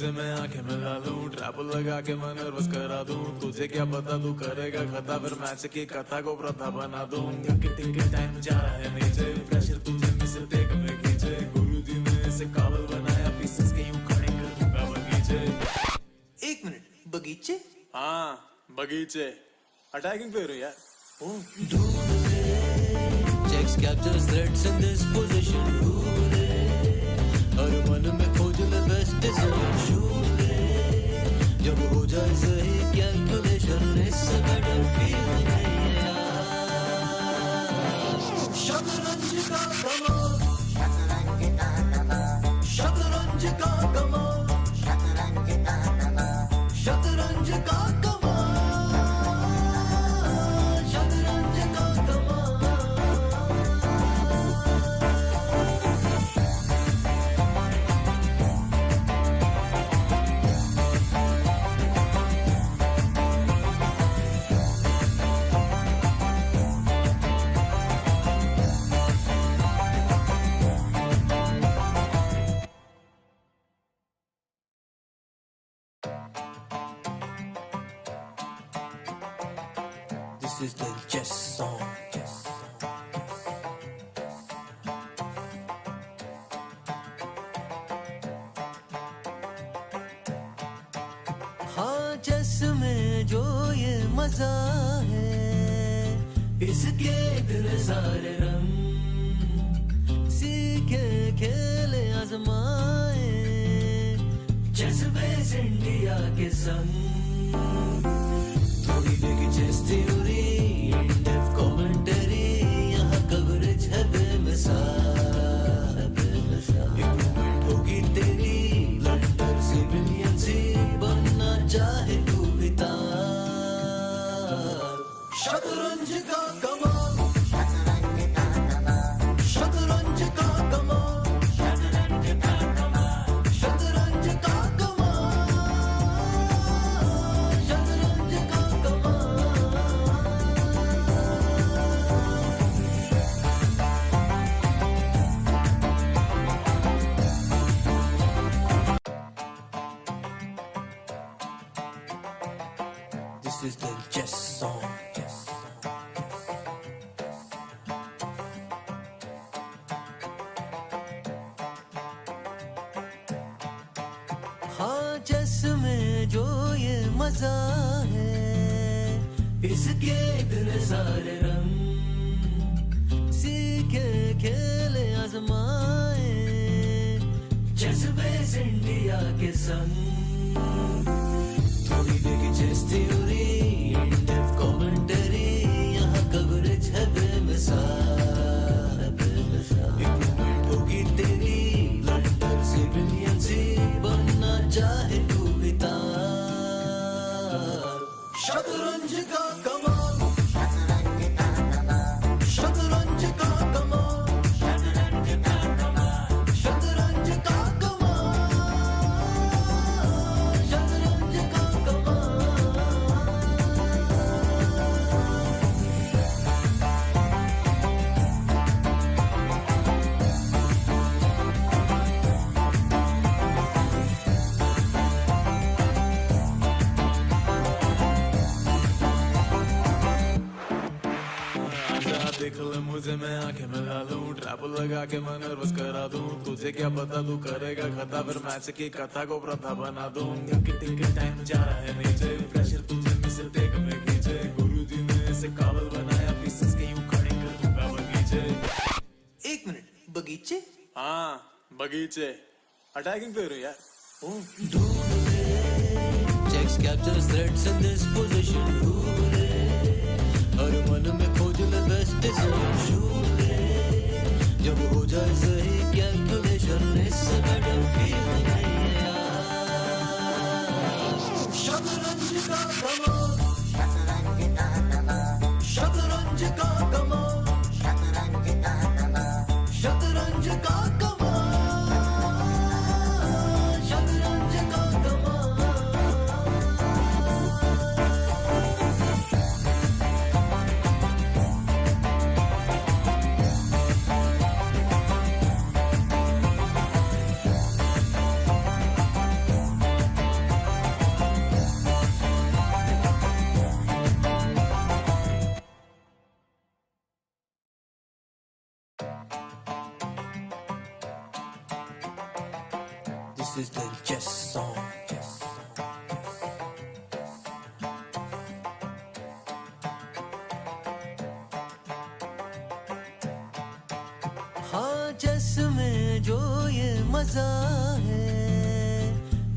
मुझे मैं आंखें मिला लूं, ट्रैप लगा के मैं नर्वस करा दूं, तुझे क्या पता तू करेगा खता, फिर मैच की कथा को प्रथा बना दूं। के टाइम जा रहा है नीचे, प्रेशर तुझे मिसल देख में खींचे, गुरुजी ने इसे काबल बनाया, पीसेस के यूं खड़े कर दूंगा बगीचे। 1 मिनट, बगीचे? हाँ बगीचे, अटैकिंग पे यार। Checks captures threats in this position. हर मन में खोज ले best decision. जब हो जाए सही calculation, इस better feeling है यार। शतरंज का कमाल, शतरंज का कमाल, शतरंज का कमाल। This is the chess song. हाँ चेस में जो ये मजा है, इसके इतने सारे रंग, सीखे खेले आजमाए, चेस बेस इंडिया के संग। थोड़ी देखी चेस थ्योरी, इन-डेप्थ कमेंटरी, यहाँ कवरेज है बेमिसाल। इम्प्रूवमेंट होगी तेरी, ब्लंडर से ब्रिलियंसी, बनना चाहे तू भी तार। शतरंज का कमाल, शतरंज का कमाल, शतरंज का कमाल, शतरंज का कमाल, शतरंज का कमाल। This is the chess song. हाँ चेस में जो ये मजा है, इसके इतने सारे रंग, सीखे खेले आजमाए, चेस बेस इंडिया के संग। थोड़ी देखी चेस थ्योरी, इन-डेप्थ कमेंटरी, यहाँ कवरेज है बेमिसाल। इम्प्रूवमेंट होगी तेरी, ब्लंडर से ब्रिलियंसी, बनना चाहे तू भी तार। शतरंज का कमाल, शतरंज का कमाल, शतरंज का कमाल, शतरंज का कमाल, शतरंज का कमाल। देख ले मुझे मैं आंखें मिला लूं, ट्रैप लगा के मैं नर्वस करा दूं, तुझे क्या पता तू करेगा खता, फिर मैच की कथा को प्रथा बना दूं। के टाइम जा रहा है नीचे, प्रेशर तुझे मिसल देख में खींचे, गुरुजी ने इसे काबल बनाया, पीसेस के यूं खड़े कर दूंगा बगीचे। 1 मिनट, बगीचे? हाँ बगीचे, अटैकिंग पे यार। Checks captures threats in this position. हर मन में खोज ले best decision. जब हो जाए सही calculation, इस better feeling है यार। शतरंज का कमाल, शतरंज का कमाल, शतरंज का कमाल, शतरंज का कमाल, शतरंज का कमाल। This is the chess song. हाँ चेस में जो ये मजा है,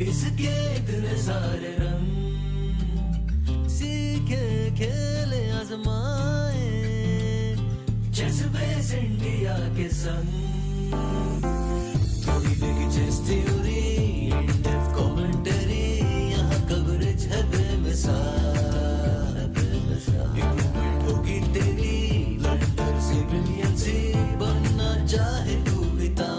इसके इतने सारे रंग, सीखे खेले आजमाए, चेस बेस इंडिया के संग। थोड़ी देखी चेस थ्योरी, इन-डेप्थ कमेंटरी, यहाँ कवरेज है बेमिसाल। इम्प्रूवमेंट होगी तेरी, लंडर से ब्रिलियंसी, बनना चाहे तू भी तार।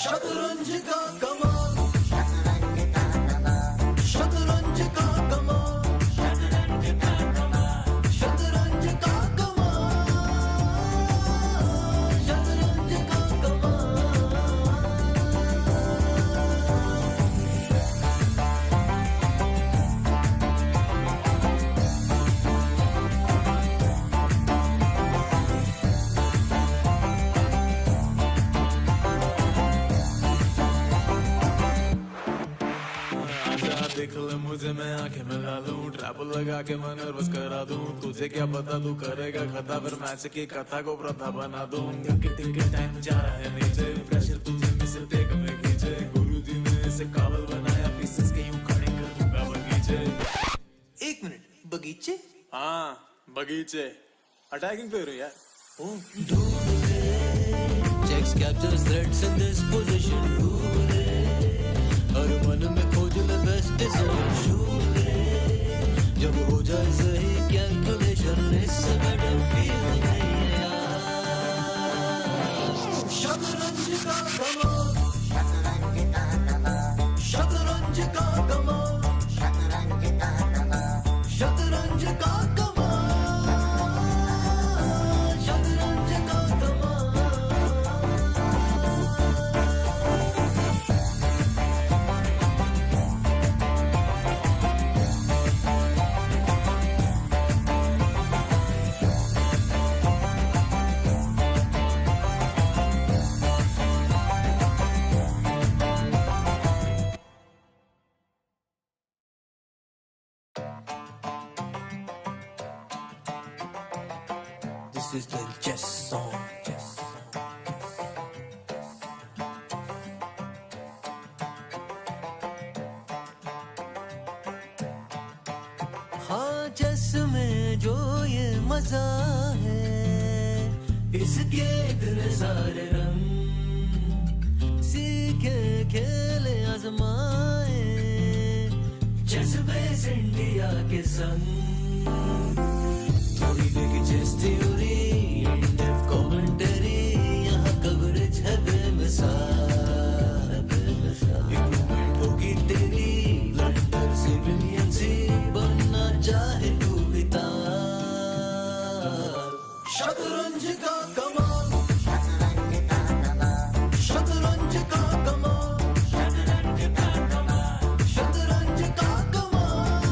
शतरंज का कमाल, शतरंज का कमाल, शतरंज का कमाल, शतरंज का कमाल, शतरंज का कमाल, शतरंज का कमाल। देख ले मुझे, मैं आंखें मिला लूं, ट्रैप लगा के मैं नर्वस करा दूं। तुझे क्या पता तू करेगा खता, फिर मैच की कथा को प्रथा बना दूं। टिक टाइम जा रहा है नीचे, प्रेशर तुझे मिसल टेक में खींचे। गुरुजी ने इसे काबल बनाया, पीसेस के यूं खड़े कर दूंगा बगीचे। 1 मिनट, बगीचे? हाँ बगीचे, अटैकिंग पे रहो यार। Checks captures threats in this position. हर मन में खोज ले बेस्ट डिसीजन। जब हो जाए सही कैलकुलेशन, इससे बेटर फीलिंग नहीं है यार। शतरंज का कमाल, शतरंज का कमाल, शतरंज का कमाल, शतरंज का कमाल, शतरंज का कमाल, शतरंज का कमाल। This is the chess song. हाँ चेस में जो ये मजा है, इसके इतने सारे रंग, सीखे खेले आजमाए, चेस बेस इंडिया के संग। थोड़ी देखी चेस थ्योरी, इन-डेप्थ कमेंटरी, यहाँ कवरेज है बेमिसाल। इम्प्रूवमेंट होगी तेरी, लंडर से ब्रिलियंसी, बनना चाहे तू भी तार। शतरंज का कमाल, शतरंज का कमाल, शतरंज का कमाल, शतरंज का कमाल, शतरंज का कमाल,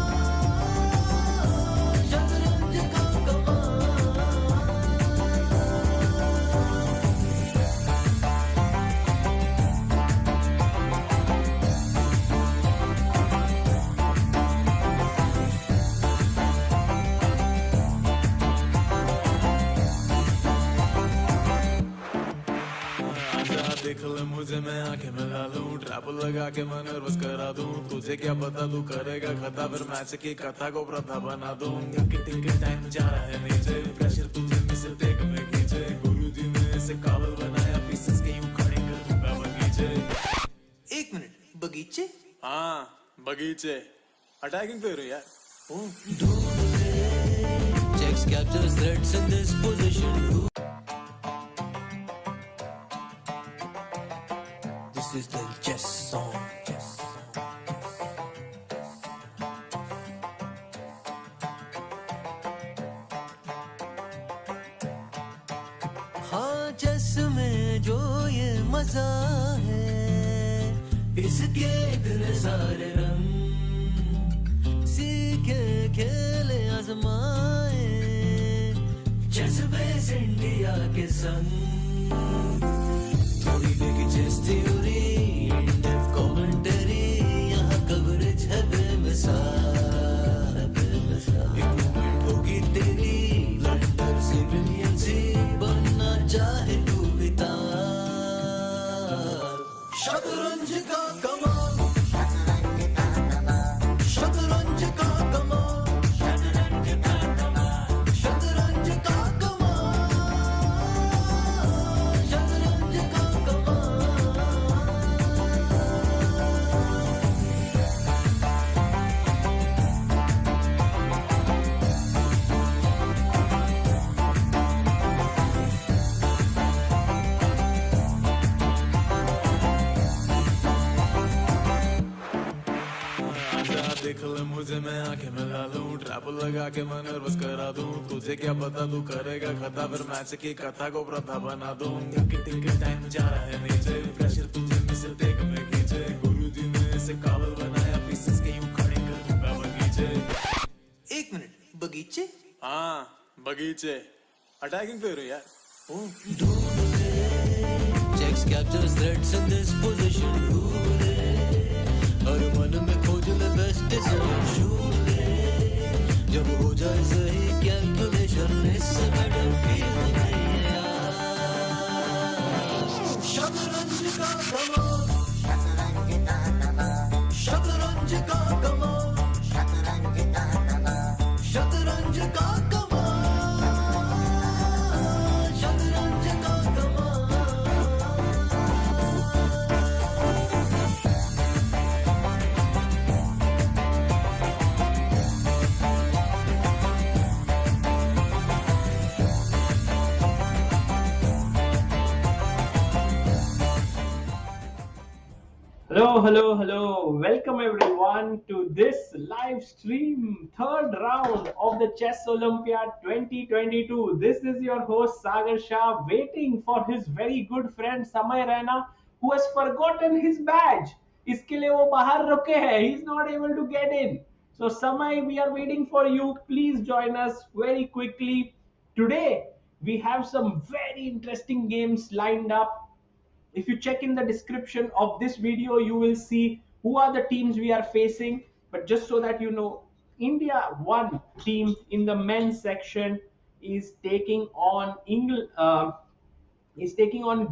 शतरंज का कमाल। देख ले मुझे, मैं आंखें मिला लूं, ट्रैप लगा के मैं नर्वस करा दूं। तुझे क्या पता तू करेगा खता, फिर मैच की कथा को प्रथा बना दूं। टिक टाइम जा रहा है नीचे, प्रेशर तुझे मिसल टेक में खींचे। गुरुजी ने इसे काबल बनाया, पीसेस के यूं खड़े कर दूंगा बगीचे। 1 मिनट, बगीचे? हाँ बगीचे, अटैकिंग पे रहो यार। Checks captures threats in this position. This is the chess song. हाँ चेस में जो ये मजा है, इसके इतने सारे रंग, सीखे खेले आजमाए, चेस बेस इंडिया के संग। थोड़ी देखी चेस थ्योरी, तुझे मैं आंखें मिला लूं, ट्रैप लगा के मैं नर्वस करा दूं, तुझे क्या पता तू करेगा खता, फिर मैच की कथा को प्रथा बना दूं। टिक टाइम जा रहा है नीचे, प्रेशर तुझे मिसल देख में खींचे, गुरुजी ने इसे काबल बनाया, पीसेस के यूं खड़े कर दूंगा बगीचे। 1 मिनट बगीचे। हाँ बगीचे अटैकिंग पे यार। Checks captures threats in this position. हर मन में खोज ले best decision. जब हो जाए सही calculation, इससे better feel नहीं यार। शतरंज का कमाल, शतरंज का कमाल, शतरंज का कमाल, शतरंज का कमाल। Hello. Welcome everyone to this live stream, third round of the Chess Olympiad 2022. This is your host Sagar Shah, waiting for his very good friend Samay Raina, who has forgotten his badge. इसके लिए वो बाहर रुके हैं. He's not able to get in. So Samay, we are waiting for you. Please join us very quickly. Today we have some very interesting games lined up. If you check in the description of this video, you will see who are the teams we are facing. But just so that you know, India 1 team in the men's section is taking on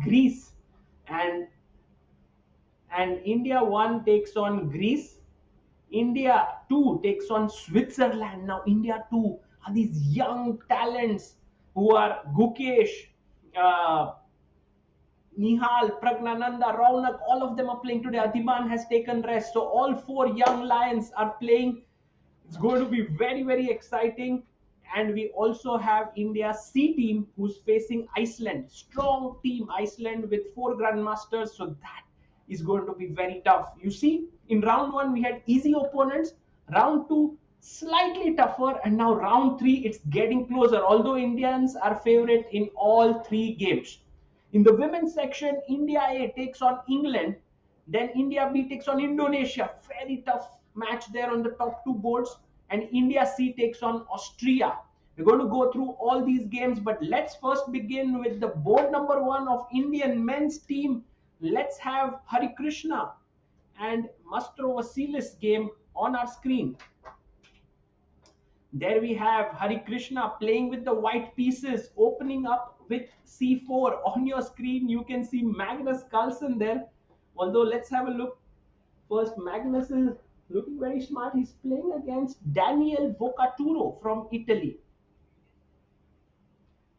Greece, and India 1 takes on Greece. India 2 takes on Switzerland. Now India 2 are these young talents who are Gukesh, Nihal, Praggnanandhaa, Raunak, all of them are playing today. Adiman has taken rest. So all 4 young lions are playing. It's going to be very, very exciting. And we also have India's C team who's facing Iceland. Strong team, Iceland, with 4 grandmasters. So that is going to be very tough. You see, in round 1, we had easy opponents. Round 2, slightly tougher. And now round 3, it's getting closer. Although Indians are favorite in all 3 games. In the women's section, India A takes on England, then India B takes on Indonesia. Very tough match there on the top 2 boards. And India C takes on Austria. We're going to go through all these games, but let's first begin with the board number 1 of Indian men's team. Let's have Harikrishna and Mastrovasilis game on our screen. There we have Harikrishna playing with the white pieces, opening up with C4. On your screen, you can see Magnus Carlsen there. Although, let's have a look. First, Magnus is looking very smart. He's playing against Daniel Vocaturo from Italy.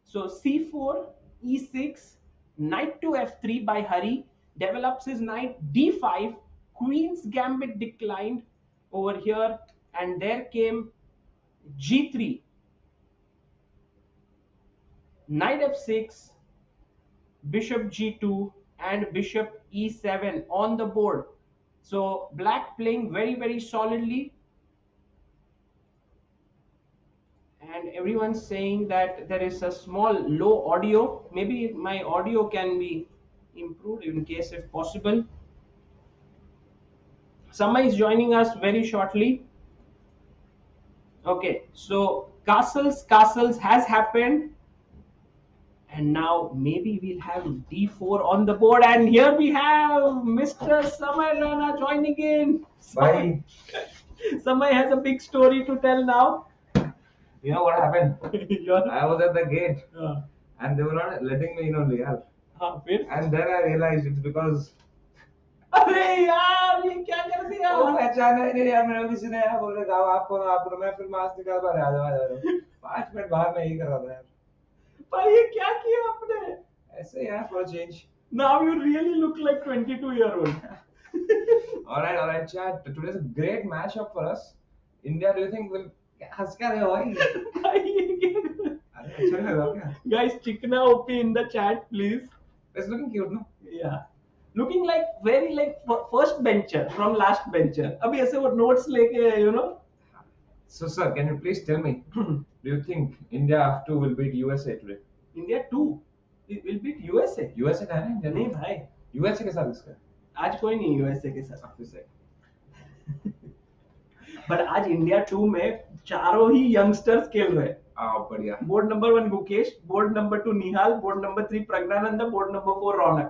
So, C4, E6, Knight to F3 by Hari. Develops his knight, D5. Queen's Gambit declined over here. And there came G3. Knight F6, Bishop G2, and Bishop E7 on the board. So black playing very, very solidly. And everyone's saying that there is a small low audio. Maybe my audio can be improved in case if possible. Sama is joining us very shortly. Okay, so castles has happened. And now maybe we'll have D4 on the board. And here we have Mr. Samay Rana joining in. Bye. Samay has a big story to tell now. You know what happened? I was at the gate and they were not letting me in only. And then I realized it's because अरे यार ये क्या कर दिया? वो पहचाना ही नहीं यार, मेरे किसी ने यार बोले गाओ आपको मैं फिर मास्क निकाल कर आ जाओ 5 मिनट बाहर में यही कर रहा था यार। भाई ये क्या किया आपने? ऐसे यार for a change. Now you really look like 22-year-old. All right, chat. Today's a great matchup for us. India, do you think will हंस क्या रहे हो भाई? भाई ये क्या? अरे अच्छा नहीं लगा क्या? Guys, chikna OP in the chat, please. It's looking cute, no? Yeah. Looking like very like first bencher from last bencher. अभी ऐसे वो notes लेके you know. So, sir, can you please tell me, do you think India 2 will beat USA today? India 2 will beat USA. USA का है ना India? नहीं भाई, USA के साथ इसका आज कोई नहीं USA के साथ. after sec. But आज इंडिया 2 में चारों ही यंगस्टर्स खेल रहे हैं. बढ़िया. Board number 1 Gukesh, board number 2 Nihal, board number 3 Praggnanandhaa, board number 4 Raunak.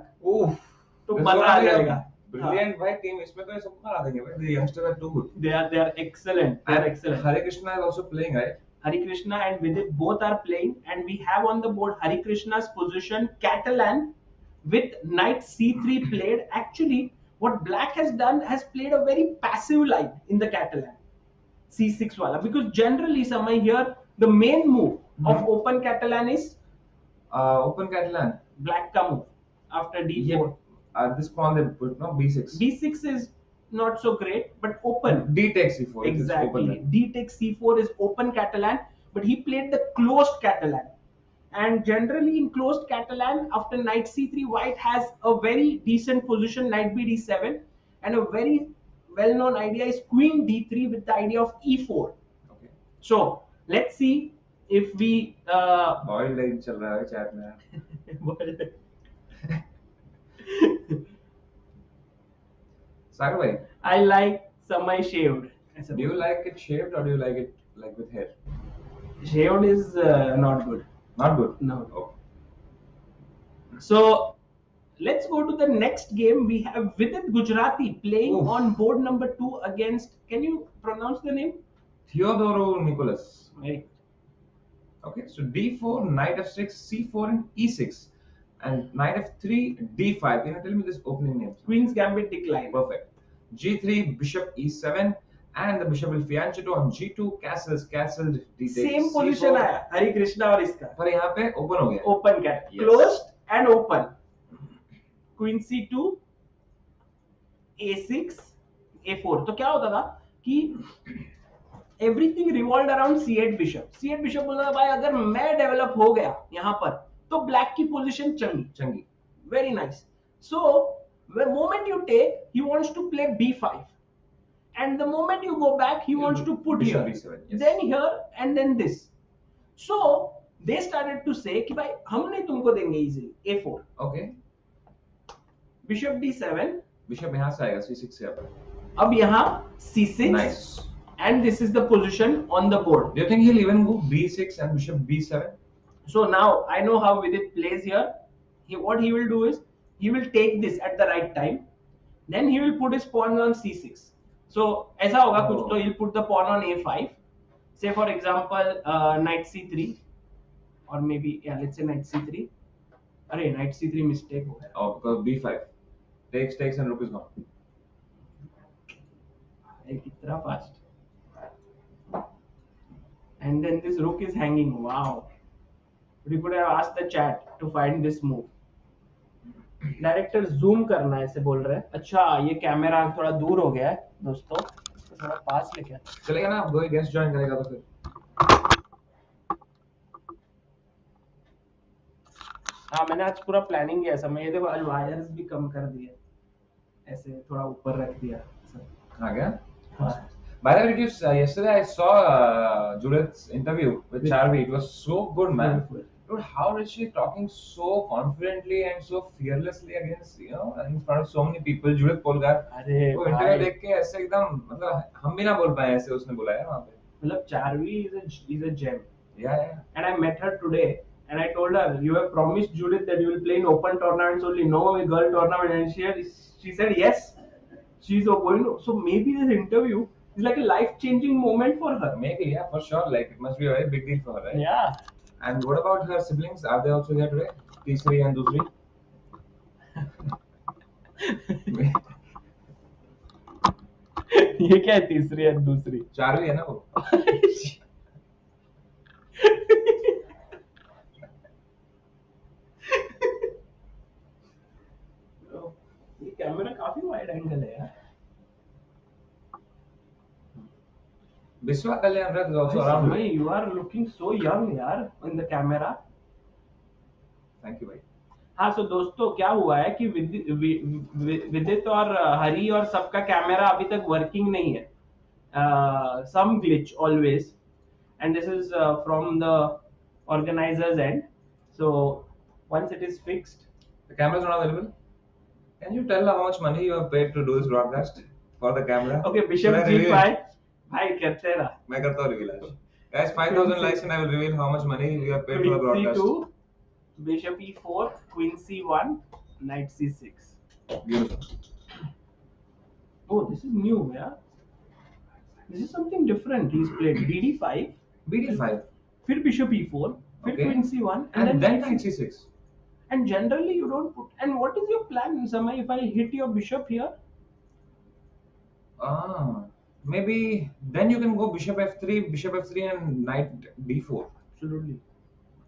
तो मजा आ जाएगा. Brilliant भाई टीम इसमें तो ये सब हरा देंगे भाई. The youngsters are too good. They are excellent. They are excellent. Harikrishna is also playing, right? Harikrishna and Vidit both are playing, and we have on the board Harikrishna's position Catalan with knight c3 played. Actually, what black has done has played a very passive line in the Catalan c6 wala, because generally Samay here the main move of open Catalan is Open Catalan. black ka move after d4. This pawn they put no b6. b6 is not so great, but open. D takes c4. Exactly. D takes c4 is open Catalan, but he played the closed Catalan. And generally in closed Catalan, after knight c3, white has a very decent position, knight b d7, and a very well-known idea is queen d3 with the idea of e4. Okay. So let's see if we. Boiled egg चल रहा है chat में. Sagar bhai, I like Samay shaved. do you like it shaved or do you like it like with hair? Shaved is not good. Not good. No. Oh. So let's go to the next game. We have Vidit Gujrathi playing on board number 2 against. Can you pronounce the name? Theodorou Nikolaos. Right. Okay, so d4, knight f6, c4, and e6, and knight f3, d5. Can you tell me this opening names? Queen's Gambit decline. Perfect. g3, bishop e7, and the bishop will fianchetto on g2, castled, d takes Same c4. position आया हरिकृष्णा और इसका. पर यहाँ पे open हो गया. Open cat. Yes. Closed and open. Queen c2, a6, a4. तो क्या होता था कि everything revolved around c8 bishop. c8 bishop बोला था भाई अगर मैं डेवलप हो गया यहाँ पर तो ब्लैक की पोजीशन चंगी. Very nice. So the moment you take, he wants to play b5, and the moment you go back, he wants to put bishop here, b7, yes. then here, and then this. So they started to say कि भाई हम नहीं तुमको देंगे easily a4. Okay. Bishop d7. Bishop यहाँ से आएगा c6 से यहाँ. अब यहाँ c6. Nice. And this is the position on the board. Do you think he'll even go b6 and bishop b7? So now I know how Vidit plays here. What he will do is he will take this at the right time. Then he will put his pawn on c6. So ऐसा होगा कुछ तो he'll put the pawn on a5. Say for example knight c3, or maybe let's say knight c3. अरे knight c3 mistake हो गया. Oh, because b5 takes and rook is gone. इतना fast. And then this rook is hanging. Wow. We could have asked the chat to find this move. Director zoom करना है ऐसे बोल रहे हैं. अच्छा ये कैमरा थोड़ा दूर हो गया है दोस्तों, तो थोड़ा पास लेके आते हैं. चलेगा ना, कोई गेस्ट ज्वाइन करेगा तो फिर. हाँ मैंने आज पूरा प्लानिंग किया समय. ये देखो आज वायर्स भी कम कर दिए, ऐसे थोड़ा ऊपर रख दिया. आ गया. हाँ. By the way, yesterday I saw Judith's interview with Charvi. It was so good, man. Dude, how is she talking so confidently and so fearlessly against, in front of so many people? Judith Polgar. अरे वो interview देख के ऐसे एकदम मतलब हम भी ना बोल पाए ऐसे उसने बुलाया वहाँ पे. मतलब Charvi is a gem. Yeah. And I met her today, and I told her, you have promised Judith that you will play in open tournaments only, no girl tournament, and she said yes. She's going to. So maybe this interview is like a life-changing moment for her. Maybe, yeah, for sure. Like it must be a very big deal for her, right? Yeah. And what about her siblings? Are they also here today? Tisri and Dusri? ये क्या है तीसरी और दूसरी? चारवी है ना वो. ये कैमरा काफी वाइड एंगल है यार. Biswa Kalyan is also around. You are looking so young यार in the camera. Thank you, भाई. हाँ, so दोस्तों क्या हुआ है कि विदित और हरी और सबका कैमरा अभी तक वर्किंग नहीं है. some glitch always, and this is from the organizers end. So once it is fixed, The camera is not available. Can you tell how much money you have paid to do this broadcast for the camera? okay, Should bishop I reveal g5 it? bhai करते रहा. मैं करता हूँ reveal आज. Guys, 5,000 likes and I will reveal how much money we have paid for the Queen broadcast. c2, bishop e4, queen c1, knight c6. Beautiful. Oh, this is new, yeah. This is something different. He's played bd5, BD5. फिर bishop e4, फिर Okay. queen c1, And then knight knight C6. And generally you don't put. And what is your plan, Samay? If I hit your bishop here, Maybe then you can go bishop f3 and knight d4. absolutely.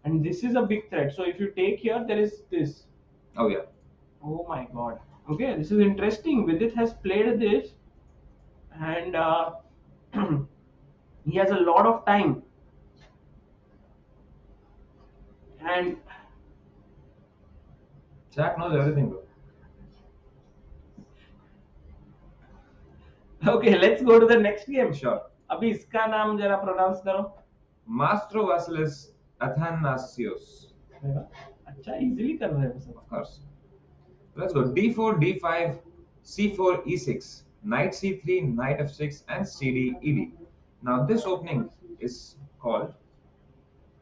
And this is a big threat. So if you take here, there is this. Oh yeah. Oh my God. Okay, this is interesting. Vidit has played this, and he has a lot of time. And Chat knows everything, bro. okay, let's go to the next game. Sure. अभी इसका नाम जरा pronounce करो. Mastrovasilis Athanasios. अच्छा, easily कर रहे हो सब. Of course. Let's go. D4, D5, C4, E6, Knight C3, Knight F6, and CD, ED. Now this opening is called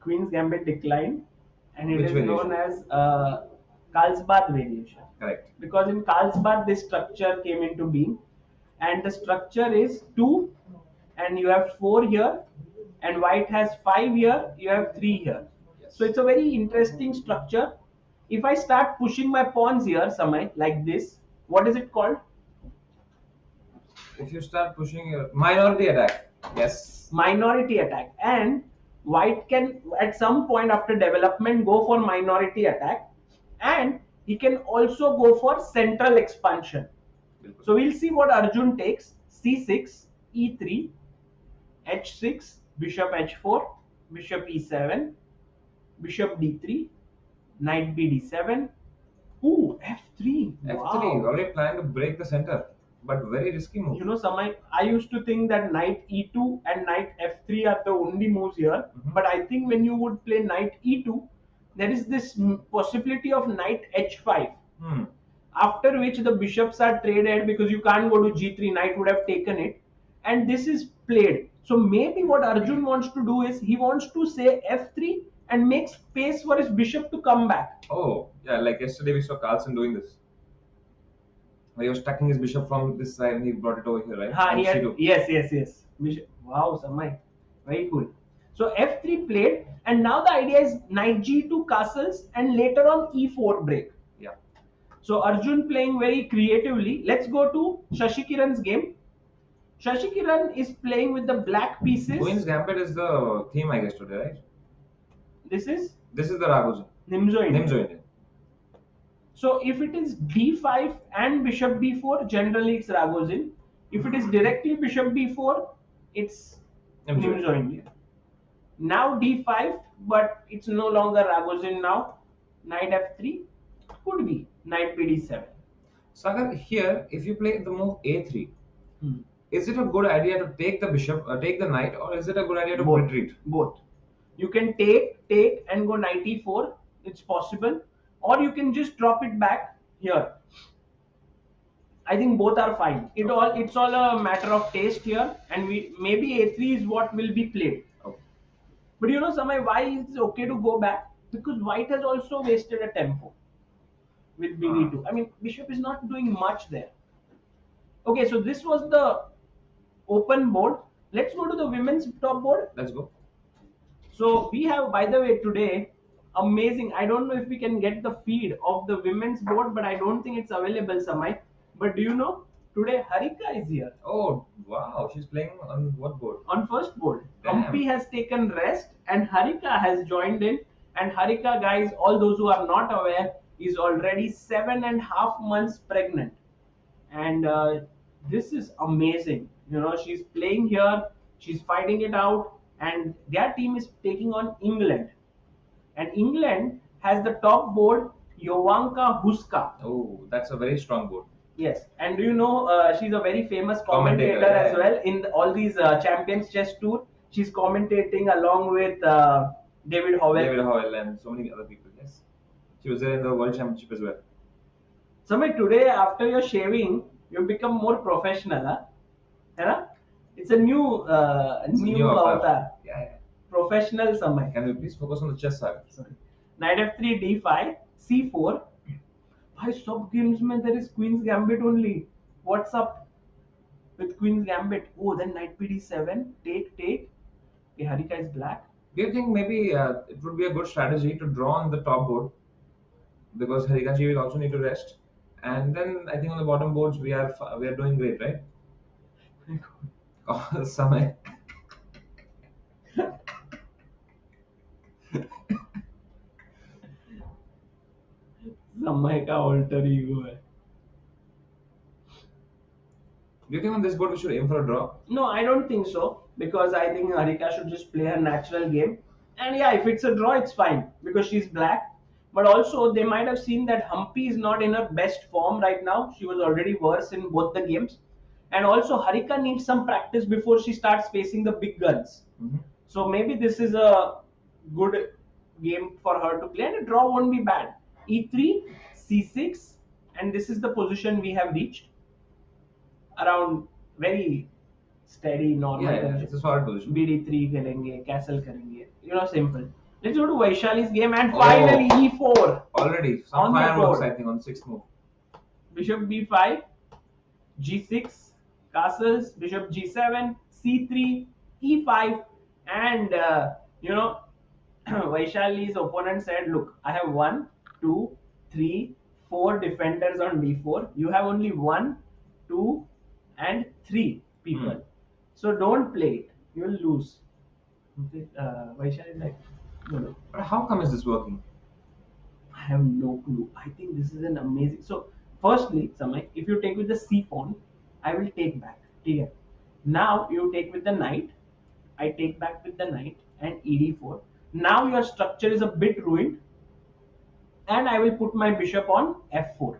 Queen's Gambit decline, and it Which is variation? known as Carlsbad variation. correct. Because in Carlsbad this structure came into being, and the structure is 2, and you have 4 here, and white has 5 here, you have 3 here. Yes. So it's a very interesting structure. If I start pushing my pawns here, Samay, like this, what is it called? If you start pushing your minority attack, yes. Minority attack. And white can at some point after development go for minority attack, and he can also go for central expansion. So we'll see what Arjun takes. C6, E3, H6, bishop H4, bishop E7, bishop D3, knight BD7. Ooh, F3. F3 Wow. already planned to break the center, but very risky move. You know, Samay, I used to think that knight E2 and knight F3 are the only moves here. Mhm. But I think when you would play knight E2, there is this possibility of knight H5. Hmm. After which the bishops are traded because you can't go to G3, knight would have taken it. And this is played. So maybe what Arjun wants to do is he wants to say F3 and make space for his bishop to come back. Oh, yeah, like yesterday we saw Carlsen doing this. Where he was tucking his bishop from this side and he brought it over here, right? Ha, On he had, C2. yes. Bishop. Wow, Samay. Very cool. So F3 played, and now the idea is knight G2 castles and later on E4 break. Yeah. So Arjun playing very creatively. Let's go to Sasikiran's game. Sasikiran is playing with the black pieces. Queen's Gambit is the theme, I guess, today, right? This is This is the Raghuzin. Nimzo Indian. Nimzo Indian. So if it is D5 and bishop B4, generally it's Ragozin. If it is directly bishop B4, it's Nimzo. Nimzo Indian. Now D5, but it's no longer Ragozin now. Knight F3 could be knight BD7. Sagar, here, if you play the move A3, Hmm. is it a good idea to take the bishop, take the knight, or is it a good idea to Both. retreat? Both. You can take and go knight E4. It's possible. Or you can just drop it back here. I think both are fine. It's all a matter of taste here, and maybe A3 is what will be played. Okay. But you know, Samay, why is it okay to go back? Because white has also wasted a tempo with BD2. I mean, bishop is not doing much there. Okay, so this was the open board. Let's go to the women's top board. Let's go. So we have, by the way, today, amazing. I don't know if we can get the feed of the women's board, but I don't think it's available, Samay. But do you know, today Harika is here Oh, wow. She's playing on what board? on first board. Damn. Kampi has taken rest and Harika has joined in. And Harika, guys, all those who are not aware, is already 7.5 months pregnant. And this is amazing. You know, she's playing here, she's fighting it out, and their team is taking on England. And England has the top board, Jovanka Huska. Oh, that's a very strong board. Yes, and do you know she's a very famous Commentator, commentator as yeah. well in all these Champions Chess Tour. She's commentating along with David Howell. David Howell and so many other people. Yes, she was there in the World Championship as well. Samay, today after your shaving, you become more professional, huh? है? It's a new new avatar. Yeah, yeah. Professional Samay. Can we please focus on the chess side? Sorry. Knight f3, d5, c4. Why sub games mein there is Queen's Gambit only? What's up with Queen's Gambit? Oh, then Knight pd7, take. Okay, Harika is black. Do you think maybe it would be a good strategy to draw on the top board because Harikachi will also need to rest, and then I think on the bottom boards we are doing great, right? Samay. Samay का alter ego है. Do you think on this board we should aim for a draw? No, I don't think so because I think Harika should just play her natural game. And yeah, if it's a draw, it's fine because she's black. But also, they might have seen that Humpy is not in her best form right now. She was already worse in both the games. And also, Harika needs some practice before she starts facing the big guns. Mm-hmm. So maybe this is a good game for her to play, and a draw won't be bad. E3, C6, and this is the position we have reached. Around very steady, normal. Yeah, it's a solid position. BD3 करेंगे, castle करेंगे. You know, simple. Let's go to Vaishali's game and finally E4. Already some On the fireworks, board. I think, on 6th move. Bishop B5, G6, castles, Bishop G7, C3, E5, and you know, Vaishali's opponent said, "Look, I have 1, 2, 3, 4 defenders on D4. You have only 1, 2, and 3 people. So don't play it. You will lose." Vaishali is like, no. But how come is this working? I have no clue. I think this is an amazing. So, firstly, Samay, if you take with the C pawn, I will take back. Okay. Now you take with the knight. I take back with the knight and ED4. Now your structure is a bit ruined, and I will put my bishop on F4.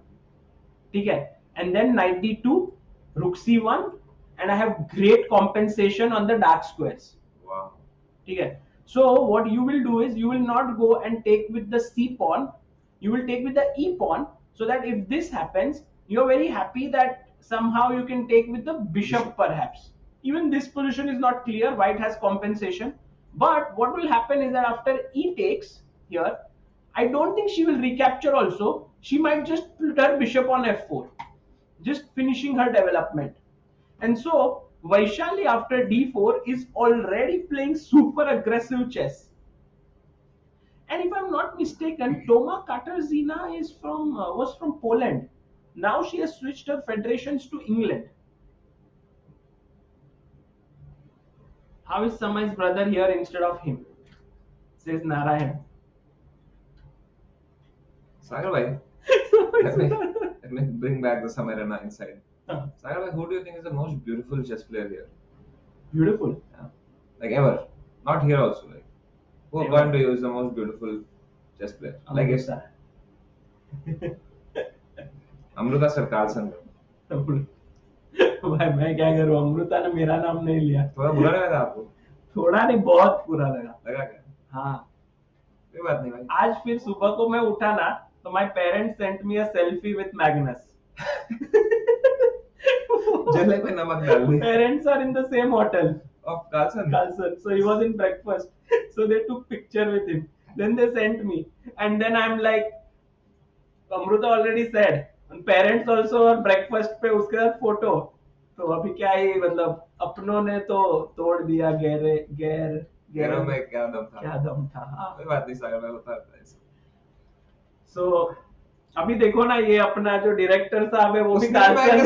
Okay. And then knight D2, rook C1, and I have great compensation on the dark squares. Wow. Okay. So what you will do is you will not go and take with the C pawn, you will take with the E pawn, so that if this happens, you are very happy that somehow you can take with the bishop perhaps. Even this position is not clear, white has compensation. But what will happen is that after E takes here, I don't think she will recapture also. She might just put her bishop on F4, just finishing her development. And so Vaishali after D4 is already playing super aggressive chess. And if I'm not mistaken, Toma Katarzyna is was from Poland. Now she has switched her federations to England. How is Samay's brother here instead of him? Says Narayan. Sagar bhai, let me bring back the Samarana inside. Sagar bhai, who do you think is the most beautiful chess player here? Beautiful. Yeah. Like ever. Not here also. Like, who according to you is the most beautiful chess player? Like it's Amruta Sir Carlson. भाई मैं क्या करूं, अमृता ने मेरा नाम नहीं लिया. थोड़ा बुरा लगा था आपको? थोड़ा नहीं, बहुत बुरा लगा. लगा क्या? हाँ. कोई बात नहीं भाई. आज फिर सुबह को मैं उठा ना, तो my parents sent me a selfie with Magnus. जले पे नमक डाल दी. Parents are in the same hotel. Of Carlson. So he was in breakfast. So they took picture with him. Then they sent me, and then I'm like, Amruta already said, and parents also are breakfast पे उसके साथ photo. तो अभी क्या ही मतलब अपनों ने तो तोड़ दिया गैरों में क्या दम था. हाँ. कोई बात नहीं सागर में होता है ऐसा. So अभी देखो ना, ये अपना जो डायरेक्टर साहब है वो भी कार्लसन.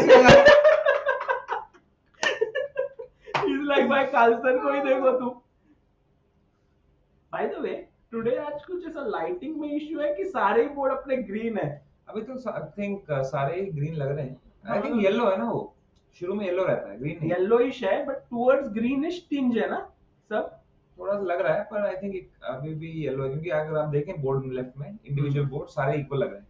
He's like भाई कार्लसन को ही देखो तुम. By the way, today आज कुछ ऐसा लाइटिंग में इश्यू है कि सारे ही बोर्ड अपने ग्रीन है. अभी तो आई थिंक सारे ही ग्रीन लग रहे हैं. आई थिंक येलो है ना, वो शुरू में येलो रहता है, ग्रीन नहीं. येलोइश है बट टुवर्ड्स ग्रीनिश टिंज है ना सब. थोड़ा सा लग रहा है पर आई थिंक अभी भी येलो है, क्योंकि अगर आप देखें बोर्ड में लेफ्ट में इंडिविजुअल बोर्ड सारे इक्वल लग रहे हैं.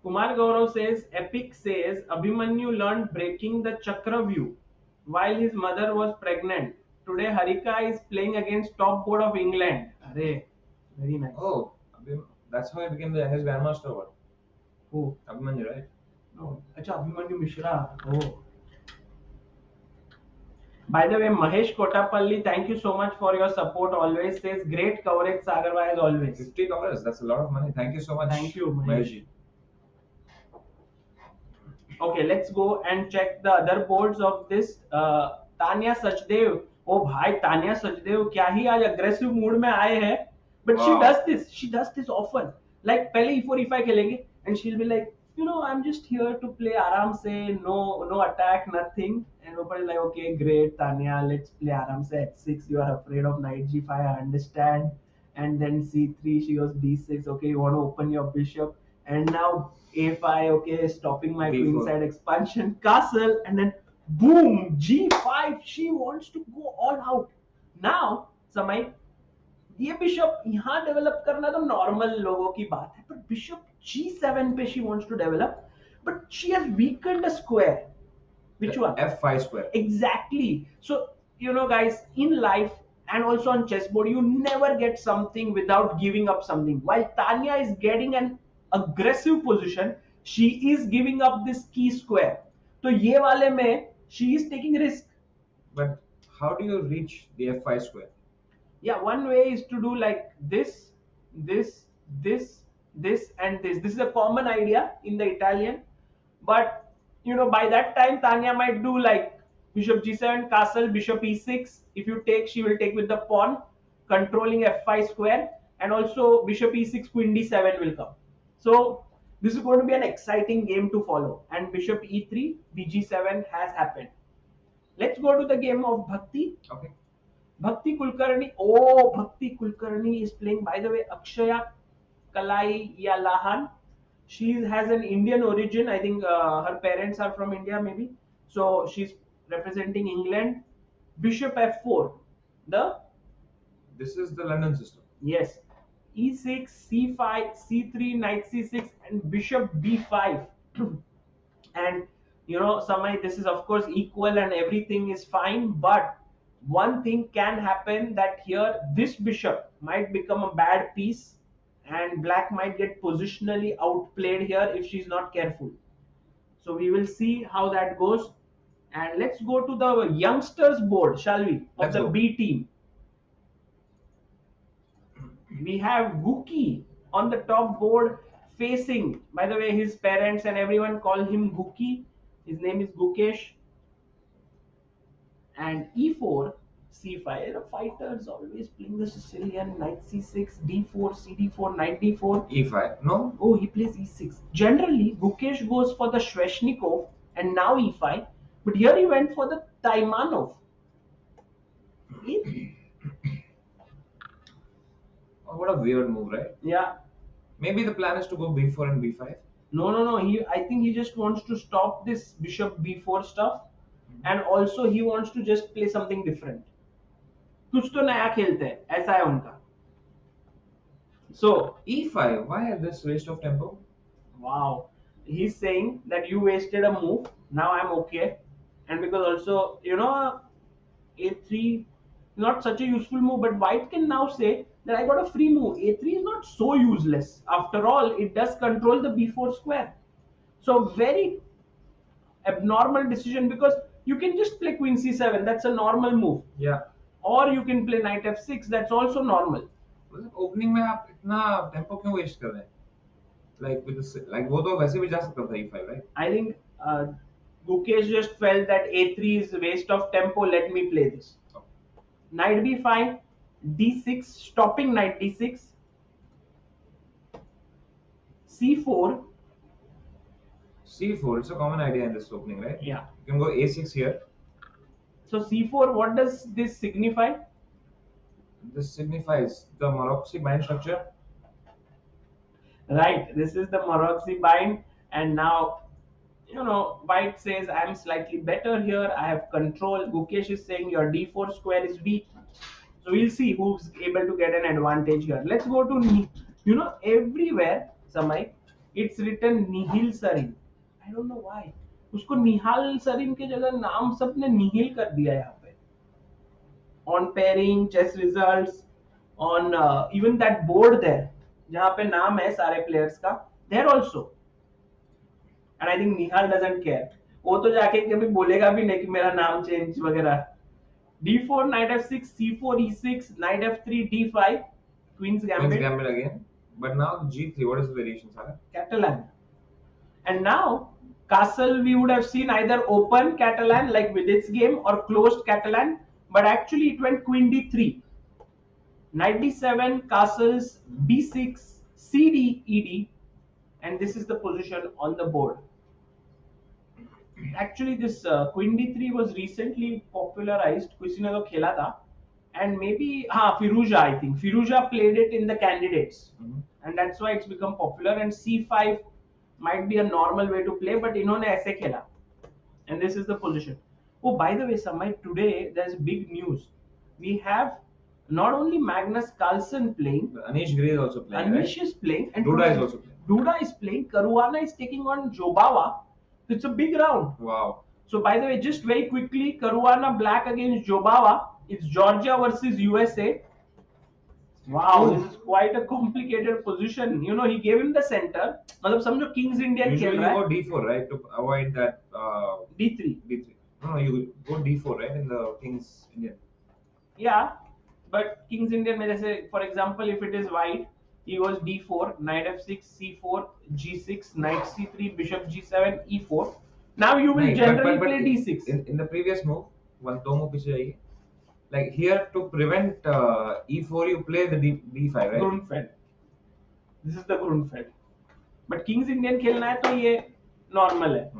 Kumar Gaurav says, Epic says, Abhimanyu learned breaking the chakra view while his mother was pregnant. Today, Harika is playing against top board of England. Arey, very nice. Oh, that's how he became the youngest grandmaster. What? Who? Abhimanyu, right? No. Acha, Abhimanyu Mishra. Oh. By the way, Mahesh Kotapalli, thank you so much for your support always. Says, great coverage, Sagarwa, as always. $50. That's a lot of money. Thank you so much. Thank you, Mahesh. Mahesh. Okay, let's go and check the other boards of this. Tanya Sachdev. Oh bhai, Tanya Sachdev क्या ही आज aggressive mood में आए हैं. But Wow. she does this. She does this often. Like पहले E4 E5 खेलेंगे and she'll be like, you know, I'm just here to play आराम से, no attack, nothing. And nobody like, okay, great, Tanya, let's play आराम से H6. You are afraid of knight G5, I understand. And then C3, she goes D6. Okay, you want to open your bishop. And now A5, okay, stopping my B4. queenside expansion, castle, and then boom, G5. She wants to go all out. Now, Samay, ये bishop यहाँ develop करना तो normal लोगों की बात है, but bishop G7 पे she wants to develop, but she has weakened a square. Which one? F5 square. Exactly. So, you know, guys, in life and also on chessboard, you never get something without giving up something. While Tanya is getting an aggressive position, she is giving up this key square. So, ये वाले में she is taking risk. But how do you reach the F5 square? Yeah, one way is to do like this, this, this, this, and this. This is a common idea in the Italian, but you know, by that time Tanya might do like bishop G7, castle, bishop E6. If you take, she will take with the pawn, controlling F5 square, and also bishop E6, queen D7 will come. So this is going to be an exciting game to follow. And bishop E3, BG7 has happened. Let's go to the game of Bhakti. Okay. Bhakti Kulkarni. Oh, Bhakti Kulkarni is playing, by the way, Akshaya Kalai Yalahan. She has an Indian origin. I think her parents are from India, maybe. So she's representing England. Bishop F4. This is the London system. Yes. E6, C5, C3, knight C6, and bishop B5. And you know, Samay, this is of course equal and everything is fine, but one thing can happen, that here this bishop might become a bad piece and black might get positionally outplayed here if she's not careful. So we will see how that goes. And let's go to the youngsters board, shall we, of Let's the go. B team. We have Guki on the top board facing, by the way, his parents and everyone call him Guki. His name is Gukesh. And E4, C5. The fighters always playing the Sicilian, knight C6, D4, CD4, knight D4. E5. No? Oh, he plays E6. Generally, Gukesh goes for the Sveshnikov and now E5. But here he went for the Taimanov. Oh, what a weird move, right? Yeah. Maybe the plan is to go B4 and B5. No. I think he just wants to stop this bishop B4 stuff. And also he wants to just play something different. कुछ तो नया खेलते हैं, ऐसा है उनका. So E5. Why this waste of tempo? wow, he's saying that you wasted a move. Now I'm okay, and because also, you know, A3 not such a useful move, but white can now say that I got a free move. A3 is not so useless. After all, it does control the B4 square. So very abnormal decision, because you can just play queen C7. That's a normal move. Yeah. Or you can play knight F6. That's also normal. Opening में आप इतना tempo क्यों waste कर रहे हैं? Like with the like वो तो वैसे भी जा सकता था E5, right? I think Gukesh just felt that A3 is a waste of tempo. Let me play this. Okay. Knight B5, D6, stopping knight D6, C4. C4. It's a common idea in this opening, right? Yeah. You can go A6 here. So C4, what does this signify? This signifies the Maroczy bind structure. Right, this is the Maroczy bind, and now, you know, white says I'm slightly better here. I have control. Gukesh is saying your D4 square is weak. So we'll see who's able to get an advantage here. Let's go to, you know, everywhere, Samay, It's written Nihil Sarin. I don't know why. उसको निहाल सरीन के जगह नाम सबने निहिल कर दिया यहाँ पे. On pairing, chess results, on even that board there, जहाँ पे नाम है सारे players का, there also. And I think Nihal doesn't care. वो तो जाके कभी बोलेगा भी नहीं कि मेरा नाम चेंज वगैरह. D4, knight F6, C4, E6, knight F3, D5, Queen's Gambit. Queen's Gambit again. But now G3, what is the variation, Saga? Catalan. And now, castle we would have seen either open Catalan like Vidit's game or closed Catalan. But actually it went Queen D3. Knight D7, castles, B6, CD, ED. And this is the position on the board. Actually, this Queen D3 was recently popularized. किसी ने तो खेला था, and maybe Firuza, I think Firuza played it in the candidates, and that's why it's become popular. And C5 might be a normal way to play, but इन्होंने ऐसे खेला, and this is the position. Oh, by the way, Samay, today there's big news. We have not only Magnus Carlsen playing, But Anish Gray is also playing. Anish Right? is playing, and Duda is also playing. Duda is playing. Caruana is taking on Jobawa. It's a big round. Wow. So by the way, just very quickly, Caruana black against Jobawa. It's Georgia versus USA. Wow, this is quite a complicated position. You know, he gave him the center. मतलब समझो Kings Indian Usually खेल you रहा go है. D4, right, to avoid that D3. D3. No, you go D4, right, in the King's Indian. Yeah, but Kings Indian में जैसे, for example, if it is white, he goes D4, knight F6, C4, G6, knight C3, bishop G7, E4. Now you will Right, generally but play D6. in the previous move, दो move पीछे जाइए. Like here to prevent E4, you play the D5, right? Grunfeld. This is the Grunfeld. But Kings Indian खेलना है तो ये normal है.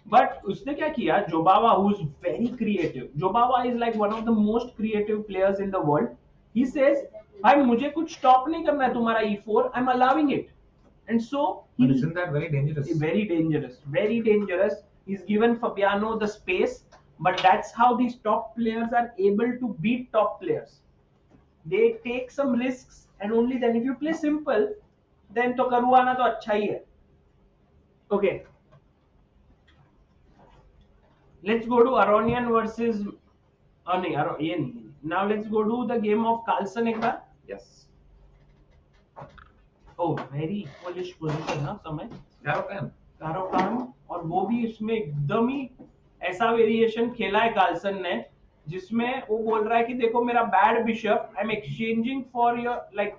But उसने क्या किया? Jobawa, who is very creative. Jobawa is like one of the most creative players in the world. He says, भाई मुझे कुछ stop नहीं करना है तुम्हारा E4. I'm allowing it. And so But isn't that very dangerous? Very dangerous. Very dangerous. He's given Fabiano the space, but that's how these top players are able to beat top players. They take some risks, and only then, if you play simple, then तो Caruana तो अच्छा ही है. Okay. Let's go to Aronian versus. नहीं, ये नहीं. Now let's go to the game of Carlsen एक बार. Yes. Oh, very equalish position ना समय. Caro काम और वो भी इसमें एकदम ही ऐसा वेरिएशन खेला है कार्लसन ने जिसमें वो बोल रहा है कि देखो मेरा bad bishop I am exchanging for your like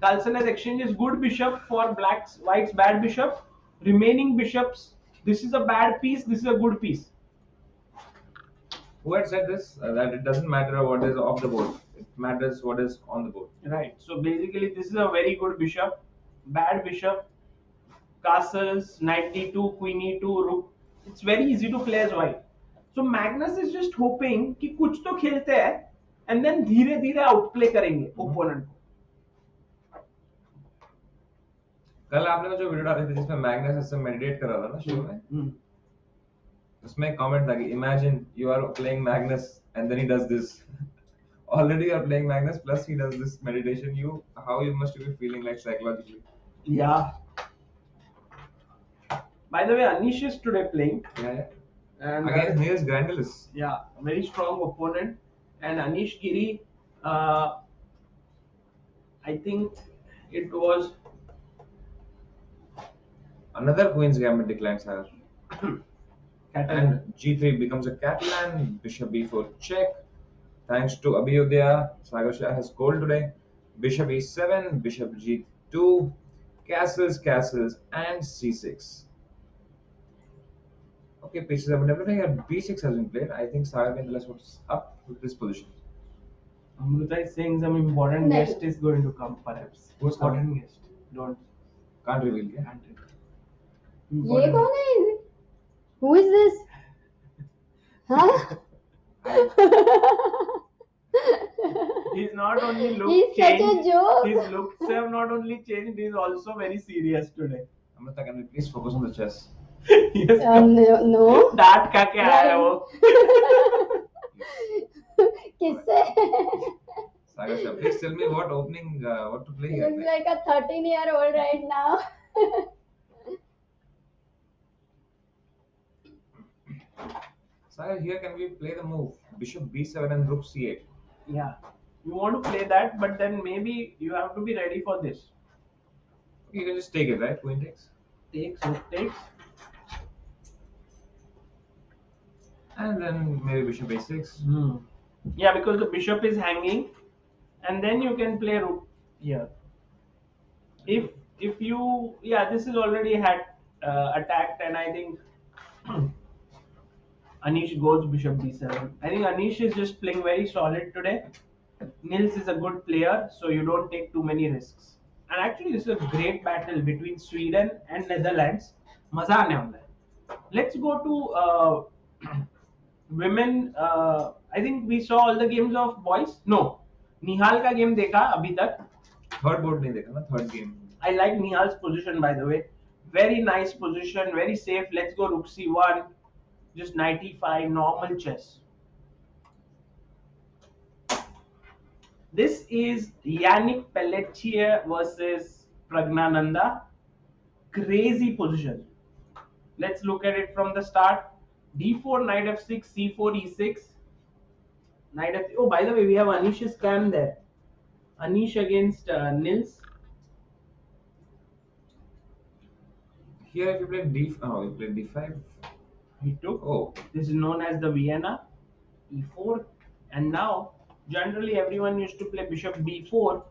Carlsen has exchanges good bishop for blacks whites bad bishop remaining bishops this is a bad piece this is a good piece. Who had said this? That it doesn't matter what is off the board. It matters what is on the board. Right. So basically this is a very good bishop, bad bishop, castles, knight d2, queen e2, rook. It's very easy to play as white. So Magnus is just hoping कि कुछ तो खेलते हैं and then धीरे धीरे outplay करेंगे opponent को. कल आपने जो वीडियो डाले थे जिसमें मैग्नस ऐसे मेडिटेट कर रहा था ना शुरू में, उसमें कमेंट था कि imagine you are playing Magnus and then he does this. Already you are playing Magnus plus he does this meditation. How you must be feeling like psychologically? Yeah. By the way, Anish is today playing. Yeah. And Against Niels Grandelis. Yeah, very strong opponent. And Anish Giri, I think it was Another Queen's Gambit declines higher. Catalan. And G3 becomes a Catalan. Bishop B4 check. Thanks to Abhyudaya, Sagasha has called today. Bishop E7, Bishop G2, castles, and C6. Okay, pieces have been everything. And B6 has been played. I think Saga can tell us what's up with this position. Amruta is saying some important No. guest is going to come, perhaps. Who's coming? Important guest. Don't. Can't reveal. Yeah. Can't reveal. ये कौन है? Who is this? Huh? He's not only look He's such a changed. joke. His looks have not only changed. He's also very serious today. Amrita, can we please focus on the chess? Yes. No. डांट खा के आया है वो. किससे? Sagasha, please tell me what opening, what to play He here. looks like a 13-year-old right now. Sir, here can we play the move bishop b7 and rook c8? Yeah, you want to play that, but then maybe you have to be ready for this. You can just take it, right? Queen takes. Takes, rook takes. And then maybe bishop a6. Yeah, because the bishop is hanging, and then you can play rook here. If you, yeah, this is already had attacked, and I think Anish goes bishop b7. I think Anish is just playing very solid today. Nils is a good player, so you don't take too many risks. And actually, this is a great battle between Sweden and Netherlands. मजा आने वाला है. Let's go to women. I think we saw all the games of boys. No, Nihal का game देखा अभी तक. Third board नहीं देखा ना, third game. I like Nihal's position, by the way. Very nice position, very safe. Let's go rook c1. Just knight e5, normal chess. This is Yannick Pelletier versus Praggnanandhaa. Crazy position. Let's look at it from the start. d4, knight f6, c4, e6. Knight f. Oh, by the way, we have Anish's cam there. Anish against Nils. Here if you play you play d5. He took. Oh, This is known as the Vienna. e4. And now, generally, everyone used to play bishop b4.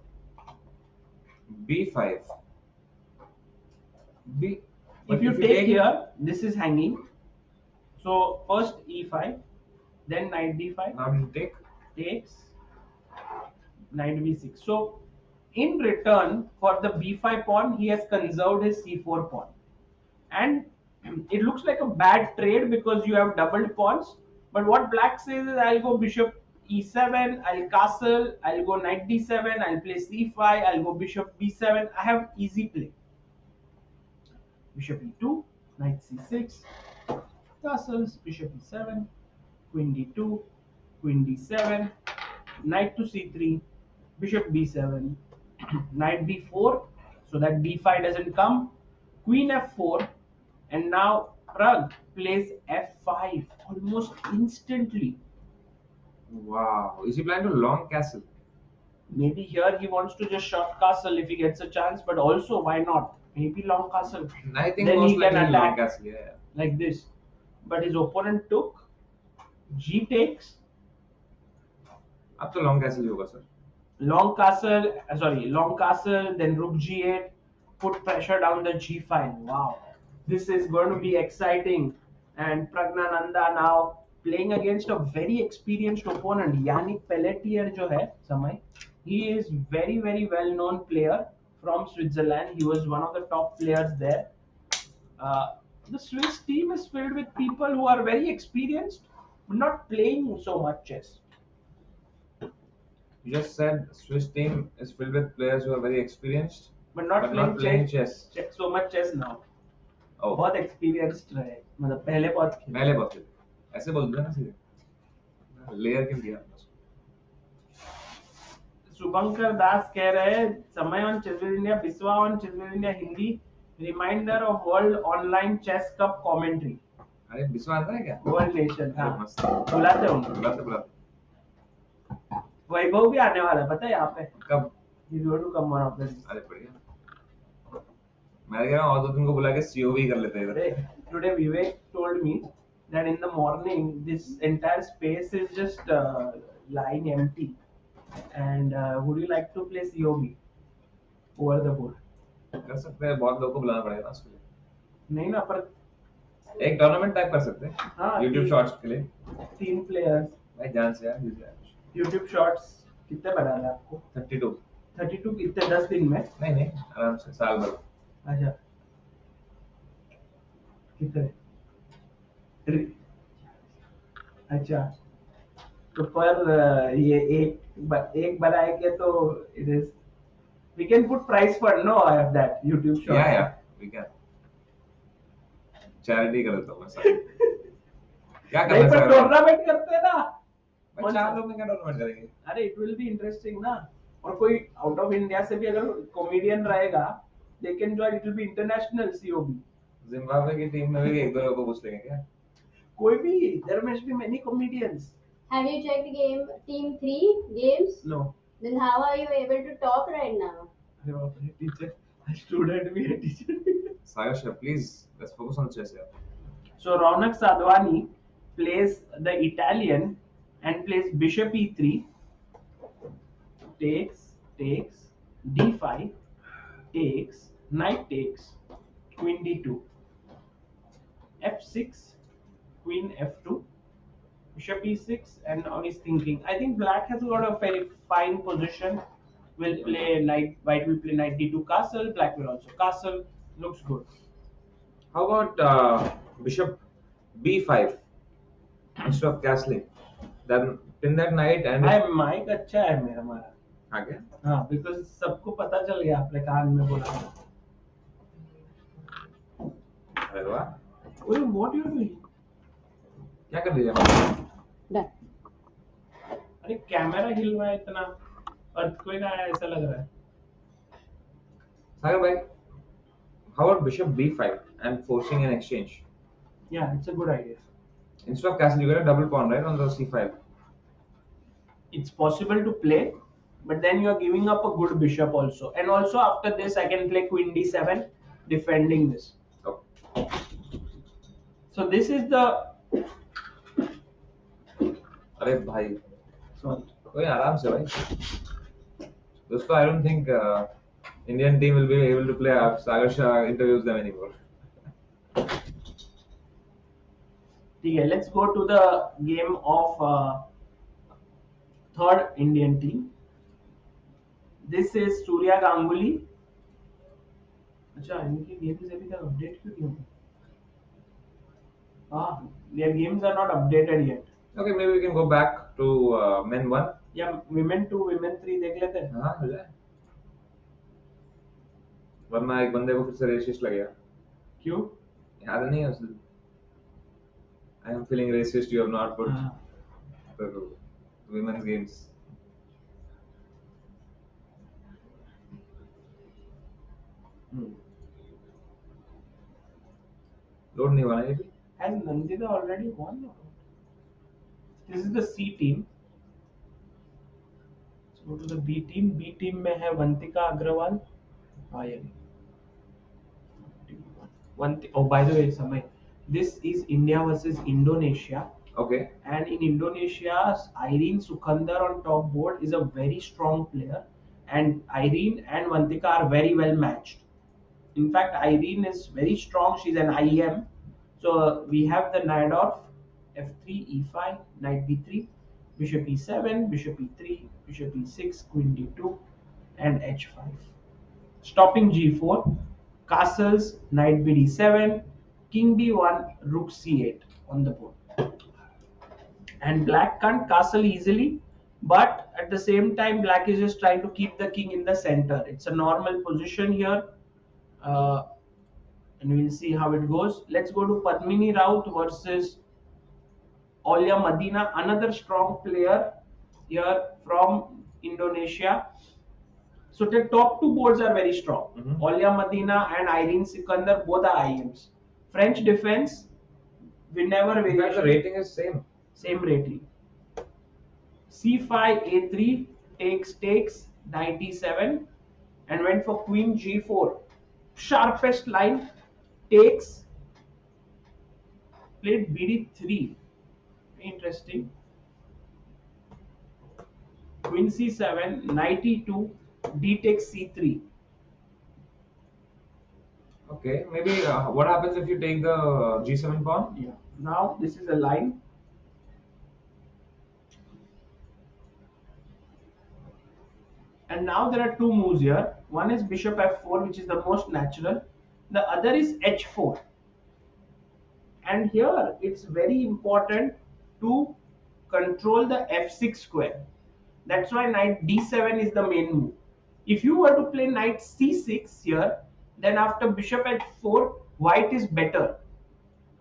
b5. B. If you take here, this is hanging. So first e5, then knight d5. Now you take. Takes knight b6. So in return for the b5 pawn, he has conserved his c4 pawn, and it looks like a bad trade because you have doubled pawns. But what black says is, I'll go bishop e7, I'll castle, I'll go knight d7, I'll play c5, I'll go bishop b7. I have easy play. Bishop e2, knight c6, castles, bishop e7, queen d2, queen d7, knight to c3, bishop b7, knight d4, so that d5 doesn't come, queen f4, and now Pragg plays f5 almost instantly. Wow. Is he planning to long castle? Maybe here he wants to just short castle if he gets a chance, but also why not? Maybe long castle. I think Then most he can likely long attack castle. Yeah. like this. But his opponent took g takes, अब तो long castle ही होगा sir. long castle, then rook g8, put pressure down the g file. Wow, this is going to be exciting. And Praggnanandhaa now playing against a very experienced opponent, Yannick Pelletier जो है समय. He is very well known player from Switzerland. He was one of the top players there. The Swiss team is filled with people who are very experienced, but not playing so much chess. You just said Swiss team is filled with players who are very experienced, But not playing chess. so much chess now. Oh, बहुत experienced रहे, मतलब पहले बहुत खेले. पहले बहुत खेले. ऐसे बोलते हैं ना सीधे. लेयर क्यों दिया? शुभंकर दास कह रहे हैं समय on Chess with India, Biswa on Chess with India Hindi, reminder of World Online Chess Cup commentary. अरे बिस्वा आता है क्या? World Nation, हाँ. मस्त. बुलाते होंगे. बुलाते. वैभव भी आने वाला है, पता है यहाँ पे. कब? He's going to come one of them. अरे बढ़िया. मैं कह रहा हूँ और दो दिन को बुला के COV कर लेते हैं इधर. Today Vivek told me that in the morning this entire space is just lying empty, and would you like to play COV over the board? कर सकते हैं. बहुत लोगों को बुलाना पड़ेगा ना उसके लिए. नहीं ना, पर एक टूर्नामेंट टाइप कर सकते हैं. हाँ, YouTube शॉर्ट्स के लिए. 3 players. भाई जान से यार. YouTube शॉर्ट्स कितने बनाना है आपको? 32 कितने 10 दिन में? नहीं आराम से साल भर. अच्छा कितने? अच्छा तो पर ये एक बनाएंगे तो it is we can put price fund, no? I have that YouTube short. Yeah, we can. Charity कर देता हूँ मैं सारी. क्या करना नहीं, पर चाहिए? टूर्नामेंट करते हैं ना. भाई 4 लोग में क्या टूर्नामेंट करेंगे? अरे it will be interesting ना. और कोई आउट ऑफ इंडिया से भी अगर कॉमेडियन रहेगा, they can join. It will be international COB. Zimbabwe की टीम में भी एक दो लोगों को पूछ लेंगे क्या? कोई भी. There must be many comedians. Have you checked team 3 games? No. Then how are you able to talk right now? I was a teacher. A student be a teacher. Sagasha, please, let's focus on chess here. So Raunak Sadhwani plays the Italian and plays bishop e3, takes, d5, takes, knight takes, queen d2, f6, queen f2, bishop e6, and now he's thinking. I think black has got a very fine position. Will play knight. White will play knight d2 castle. Black will also castle. Looks good. How about bishop b5 instead of castling? Then pin that knight and. भाई mic अच्छा है मेरा हमारा. आगे? हाँ, because सबको पता चल गया आपने कान में बोला. अरे वाह. ओए what you doing? क्या कर दिया? Done. अरे कैमरा हिल रहा है इतना. अर्थक्वेक आया ऐसा लग रहा है. Sagar bhai, how about bishop b5 and forcing an exchange? Yeah, it's a good idea. Instead of castle, you get a double pawn, right, on the c5. It's possible to play, but then you are giving up a good bishop also. And also after this, I can play queen d7, defending this. Oh. So this is the. अरे भाई. Sorry. कोई आराम से भाई. दोस्तों, I don't think Indian team will be able to play Sagar Shah interviews them anymore. Okay, let's go to the game of third Indian team. This is Surya Ganguly. अच्छा इनकी games अभी तक update क्यों नहीं हुई? हाँ, their games are not updated yet. Okay, maybe we can go back to men 1. या women 2, women 3 देख लेते हैं. हाँ, हो जाए. वरना एक बंदे को फिर से रेसिस्ट लगेगा. क्यों? याद नहीं है उसे. I am feeling racist. You have not put the women's games. Load नहीं हुआ ना ये भी? Has Nandita already won? This is the C team. Let's go to the B team. B team में है Vantika Agarwal. Oh, by the way, Samay, this is India versus Indonesia. Okay. And in Indonesia, Irene Sukandar on top board is a very strong player. And Irene and Vantika are very well matched. In fact, Irene is very strong. She's an IM. So we have the Nadorf, f3, e5, knight b3, bishop e7, bishop e3, bishop e6, queen d2, and h5. Stopping g4, castles, knight bd7, king b1, rook c8 on the board. And black can't castle easily, but at the same time, black is just trying to keep the king in the center. It's a normal position here. And we'll see how it goes. Let's go to Padmini Raut versus Olia Madina, another strong player here from Indonesia. So the top two boards are very strong. Olia Madina and Irene Sikandar, both are IMs. French defense, whenever In fact, the rating is same. Same rating. C5, A3, takes, knight E7, and went for queen G4. Sharpest line, takes, played BD3. Interesting. Queen C7, knight E2, D takes C3. Okay, maybe what happens if you take the G7 pawn? Yeah. Now this is a line. And now there are two moves here. One is bishop f4, which is the most natural. The other is h4. And here it's very important to control the f6 square. That's why knight d7 is the main move. If you were to play knight c6 here, then after bishop h4, white is better.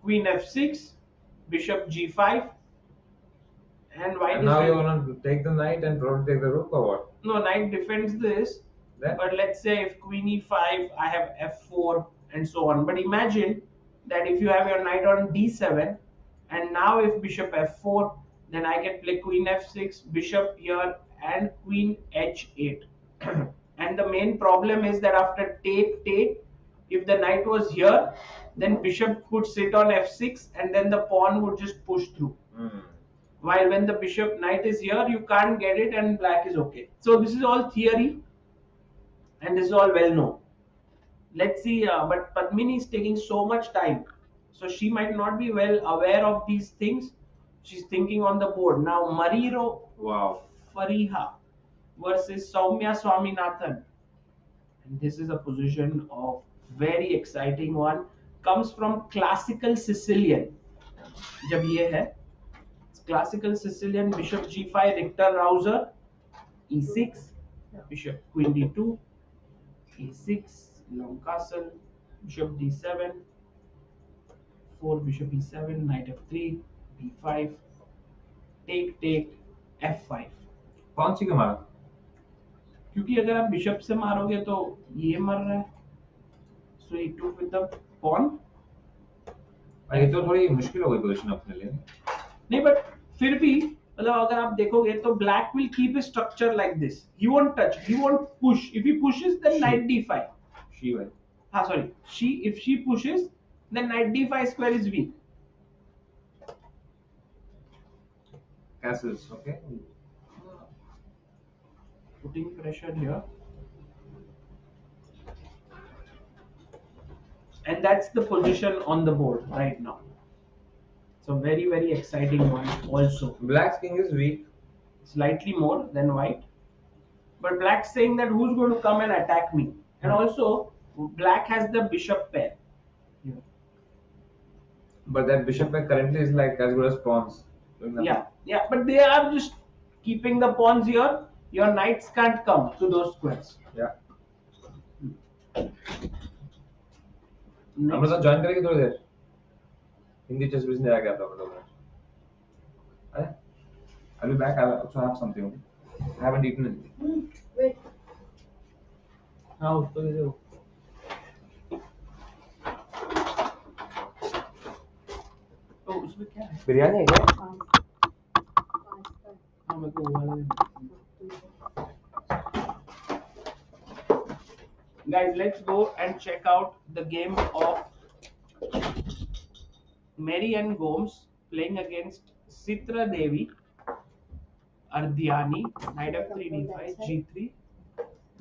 Queen f6, bishop g5, and white And is now very... you want to take the knight and probably take the rook or what? No, knight defends this. Then? But let's say if queen e5, I have f4 and so on. But imagine that if you have your knight on d7, And now if bishop f4, then I can play queen f6, bishop here, and queen h8. And the main problem is that after take, if the knight was here, then bishop could sit on f6 and then the pawn would just push through. While when the bishop knight is here, you can't get it and black is okay. So this is all theory and this is all well known. Let's see, but Padmini is taking so much time. So she might not be well aware of these things. She's thinking on the board. Now Mariro Fariha versus Soumya Swaminathan. And this is a position of very exciting one. Comes from classical Sicilian. जब ये है classical Sicilian, bishop g5, Richter Rouser, e6, bishop queen d2, e6, long castle, bishop d7, 4 bishop e7, knight f3, b5, take, f5. कौन सी के मारा? क्योंकि अगर आप bishop से मारोगे तो ये मर रहा है. So he took with the pawn. ये तो थोड़ी मुश्किल हो गई पोजीशन अपने लिए. नहीं, बट फिर भी मतलब अगर आप देखोगे तो black will keep a structure like this. He won't touch. He won't push. If he pushes, then knight d5. She vai. Sorry. If she pushes, then knight d5 square is weak. Castles, okay. Putting pressure here. And that's the position on the board right now. So very, very exciting one also. Black's king is weak. Slightly more than white. But black's saying that who's going to come and attack me. And also, black has the bishop pair. Here. But that bishop pair currently is like as good as pawns. Yeah, but they are just keeping the pawns here. Your knights can't come to those squares. Yeah. हम लोग साथ join करेंगे थोड़ी देर. Hindi chess business आ गया था मतलब. अरे, I'll be back. I also have something. I haven't eaten anything. Wait. हाँ, उसको दे दो. तो उसमें क्या है? बिरयानी है क्या? हाँ, मेरे को वो वाला दे. Guys, let's go and check out the game of Mary and Gomes playing against Sitra Devi, Ardhyani, knight f3, d5, g3,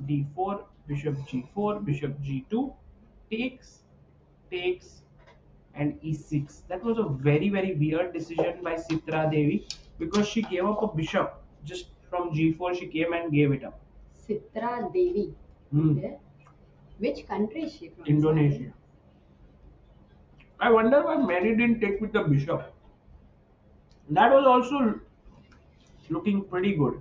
d4, bishop g4, bishop g2, takes, and e6. That was a very, very weird decision by Sitra Devi because she gave up a bishop. Just from g4 she came and gave it up. Sitra Devi. Okay. Which country is she from? Indonesia. I wonder why Mary didn't take with the bishop. That was also looking pretty good.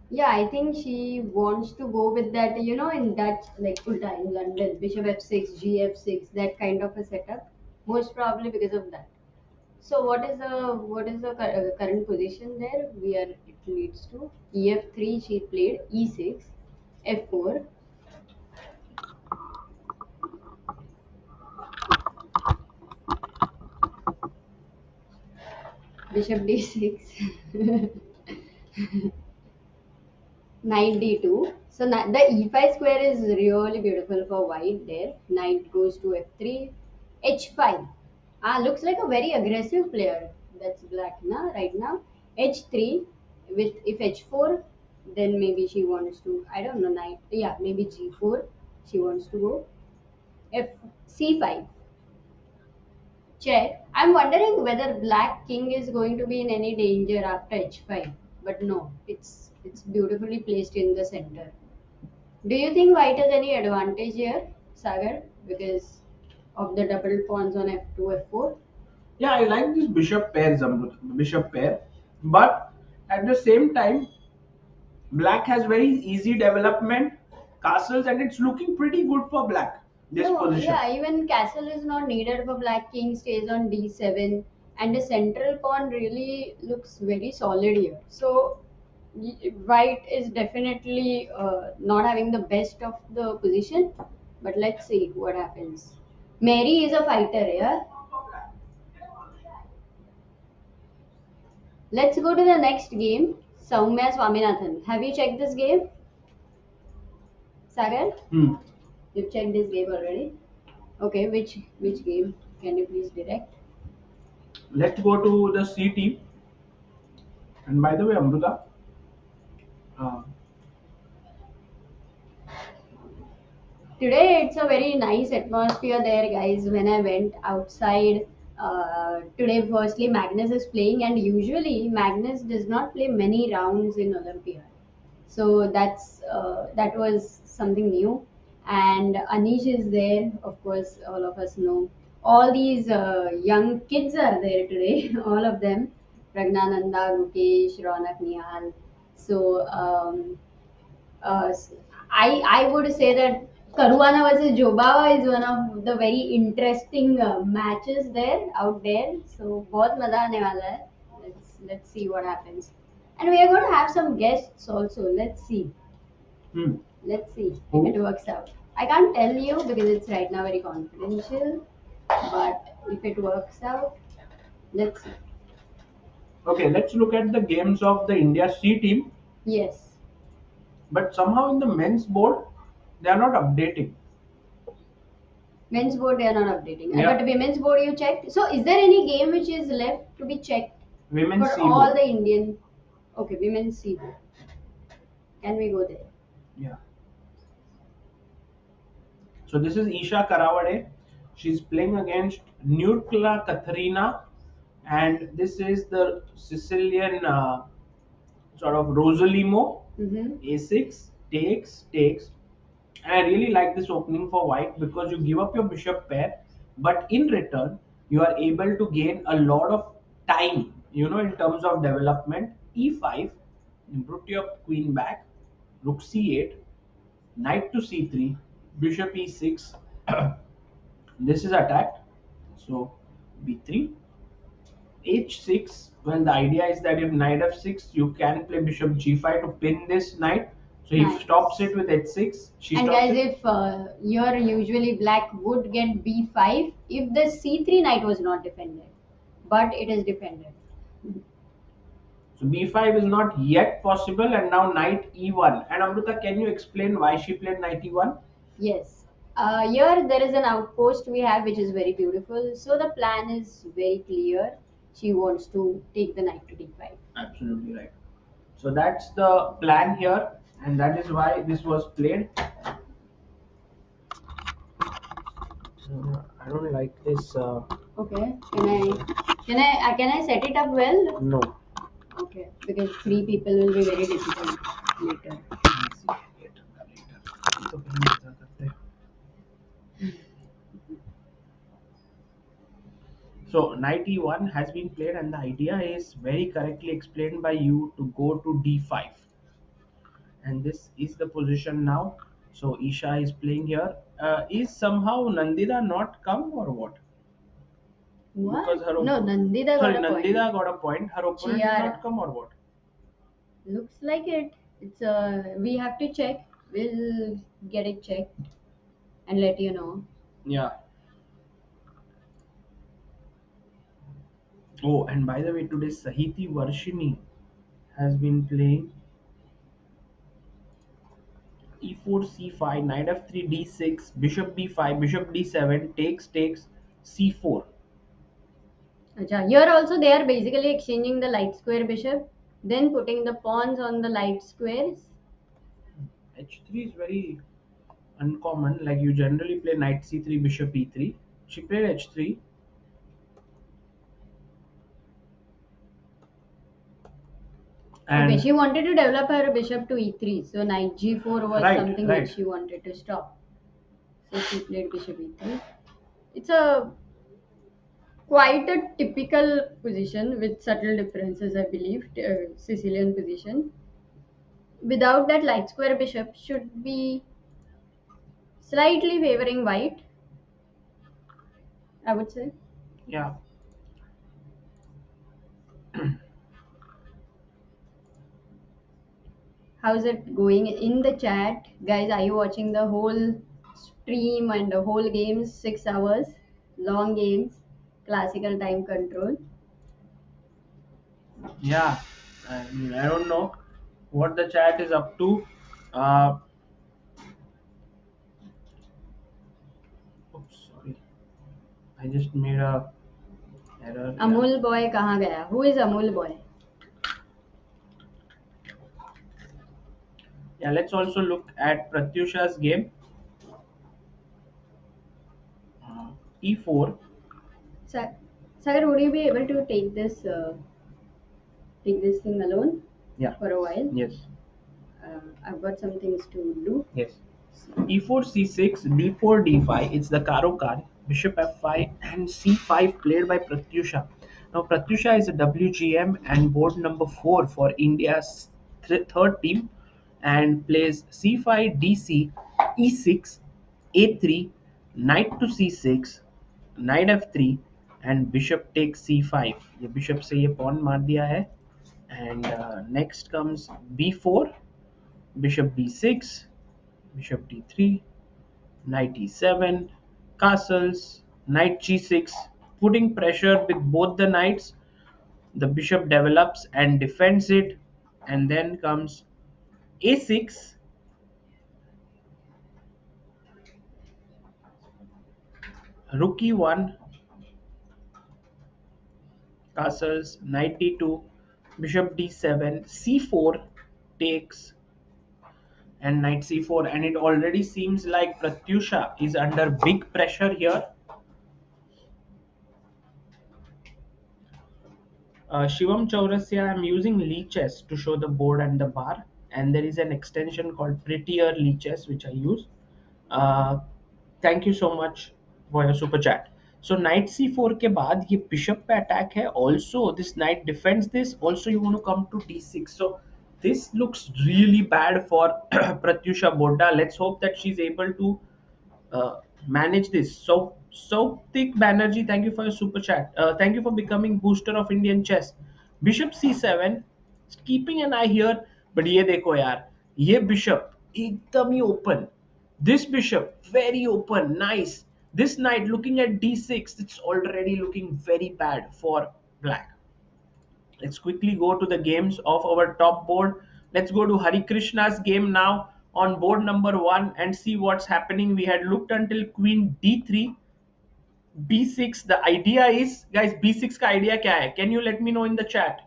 Yeah, I think she wants to go with that, you know, in Dutch, like Ulta in London, bishop f6, gf6, that kind of a setup. Most probably because of that. So what is the current position there? It leads to ef3. She played e6, f4. Bishop d6. Knight d2. So the e5 square is really beautiful for white there. Knight goes to f3. h5. Looks like a very aggressive player. That's black right now. h3 with if h4, then maybe she wants to, I don't know, knight. Yeah, maybe g4. She wants to go. c5. Check. I'm wondering whether black king is going to be in any danger after h5. But no, it's beautifully placed in the center. Do you think white has any advantage here, Sagar? Because of the double pawns on f2, f4? Yeah, I like this bishop pair, bishop pair. But at the same time, black has very easy development, castles, and it's looking pretty good for black. This position. Yeah, even castle is not needed for black. King stays on d7, and the central pawn really looks very solid here. So white is definitely not having the best of the position, but let's see what happens. Mary is a fighter, yeah. Let's go to the next game. Soumya Swaminathan. Have you checked this game, Sagar? You've checked this game already. Okay, which game? Can you please direct? Let's go to the C team. And by the way, Amruta, uh, Today it's a very nice atmosphere there, guys. When I went outside today, firstly Magnus is playing, and usually Magnus does not play many rounds in Olympiad. So that was something new. And Anish is there, of course. All of us know. All these young kids are there today. All of them. Praggnanandhaa, Gukesh, Raunak, Nihal. So uh, I would say that Caruana versus Jobawa is one of the very interesting matches there out there. So बहुत मजा आने वाला है. Let's see what happens. And we are going to have some guests also. Let's see. hmm. Let's see Who? if it works out. I can't tell you because it's right now very confidential. But if it works out, let's see. Okay, let's look at the games of the India C team. Yes. But somehow in the men's board, they are not updating. Men's board they are not updating. Yeah. But women's board you checked. So is there any game which is left to be checked Women's for C all board. the Indian? Okay, women's C board. Can we go there? Yeah. So this is Isha Karawade. She's playing against Nurkla Katharina, and this is the Sicilian sort of Rosalimo. A6 takes, and I really like this opening for white because you give up your bishop pair, but in return you are able to gain a lot of time, in terms of development. E5, you put your queen back, rook c8, knight to c3, bishop e6. This is attacked, so b3, h6. Well, the idea is that if knight f6, you can play bishop g5 to pin this knight. So he Nice. stops it with h6. She And stops guys, it. if you're usually black would get b5 if the c3 knight was not defended, but it is defended. So b5 is not yet possible, and now knight e1. And Amrita, can you explain why she played knight e1? Yes. Here there is an outpost we have which is very beautiful. So the plan is very clear. She wants to take the knight to d5. Absolutely right. So that's the plan here, and that is why this was played. I don't like this. Okay. Can I set it up well? No. Okay. Because three people will be very difficult later. So knight e1 has been played, and the idea is very correctly explained by you to go to d5. And this is the position now. So Isha is playing here. Is somehow Nandita not come or what? What? Because her No, Nandita sorry, got a point. Nandita got a point. Her opponent did Chiara. not come or what? Looks like it. It's we have to check. We'll get it checked and let you know. Yeah. Oh, and by the way, today Sahiti Varshini has been playing e4, c5, knight f3, d6, bishop b5, bishop d7, takes, c4. Acha. Here also they are basically exchanging the light square bishop, then putting the pawns on the light squares. h3 is very uncommon. Like you generally play knight c3, bishop e3. She played h3. And Okay, she wanted to develop her bishop to e3, so knight g4 was Right, something right. which she wanted to stop. So she played bishop e3. It's a quite a typical position with subtle differences, I believe. Sicilian position. Without that, light square bishop should be slightly favoring white, I would say. yeah. How's it going in the chat? Guys, are you watching the whole stream and the whole games? 6 hours, long games, classical time control. Yeah, I mean, I don't know what the chat is up to. Uh, oops, sorry. I just made a error. Yeah. Amul boy कहाँ गया? Who is Amul boy? Yeah, let's also look at Pratyusha's game. E4. Sa- Sagar, would you be able to take this thing alone Yeah. for a while? Yes. I've got some things to do. Yes. E4, C6, D4, D5. It's the Karo card. Bishop F5 and C5 played by Pratyusha. Now Pratyusha is a WGM and board number 4 for India's third team and plays C5, DC, E6, A3, Knight to C6, Knight F3 and Bishop takes C5. ये Bishop से ये pawn मार दिया है. And next comes B4, Bishop B6, Bishop D3, Knight E7, castles, Knight G6, putting pressure with both the knights. The bishop develops and defends it, and then comes A6, Rook E1, castles, Knight D2, Bishop D7, C4 takes, and Knight C4, and it already seems like Pratyusha is under big pressure here. Shivam Chaurasya, I'm using Lee Chess to show the board and the bar, and there is an extension called Prettier Lee Chess which I use. Uh, Thank you so much for your super chat. So Knight C4 के बाद ये Bishop पे attack है. Also this Knight defends this. Also you want to come to D6. So this looks really bad for Pratyusha Bodda. Let's hope that she's able to manage this. So Sautik Banerjee, thank you for your super chat. Thank you for becoming booster of Indian chess. Bishop C7, keeping an eye here, but ये देखो यार, ये bishop एकदम ही open. This bishop very open, nice. This knight looking at D6, it's already looking very bad for black. Let's quickly go to the games of our top board. Let's go to Harikrishna's game now on board number 1 and see what's happening. We had looked until queen d3, b6. The idea is, guys, b6 का idea क्या है? Can you let me know in the chat?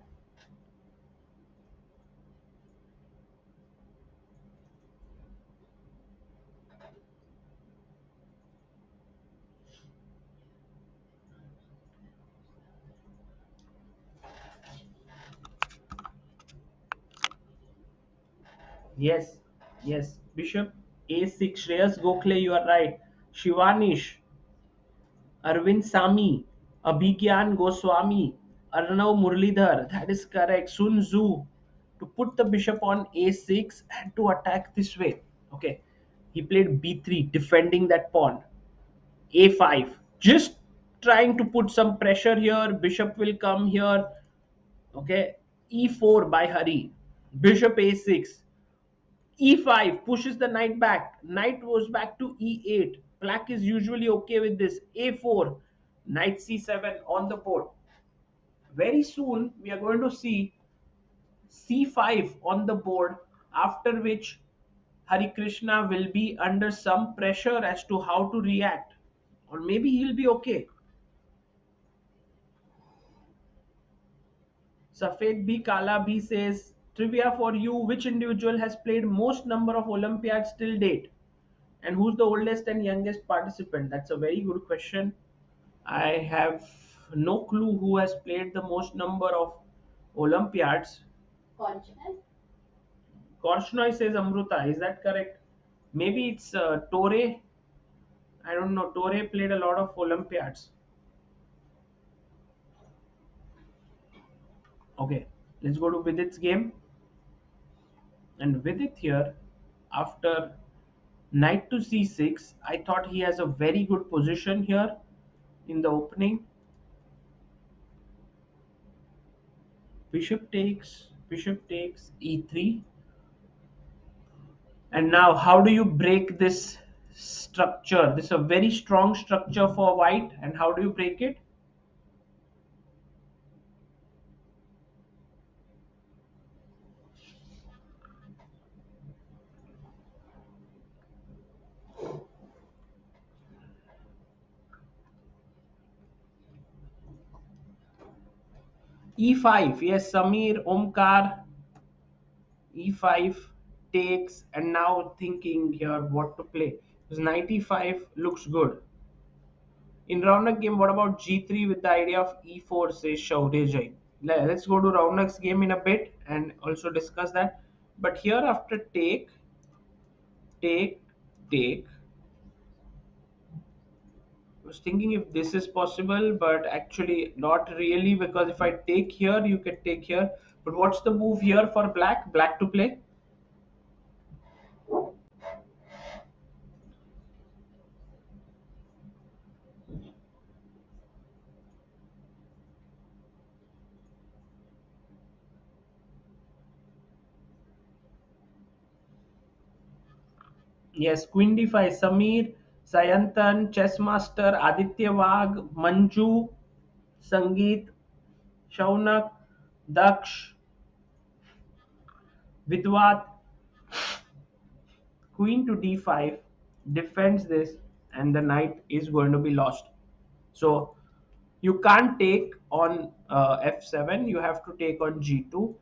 Yes, yes. Bishop a6. Shreyas Gokhale, you are right. Shivanish, Arvind Sami, Abhigyan Goswami, Arnav Murlidhar. That is correct. Sun Tzu to put the bishop on a6 and to attack this way. Okay. He played b3, defending that pawn. a5. Just trying to put some pressure here. Bishop will come here. Okay. e4 by Hari. Bishop a6. e5 pushes the knight back. Knight goes back to e8. Black is usually okay with this. a4. Knight c7 on the board. Very soon we are going to see c5 on the board, after which Harikrishna will be under some pressure as to how to react. Or maybe he'll be okay. Safed B Kala B says, trivia for you, which individual has played most number of Olympiads till date? And who's the oldest and youngest participant? That's a very good question. I have no clue who has played the most number of Olympiads. Korchnoi says Amruta. Is that correct? Maybe it's Torre. I don't know. Torre played a lot of Olympiads. Okay, let's go to Vidit's game. And Vidit here, after knight to c6, I thought he has a very good position here in the opening. Bishop takes e3. And now how do you break this structure? This is a very strong structure for white. And how do you break it? E5. Yes, Samir, Omkar. E5 takes, and now thinking here what to play. Because knight e5 looks good. In Raunak game, what about G3 with the idea of E4, says Shaurya Jain. Let's go to Raunak's game in a bit and also discuss that. But here after take, take, take, I was thinking if this is possible, but actually not really, because if I take here, you can take here. But what's the move here for black? Black to play? Yes, Queen D5, Samir, Sayantan, Chess Master, Aditya Wag, Manju, Sangeet, Shaunak, Daksh, Vidwat, Queen to D5, defends this, and the knight is going to be lost. So you can't take on F7, you have to take on G2,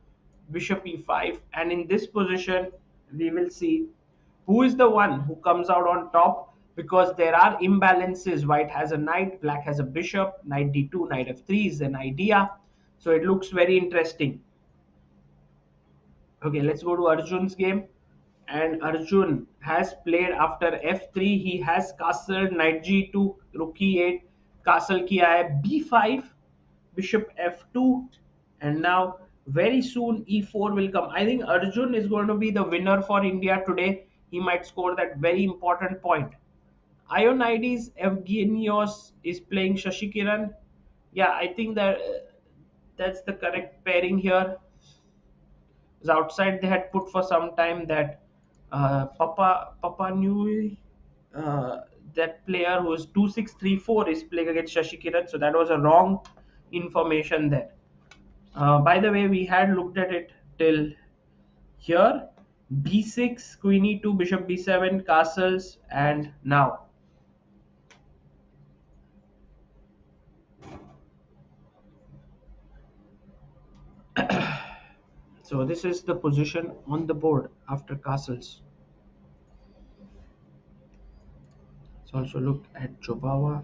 Bishop E5, and in this position, we will see who is the one who comes out on top, because there are imbalances. White has a knight, black has a bishop, knight D2, knight F3 is an idea. So it looks very interesting. Okay, let's go to Arjun's game. And Arjun has played after F3. He has castled knight G2, rook E8, castle kiya hai B5, bishop F2, and now very soon E4 will come. I think Arjun is going to be the winner for India today. He might score that very important point. Ioannidis, Evgenios is playing Sasikiran. Yeah, I think that that's the correct pairing here. Outside they had put for some time that Papa Nui, that player who is 2634 is playing against Sasikiran, so that was a wrong information there. By the way, we had looked at it till here: b6, queen e2, bishop b7, castles, and now. So this is the position on the board after castles. Let's also look at Jobawa's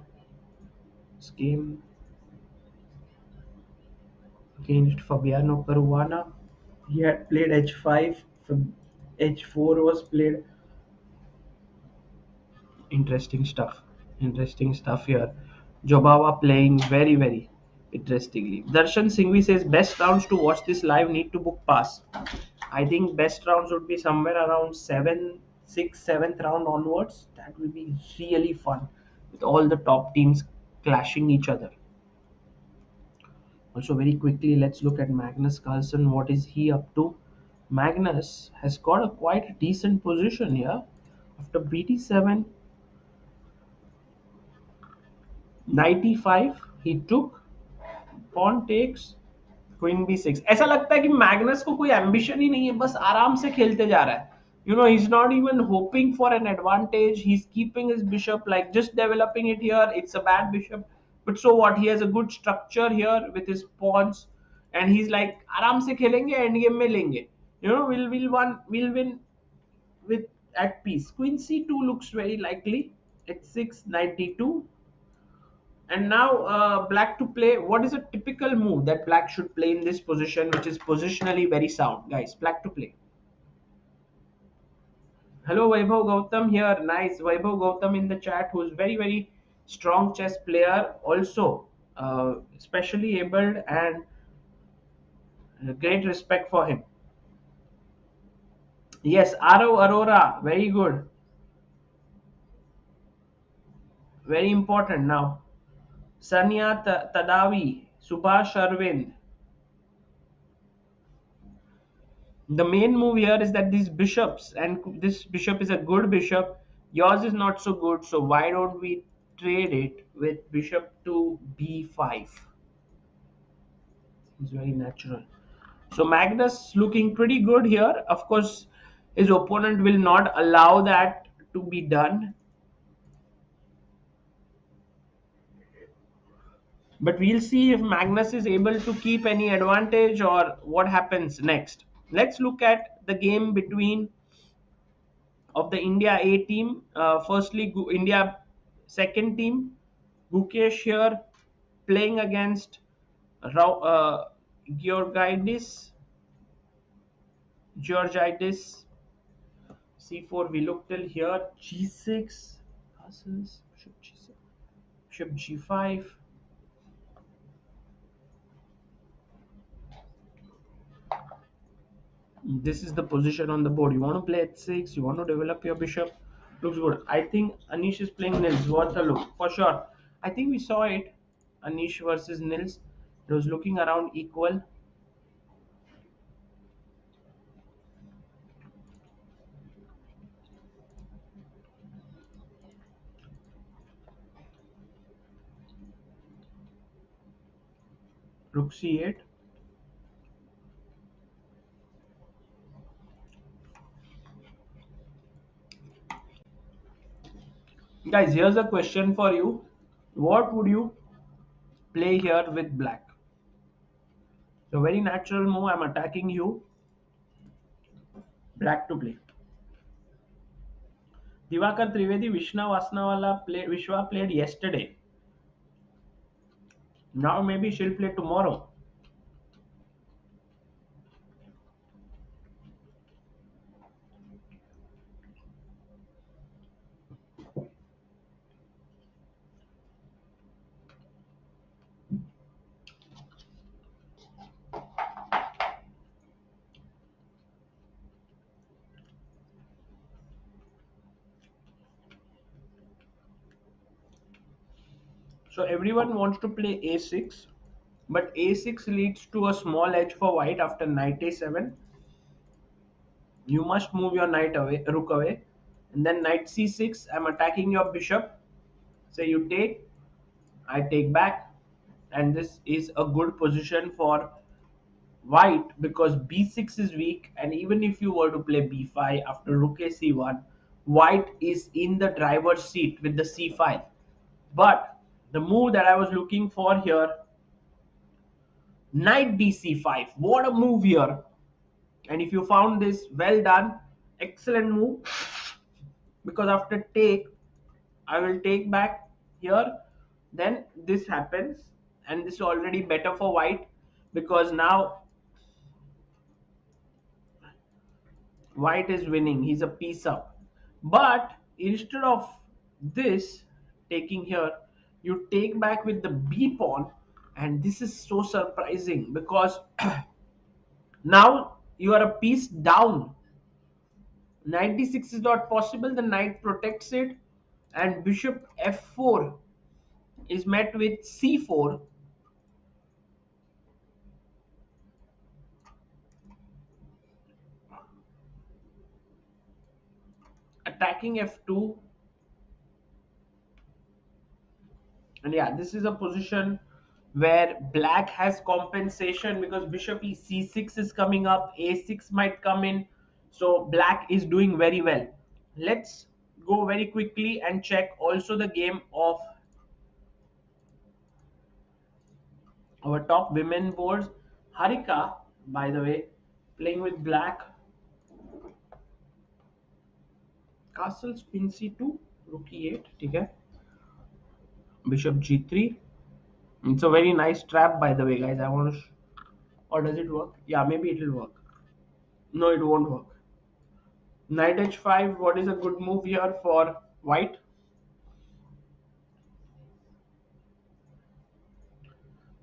game against Fabiano Caruana. He had played h5, h4 was played. Interesting stuff. Interesting stuff here. Jobawa playing very, very interestingly. Darshan Singhvi says best rounds to watch this live need to book pass. I think best rounds would be somewhere around 7th round onwards. That will be really fun with all the top teams clashing each other. Also, very quickly, let's look at Magnus Carlsen. What is he up to? Magnus has got a quite decent position here. After BT7, knight e5, he took, pawn takes, queen b6. ऐसा लगता है कि Magnus को कोई ambition ही नहीं है, बस आराम से खेलते जा रहा है. You know, he's not even hoping for an advantage. He's keeping his bishop, like just developing it here. It's a bad bishop, but so what? He has a good structure here with his pawns, and he's like, आराम से खेलेंगे, end game में लेंगे. You know, we'll win with at peace. Queen c2 looks very likely. h6, knight d2. And now black to play. What is a typical move that black should play in this position, which is positionally very sound? Guys, black to play. Hello, Vaibhav Gautam here. Nice. Vaibhav Gautam in the chat, who is very, very strong chess player. Also, especially abled, and great respect for him. Yes, Arav Aurora. Very good. Very important now. Sanya Tadavi, Subhash Arvind. The main move here is that these bishops, and this bishop is a good bishop, yours is not so good, so why don't we trade it with bishop to b5? It's very natural. So Magnus looking pretty good here. Of course, his opponent will not allow that to be done. But we'll see if Magnus is able to keep any advantage or what happens next. Let's look at the game between of the India A team. Firstly, India second team, Gukesh here playing against Georgiadis. Georgiadis. C4. We look till here. G6. Passes. Bishop G6. Bishop G5. This is the position on the board. You want to play h6, you want to develop your bishop. Looks good. I think Anish is playing Nils. Worth a look for sure. I think we saw it. Anish versus Nils. It was looking around equal. Rook c8. Guys, here's a question for you. What would you play here with black? So very natural move. I'm attacking you. Black to play. Divakar Trivedi, Vishwa played yesterday. Now maybe she'll play tomorrow. So everyone wants to play a6, but a6 leads to a small edge for white after knight a7. You must move your rook away, and then knight c6. I'm attacking your bishop. So you take, I take back, and this is a good position for white because b6 is weak, and even if you were to play b5 after rook a c1, white is in the driver's seat with the c5. But the move that I was looking for here, knight dc5. What a move here. And if you found this, well done. Excellent move. Because after take, I will take back here. Then this happens. And this is already better for white. Because now white is winning. He's a piece up. But instead of this taking here, you take back with the b pawn, and this is so surprising because now you are a piece down. Knight d6 is not possible. The knight protects it, and bishop f4 is met with c4. Attacking f2. And yeah, this is a position where black has compensation because bishop c6 is coming up, a6 might come in, so black is doing very well. Let's go very quickly and check also the game of our top women boards. Harika, by the way, playing with black. Castle spin c2, rook e8, okay. Bishop g3. It's a very nice trap, by the way, guys. I want to or does it work? Yeah, maybe it will work. No, it won't work. Knight h5. What is a good move here for white?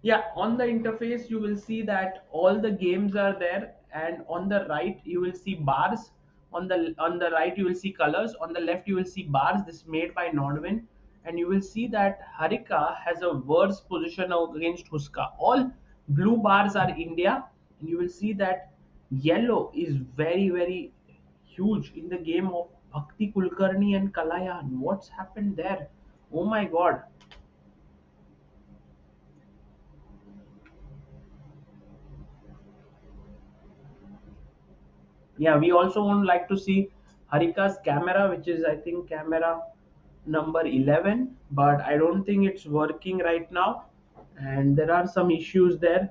Yeah, on the interface you will see that all the games are there, and on the right you will see bars. On the right you will see colors. On the left you will see bars. This is made by Nordwin, and you will see that Harika has a worse position against Huska. All blue bars are India, and you will see that yellow is very huge in the game of Bhakti Kulkarni and Kalayan. What's happened there? Oh my god. Yeah, we also would like to see Harika's camera, which is I think camera number 11, but I don't think it's working right now. and there are some issues there.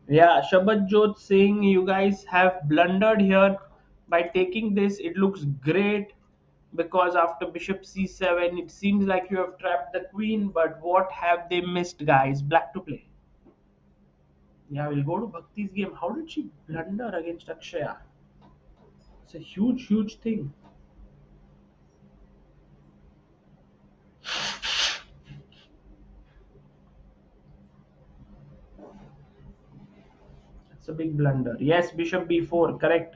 Yeah, Shabadjot Singh, you guys have blundered here by taking this. It looks great because after bishop c7, it seems like you have trapped the queen, but what have they missed, guys? Black to play. Yeah, we'll go to Bhakti's game. How did she blunder against Akshaya? It's a huge, huge thing. It's a big blunder. Yes, bishop b4, correct.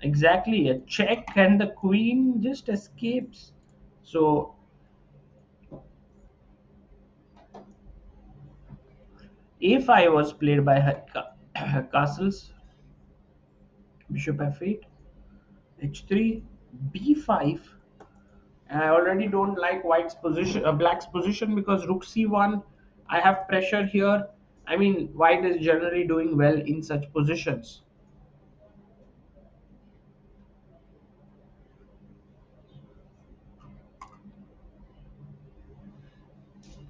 Exactly, a check and the queen just escapes. So a5 was played by Castles. Bishop f8, h3, b5. And I already don't like white's position, black's position, because rook c1. I have pressure here. I mean, white is generally doing well in such positions.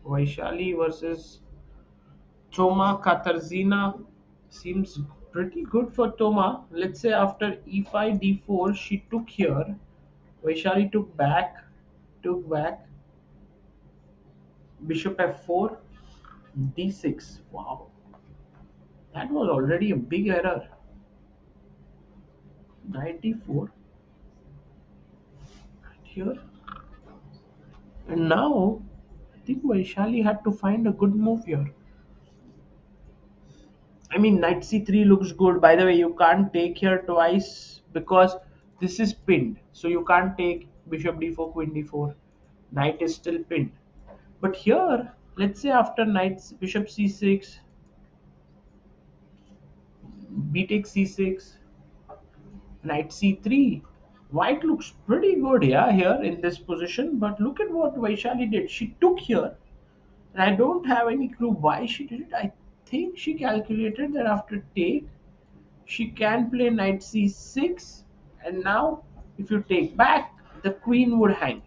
Vaishali versus Toma Katarzyna seems pretty good for Toma. Let's say after e5, d4, she took here. Vaishali took back. Bishop f4, d6. Wow, that was already a big error. Knight d4 here. And now, I think Vaishali had to find a good move here. I mean, knight c3 looks good. By the way, you can't take here twice because this is pinned. So you can't take bishop d4, queen d4. Knight is still pinned. But here, let's say after knight bishop c6, b takes c6, knight c3. White looks pretty good, yeah, here in this position. But look at what Vaishali did. She took here. And I don't have any clue why she did it. I think she calculated that after take, she can play knight c6. And now, if you take back, the queen would hang.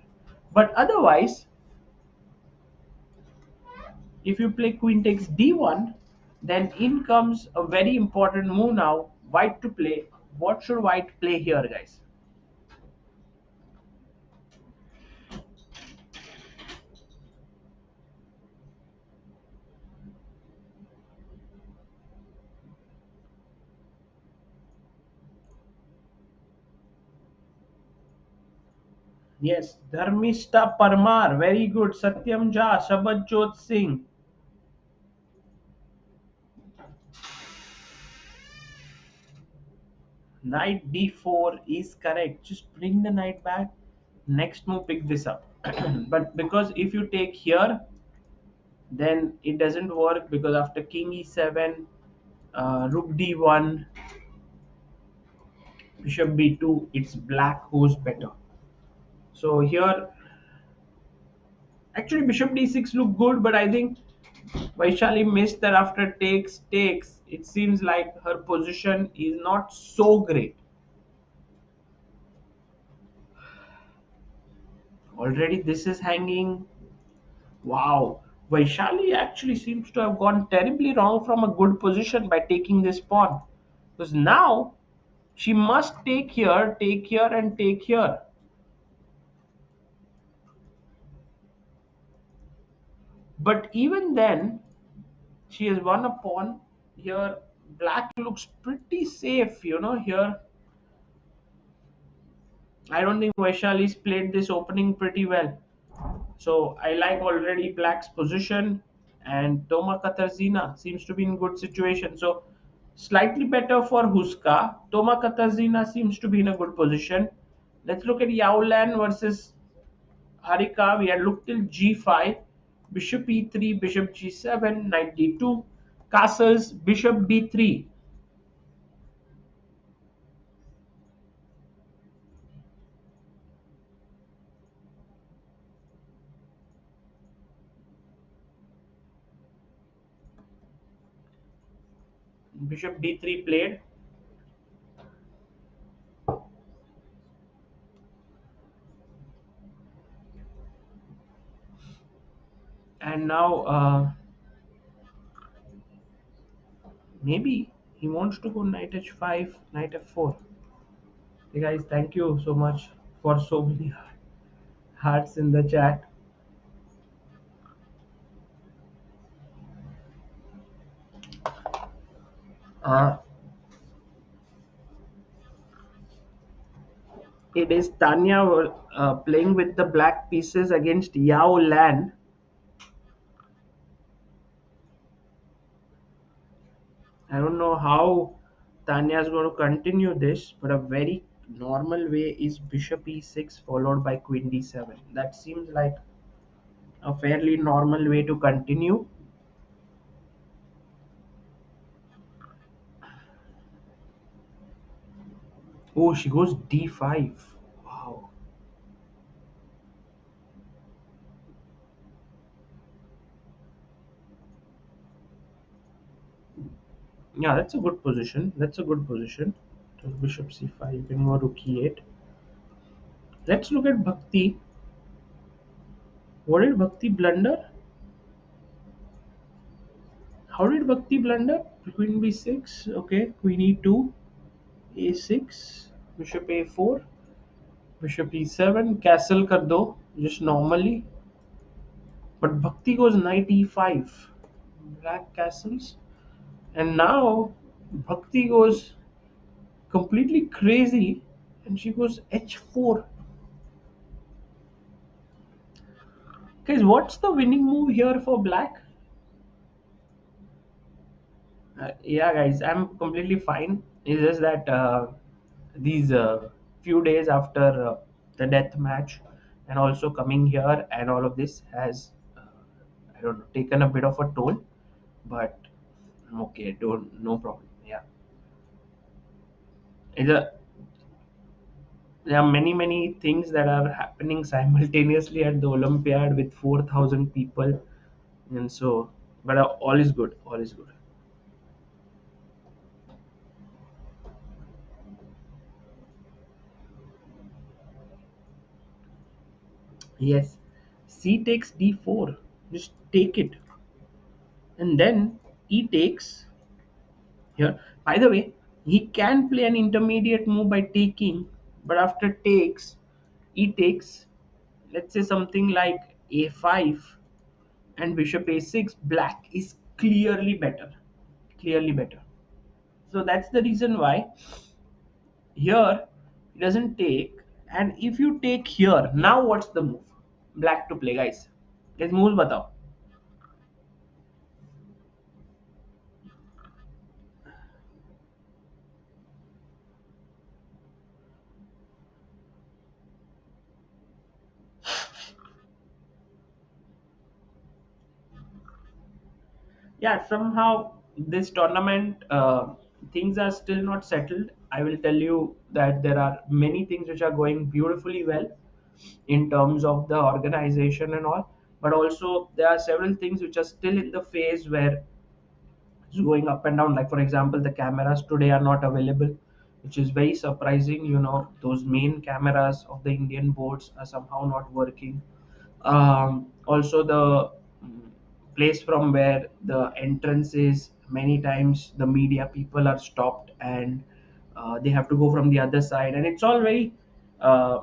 But otherwise, if you play queen takes d1, then in comes a very important move now. White to play. What should white play here, guys? Yes, Dharmishta Parmar, very good. Satyam Jha, Shabadjot Singh. Knight d4 is correct. Just bring the knight back. Next move, pick this up. But because if you take here, then it doesn't work because after king e7, rook d1, bishop b2, it's black who's better. So here, actually bishop d6 look good, but I think Vaishali missed that after takes. It seems like her position is not so great. Already this is hanging. Wow. Vaishali actually seems to have gone terribly wrong from a good position by taking this pawn. Because now she must take here, and take here. But even then, she has won a pawn. Here, black looks pretty safe, here. I don't think Vaishali's played this opening pretty well. So I like already black's position, and Toma Katarzyna seems to be in good situation. So slightly better for Huska. Toma Katarzyna seems to be in a good position. Let's look at Yaulan versus Harika. We had looked till g5, bishop e3, bishop g7, knight d2, castles, bishop d3. Bishop d3 played. And now maybe he wants to go knight h5, knight f4. Hey guys, thank you so much for so many hearts in the chat. It is Tanya playing with the black pieces against Yao Lan. I don't know how Tanya is going to continue this, but a very normal way is bishop e6 followed by queen d7. That seems like a fairly normal way to continue. Oh, she goes d5. Wow. Yeah, that's a good position. That's a good position. So bishop c5, you can go rook e8. Let's look at Bhakti. What did Bhakti blunder? How did Bhakti blunder? Queen b6, okay, queen e2, a6, bishop a4, bishop e7, castle kar do, just normally. But Bhakti goes knight e5, black castles. And now Bhakti goes completely crazy and she goes h4. Guys, what's the winning move here for black? Yeah, guys, I'm completely fine. It's just that these few days after the death match and also coming here and all of this has, I don't know, taken a bit of a toll. But I'm okay, don't, no problem. Yeah. It's a, there are many things that are happening simultaneously at the Olympiad with 4,000 people. And so, but all is good. All is good. Yes, c takes d4. Just take it, and then e takes here. By the way, he can play an intermediate move by taking, but after takes, e takes. Let's say something like a5 and bishop a6. Black is clearly better. Clearly better. So that's the reason why here he doesn't take. And if you take here, now what's the move? Black to play, guys. Let's moves batao. Yeah, somehow this tournament things are still not settled. I will tell you that there are many things which are going beautifully well in terms of the organization and all, but also there are several things which are still in the phase where it's going up and down. Like for example, the cameras today are not available, which is very surprising. You know, those main cameras of the Indian boards are somehow not working. Also the place from where the entrance is, many times the media people are stopped and they have to go from the other side, and it's all very uh,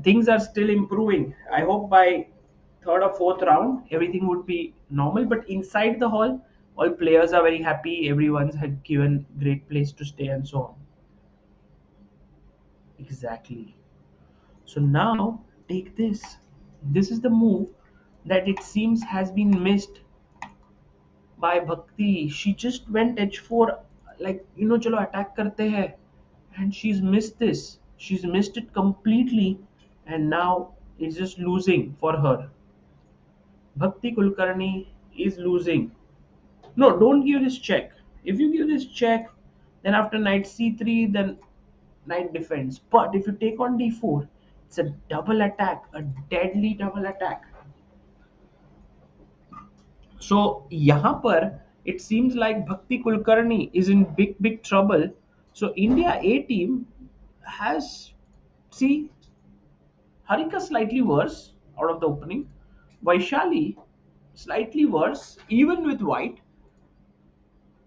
things are still improving. I hope by third or fourth round everything would be normal, but inside the hall all players are very happy, everyone's had given great place to stay and so on. Exactly. So now take this. This is the move that it seems has been missed by Bhakti. She just went h4, like, you know, chalo attack karte hai, and she's missed this. She's missed it completely, and now it's just losing for her. Bhakti Kulkarni is losing. No, don't give this check. If you give this check, then after knight c3, then knight defends. But if you take on d4, it's a double attack, a deadly double attack. So यहाँ पर it seems like Bhakti Kulkarni is in big trouble. So India A team has, see, Harika slightly worse out of the opening, Vaishali slightly worse even with white,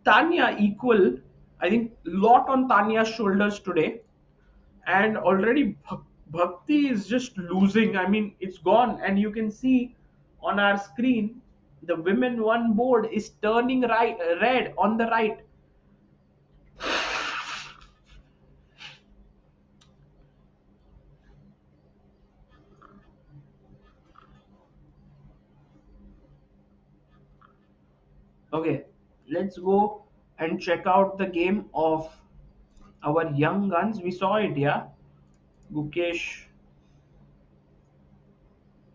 Tanya equal. I think lot on Tanya's shoulders today, and already Bhakti is just losing. I mean, it's gone, and you can see on our screen the women one board is turning right red on the right. Okay, let's go and check out the game of our young guns. We saw it, yeah. Gukesh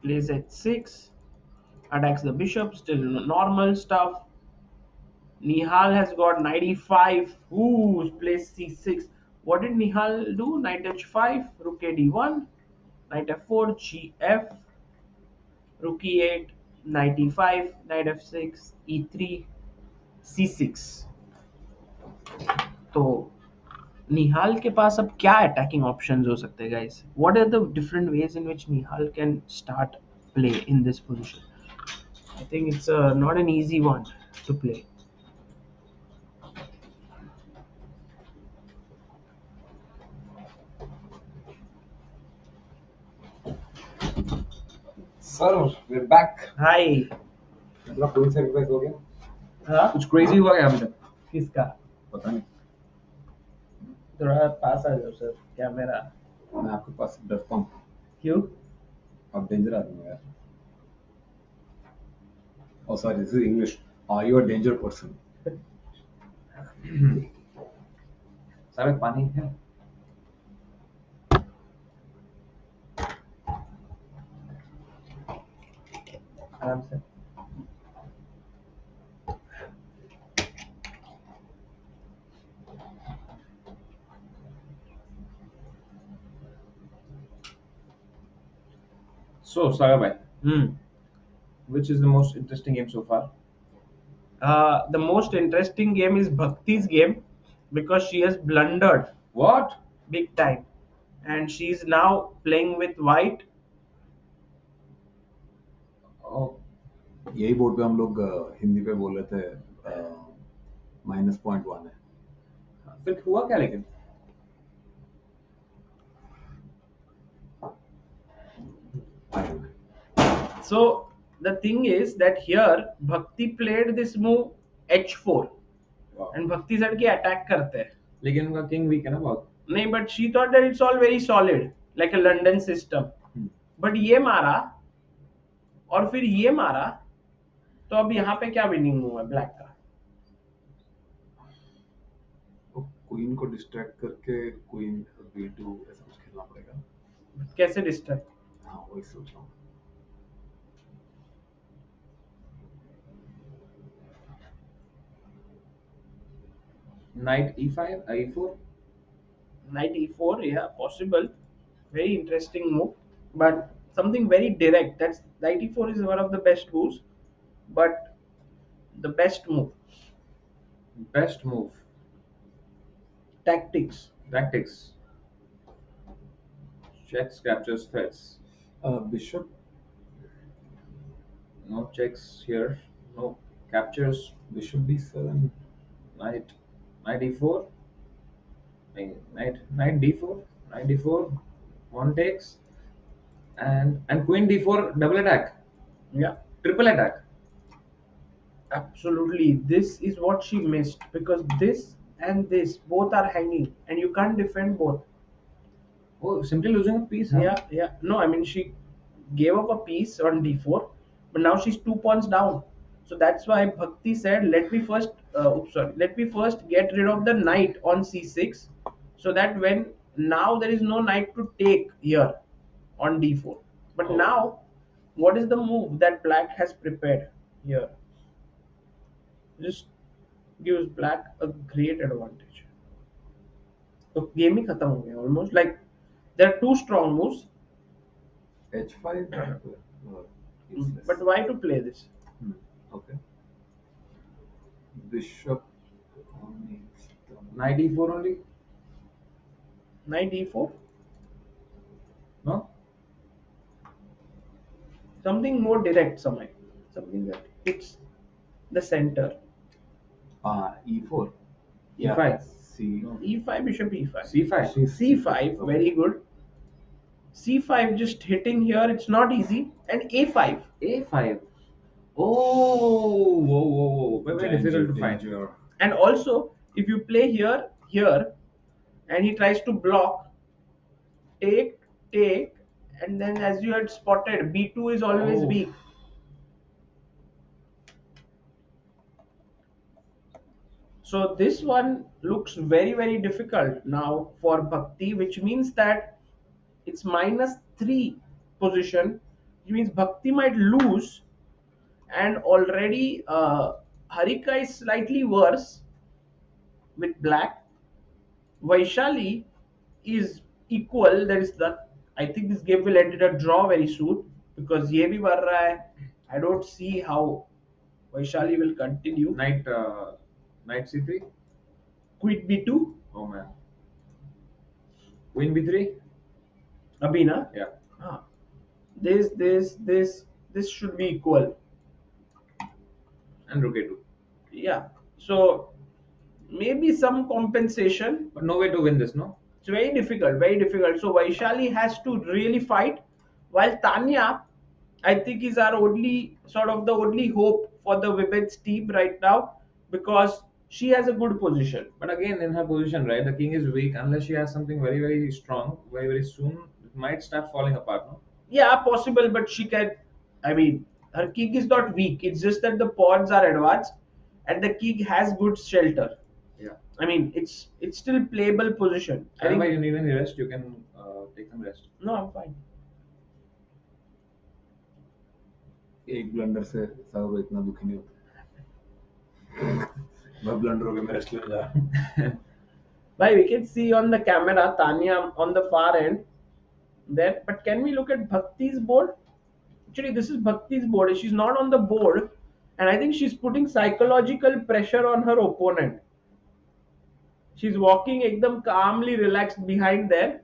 plays at 6, attacks the bishop, still normal stuff. Nihal has got 95. Ooh, plays c6. What did Nihal do? Knight h5, rook a d1, knight f4, gf, rook e8, knight e5, knight f6, e3, c6. तो निहाल के पास अब क्या attacking options हो सकते हैं guys? What are the different ways in which Nihal can start play in this position? I think it's not an easy one to play. Sir, we're back. Hi. मतलब full sacrifice हो गया? हाँ, कुछ crazy हुआ क्या अभी तक? किसका? पता नहीं. थोड़ा पास आ जाओ सर. क्या मेरा? मैं आपके पास डरता हूँ. क्यों? आप डेंजर आदमी हो यार. Oh sorry, this is English. Are you a danger person? Sir पानी है? आराम से. So, Saga bhai, Hmm. which is the most interesting game so far? The most interesting game is Bhakti's game because she has blundered What? big time, and she's now playing with white. Oh, यही board पे हम लोग हिंदी पे बोल रहे थे -0.1 है. फिर हुआ क्या लेकिन? I don't know. So the thing is that here Bhakti played this move h4, Wow. and Bhakti said कि attack करते हैं. लेकिन उनका किंग वीक है ना बहुत. नहीं, but she thought that it's all very solid like a London system. But ये मारा और फिर ये मारा, तो अब यहाँ पे क्या विनिंग हुआ ब्लैक का? तो क्वीन को डिस्ट्रैक्ट करके क्वीन b2 ऐसा कुछ खेलना पड़ेगा. कैसे डिस्ट्रैक्ट? हाँ, वही सोच रहा हूँ. Knight e5, e4. Knight e4, yeah, possible. Very interesting move, but something very direct. That's knight e4 is one of the best moves, but the best move. Best move. Tactics. Tactics. Checks, captures, threats. Bishop. No checks here. No captures. Bishop b7. Knight e4. Knight d4. Knight d4. One takes. And queen d4 double attack. Yeah, Triple attack. absolutely. This is what she missed because this and this both are hanging, and you can't defend both. Oh, simply losing a piece. Huh? Yeah. No, I mean she gave up a piece on d4, but now she's 2 pawns down. So that's why Bhakti said, let me first get rid of the knight on c6, so that when now there is no knight to take here on d4. But now, what is the move that black has prepared here? Just gives black a great advantage. So game ही खत्म हो गया almost. Like there are two strong moves, h5. but why to play this? Okay. bishop. Knight e4 only? Knight e4. No? Something more direct, something that hits the center. E4. E5. C. E5, bishop e5. C5. C5, very good. C5 just hitting here, it's not easy. And A5. A5. Oh, whoa. Very difficult to find. Danger. And also, if you play here, and he tries to block, take, and then as you had spotted, B2 is always Oh. weak. So this one looks very, very difficult now for Bhakti, which means that it's -3 position, which means Bhakti might lose, and already Harika is slightly worse with black. Vaishali is equal. There is the. I think this game will end in a draw very soon because ये भी बढ़ रहा है. I don't see how Vaishali will continue. Knight C3. Queen B2. Oh man. Queen B3. Abina. Yeah. Ah. This should be equal. And Rook A2. Yeah. So maybe some compensation. But no way to win this, no? It's very difficult, very difficult. So Vaishali has to really fight, while Tanya, I think, is our only the only hope for the women's team right now because she has a good position. But again, in her position, right, the king is weak. Unless she has something very, very strong, very, very soon, it might start falling apart, no? Yeah, possible, but she can. I mean, her king is not weak. It's just that the pawns are advanced, and the king has good shelter. Yeah. I mean, it's still playable position. I Whenever think. you need any rest, you can take some rest. No, I'm fine. एक blunder से साहब इतना दुखी नहीं होता. मैं blunder हो गया मैं रेस्ट लेने जा रहा हूँ. Why we can see on the camera Tanya on the far end there, but can we look at Bhakti's board? Actually, this is Bhakti's board. She's not on the board, and I think she's putting psychological pressure on her opponent. She's walking ekdam calmly relaxed behind there,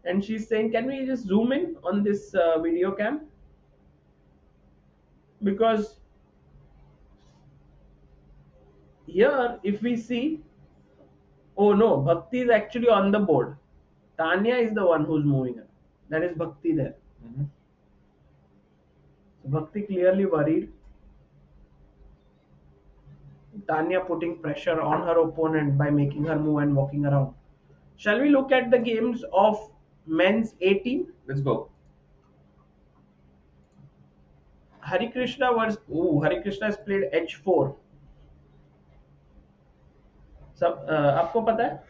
and she's saying, "Can we just zoom in on this video cam?" Because here, if we see, oh no, Bhakti is actually on the board. Tanya is the one who's moving her. That is Bhakti there. Mm-hmm. So Bhakti clearly worried. Tanya putting pressure on her opponent by making her move and walking around. Shall we look at the games of men's 18? Let's go. Harikrishna was Harikrishna has played H4. सब आपको पता है?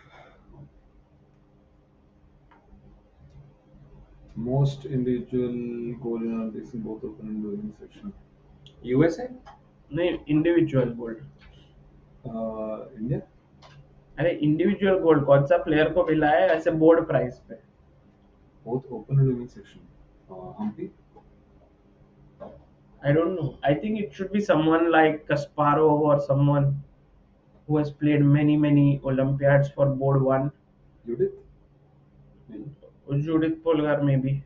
Most individual goal in this in both open and losing section. USA? नहीं, individual goal. India. अरे individual gold कौन सा player को मिला है ऐसे बोर्ड प्राइस पे? Both open and losing section. Humpy. I don't know. I think it should be someone like Kasparov or someone who has played many Olympiads for board 1. Judith. Maybe. Judith Polgar maybe.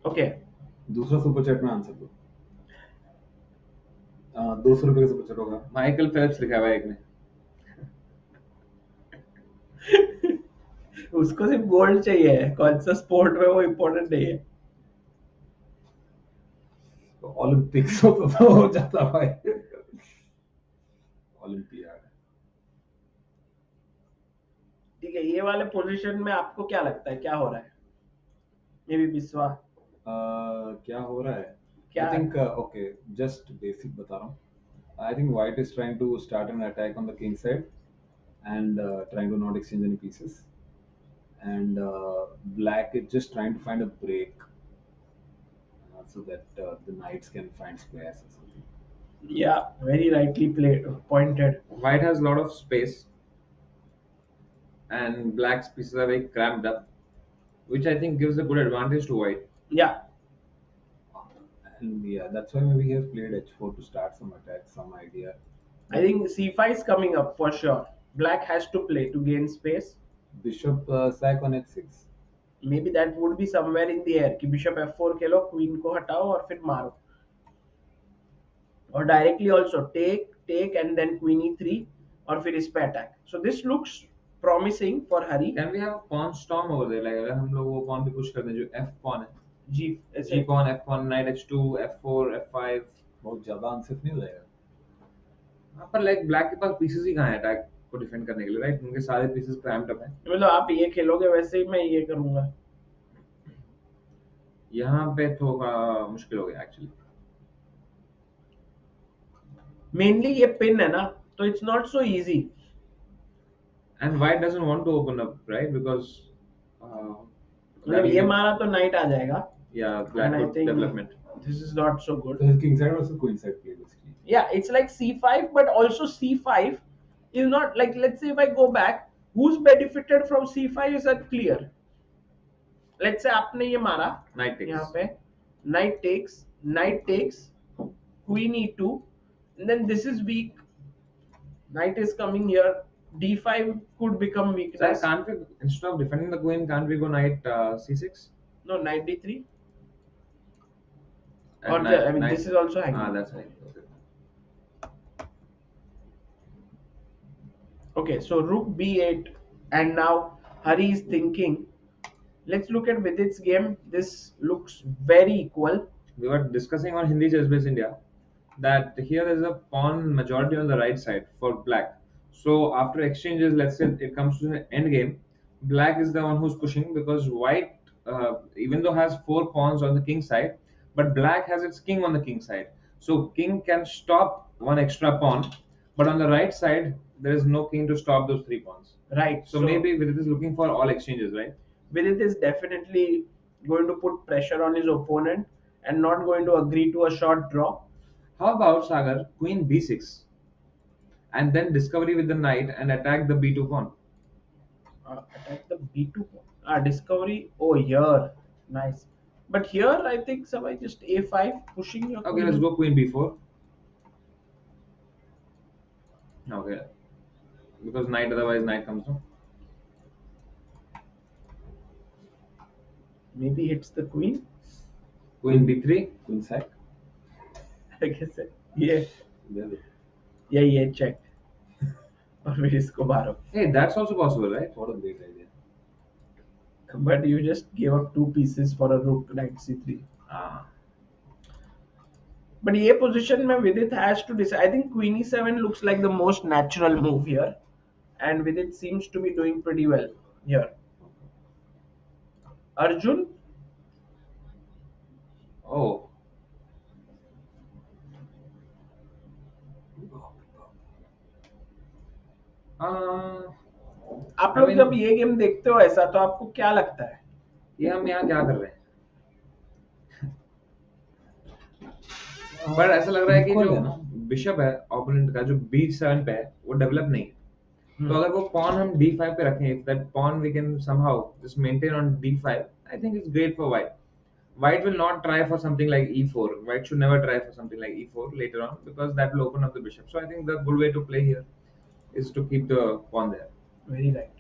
Okay. दूसरा super chat में answer दो. 200 रुपए का super chat होगा. Michael Phelps लिखा हुआ है एक ने. उसको सिर्फ गोल्ड चाहिए, कौन सा स्पोर्ट में वो इम्पोर्टेंट नहीं है. ओलंपिक्स हो जाता भाई. ओलंपियाड. ठीक है, ये वाले पोजीशन में आपको क्या लगता है क्या हो रहा है? May be Biswa. क्या हो रहा है? क्या? I think okay, just basic बता रहा हूँ. I think white is trying to start an attack on the king side and trying to not exchange any pieces, and black is just trying to find a break so that the knights can find squares or something. Yeah, very rightly pointed. White has a lot of space, and black's pieces are very cramped up, which I think gives a good advantage to white. Yeah. And yeah, that's why maybe he has played h4 to start some attack, some idea. I think c5 is coming up for sure. Black has to play to gain space. Bishop sack on h6. Maybe that would be somewhere in the air कि bishop f4 खेलो, queen को हटाओ और फिर मारो. Or directly also take and then queen e3 और फिर इस पे attack. So this looks promising for Hari. Can we have a pawn storm over there? Like अगर हम लोग वो pawn भी push कर दें जो f pawn है. G pawn, f pawn, knight h2, f4, f5. बहुत ज्यादा अनसेफ नहीं हो जाएगा? हाँ पर like black के पास pieces ही कहाँ है attack को defend करने के लिए, right? उनके सारे pieces cramped up हैं. मतलब आप ये खेलोगे वैसे ही मैं ये करूंगा. यहाँ पे थोड़ा मुश्किल हो गया actually. Mainly ये pin है ना, तो it's not so easy. And white doesn't want to open up, right? Because मतलब ये मारा तो knight आ जाएगा. Yeah, black And I would think development. This is not so good. So his king side versus queen side play basically. Yeah, it's like c5, but also c5 is not like, let's say if I go back, who's benefited from c5 is that clear. Let's say आपने ये मारा Knight takes. यहाँ पे knight takes, queen e2, and then this is weak. Knight is coming here. d5 could become So weakness. can't we, instead of defending the queen, can't we go knight c6? No, knight d3. And Or knight- I mean, knight- this is also hanging. Ah, that's right. Okay. Okay, so rook b8, and now Hari is thinking. Let's look at Vidit's game. This looks very equal. We were discussing on Hindi Chess Base India that here is a pawn majority on the right side for black. So after exchanges, let's say it comes to the end game, black is the one who's pushing because white, even though has 4 pawns on the king side, but black has its king on the king side. So king can stop one extra pawn, but on the right side there is no king to stop those 3 pawns. Right. So maybe Vidit is looking for all exchanges, right? Vidit is definitely going to put pressure on his opponent and not going to agree to a short draw. How about Sagar, queen b6, and then discovery with the knight and attack the b2 pawn? Attack the b2 pawn. Discovery. Oh, here. Nice. But here, I think somebody just a5 pushing your Okay, queen. let's go queen b4. Okay, because knight, otherwise knight comes down. Maybe hits the queen. Queen b3. Queen sack. I guess. Yeah. There. Yeah, check. और फिर इसको मारो. Hey, that's also possible, right? What a great idea. But you just gave up 2 pieces for a rook, knight c3. Ah. But ये position में Vidit has to decide. I think queen e7 looks like the most natural move here, and Vidit seems to be doing pretty well here. Arjun. Oh. आप लोग I mean- जब ये game देखते हो ऐसा तो आपको क्या लगता है? ये हम यहाँ क्या कर रहे हैं? पर ऐसा लग रहा है कि Equal जो है ना? बिशप है ओपोनेंट का जो b7 पे है वो डेवलप नहीं है. तो अगर वो pawn हम d5 पे रखें, if that pawn we can somehow just maintain on d5, I think it's great for white. White will not try for something like e4. White should never try for something like e4 later on because that will open up the bishop. So I think the good way to play here is to keep the pawn there. Very right.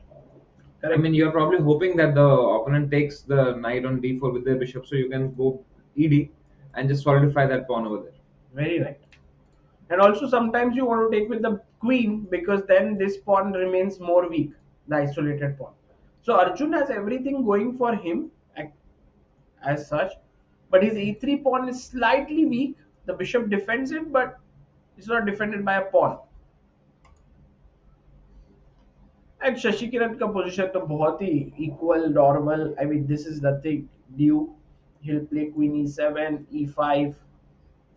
I mean, you're probably hoping that the opponent takes the knight on d4 with their bishop, so you can go ed and just solidify that pawn over there. Very right. And also sometimes you want to take with the queen because then this pawn remains more weak, the isolated pawn. So Arjun has everything going for him as such, but his e3 pawn is slightly weak. The bishop defends it, but it's not defended by a pawn. And Sasikiran का position तो बहुत ही equal, normal. I mean, this is the thing. Due, he'll play queen e7, e5.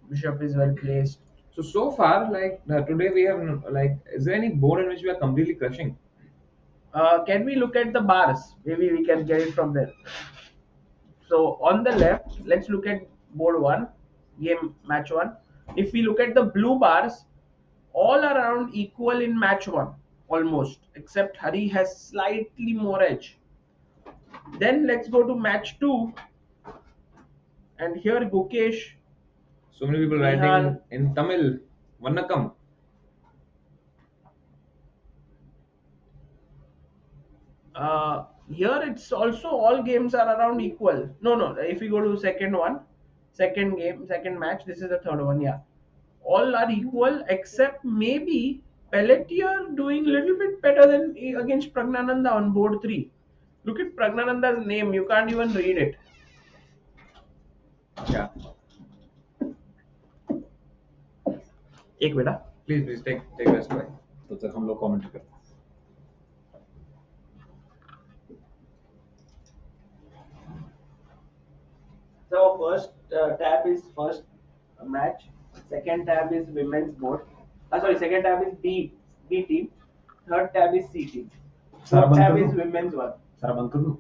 Bishop is well placed. So far, like today, we have like, is there any board in which we are completely crushing? Can we look at the bars? Maybe we can get it from there. So on the left, let's look at board 1, game match 1. If we look at the blue bars, all around equal in match 1, almost, except Hari has slightly more edge. Then let's go to match 2, and here Gukesh So many people Nihal. writing in Tamil. Vannakam. Here it's also all games are around equal. No. If you go to second game, second match, this is the third one. Yeah, all are equal except maybe Pelletier doing a little bit better than against Praggnanandhaa on board 3. Look at Praggnanandhaa's name, you can't even read it. Yeah. एक बेटा. Please take rest away. तो तक हम लोग comment करते हैं. So first tab is first match, second tab is women's board. Second tab is B team, third tab is C team, fourth tab is women's one. सारा बंद कर दूं.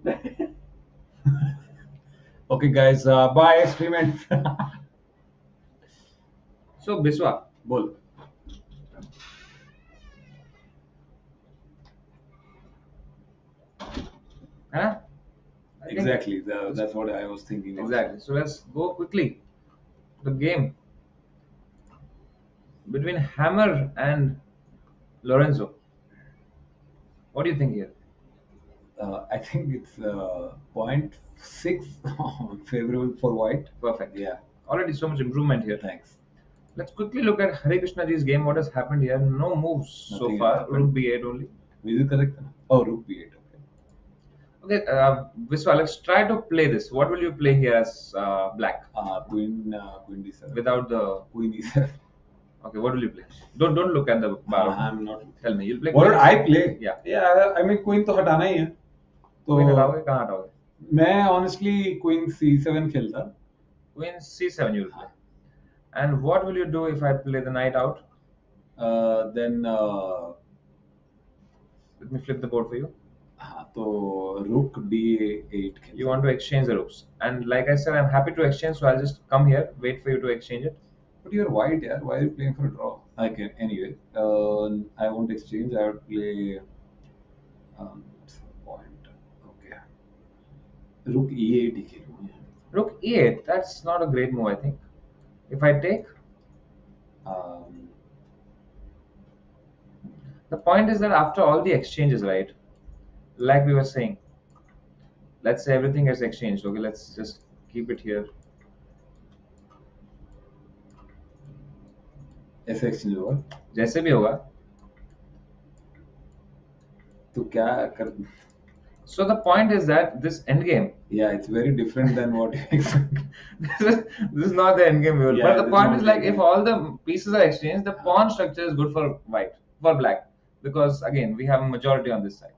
Okay guys, bye experiment. So Biswa, बोल. huh? Exactly, that's what I was thinking. Exactly. So let's go quickly. The game between Hammer and Lorenzo. What do you think here? I think it's 0.6 favorable for white. Perfect. Yeah, Already so much improvement here. thanks. Let's quickly look at Harikrishna ji's game. What has happened here? No moves so Nothing far. happened. Rook b8 only. Vidit correct? Oh, rook b8. Okay. Okay, Viswa, let's try to play this. What will you play here as black Queen d7. without the? Queen e7. Okay, what will you play? Don't look at the bar. I'm not. Tell me, you'll play. What queen? did I play? Yeah. Yeah, I mean queen तो हटाना ही है. तो Queen हटाओगे कहाँ हटाओगे? मैं honestly queen c7 खेलता. Queen c7 you will play. And what will you do if I play the knight out? Then Let me flip the board for you. हाँ तो rook d8 खेलता. You want to exchange the rooks. And like I said, I'm happy to exchange, so I'll just come here, wait for you to exchange it. But you're white, yeah. Why are you playing for a draw? Okay, anyway, I won't exchange. I would play. Point. Okay. Rook e8 he खेलूँगा. Rook e8, that's not a great move, I think. If I take, the point is that after all the exchanges, right, like we were saying, let's say everything gets exchanged. Okay, let's just keep it here. ऐसे exchange होगा. जैसे भी होगा. तो क्या कर? So the point is that this endgame, Yeah, it's very different than what you expect. this is not the endgame we will. Yeah, But the this is point not is the like endgame. if all the pieces are exchanged, the pawn structure is good for black, because again we have a majority on this side.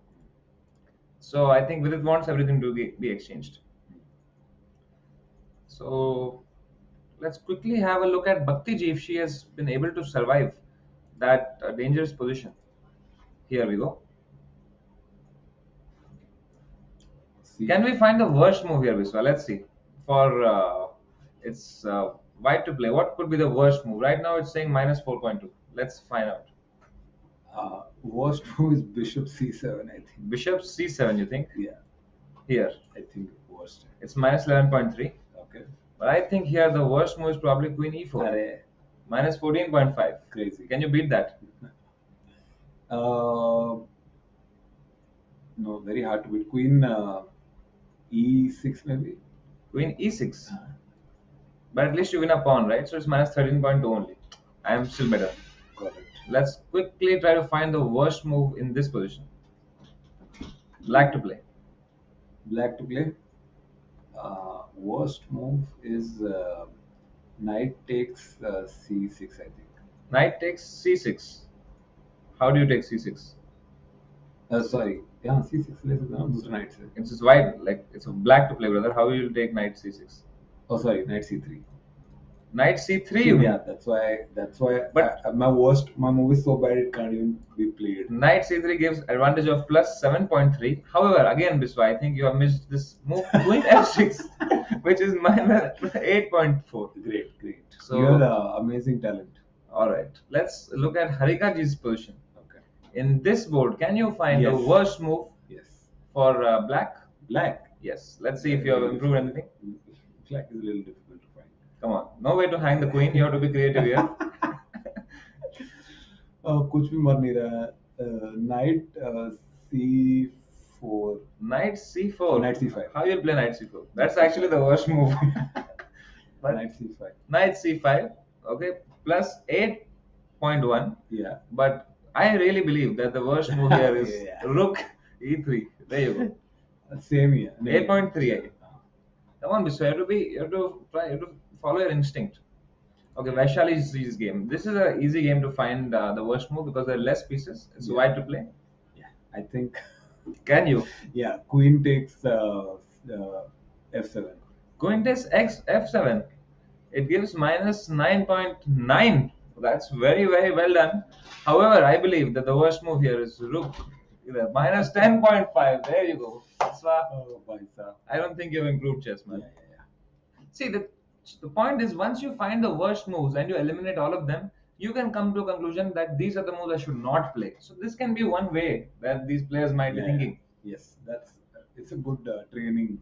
So I think Vidit wants everything to be exchanged. So let's quickly have a look at Bhakti ji if she has been able to survive that dangerous position. Here we go. Can we find the worst move here, Viswa? Let's see. For it's white to play. What could be the worst move? Right now it's saying -4.2. Let's find out. Worst move is bishop c7, I think. Bishop c7, you think? Yeah, Here. I think worst. It's -11.3. Okay. But I think here the worst move is probably queen e4. Arey, -14.5. crazy. Can you beat that? No, very hard to beat. Queen e6 maybe. Queen e6. But at least you win a pawn, right? So it's -13.2 only. I am still better. Got it. Let's quickly try to find the worst move in this position. Black to play. Black to play. Worst move is knight takes c6, I think. Knight takes c6. How do you take c6? Sorry. Yeah, c6 ले सकते हैं ना दूसरा knight से. It's just white, like it's a black to play, brother. How will you take knight c6? Oh, sorry, knight c3. Knight c3, you mean? Yeah, that's why. But- my move is so bad it can't even be played. Knight c3 gives advantage of +7.3. However, again, Biswa, I think you have missed this move. Queen f6, which is -8.4. Great. So- You have amazing talent. All right, let's look at Harika ji's position. Okay. In this board, can you find the Yes. worst move Yes. for black? Black. Yes. Let's see if you have improved anything. Black is a little difficult to find. Come on. No way to hang the queen. You have to be creative here. कुछ भी मर नहीं रहा है. Knight C4. Knight c4. Knight C5. How you'll play knight c4? That's actually the worst move. But Knight C5. knight c5. Okay. Plus 8.1. Yeah. But I really believe that the worst move here is Yeah. rook e3. There you go. Same here. 8.3. Come on, Biswa. You have to follow your instinct. Okay, Vaishali's game. This is an easy game to find the worst move because there are less pieces. It's Yeah. wide to play. Yeah. I think. Can you? Yeah. Queen takes F7. Queen takes f7. It gives minus 9.9. That's very, very well done. However, I believe that the worst move here is rook. Minus 10.5. There you go. Oh, bhai sahab. I don't think you've improved chess, man. Yeah. See, the point is once you find the worst moves and you eliminate all of them, you can come to a conclusion that these are the moves I should not play. So this can be one way that these players might be thinking. Yes, it's a good training.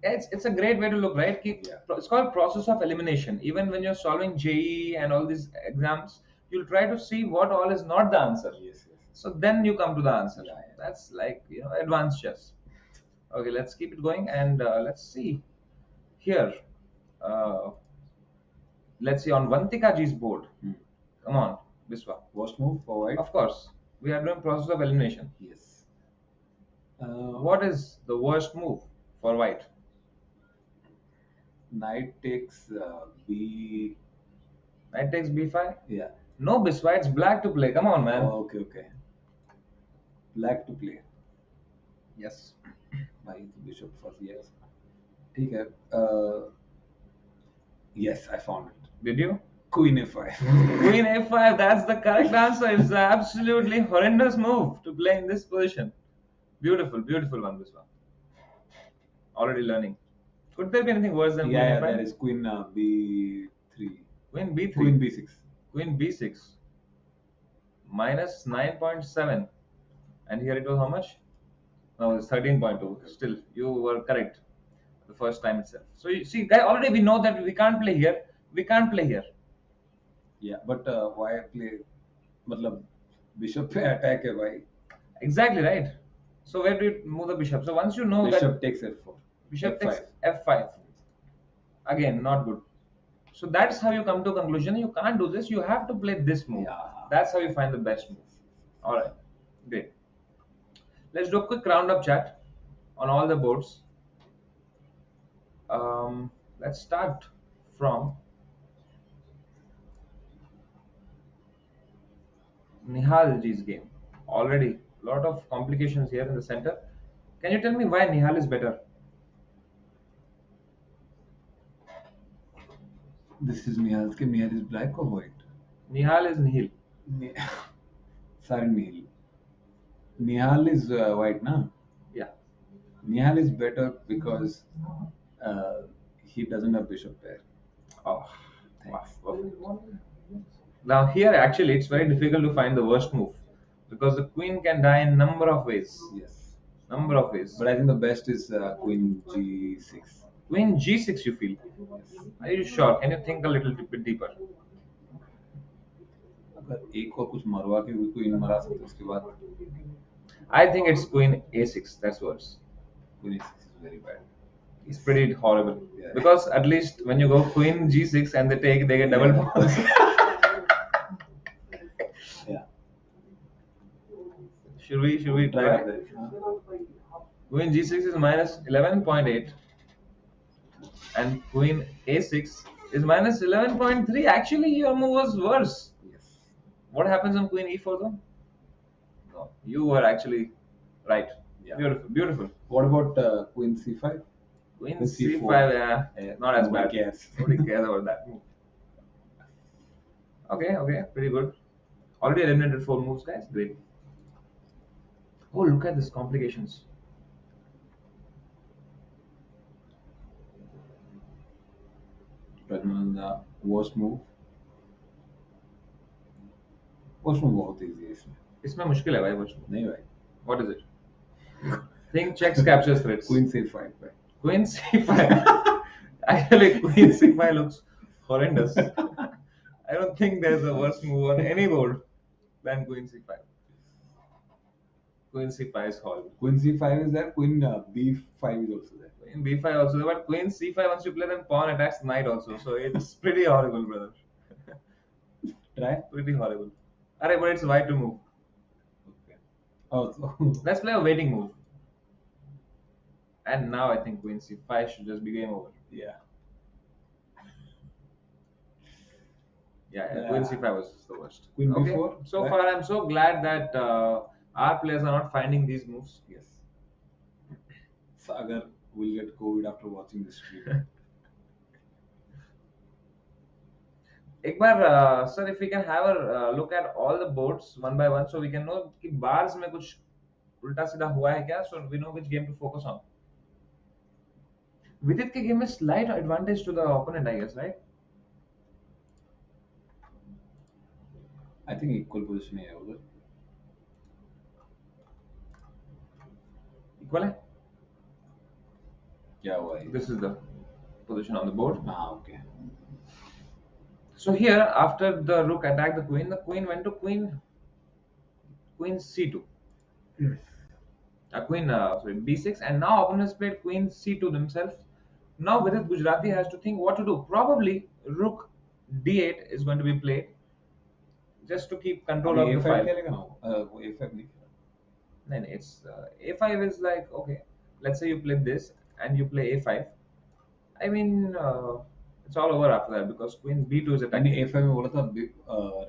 It's a great way to look, right? Yeah. It's called process of elimination. Even when you're solving JEE and all these exams, you'll try to see what all is not the answer. Yes. So then you come to the answer. Yeah. That's like advanced chess. Okay, let's keep it going and let's see here. Let's see on Vantikaji's board. Come on, Biswa. Worst move for white? Of course, we are doing process of elimination. Yes. What is the worst move for white? Knight takes B. Knight takes b5. Yeah. No, Biswa, it's black to play. Come on, man. Oh, okay. Black to play. Yes. Bhai, bishop first. Yes. ठीक है. Yes, I found it. Did you? Queen A5. Queen a5. That's the correct answer. It's an absolutely horrendous move to play in this position. Beautiful one, Biswa. Already learning. Could there be anything worse than Queen Yeah, a5? there is Queen B3. Queen b3. Queen B6. Queen b6. Minus 9.7. And here it was how much? No, it's 13.2. Still, you were correct the first time itself. So you see, guys, already we know that we can't play here. We can't play here. Yeah, but why play? मतलब bishop पे attack है भाई. Exactly right. So where do you move the bishop? So once you know Bishop that takes F4. bishop F5. takes f5. Again, not good. So that's how you come to a conclusion. You can't do this. You have to play this move. Yeah. That's how you find the best move. All right, great. Let's do a quick roundup chat on all the boards. Let's start from Nihal ji's game. Already a lot of complications here in the center. Can you tell me why Nihal is better? This is Nihal's game. Nihal is black or white? Nihal is Nihil. Sarin Nihal. Nihal is white, na? Yeah. Nihal is better because he doesn't have bishop pair. Oh, wow. Now here actually it's very difficult to find the worst move because the queen can die in number of ways. Yes. Number of ways. But I think the best is Queen G6. Queen G6 you feel? Yes. Are you sure? Can you think a little bit deeper? अगर एक और कुछ मरवा के भी queen मरा सकते उसके बाद I think it's Queen A6. That's worse. Queen A6 is very bad. It's pretty horrible. Yeah. Because at least when you go Queen G6 and they get double balls. Yeah. Should we try that? Queen G6 is minus 11.8 and Queen A6 is minus 11.3. Actually, your move was worse. Yes. What happens on Queen E4 though? No, you were actually right. Yeah. Beautiful. What about Queen C5? Queen C4. C5, yeah, not as Nobody bad. cares. Nobody cares about that move. Okay, pretty good. Already eliminated 4 moves, guys. Great. Oh, look at this complications. Praggnanandhaa, worst move. Worst move बहुत easy है इसमें. इसमें मुश्किल है भाई कुछ. नहीं भाई. What is it? Think checks captures threats. Queen C5 भाई. Queen C5. Actually, Queen C5 looks horrendous. I don't think there's a worse move on any board than Queen C5. Queen C5 is horrible. Queen c5 is there. Queen b5 is also there. Queen B5 also, but Queen C5 once you play, then pawn attacks knight also. So it's pretty horrible, brother. Try. Pretty horrible. Alright, but it's white to move. Okay. Oh, so Let's play a waiting move. And now I think Queen C5 should just be game over. yeah. Yeah, Yeah. Queen C5 was the worst. Queen Okay. B4, So right? far, I'm so glad that our players are not finding these moves. Yes. Sagar will get COVID after watching this stream. एक बार sir, if we can have a look at all the boards one by one, so we can know कि bars में कुछ उल्टा सीधा हुआ है क्या, so we know which game to focus on. Vidit के game में slight advantage to the opponent, I guess, right? I think equal position है उधर. Equal है? क्या हुआ है? This is the position on the board. Ah, okay. So here, after the rook attacked the queen went to queen c2. Yes. Queen b6, and now opponent has played queen c2 themselves. Now Vidit Gujarati has to think what to do. Probably rook d8 is going to be played just to keep control of the A5 file. खेलेगा ना वो? वो A5 नहीं खेला. No, it's a5 is like, okay, let's say you play this and you play a5. I mean, it's all over after that because queen b2 is attacking. मैंने A5 में बोला था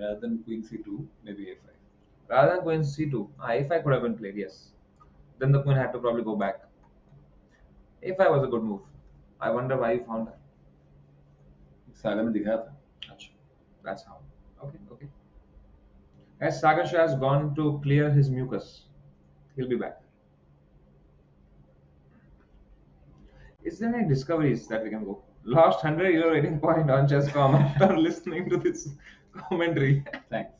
rather than Queen C2 maybe A5. Rather than queen c2, a5 could have been played, yes. Then the queen had to probably go back. a5 was a good move. I wonder why you found that. सागर ने दिखाया था. Achha, that's how. Okay, okay. As Sagar Shah has gone to clear his mucus, he'll be back. Is there any discoveries that we can go? Lost 100 euro rating point on chess.com after listening to this commentary. Thanks.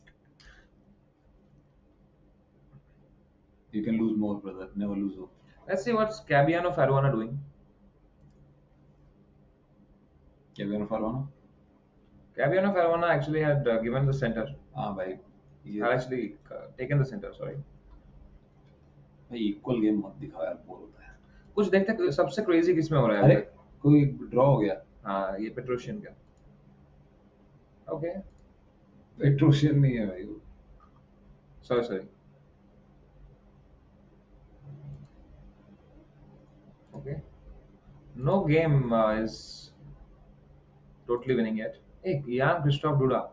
You can lose more, brother. Never lose hope. Let's see what's Fabian of Aruana doing. Fabian of Aruana? Fabian of Aruana actually had given the center. हाँ भाई. Had actually taken the center, sorry. भाई equal game मत दिखाओ यार, bore होता है. कुछ देखते सबसे क्रेजी किसमें हो रहा है अरे अभी तक? कोई ड्रॉ हो गया. हाँ, ये पेट्रोशियन का. Okay, पेट्रोशियन नहीं है भाई वो. sorry. Okay. No game is totally winning yet. Hey, Jan Christoph Duda.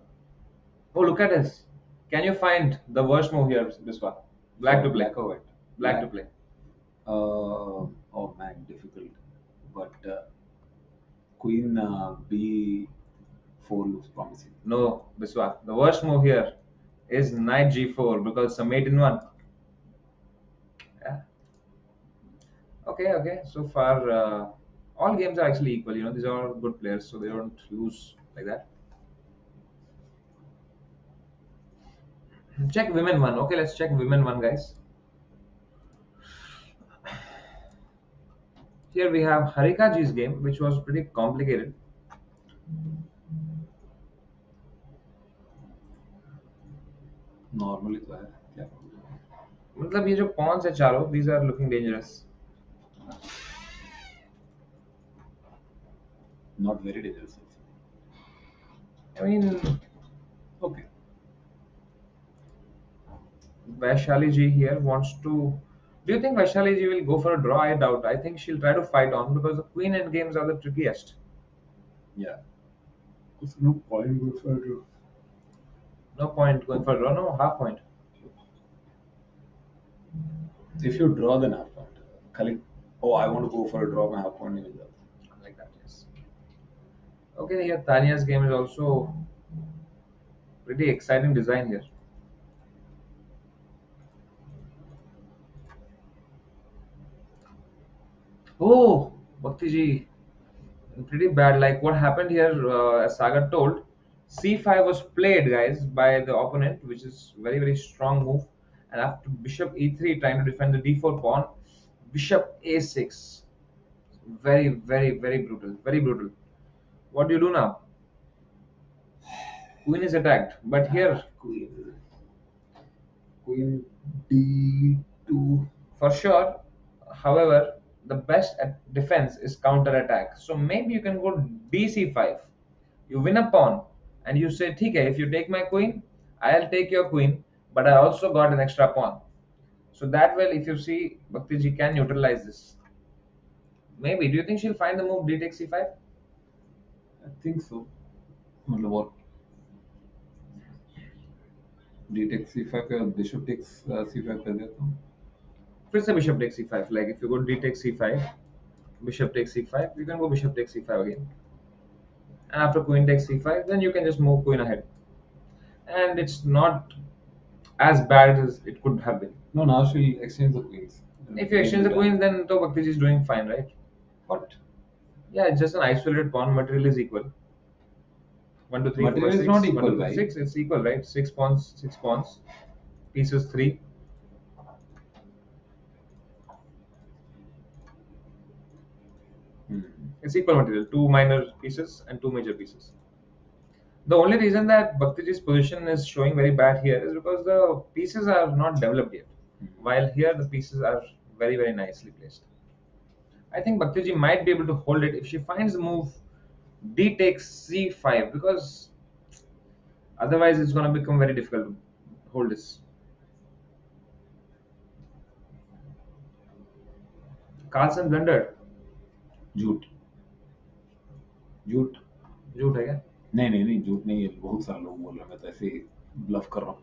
Oh, look at this. Can you find the worst move here, Biswa? Black to play. Black or white? Black to play. Oh man, difficult. But Queen B4 looks promising. No, Biswa. The worst move here is Knight G4 because it's a mate in one. Yeah. Okay. So far, all games are actually equal. You know, these are all good players, so they don't lose like that. Check women one. Okay, let's check women one, guys. Here we have Harikaji's game, which was pretty complicated. Normally तो है क्या? मतलब ये जो pawns है चारों, these are looking dangerous. Not very dangerous. I mean, Okay. Vaishali ji here wants to. Do you think Vaishali ji will go for a draw? I doubt. I think she'll try to fight on because the queen end games are the trickiest. Yeah. There's no point going for a draw. No point going for a draw. No, half point. If you draw, then half point. Khali, oh, I want to go for a draw. My half point नहीं मिलता. Like that, yes. Okay, here Tanya's game is also pretty exciting design here. Oh, Bhakti ji, pretty bad. Like what happened here, as Sagar told, c5 was played, guys, by the opponent, which is very strong move. And after bishop e3, trying to defend the d4 pawn, bishop a6, very brutal, very brutal. What do you do now? Queen is attacked, but here Queen D2. for sure. However, the best at defense is counter attack. So maybe you can go DC5. You win a pawn, and you say, "Okay, if you take my queen, I'll take your queen, but I also got an extra pawn." So that way, if you see, Bhaktiji can neutralize this. Maybe. Do you think she'll find the move D takes C5? I think so. मतलब और D takes C5 के बाद Bishop takes C5 कर देता हूँ. फिर से bishop takes C5. Like if you go D takes C5, bishop takes C5, you can go bishop takes C5 again. And after queen takes C5, then you can just move queen ahead. And it's not as bad as it could have been. No, now she'll exchange the queens. If you exchange the queen, then to Bhaktiji is doing fine, right? What? Yeah, it's just an isolated pawn. Material is equal. 1, 2, 3, 4, Material 5, is 6. not equal, 1, 2, 3, right? 6. It's equal, right? 6 pawns, 6 pawns. Pieces 3. It's equal material. 2 minor pieces and 2 major pieces. The only reason that Bhaktiji's position is showing very bad here is because the pieces are not developed yet. While here the pieces are very, very nicely placed. I think Bhaktiji might be able to hold it if she finds the move D takes C5, because otherwise it's going to become very difficult to hold this. Carlsen blundered. झूठ. झूठ. झूठ है क्या? नहीं झूठ नहीं है. बहुत सारे लोग बोल रहे हैं. मैं तो ऐसे ही ब्लफ कर रहा हूँ.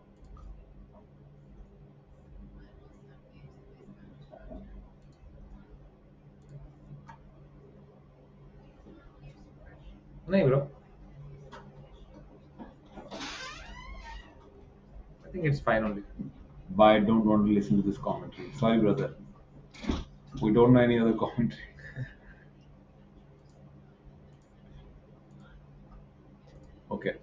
नहीं bro. I think it's fine only. But I don't want to listen to this commentary. Sorry, brother. We don't know any other commentary. Okay.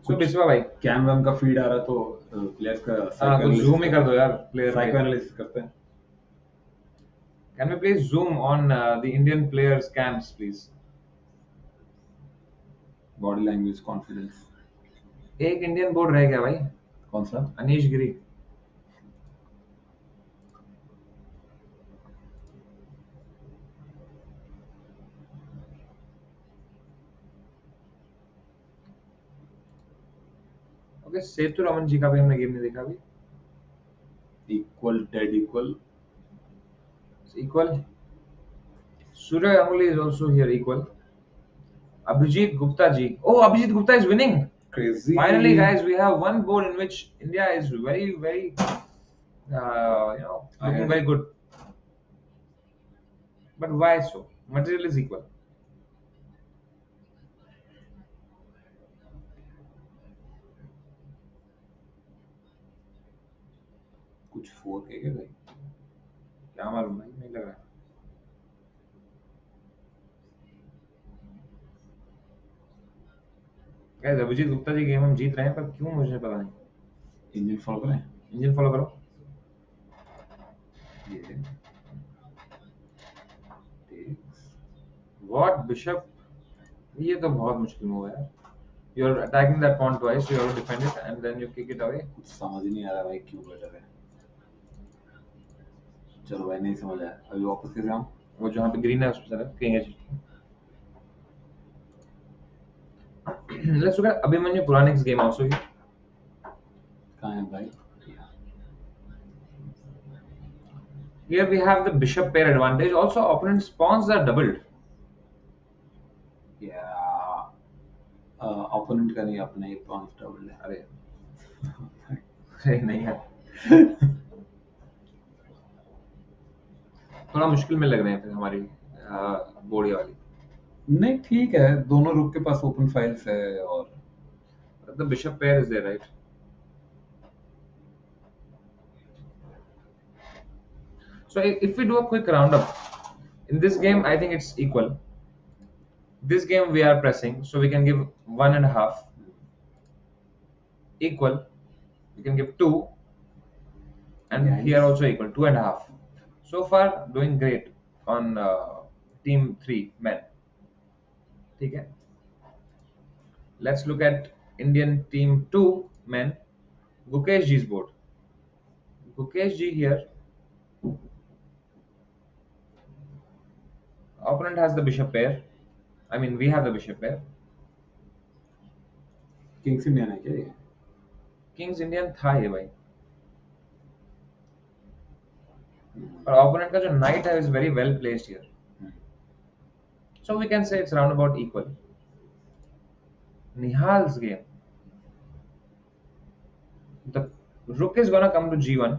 So Biswa भाई, कैम वैम का फीड आ रहा तो प्लेयर्स का हाँ कुछ zoom ही कर दो यार player साइको पे. एनालिसिस करते हैं. Can we please zoom on the Indian players' camps, please? Body language confidence. एक इंडियन बोर्ड रह गया भाई, कौन सा? अनीश गिरी. ओके, सेतु रमन जी का भी हमने गेम नहीं देखा अभी. Equal dead equal. Equal. Surya Ganguly is also here equal. Abhijit Gupta ji. Oh, Abhijit Gupta is winning. Crazy. Finally, guys, we have one board in which India is very, very, looking very good. But why so? Material is equal. कुछ 4K क्या भाई? क्या मालूम भाई, नहीं लग रहा. Guys, Abhijit Gupta ji game हम जीत रहे हैं, पर क्यों मुझे पता नहीं. इंजन फॉलो करें. इंजन फॉलो करो. ये What bishop? ये तो बहुत मुश्किल मूव है यार. You're attacking that pawn twice, you have to defend it and then you kick it away. कुछ समझ ही नहीं आ रहा भाई क्यों बेटर है. चलो भाई नहीं समझ आया. अभी वापस कैसे आऊं? वो जहाँ पे ग्रीन है उस पर चला king. Let's look at Abhimanyu Puranik's game also here. कहाँ है भाई? Here we have the bishop pair advantage. Also, opponent's pawns are doubled. Yeah. Opponent का नहीं, अपना ही पॉइंट डबल है. अरे अरे नहीं है. थोड़ा मुश्किल में लग रहे हैं फिर हमारी बोर्ड वाली. नहीं ठीक है. दोनों रुक के पास ओपन फाइल्स है और The bishop pair is there, right? So if we do a quick roundup, in this game I think it's equal. This game we are pressing, so we can give 1.5. Equal, we can give 2, and Nice. here also equal 2.5. So far doing great on team 3 men. ठीक है. Let's look at Indian team 2 men. Gukesh ji's board. Gukesh ji here. Opponent has the bishop pair. I mean, we have the bishop pair. Kings Indian है क्या ये? Kings Indian था ये भाई. और opponent का जो knight है is very well placed here. So we can say it's round about equal. Nihal's game. The rook is gonna come to g1.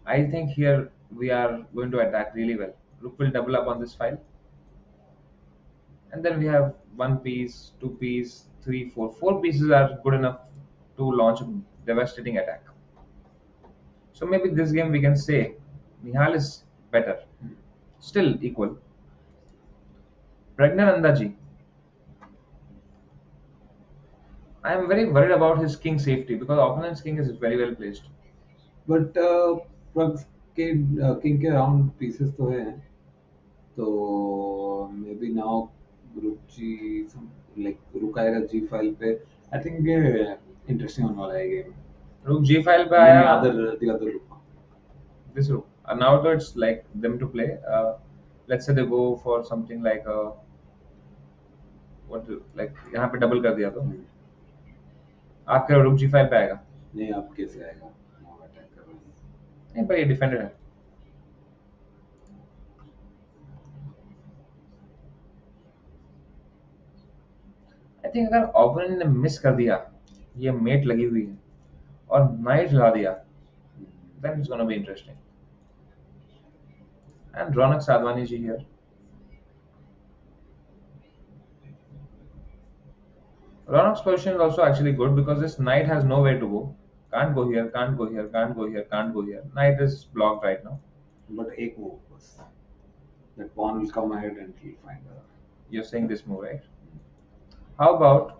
I think here we are going to attack really well. Rook will double up on this file. And then we have 1 piece, 2 piece, 3, 4. 4 pieces are good enough to launch a devastating attack. So maybe this game we can say Nihal is better. Still equal. Praggnanandhaa ji. I am very worried about his king safety because opponent's king is very well placed. But Pragg's के king के round pieces तो है, तो may be now रुक जी like रुक आएगा जी file पे. I think ये इंटरेस्टिंग होने वाला है गेम. Rook g5 पे आया. the other rook. This rook. Now that it's like them to play. Let's say they go for something like like यहाँ पे double कर दिया तो आपका rook g5 पे आएगा. नहीं, आप कैसे आएगा? नाउ अटैक कर रहे हैं. नहीं पर ये डिफेंडेड है. आई थिंक अगर ओपोनेंट ने मिस कर दिया, ये मेट लगी हुई है और नाइट ला दिया, then it's gonna be interesting. And Raunak Sadhwani ji here. Raunak's position is also actually good because this knight has nowhere to go. Can't go here, can't go here, can't go here, can't go here. Knight is blocked right now. But एक move बस. That pawn will come ahead and he'll find her. You're saying this move, right? How about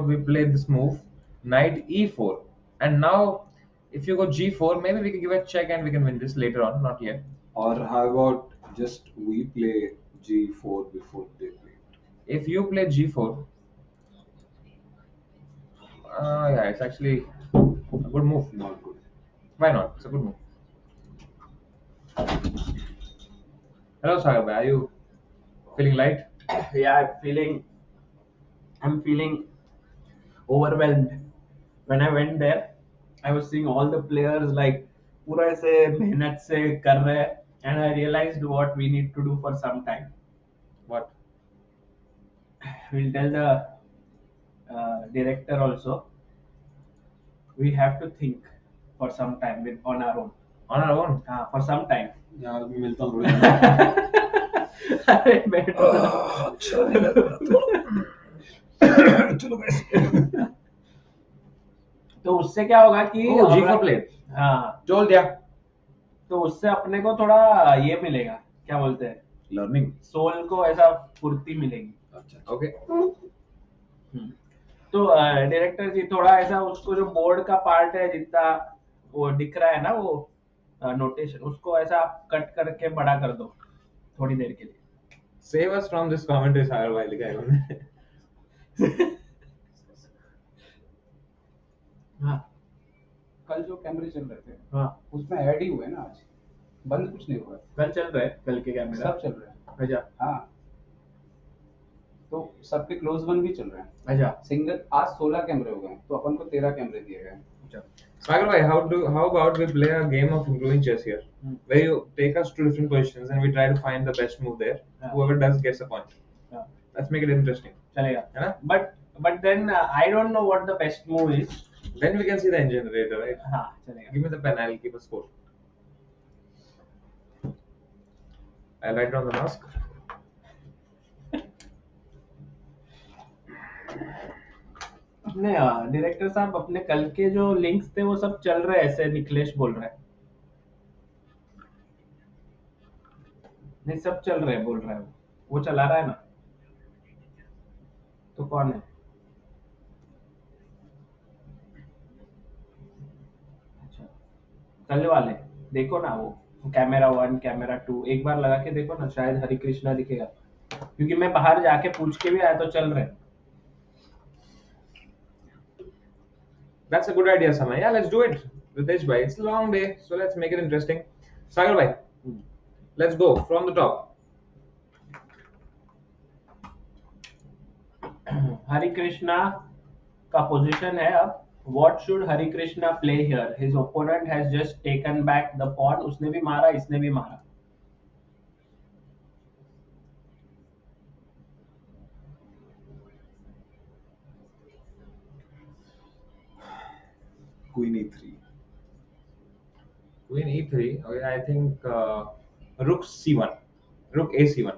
we play this move, knight e4, and now if you go g4, maybe we can give a check and we can win this later on, not yet. Or how about just we play g4 before they play? If you play g4, yeah, it's actually a good move. Not good. Why not? It's a good move. Hello, Sagar bhai. Are you feeling light? Yeah, I'm feeling overwhelmed. When I went there, I was seeing all the players like पूरा ऐसे मेहनत से कर रहे हैं, and I realized what we need to do for some time. What? We'll tell the director also. We have to think for some time on our own. On our own? For some time. यार मैं मिलता हूँ अरे बैठो. चलो guys. तो उससे क्या होगा कि g4 प्लेट. हाँ, जोड़ दिया. तो उससे अपने को थोड़ा ये मिलेगा, क्या बोलते हैं, लर्निंग. सोल को ऐसा फुर्ती मिलेगी. अच्छा. ओके. तो डायरेक्टर जी थोड़ा ऐसा उसको जो बोर्ड का पार्ट है जितना वो दिख रहा है ना, वो नोटेशन, उसको ऐसा आप कट करके बड़ा कर दो थोड़ी देर के लिए. Save us from this commentary, Sagar bhai, लिखा है उन्होंने. हाँ कल जो कैमरे चल रहे थे, हाँ, उसमें ऐड ही हुए ना, आज बंद कुछ नहीं हुआ. कल चल रहा है, कल के कैमरा सब चल रहे हैं. अच्छा. हाँ, तो सबके क्लोज वन भी चल रहे हैं. अच्छा. सिंगल आज 16 कैमरे हो गए, तो अपन को 13 कैमरे दिए गए. Sagar bhai, how about we play a game of improving chess here, where you take us to different positions and we try to find the best move there. Whoever does gets a point. Let's make it interesting. चलेगा. है ना? But then I don't know what the best move is. Then we can see the engine generator, right? हाँ, चलेगा. Give me the pen. I'll keep a score. I'll write down the mask. अपने director साहब अपने कल के जो links थे वो सब चल रहे हैं, ऐसे निखिलेश बोल रहा है. नहीं, सब चल रहे हैं बोल रहा है. वो चला रहा है ना. तो कौन है? अच्छा, कल वाले देखो ना, वो कैमरा 1 कैमरा 2 एक बार लगा के देखो ना, शायद हरिकृष्णा दिखेगा. क्योंकि मैं बाहर जाके पूछ के भी आया तो चल रहे. That's a good idea, Samay. Yeah, let's do it. Ritesh bhai, it's a long day, so let's make it interesting. Sagar bhai, let's go from the top. Harikrishna का पोजीशन है अब. What should Harikrishna play here? His opponent has just taken back the pawn. उसने भी मारा, इसने भी मारा. Queen e3. Queen e3. Okay, I think rook c1, rook a c1.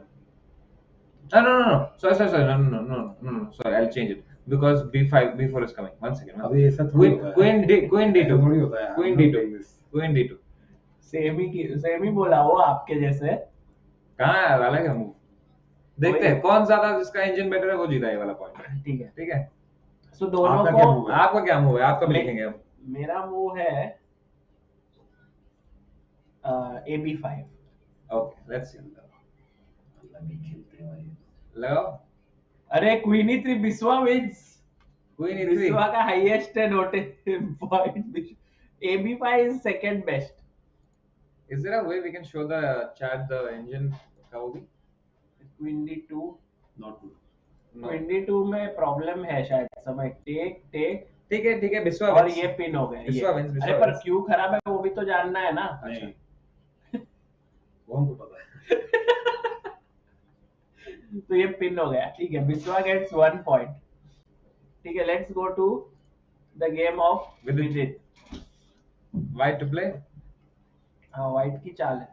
No. Sorry. No. Sorry, I'll change it because b5, b4 is coming. One second. अभी ऐसा थोड़ी होता है. Queen d2. ऐसा थोड़ी होता है. Queen d2. Queen d2. Semi बोला वो आपके जैसे. कहाँ है वाला क्या मूव? देखते हैं कौन ज्यादा जिसका इंजन बेटर है वो जीता ये वाला पॉइंट. ठीक है. सो दोनों आपका को. क्या मूव है? आपका क्या मूव है? आप कब लिखेंगे हम? मेरा मूव है ab5. Okay, let's see. लगी खेलते हैं भाई. लगाओ. अरे queen e3 Biswa wins. Queen e3. Biswa का हाईएस्ट है noted point. ab5 is second best. Is there a way we can show the chat the engine का वो भी? Queen d2. Not good. No. Queen d2 में प्रॉब्लम है शायद. समय take ठीक है बिस्वा और wins. ये पिन हो गए. बिस्वा wins. अरे पर क्यों खराब है वो भी तो जानना है ना. नहीं. वो हमको पता है. तो ये पिन हो गया. ठीक है. Biswa gets 1 point. ठीक है. Let's go to the game of Vidit. White to play. हाँ व्हाइट की चाल है.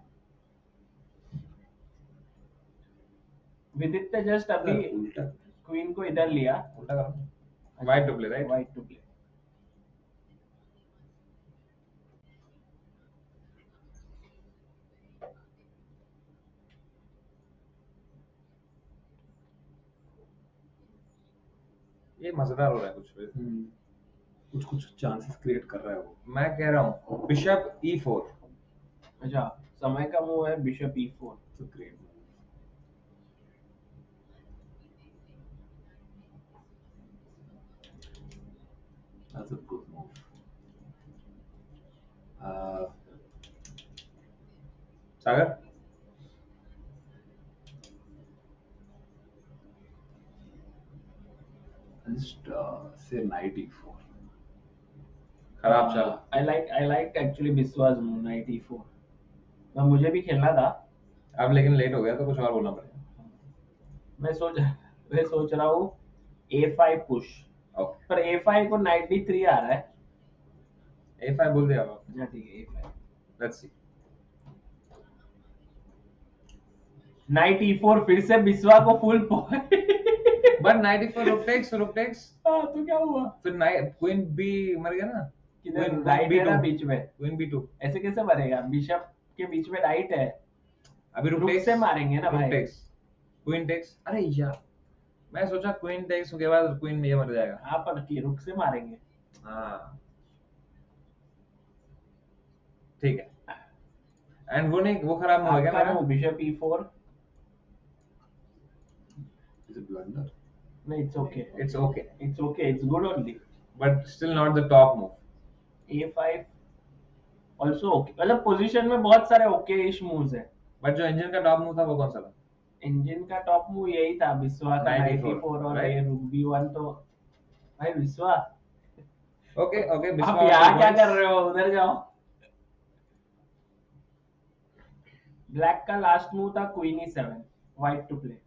विदित ने जस्ट अभी उल्टा. क्वीन को इधर लिया. उल्टा करो. White to play, right? White to play. ये मजेदार हो रहा है कुछ. कुछ चांसेस क्रिएट कर रहा है वो. मैं कह रहा हूँ बिशप e4. अच्छा समय का मूव है बिशप e4. तो great. That's a good move. Sagar. Just say knight e4. खराब चाल. I like actually बिस्वा's move knight e4. मैं मुझे भी खेलना था. अब लेकिन लेट हो गया तो कुछ और बोलना पड़ेगा. मैं सोच रहा हूँ a5 पुश. Okay. पर a5 को knight d3 आ रहा है. a5 बोल दिया आपने. हाँ ठीक है a5. Let's see. knight e4 फिर से बिस्वा को full point. But knight e4 rook takes. हाँ तो क्या हुआ? फिर knight queen b मर गया ना. किधर Queen राइट है ना b2. बीच में. Queen b2. ऐसे कैसे मरेगा? बिशप के बीच में राइट है. अभी रुक से मारेंगे ना भाई. Queen takes. अरे यार मैं सोचा queen takes के बाद queen ये मर जाएगा. हाँ पर की रुक से मारेंगे. हाँ ठीक है. एंड वो नहीं वो खराब हो गया मेरा. Bishop e4. Is it blunder? No, it's okay. It's okay. It's okay. It's good only. But still not the top move. a5 also okay. मतलब पोजीशन में बहुत सारे ओके-ish मूव्स हैं. बट जो इंजन का टॉप मूव था वो कौन सा था? इंजन का टॉप मूव यही था बिस्वा का 94 और right? ये रूक b1 तो भाई बिस्वा. ओके बिस्वा. आप यहाँ क्या कर रहे हो? उधर जाओ. ब्लैक का लास्ट मूव था queen e7. White to play.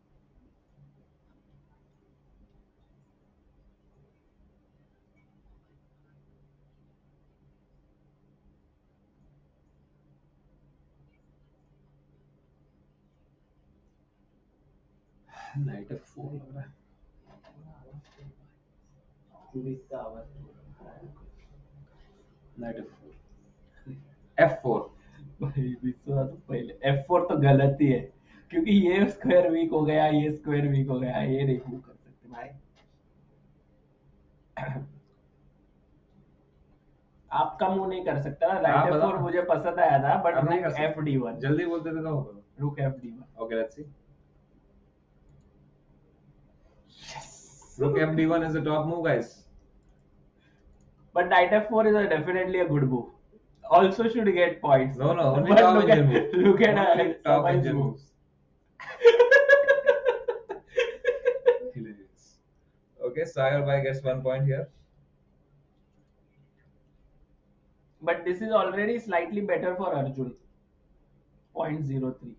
Knight f4 लग रहा है. Knight f4. f4. भाई बिस्वा तो पहले f4 तो गलत ही है क्योंकि ये स्क्वायर वीक हो गया. ये स्क्वायर वीक हो गया. ये नहीं मूव कर सकते भाई. आपका मूव नहीं कर सकता ना. लाइट f4 मुझे पसंद आया था बट अब नहीं कर सकते. fd1. जल्दी बोलते थे तो रुक fd1. Okay let's see. Rook FD1 is the top move, guys. But knight f4 is definitely a good move. Also should get points. No, only But top look engine at, move. look at Only top Samai's engine move. moves. Hilarious. Okay, Sagar Bhai gets 1 point here. But this is already slightly better for Arjun. 0.03.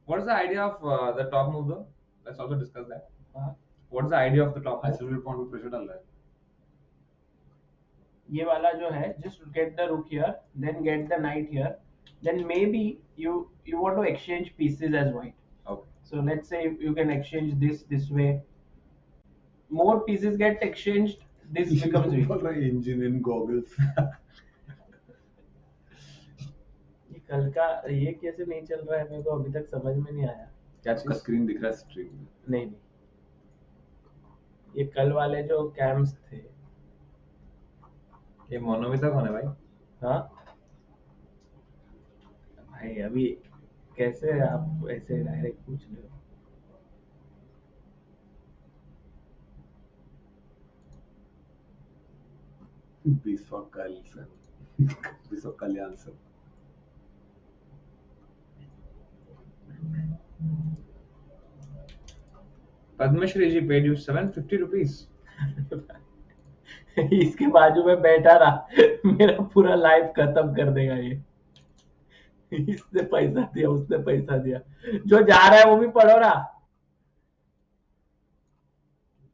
What is the idea of the top move though? Let's also discuss that. हाँ, What is the idea of the top move? Isolated point पे pressure डाल रहा है. ये वाला जो है, just get the rook here, then get the knight here, then maybe you want to exchange pieces as white. Okay. So let's say you can exchange this way. More pieces get exchanged. This becomes weak. बोल रहा है engine इन goggles. ये कल का ये कैसे नहीं चल रहा है मेरे को अभी तक समझ में नहीं आया. क्या उसका स्क्रीन दिख रहा है स्ट्रीम में. नहीं ये कल वाले जो कैम्स थे. ये मोनोमिता कौन है भाई? हाँ भाई अभी कैसे आप ऐसे डायरेक्ट पूछ रहे हो. Biswakal sir. Biswakalyan sir. Padmashri ji paid you 750 rupees. इसके बाजू में बैठा रहा मेरा पूरा लाइफ खत्म कर देगा ये. इसने पैसा दिया उसने पैसा दिया. जो जा रहा है वो भी पढ़ो ना.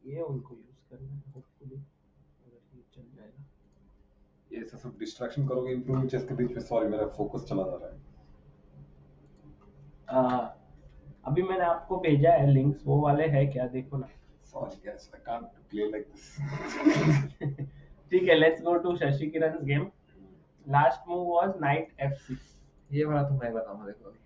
ये उनको यूज करना है होपफुली अगर ये चल जाएगा. ये सब डिस्ट्रैक्शन करोगे इंप्रूव चेस के बीच में. सॉरी मेरा फोकस चला जा रहा है. अभी मैंने आपको भेजा है लिंक्स. वो वाले है क्या देखो ना. Sorry guys, I can't play like this. ठीक है, let's go to Sasikiran's game. Last move was knight f6. ये वाला तो मैं बताऊंगा देखो अभी.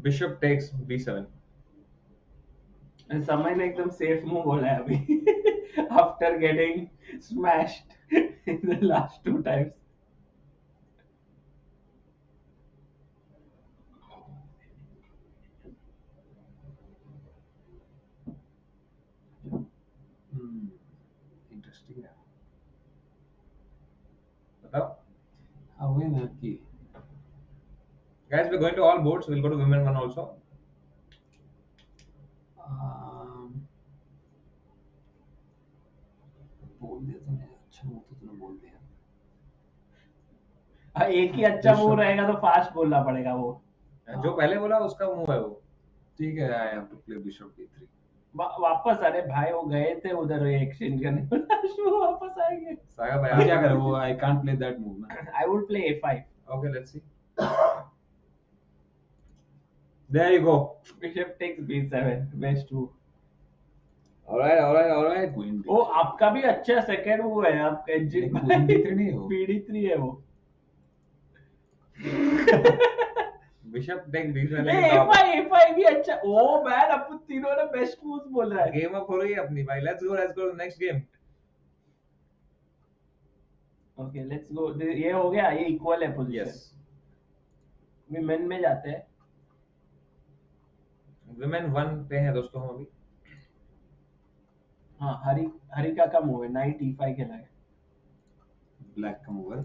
Bishop takes b7. समय ने एकदम सेफ मूव बोला है अभी after getting smashed in the last 2 times. Interesting है. बताओ. हाँ वही ना कि Guys, we're going to all boards. We'll go to women one also. बोल दिया तूने. अच्छा वो तो तूने बोल दिया. एक ही अच्छा मूव रहेगा तो फास्ट बोलना पड़ेगा वो. जो पहले बोला उसका मुंह है वो. ठीक है. I have to play bishop b3. वापस. अरे भाई वो गए थे उधर एक्सचेंज करने. वो वापस आएंगे. सागा भाई अब क्या करें वो. I can't play that move ना. I would play a5. Okay, let's see. There you go. Bishop takes b7. Best move. Alright. Queen ओ आपका भी अच्छा सेकंड मूव है. आपका एंजिन Queen d3 नहीं है वो. pd3 है वो. Bishop takes b7. a5 भी अच्छा. ओ मैन अपन तीनों ने बेस्ट मूव्स बोल रहा है. गेम अप हो रही है अपनी भाई. Let's go to the next game. Okay let's go. ये हो गया. ये इक्वल है पोजीशन. Yes. विमेन में जाते हैं. Women 1 पे हैं दोस्तों हम अभी. हाँ हरिका का मूव है. नाइट e5 खेला है. ब्लैक का मूव है.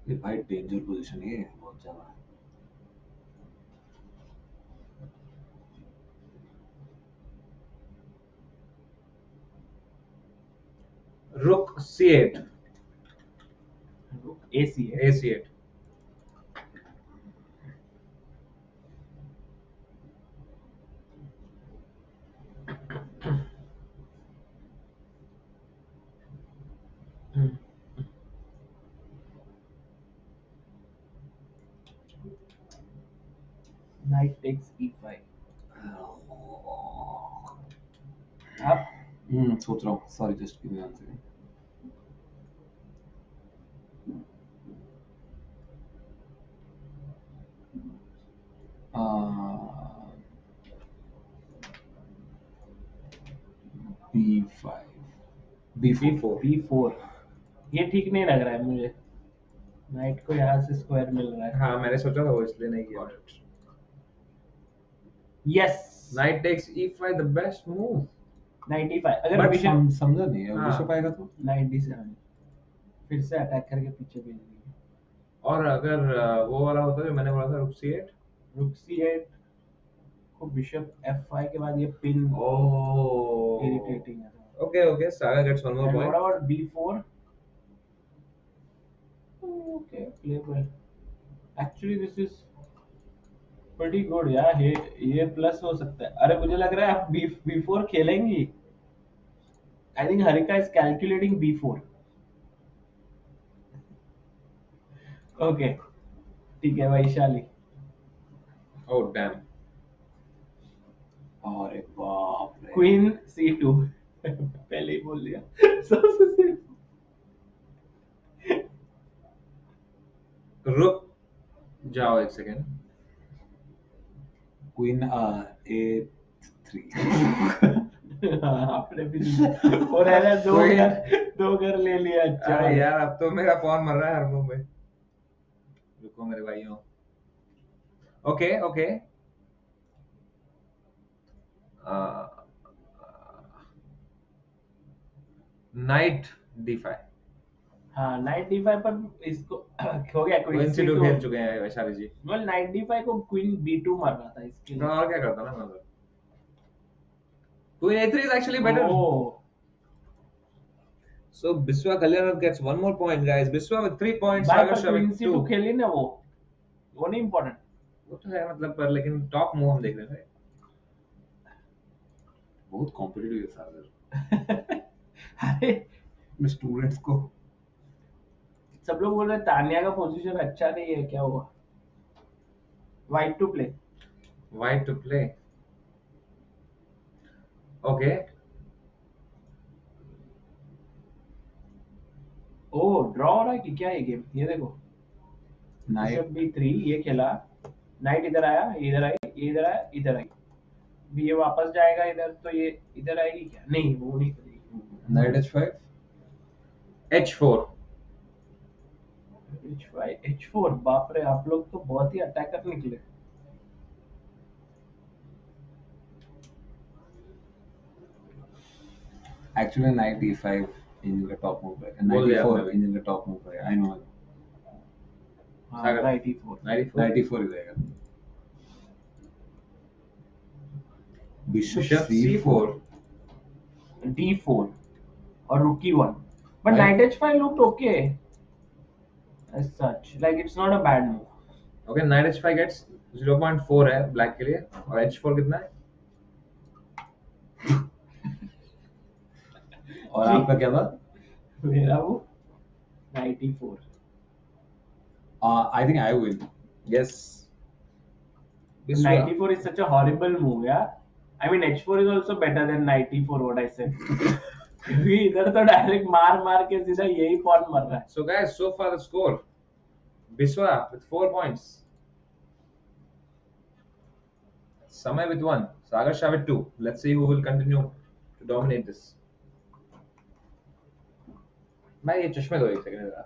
ये भाई डेंजर पोजीशन है बहुत ज्यादा. Rook c8. ac8. Knight takes e5. Up. सोच रहा हूँ. Sorry, just give me 1 second. B5. B4. b4. ये ठीक नहीं लग रहा है मुझे. नाइट को यहाँ से स्क्वायर मिल रहा है. हाँ मैंने सोचा था वो इसलिए नहीं किया. Yes. Knight takes e5 the best move. 95. अगर But बिशप समझा नहीं है. हाँ. बिशप आएगा तो 97 फिर से अटैक करके पीछे भेज देंगे. और अगर वो वाला होता जो मैंने बोला था रुक c8. रुक c8 को बिशप f5 के बाद ये पिन Oh. इरिटेटिंग है. Okay. Saga gets one more And point. what about b4? Okay, playable. Actually, this is pretty good, यार. ये प्लस हो सकता है. अरे मुझे लग रहा है आप b4 खेलेंगी. I think Harika is calculating b4. Okay, ठीक है वैशाली. Oh damn. अरे बाप रे. Queen c2. पहले ही बोल दिया. सबसे safe. रुक जाओ एक सेकेंड. Queen A3. आपने भी और है ना दो घर ले लिया. अच्छा अरे यार अब तो मेरा फोन मर रहा है हर मुंह में. रुको मेरे भाइयों. ओके. Night d5. हाँ नाइट d5 पर इसको हो गया. क्वीन क्वीन c2 c2 खेल चुके हैं वैशाली जी. well नाइट d5 को क्वीन b2 मार रहा था इसके मैं लिए. और क्या करता ना मैं उधर. Queen a3 is actually better. Oh, So Biswa Kalyanarath gets one more point, guys. Biswa with 3 points. Bar Sagar पर Shah क्वीन with c2 2. खेली ना वो नहीं इम्पोर्टेंट. वो तो है मतलब पर लेकिन टॉप मूव हम देख रहे हैं. बहुत कॉम्पिटिटिव है सागर. अरे मैं स्टूडेंट्स को सब लोग बोल रहे हैं तानिया का पोजीशन अच्छा नहीं है. क्या हुआ? White to play. White to play. Okay. ओ ड्रॉ हो रहा है कि क्या ये गेम? ये देखो नाइट बिशप b3 ये खेला. नाइट इधर आया, इधर आई, ये इधर आया, इधर आई. भी ये वापस जाएगा इधर तो ये इधर आएगी क्या? नहीं वो नहीं करेगी. Night H5. H4. H4. बाप रे आप लोग तो बहुत ही अटैकर निकले. एक्चुअली नाइट E5 इंजन का टॉप मूव है. बोल नाइट दिया E4 आपने. इंजन का टॉप मूव है. I know. हाँ सागर. Right e4. 94. नाइट E4 ही रहेगा. Bishop Bishop C4. d4 और rook e1. But Right. knight h5 looked okay as such. Like it's not a bad move. Okay, Knight H5 gets 0.4 है black के लिए. और H4 कितना है? और आपका क्या था? मेरा वो knight e4. I think I will. Yes. Knight e4 is such a horrible move, yeah. I mean h4 is also better than knight e4 what I said. क्योंकि इधर तो डायरेक्ट मार के सीधा यही पॉन मर रहा है. So guys, so far the score. Biswa with 4 points. Samay with 1. Sagar Shah with 2. Let's see who will continue to dominate this. भाई ये चश्मे दो एक सेकंड जरा.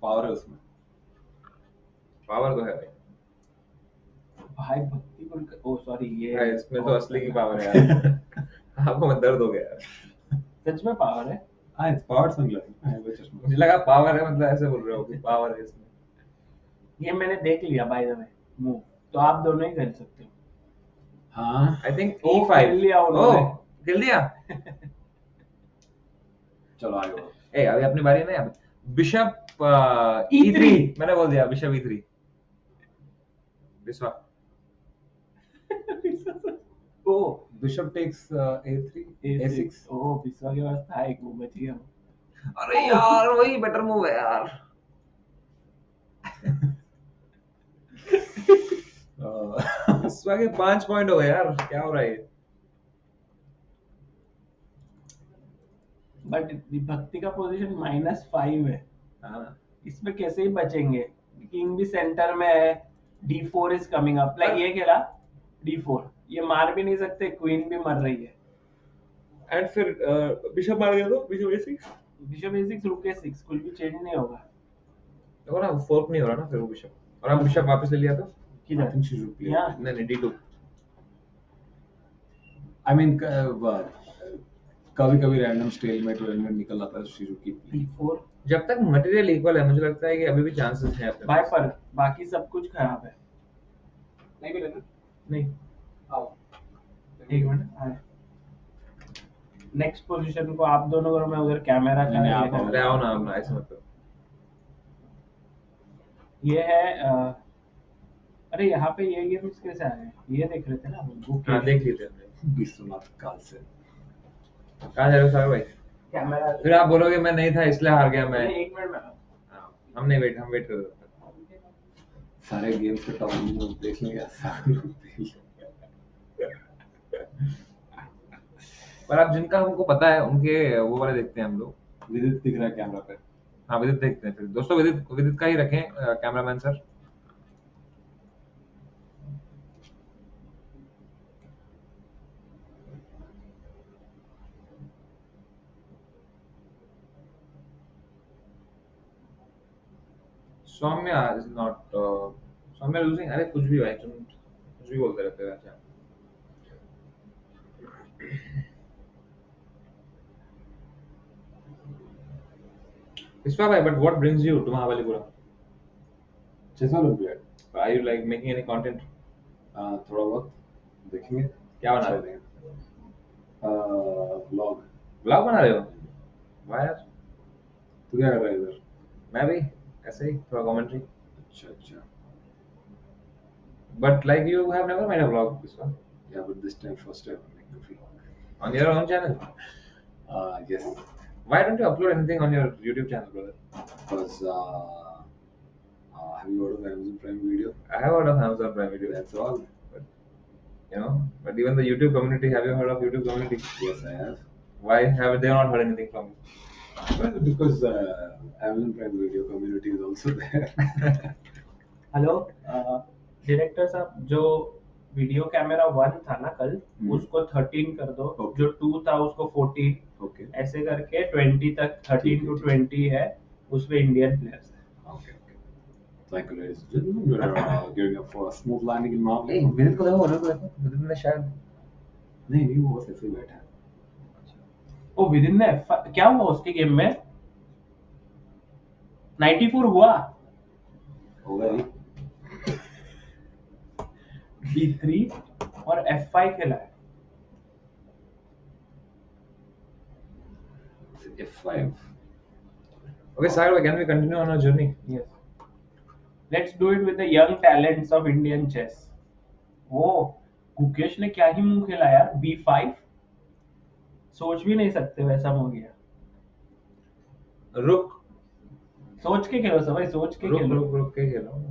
पावर है उसमें. पावर तो है भाई. भाई भक्ति को ओ सॉरी ये भाई इसमें तो असली की पावर है यार. आपको मत दर्द हो गया यार. सच में पावर है. हाँ, it's powered sunglasses. I have a चश्मा. मुझे लगा पावर है मतलब ऐसे बोल रहे हो कि पावर है इसमें. ये मैंने देख लिया बाय द वे मूव. तो आप दोनों ही कर सकते हो. हाँ. I think O, E5. खेल लिया उन्होंने. खेल दिया. चलो आगे बढ़ो. ए अभी अपनी बारी है ना यार. Bishop E3. मैंने बोल दिया बिशप E3. बिस्वा. ओ Bishop takes A3. A6. ओ बिस्वा के पास था एक मूव बच गया. अरे यार वही बेटर मूव है यार. विश्वा के 5 पॉइंट हो गए यार, क्या हो रहा है ये? बट विभक्ति का पोजीशन -5 है, हाँ इसमें कैसे ही बचेंगे? किंग भी सेंटर में है, d4 is coming up, like ये खेला d4, ये मार भी नहीं सकते, क्वीन भी मर रही है, एंड फिर बिशप मार दिया तो बिशप a6, बिशप a6 रुक a6, कुछ भी चेंज नहीं होगा। देखो ना फोर्क नहीं हो रहा ना फिर वो बिशप, और हम बिशप वापस ले लिया तो किधर? I think she should play. यहाँ नहीं d2। I mean, कभी कभी रैंडम स्टेलमेट निकल आता है, she should keep playing. d4 जब तक मटेरियल इक्वल है मुझे लगता है कि अभी भी चांसेस हैं अपने भाई, पास। पर बाकी सब कुछ खराब है। नहीं भी लेना। नहीं, आओ। एक मिनट, नेक्स्ट पोजीशन को आप दोनों करो, मैं उधर कैमरा का नहीं, आप ये कर- अरे आओ ना, आप ऐसे मत करो। ये है अरे यहाँ पे ये गेम्स कैसे आ गए? ये देख रहे थे ना हम, हाँ देख लिए थे हमने। विश्वनाथ काल से कहाँ जा रहे हो सागर भाई? कैमरा। फिर आप बोलोगे मैं नहीं था इसलिए हार गया मैं। एक मिनट में हाँ, हम नहीं वेट, हम वेट कर रहे थे। सारे गेम्स के टॉप देख लेंगे, सारे लोग देख लेंगे। पर आप जिनका हमको पता है उनके वो वाले देखते हैं हम लोग। विदित दिख रहा है कैमरा पे। हाँ विदित देखते हैं फिर दोस्तों, विदित विदित का ही रखें cameraman sir. Saumya is not, Saumya losing, अरे कुछ भी भाई, तुम कुछ भी बोलते रहते हो। अच्छा Vishwa bhai, but what brings you to Mahabalipuram? Chess Olympiad, Are you like making any content? थोड़ा बहुत देखेंगे। क्या बना रहे हो? व्लॉग। ब्लॉग बना रहे हो? वाह यार, तू क्या कर रहा है इधर? मैं भी ऐसे ही थोड़ा कमेंट्री। अच्छा अच्छा। But like you have never made a vlog, Vishwa, Yeah, but this time first time I'm making a vlog. on your own channel. Yes, Why don't you upload anything on your YouTube channel, brother? because have you heard of Amazon Prime Video? I have heard of Amazon Prime Video, That's all. but you know, but even the YouTube community, have you heard of YouTube community? Yes, I have. Why have they not heard anything from you? Well, because Amazon Prime Video community is also there. Hello director साहब, जो video camera 1 था ना कल, उसको 13 कर दो, Okay. जो 2 था उसको 14, Okay. ऐसे करके 20 तक, 13 to 20 है, उसमें इंडियन प्लेयर्स है। Okay. Okay. Thank you, ladies and gentlemen. We're gearing up for a smooth landing in Mahabalipuram. Hey, विदित को देखो, विदित ने शायद नहीं, वो बस ऐसे ही बैठा है। ओ विदित ने क्या हुआ उसके गेम में? 94 हुआ। होगा ही। B3 और F5 खेला है। F5. Okay, Sagar, can we continue on our journey? Yes. Let's do it with the young talents of Indian chess. वो गुकेश ने क्या ही मूव खेला यार, B5, सोच भी नहीं सकते वैसा हो गया। रुक सोच के खेलो सब, सोच के खेलो। रुक के खेलो।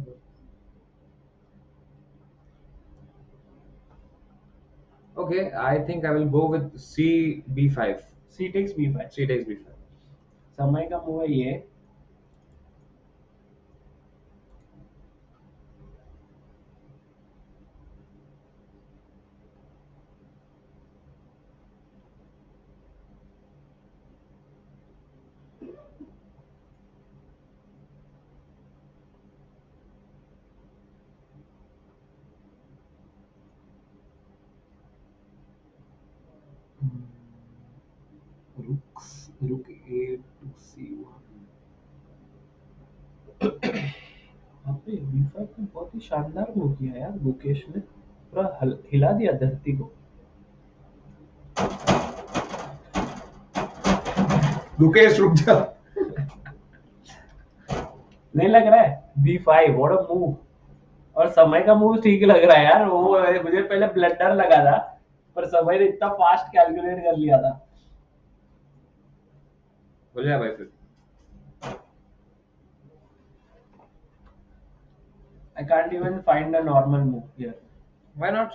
Okay, I think I will go with B5. C takes B5, C takes B5. समय का मूव है ये। Rook A to C1. अबे B5 में बहुत ही शानदार मूव किया यार गुकेश ने, पूरा हिला दिया धरती को। गुकेश रुक जा। नहीं लग रहा है B5 व्हाट अ मूव, और समय का मूव ठीक लग रहा है यार। वो मुझे पहले ब्लंडर लगा था, पर समय ने इतना फास्ट कैलकुलेट कर लिया था। हो जाए भाई फिर। I can't even find a normal move here. Why not?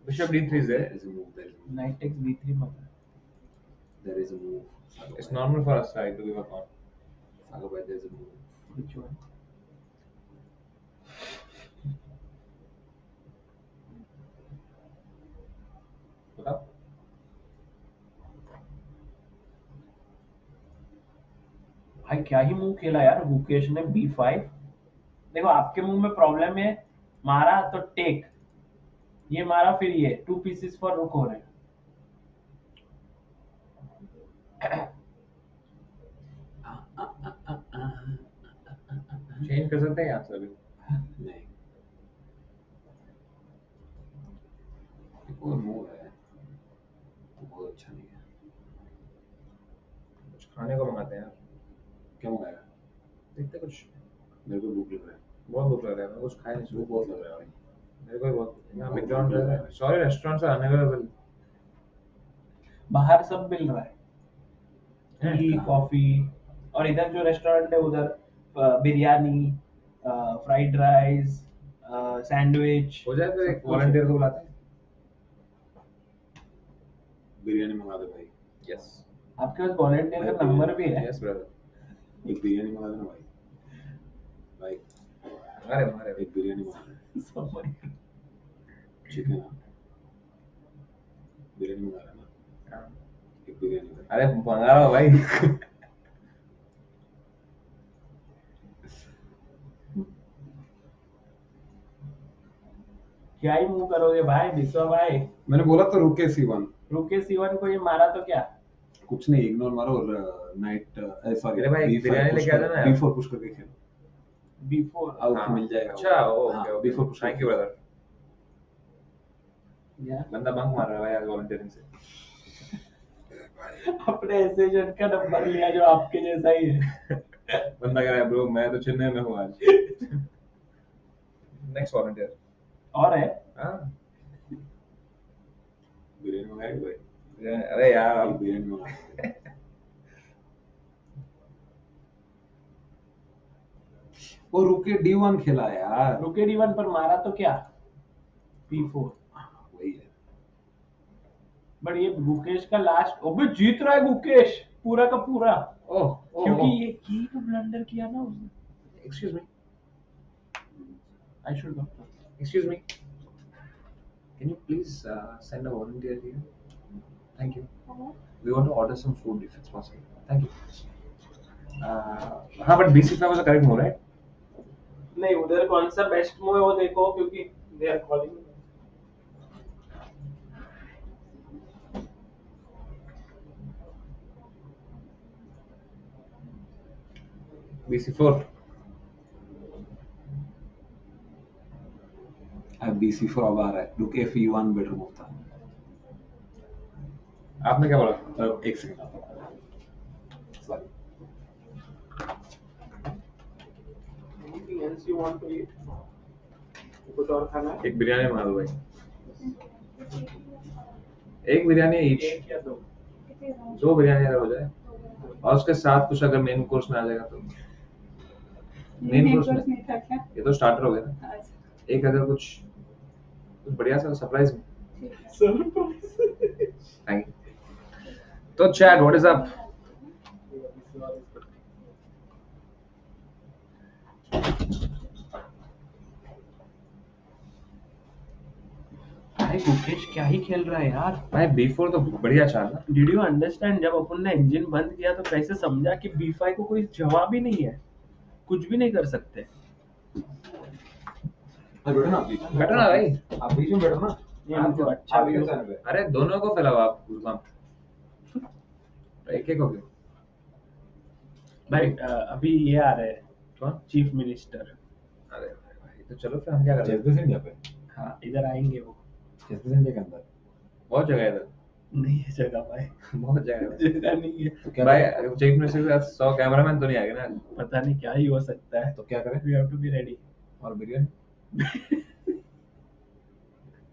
Bishop d3 is there. There is a move. There is a move. Knight takes b3 mother. There is a move. It's normal for us, right, to give a pawn. Saga, there is a move. Which one? बताओ. भाई क्या ही move खेला यार गुकेश ने b5. देखो आपके move में problem है, मारा तो टेक, ये मारा फिर ये 2 पीसेस फॉर रुक हो रहे हैं. चेंज कर सकते हैं यहाँ से अभी. नहीं. वो मूव है. बहुत अच्छा नहीं है. कुछ खाने को मंगाते हैं यार. क्या मंगाएगा? देखते कुछ. मेरे को भूख लग रहा है. बहुत भूख लग रहा है. मैं कुछ खाया नहीं. भूख बहुत लग रहा है भाई. मेरे को भी बहुत. यहाँ मैकडॉनल्ड्स है. Sorry, restaurants are unavailable. बाहर सब मिल रहा है, टी हाँ. कॉफी, और इधर जो रेस्टोरेंट है उधर बिरयानी, फ्राइड राइस, सैंडविच. हो जाए तो एक वॉलंटियर को बुलाते हैं. बिरयानी मंगा दे भाई. यस. आपके पास वॉलंटियर का नंबर भी है? Yes brother. एक बिरयानी मंगा देना भाई. भाई हमारे एक बिरयानी मंगा दे. चिकन बिरयानी मंगा लेना. एक बिरयानी. अरे मंगा रहा हूँ भाई. क्या ही मूव करोगे भाई विश्वा भाई? मैंने बोला तो रुके C1. रुके C1 को ये मारा तो क्या? कुछ नहीं, इग्नोर मारो और नाइट सॉरी अरे भाई, बिरयानी लेके आ जाना यार. B4 पुश करके खेल. b4. आउट मिल जाएगा. अच्छा, okay. B4 push. Thank you brother. या बंदा बंक मार रहा है भाई आज वॉलंटियरिंग से. अपने एसेजेंट का नंबर लिया जो आपके जैसा ही है. बंदा कह रहा है ब्रो मैं तो चेन्नई में हूँ आज. Next volunteer. और है हाँ. बिरयानी मंगाएगा भाई. अरे यार एक आप बिरयानी मंगा. वो रुके D1 खेला यार. रुके d1 पर मारा तो क्या? p4. वही है. बट ये गुकेश का लास्ट. ओबे जीत रहा है गुकेश पूरा का पूरा. ओह क्योंकि ये की तो ब्लंडर किया ना उसने. Excuse me. I should go. Excuse me. Can you please send a volunteer here? Thank you. We want to order some food if it's possible. Thank you. हाँ, but B6 was a correct move, right? नहीं, उधर कौन सा best move है वो देखो, क्योंकि they are calling. BC4. अब BC4 अब आ रहा है. रुके F1 बेटर मूव था. आपने क्या बोला? एक second. Sorry. Anything else you want to eat? कुछ और खाना है? एक बिरयानी मंगा दो भाई. एक बिरयानी ईच. एक या दो? दो बिरयानी अगर हो जाए और उसके साथ कुछ अगर मेन कोर्स में आ जाएगा तो. मेन कोर्स में ये तो स्टार्टर हो गया ना. एक अगर कुछ बढ़िया सा सरप्राइज में. Thank you. तो चैट व्हाट इज अप? भाई गुकेश क्या ही खेल रहा है यार. भाई B4 तो बढ़िया चाल ना. Did you understand जब अपन ने इंजन बंद किया तो कैसे समझा कि B5 को कोई जवाब ही नहीं है, कुछ भी नहीं कर सकते. बैठो ना. बैठो ना भाई. आप बीच में बैठो ना. ये मुझे अच्छा आप भी इधर जाने पे. अरे दोनों को फैलाओ आप गुरुग्राम. एक एक हो गया. भाई अभी ये आ रहे हैं कौन? Chief minister. अरे भाई तो चलो फिर हम क्या कर रहे हैं? चेस इंडिया पे. हाँ इधर आएंगे वो. चेस इंडिया के अंदर बहुत जगह है इधर. नहीं है जगह भाई. बहुत जगह है. जगह नहीं है. तो क्या भाई करें? चीफ मिनिस्टर के साथ 100 कैमरामैन तो नहीं आएंगे ना. पता नहीं क्या ही हो सकता है. तो क्या करें? We have to be ready. और बिरयानी.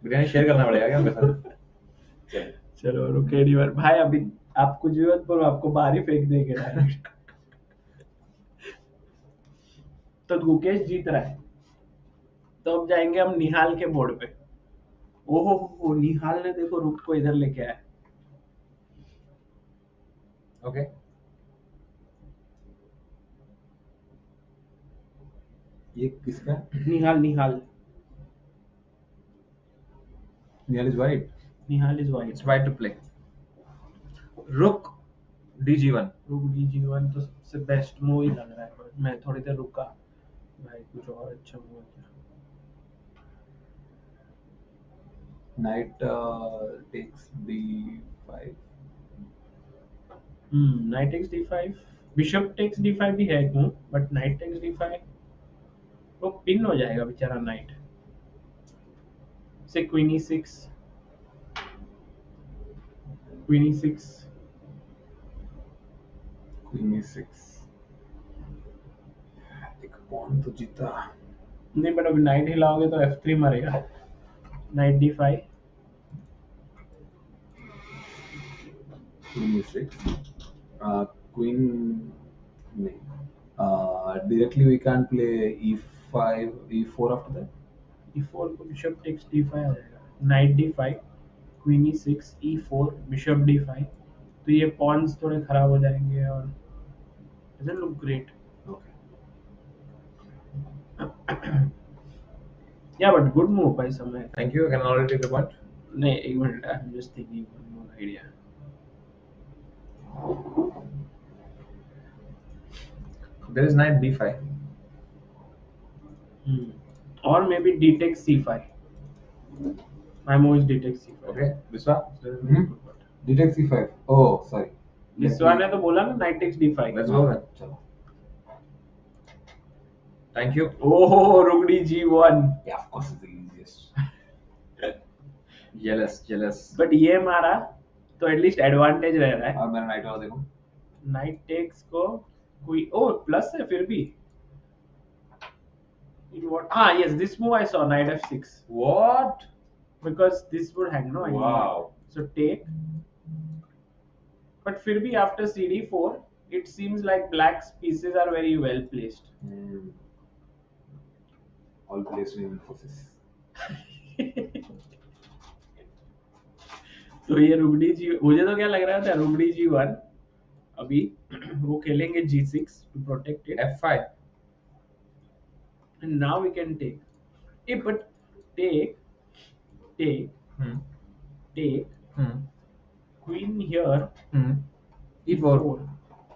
बिरयानी शेयर करना पड़ेगा क्या उनके साथ? चलो रुके D1 भाई. अभी आप कुछ भी मत बोलो, आपको बाहर ही फेंक देंगे डायरेक्ट. तो गुकेश जीत रहा है. तो अब जाएंगे हम निहाल के बोर्ड पे. ओहो, निहाल ने देखो रुक को इधर लेके आया. Okay. ये किसका है? निहाल Nihal is white. is white. It's white to play. Rook DG1. रुक DG1 तो सबसे बेस्ट मूव ही लग रहा है, पर मैं थोड़ी देर रुका भाई, कुछ और अच्छा मूव किया. Knight takes d5. Knight takes d5, bishop takes d5 भी है move, but knight takes d5 वो पिन हो जाएगा बेचारा knight. से queen e6, queen e6, Queen e6. एक pawn तो जीता. नहीं बट अभी knight हिलाओगे तो f3 मरेगा. knight d5, Queen e6. Queen नहीं. Directly we can't play e5, e4 after that. e4 को bishop takes d5 आ जाएगा. knight d5, queen e6, e4, bishop d5, तो ये pawns थोड़े खराब हो जाएंगे और doesn't look great. Okay. Yeah, but good move by Samay. Thank you. Can I already take the point? नहीं एक minute, I'm just thinking one more idea. There is knight b5. Or maybe d takes c5. My move is d takes c5. Okay. Biswa? D takes e5. Oh, sorry. विश्वा ने तो बोला ना knight takes d5. Let's go then. चलो. Thank you. Oh, rook g1. Yeah, of course it's the easiest. Jealous. But ये मारा तो at least advantage रह रहा है. और मेरा knight वाला देखो. Knight takes को कोई plus है फिर भी. It what? Yes, this move I saw, knight f6. What? Because this would hang, no? Wow. So take. But फिर भी after cd4, it seems like black's pieces are very well placed. All placed in Infosys. तो ये रुक जी, मुझे तो क्या लग रहा था रुक g1 अभी वो खेलेंगे g6 to protect it. f5. And now we can take. But take. Queen here. e4.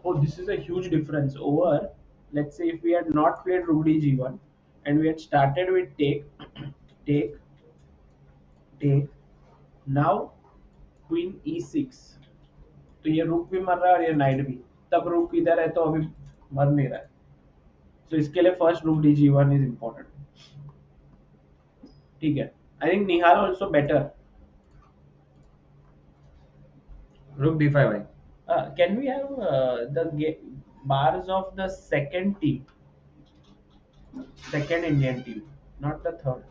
Oh, this is a huge difference over. Let's say if we had not played rook g1 and we had started with take. Now queen e6. तो ये रुक भी मर रहा है और ये night भी. तब रुक इधर है तो अभी मर नहीं रहा है. So इसके लिए first rook g1 is important. ठीक है. I think Nihal also better. Rook d5 भाई. Can we have the bars of the second team? Second Indian team, not the third.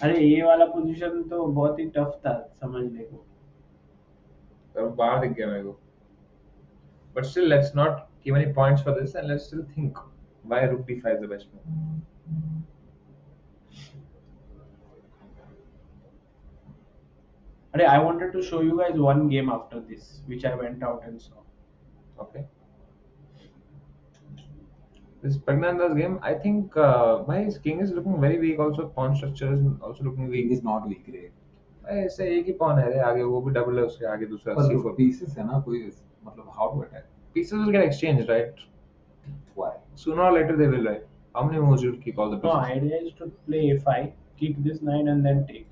अरे ये वाला पोजीशन तो बहुत ही टफ था समझने को. तो बाहर दिख गया मेरे को. But still, let's not give any points for this, and let's still think why rook d5 is the best move. I wanted to show you guys one game after this, which I went out and saw. Okay. This Praggnanandhaa's game, I think my king is looking very weak. Also, pawn structure is also looking weak. King is not weak, रे. ऐसे एक ही pawn है रे, आगे वो भी double है उसके आगे दूसरा c4. Pieces है ना कोई, मतलब how to attack? Pieces will get exchanged, right? Why? Sooner or later they will, right? How many moves you keep all the pieces? No, idea is to play a5, kick this knight and then take.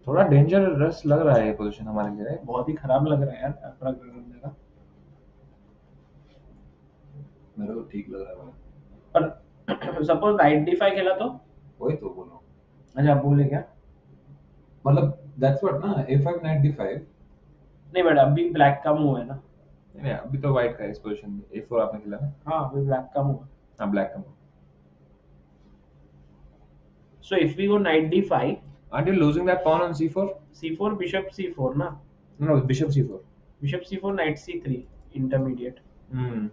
थोड़ा dangerous लग रहा है ये position हमारे लिए, right? बहुत ही खराब लग रहा है यार प्रज्ञानंदा का. मेरे को ठीक लग रहा है. पर सपोज नाइट d5 खेला तो वही तो बोल रहा हूँ. अच्छा आप बोले क्या? मतलब that's what ना a5 knight d5. नहीं बट अभी ब्लैक का मूव है ना. नहीं अभी तो white का इस position में a4 आपने खेला ना. हाँ अभी ब्लैक का मूव है. हाँ black का move. So if we go knight d5, Aren't you losing that pawn on c4? c4 bishop c4 ना. No, bishop c4. Bishop c4 knight c3 intermediate. Hmm.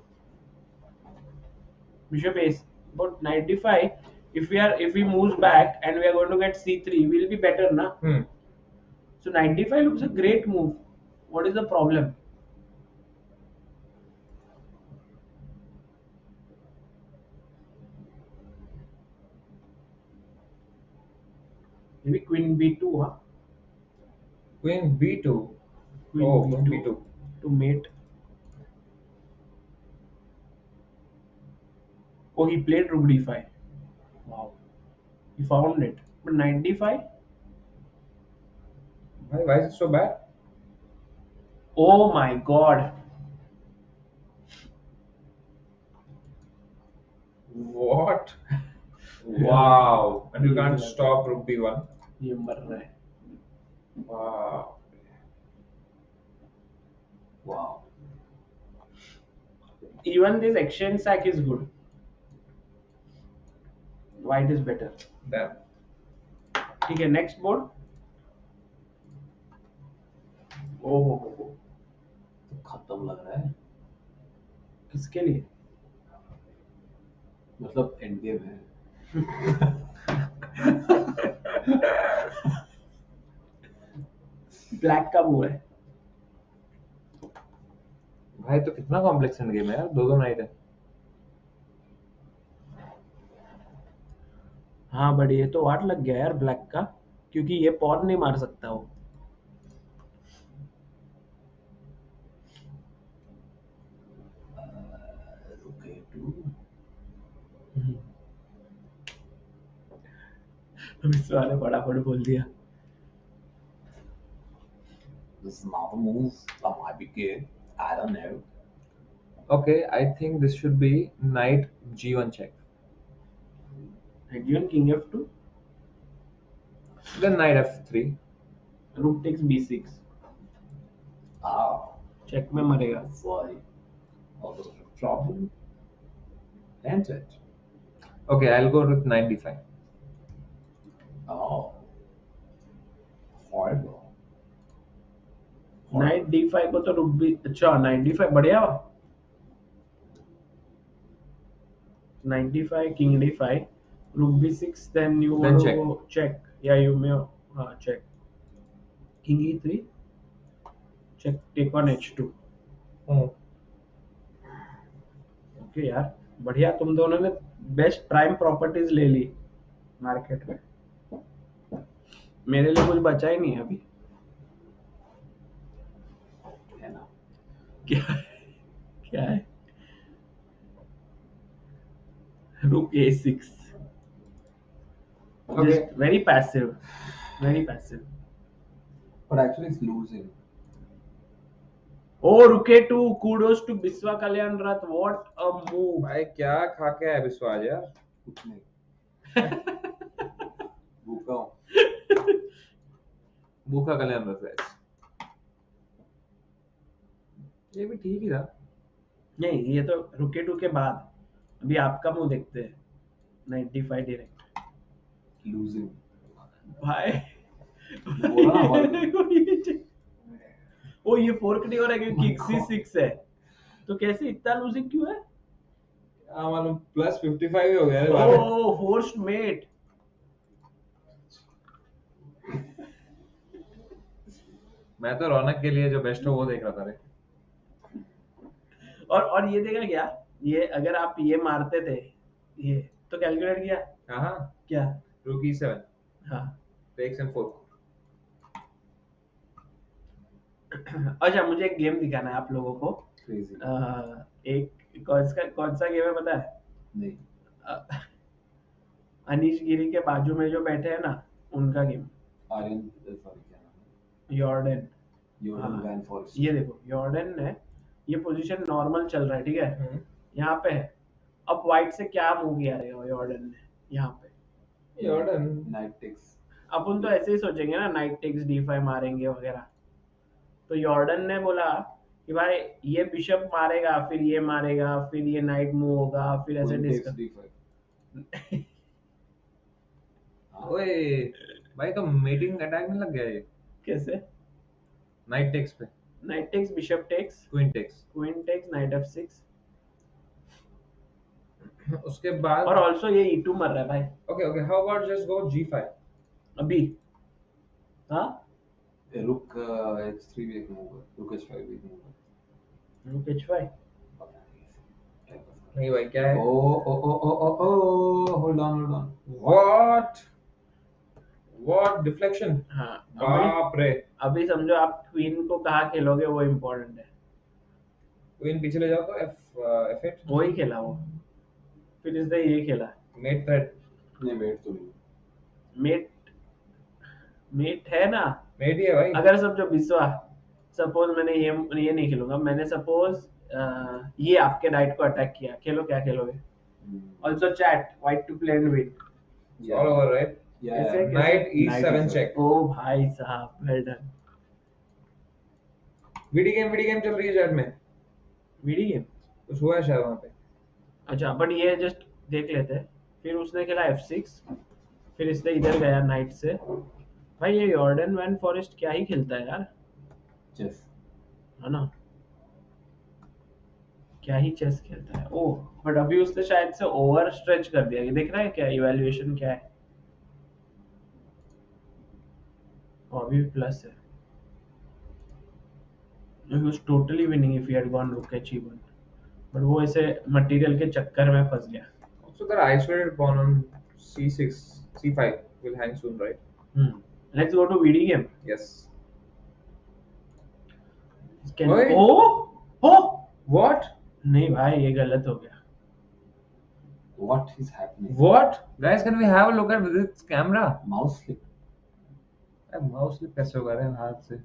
Bishop a But 95, if we move back and we are going to get c3, we'll be better, na? So 95 looks a great move. What is the problem? Maybe queen b2, huh? Queen b2. Queen Oh, b2 queen b2. to mate. Oh, he played rook d5. Wow. He found it. But 95? Why is it so bad? Oh my god. What? Wow. And you can't stop rook b1. ये मर रहा है. Wow. Wow. Even this exchange sack is good. White is better. Damn. ठीक है, next board. ओह, तो खत्म लग रहा है. किसके लिए? मतलब एंड गेम है. ब्लैक का मूव है. भाई तो कितना कॉम्प्लेक्स एंड गेम है यार, दो नाइट है. हाँ बट ये तो वाट लग गया यार ब्लैक का, क्योंकि ये पॉन नहीं मार सकता वो. Okay, too. विश्वा ने फटाफट बोल दिया. This is not a move that might be good. I don't know. Okay, I think this should be knight g1 check. Arjun king f2. Then knight f3. Rook takes b6. Ah, check में मरेगा. why? All those problem. Ends it. Okay, I'll go with knight d5. Oh, horrible. Night d5 को तो रुक भी. अच्छा, night d5 बढ़िया. Night d5 king d5 rook b6, then you Then want check. to check. Yeah, you may check. King e3, check, take on h2. Okay यार, बढ़िया. तुम दोनों ने बेस्ट प्राइम प्रॉपर्टीज ले ली मार्केट में. मेरे लिए कुछ बचा ही नहीं है अभी. है ना? क्या क्या है? rook a6. Okay. Just very passive, very passive. But actually, it's losing. Oh, rook a2. Kudos to Biswa Kalyan Rath. What a move. भाई क्या खा के है विश्वास यार. कुछ नहीं. भूखा हूँ. भूखा कल्याण रथ है. ये भी ठीक ही था. नहीं, ये तो rook a2 के बाद. अभी आपका मुंह देखते हैं. Night d5 direct. Losing. भाई. बोला ना हमारे. ओ ये फोर्क नहीं हो रहा है क्योंकि किंग c6 है. तो कैसे इतना लूजिंग क्यों है? हाँ मालूम. प्लस 55 ही हो गया है. ओ फोर्स्ड मेट. मैं तो रौनक के लिए जो बेस्ट हो वो देख रहा था रे. और ये देखा क्या? ये अगर आप ये मारते थे ये तो कैलकुलेट किया. हाँ. क्या? rook e7 हाँ. takes and 4. अच्छा, मुझे एक गेम दिखाना है आप लोगों को. Crazy. एक कौन सा गेम है पता है? नहीं. अनीश गिरी के बाजू में जो बैठे हैं ना, उनका गेम. आर्यन, सॉरी क्या नाम है? यॉर्डन. Jordan Van Forest. ये देखो, यॉर्डन ने ये पोजीशन नॉर्मल चल रहा है, ठीक है. यहाँ पे है. अब व्हाइट से क्या मूव किया रहेगा यॉर्डन ने यहाँ पे? Jordan. Knight takes. अपन तो ऐसे ही सोचेंगे ना, नाइट टेक्स d5 मारेंगे वगैरह. तो यॉर्डन ने बोला कि भाई ये बिशप मारेगा, फिर ये मारेगा, फिर ये नाइट मूव होगा, फिर ऐसे Queen takes डिस्कस. d5. ओए भाई तो मीटिंग अटैक में लग गया ये. कैसे? नाइट टेक्स पे. Knight takes, bishop takes, queen takes. Queen takes, knight f6. उसके बाद और ऑल्सो ये E2 मर रहा है भाई okay, how about just go G5? अभी. हाँ रुक H3 भी एक मूव है, रुक H5 भी एक मूव है. रुक H5. पता नहीं क्या कर सकता नहीं भाई क्या है? है. hold on. What deflection? हाँ बाप रे. अभी समझो आप क्वीन को कहाँ खेलोगे वो इम्पोर्टेंट है. क्वीन पीछे ले जाओ तो F8. वही खेला वो. फिर इसने ये खेला मेट थ्रेड. नहीं वेट तो नहीं. मेट है ना. मेट ही है भाई. अगर समझो बिस्वा सपोज मैंने ये नहीं खेलूंगा. मैंने सपोज ये आपके नाइट को अटैक किया. खेलो क्या खेलोगे. Also chat white to play and win. All over, right? Yeah. Knight E7 check. ओ भाई साहब वेल डन. VD गेम चल रही है चैट में. वीडी गेम. कुछ हुआ है शायद वहाँ पे. अच्छा बट ये जस्ट देख लेते हैं. फिर उसने खेला F6. फिर इसने इधर गया नाइट से. भाई ये यॉर्डन वैन फॉरेस्ट क्या ही खेलता है यार. चेस है ना. क्या ही चेस खेलता है. ओह बट अभी उसने शायद से ओवर स्ट्रेच कर दिया. ये देख रहा है क्या इवैल्यूएशन क्या है. अभी भी प्लस है. He was totally winning if he had gone rook h1. But वो ऐसे मटेरियल के चक्कर में फंस गया. Also the isolated pawn on C6, C5 will hang soon, right? Let's go to VD game. Yes. Can... Oi. Oh! What? नहीं भाई ये गलत हो गया. what is happening. What? Guys, can we have a look at Vidit's camera? Mouse slip. Mouse slip कैसे होगा रे हाथ से?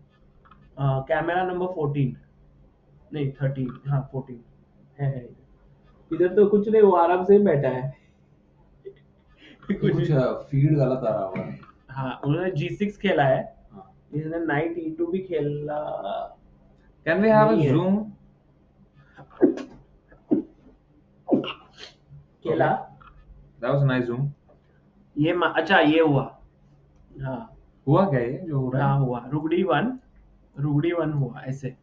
कैमरा नंबर 14 नहीं 13 हाँ 14 है. इधर तो कुछ नहीं. वो आराम से ही बैठा है. कुछ फीड गलत आ रहा होगा. हाँ उन्होंने G6 खेला है. हाँ. इसने नाइट E2 भी खेला. Can we have a नहीं है. zoom? खेला. That was a nice zoom. ये अच्छा ये हुआ. हाँ हुआ क्या ये जो हो रहा हाँ है? हुआ. रुगड़ी वन हुआ ऐसे.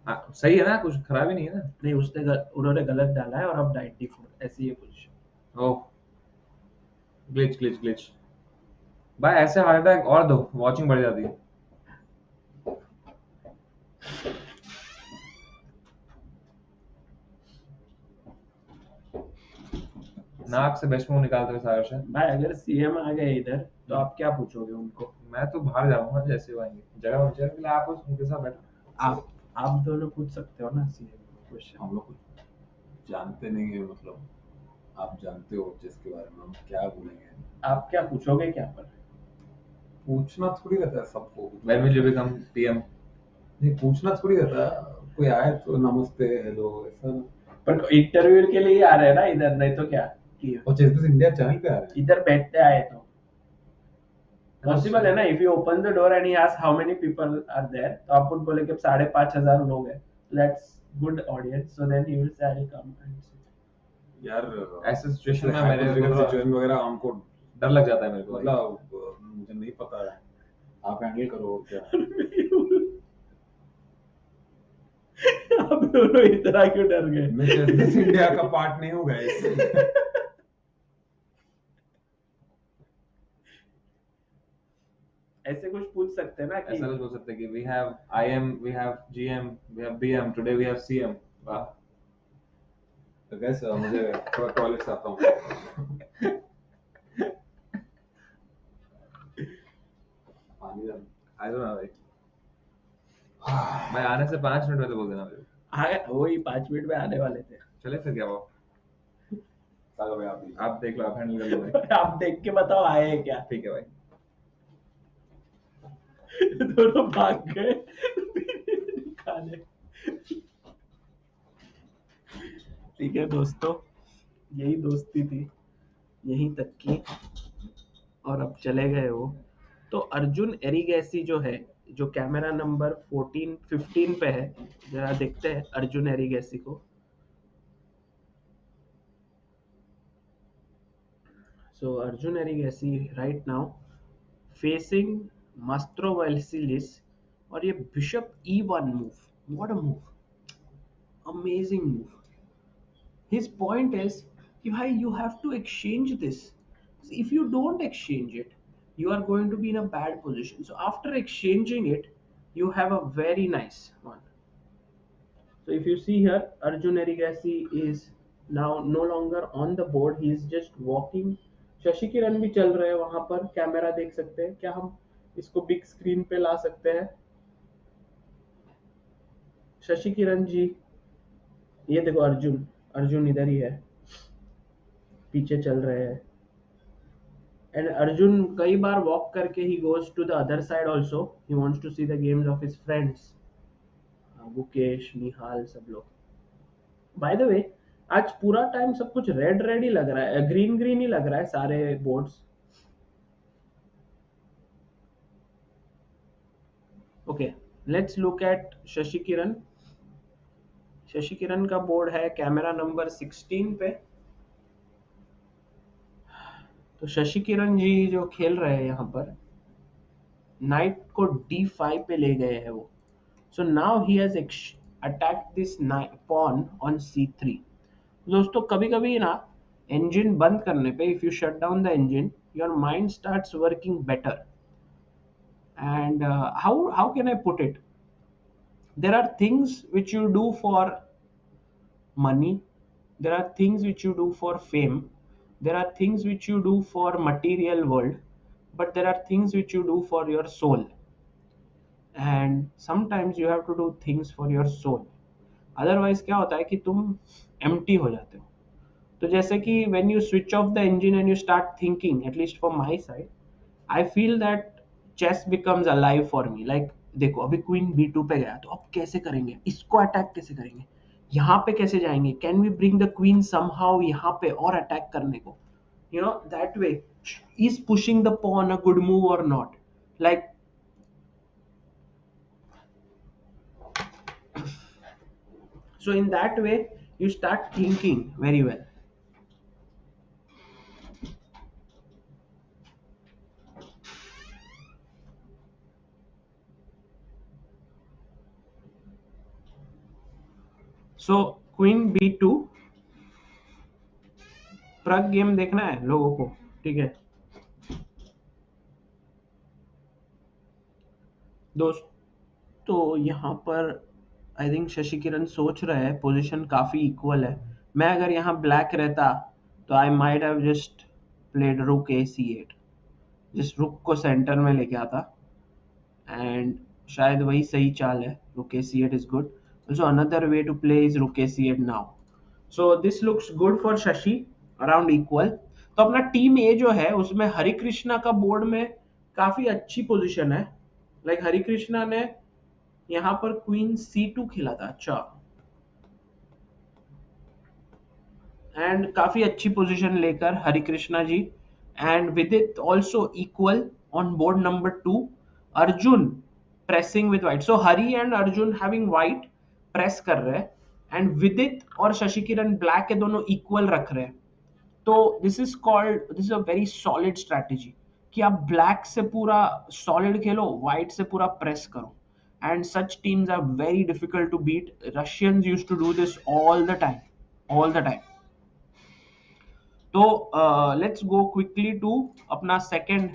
हाँ, सही है ना, कुछ खराब ही नहीं है ना. नहीं उन्होंने गलत डाला है और अब नाइट D4 ऐसी ये पोजीशन. ओह ग्लिच भाई. ऐसे हार्ट अटैक और दो, वॉचिंग बढ़ जाती है. नाक से बेस्ट मूव निकालते हुए सारा से. भाई अगर सीएम आ गए इधर तो आप क्या पूछोगे उनको. मैं तो बाहर जाऊंगा जैसे वो आएंगे. जगह मुझे के लिए आप उनके साथ बैठो. आप दोनों पूछ सकते हो ना सीएम क्वेश्चन. हम लोग कुछ जानते नहीं है. मतलब आप जानते हो जिसके बारे में हम क्या बोलेंगे. आप क्या पूछोगे क्या पर. पूछना थोड़ी रहता है सबको. When will you become PM? नहीं पूछना थोड़ी रहता है. कोई आए तो नमस्ते हेलो ऐसा. पर इंटरव्यू के लिए ही आ रहे हैं ना इधर. नहीं तो क्या और चेस इंडिया चैनल पे आ रहे हैं. इधर बैठते आए तो पॉसिबल है ना. If you open the door and he ask how many people are there तो आप उनको बोले कि 5,500 लोग हैं. That's good audience. So then he will say I will come and sit. यार ऐसे सिचुएशन में मेरे सिचुएशन वगैरह हमको डर लग जाता है मेरे को. मतलब मुझे नहीं पता है. आप हैंडल करो क्या. आप दोनों इतना क्यों डर गए. मैं चेस इंडिया का पार्ट नहीं हूँ गाइस. ऐसे कुछ पूछ सकते हैं ना कि ऐसा कुछ हो सकता है कि we have IM, we have GM, we have BM, today we have CM. वाह. तो गाइस मुझे टॉयलेट से आता हूँ. पानी दे. I don't know भाई. मैं आने से 5 मिनट पहले बोल देना मेरे को. हाँ वही 5 मिनट में आने वाले थे. चले फिर क्या हुआ. सागर भाई आप देख लो, आप हैंडल कर लो भाई. आप देख के बताओ आए हैं क्या. ठीक है भाई. दोनों भाग गए खाने. ठीक है दोस्तों यही दोस्ती थी यहीं तक की और अब चले गए वो. तो अर्जुन एरिगैसी जो है जो कैमरा नंबर 15 पे है. जरा देखते हैं अर्जुन एरिगैसी को. So Arjun Erigaisi right now facing Mastrovasilis और ये Bishop E1 move. What a move! Amazing move. His point is You have to exchange this. If you don't exchange it, you are going to be in a bad position. So after exchanging it, you have a very nice one. So if you see here, Arjun Erigaisi is now no longer on the board. He is just walking. Shashikiran भी चल रहे हैं वहां पर, camera देख सकते हैं क्या? हम इसको बिग स्क्रीन पे ला सकते हैं? शशिकिरण जी, ये देखो अर्जुन, अर्जुन इधर ही है, पीछे चल रहे हैं. एंड अर्जुन कई बार वॉक करके he goes to the other side also. He wants to see the games of his friends, Gukesh, Nihal, सब लोग. बाय द वे, आज पूरा टाइम सब कुछ रेड रेड ही लग रहा है, ग्रीन ग्रीन ही लग रहा है सारे boards. Okay, let's look at Sasikiran. Sasikiran का बोर्ड है कैमरा नंबर 16 पे. तो शशिकिरण जी जो खेल रहे हैं यहाँ पर, नाइट को d5 पे ले गए हैं वो. So now he has attacked this pawn on c3. दोस्तों कभी कभी ना engine बंद करने पे, if you shut down the engine, your mind starts working better. And how can I put it? There are things which you do for money, there are things which you do for fame, there are things which you do for material world, but there are things which you do for your soul. And sometimes you have to do things for your soul. Otherwise क्या होता है कि तुम empty हो जाते हो. तो जैसे कि when you switch off the engine and you start thinking, at least for my side, I feel that chess becomes alive for me. Like देखो अभी क्वीन b2 पे गया, तो अब कैसे करेंगे, इसको अटैक कैसे करेंगे, यहाँ पे कैसे जाएंगे, can we bring the queen somehow यहाँ पे और अटैक करने को, you know, that way. Is pushing the pawn a good move or not? Like so in that way you start thinking very well. So queen b2, Pragg game देखना है लोगों को, ठीक है दोस्त. तो यहाँ पर आई थिंक शशिकिरण सोच रहे हैं, पोजीशन काफी इक्वल है. मैं अगर यहाँ ब्लैक रहता तो I might have just played रुक a c8, जिस रुक को सेंटर में लेके आता, एंड शायद वही सही चाल है. रुक a c8 is good. Also another way to play is rook a8 now. So this looks good for Shashi, around equal. तो अपना टीम ए जो है उसमें हरिकृष्णा का बोर्ड में काफी अच्छी पोजीशन है. लाइक हरिकृष्णा ने यहाँ पर क्वीन c2 खेला था. अच्छा, एंड काफी अच्छी पोजीशन लेकर हरिकृष्णा जी. एंड विदित also equal on board number 2. Arjun pressing with white. So Hari and Arjun having white press कर रहे हैं, एंड विदित और शशिकिरण ब्लैक के दोनों इक्वल रख रहे हैं. तो this is a very solid strategy कि आप ब्लैक से पूरा सॉलिड खेलो, व्हाइट से पूरा प्रेस करो. And such teams are very difficult to beat. Russians used to do this all the time. तो लेट्स गो क्विकली टू अपना सेकेंड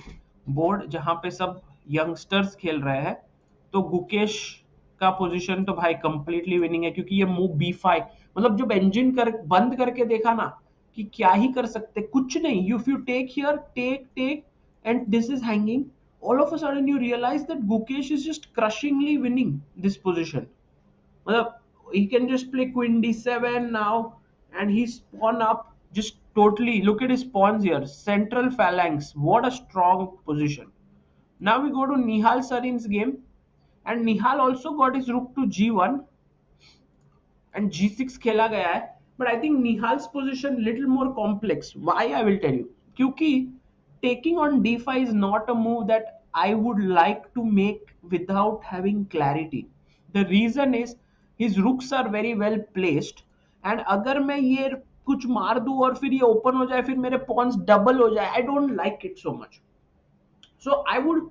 बोर्ड जहां पे सब यंगस्टर्स खेल रहे हैं. तो गुकेश का पोजीशन तो भाई कंप्लीटली विनिंग है, क्योंकि ये मूव b5, मतलब जब इंजन बंद करके देखा ना कि क्या ही कर सकते, कुछ नहीं. If you take here, take and this is hanging, all of a sudden you realise that Gukesh is just crushingly winning this position. मतलब he can just play queen d7 now, and he's pawn up, just totally look at his pawns here, central phalanx. What a strong position. Now we go to Nihal Sarin's game, and Nihal also got his rook to g1 and g6 खेला गया है. But I think Nihal's position little more complex. Why? I will tell you. क्योंकि taking on d5 is not a move that I would like to make without having clarity. The reason is his rooks are very well placed, and अगर मैं ये कुछ मार दूं और फिर ये ओपन हो जाए, फिर मेरे पॉन्स डबल हो जाए, I don't like it so much. So I would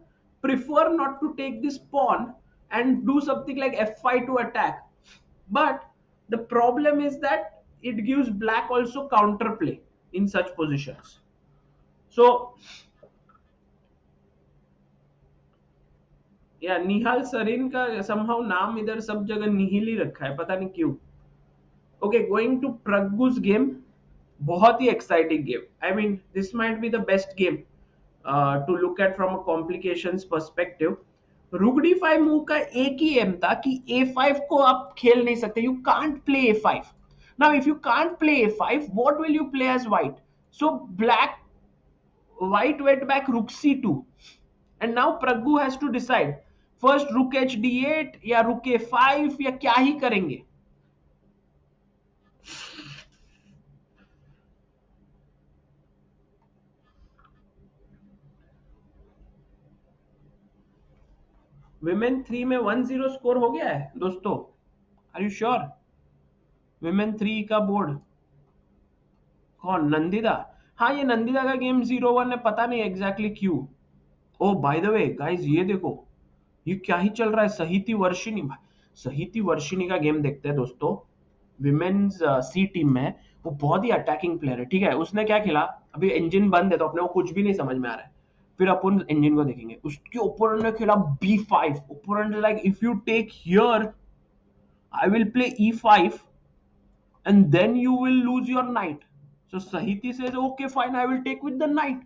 prefer not to take this pawn and do something like f5 to attack. But the problem is that it gives black also counterplay in such positions. So या निहाल सरीन का somehow नाम इधर सब जगह निहिल ही रखा है, पता नहीं क्यों. Okay, going to Praggu's game. बहुत ही exciting game. I mean, this might be the best game to look at from a complications perspective. Rook d5 move का एक ही एम था कि a5 को आप खेल नहीं सकते. You can't play a5. Now, if you can't play a5, what will you play as white? So white went back rook c2, and now Praggu has to decide. First rook h d8 या rook a5 या क्या ही करेंगे. Women 3 में 1-0 score हो गया है दोस्तों. Are you sure? Women 3 का बोर्ड कौन? नंदिदा. हाँ, ये नंदिदा का गेम 0-1 है, पता नहीं एग्जैक्टली क्यों. ओ बाय द वे गाइस, ये देखो ये क्या ही चल रहा है. सहिति वर्षिनी का गेम देखते हैं दोस्तों. विमेन्स सी टीम में वो बहुत ही अटैकिंग प्लेयर है. ठीक है, उसने क्या खेला, अभी इंजन बंद है तो अपने को कुछ भी नहीं समझ में आ रहा है, फिर अपन इंजन को देखेंगे. उसके ओपोनेंट ने खेला b5. Opponent like if you take here I will play e5 and then you will lose your knight. So Sahiti says okay fine, I will take with the knight,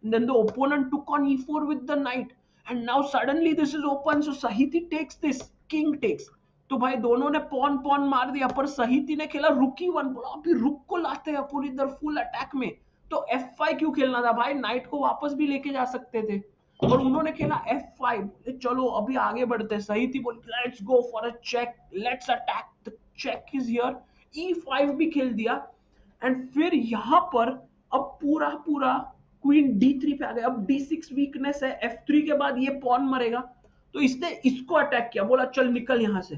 and then the opponent took on e4 with the knight, and now suddenly this is open. So Sahiti takes this, king takes. तो भाई दोनों ने pawn मार दिया, पर सहिति ने खेला रुक e1. बोला अभी रुक को लाते हैं अपन इधर फुल अटैक में, तो f5 क्यों खेलना था भाई, नाइट को वापस भी लेके जा सकते थे. और उन्होंने खेला f5. चलो अभी आगे बढ़ते हैं. सहिति बोली let's go for a check, let's attack, the check is here. e5 भी खेल दिया, एंड फिर यहां पर अब पूरा क्वीन d3 पे आ गया. अब d6 वीकनेस है, f3 के बाद ये पॉन मरेगा, तो इसने इसको अटैक किया. बोला चल निकल यहां से,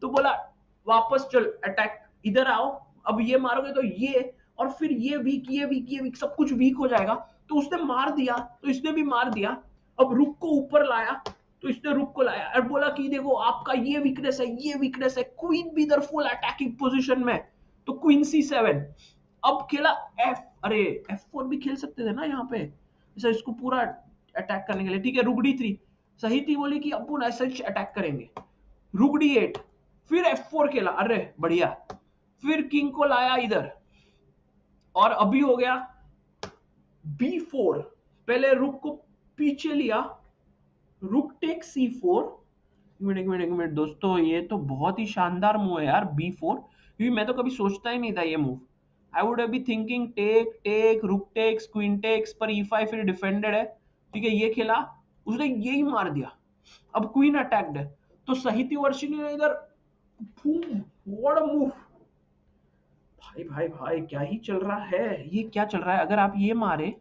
तो बोला वापस चल अटैक, इधर आओ, अब ये मारोगे तो ये, और फिर ये वीक सब कुछ वीक हो जाएगा. तो उसने मार दिया, तो इसने भी मार दिया. अब रुक को ऊपर लाया, तो इसने रुक को लाया और बोला कि देखो आपका ये वीकनेस है. क्वीन भी इधर फुल अटैकिंग पोजीशन में, तो क्वीन c7. अब खेला f4 भी खेल सकते थे ना यहाँ पे, ऐसा इसको पूरा अटैक करने के लिए. ठीक है, रुक d3. सहिति बोली कि अपन ऐसा अटैक करेंगे. रुक d8, फिर f4 खेला. अरे बढ़िया. फिर किंग को लाया इधर, और अभी हो गया b4. पहले रुक को पीछे लिया, रुक टेक c4. एक मिनट दोस्तों, ये तो बहुत ही शानदार मूव है यार b4, क्योंकि मैं तो कभी सोचता ही नहीं था ये move. I would be thinking take rook takes queen takes, पर e5 फिर डिफेंडेड है. ठीक है, ये खेला, उसने यही मार दिया. अब क्वीन अटैक्ड है, तो सहिति वर्षिनी ने इधर व्हाट अ मूव. भाई क्या ही चल रहा है, ये क्या चल रहा है. अगर आप ये मारे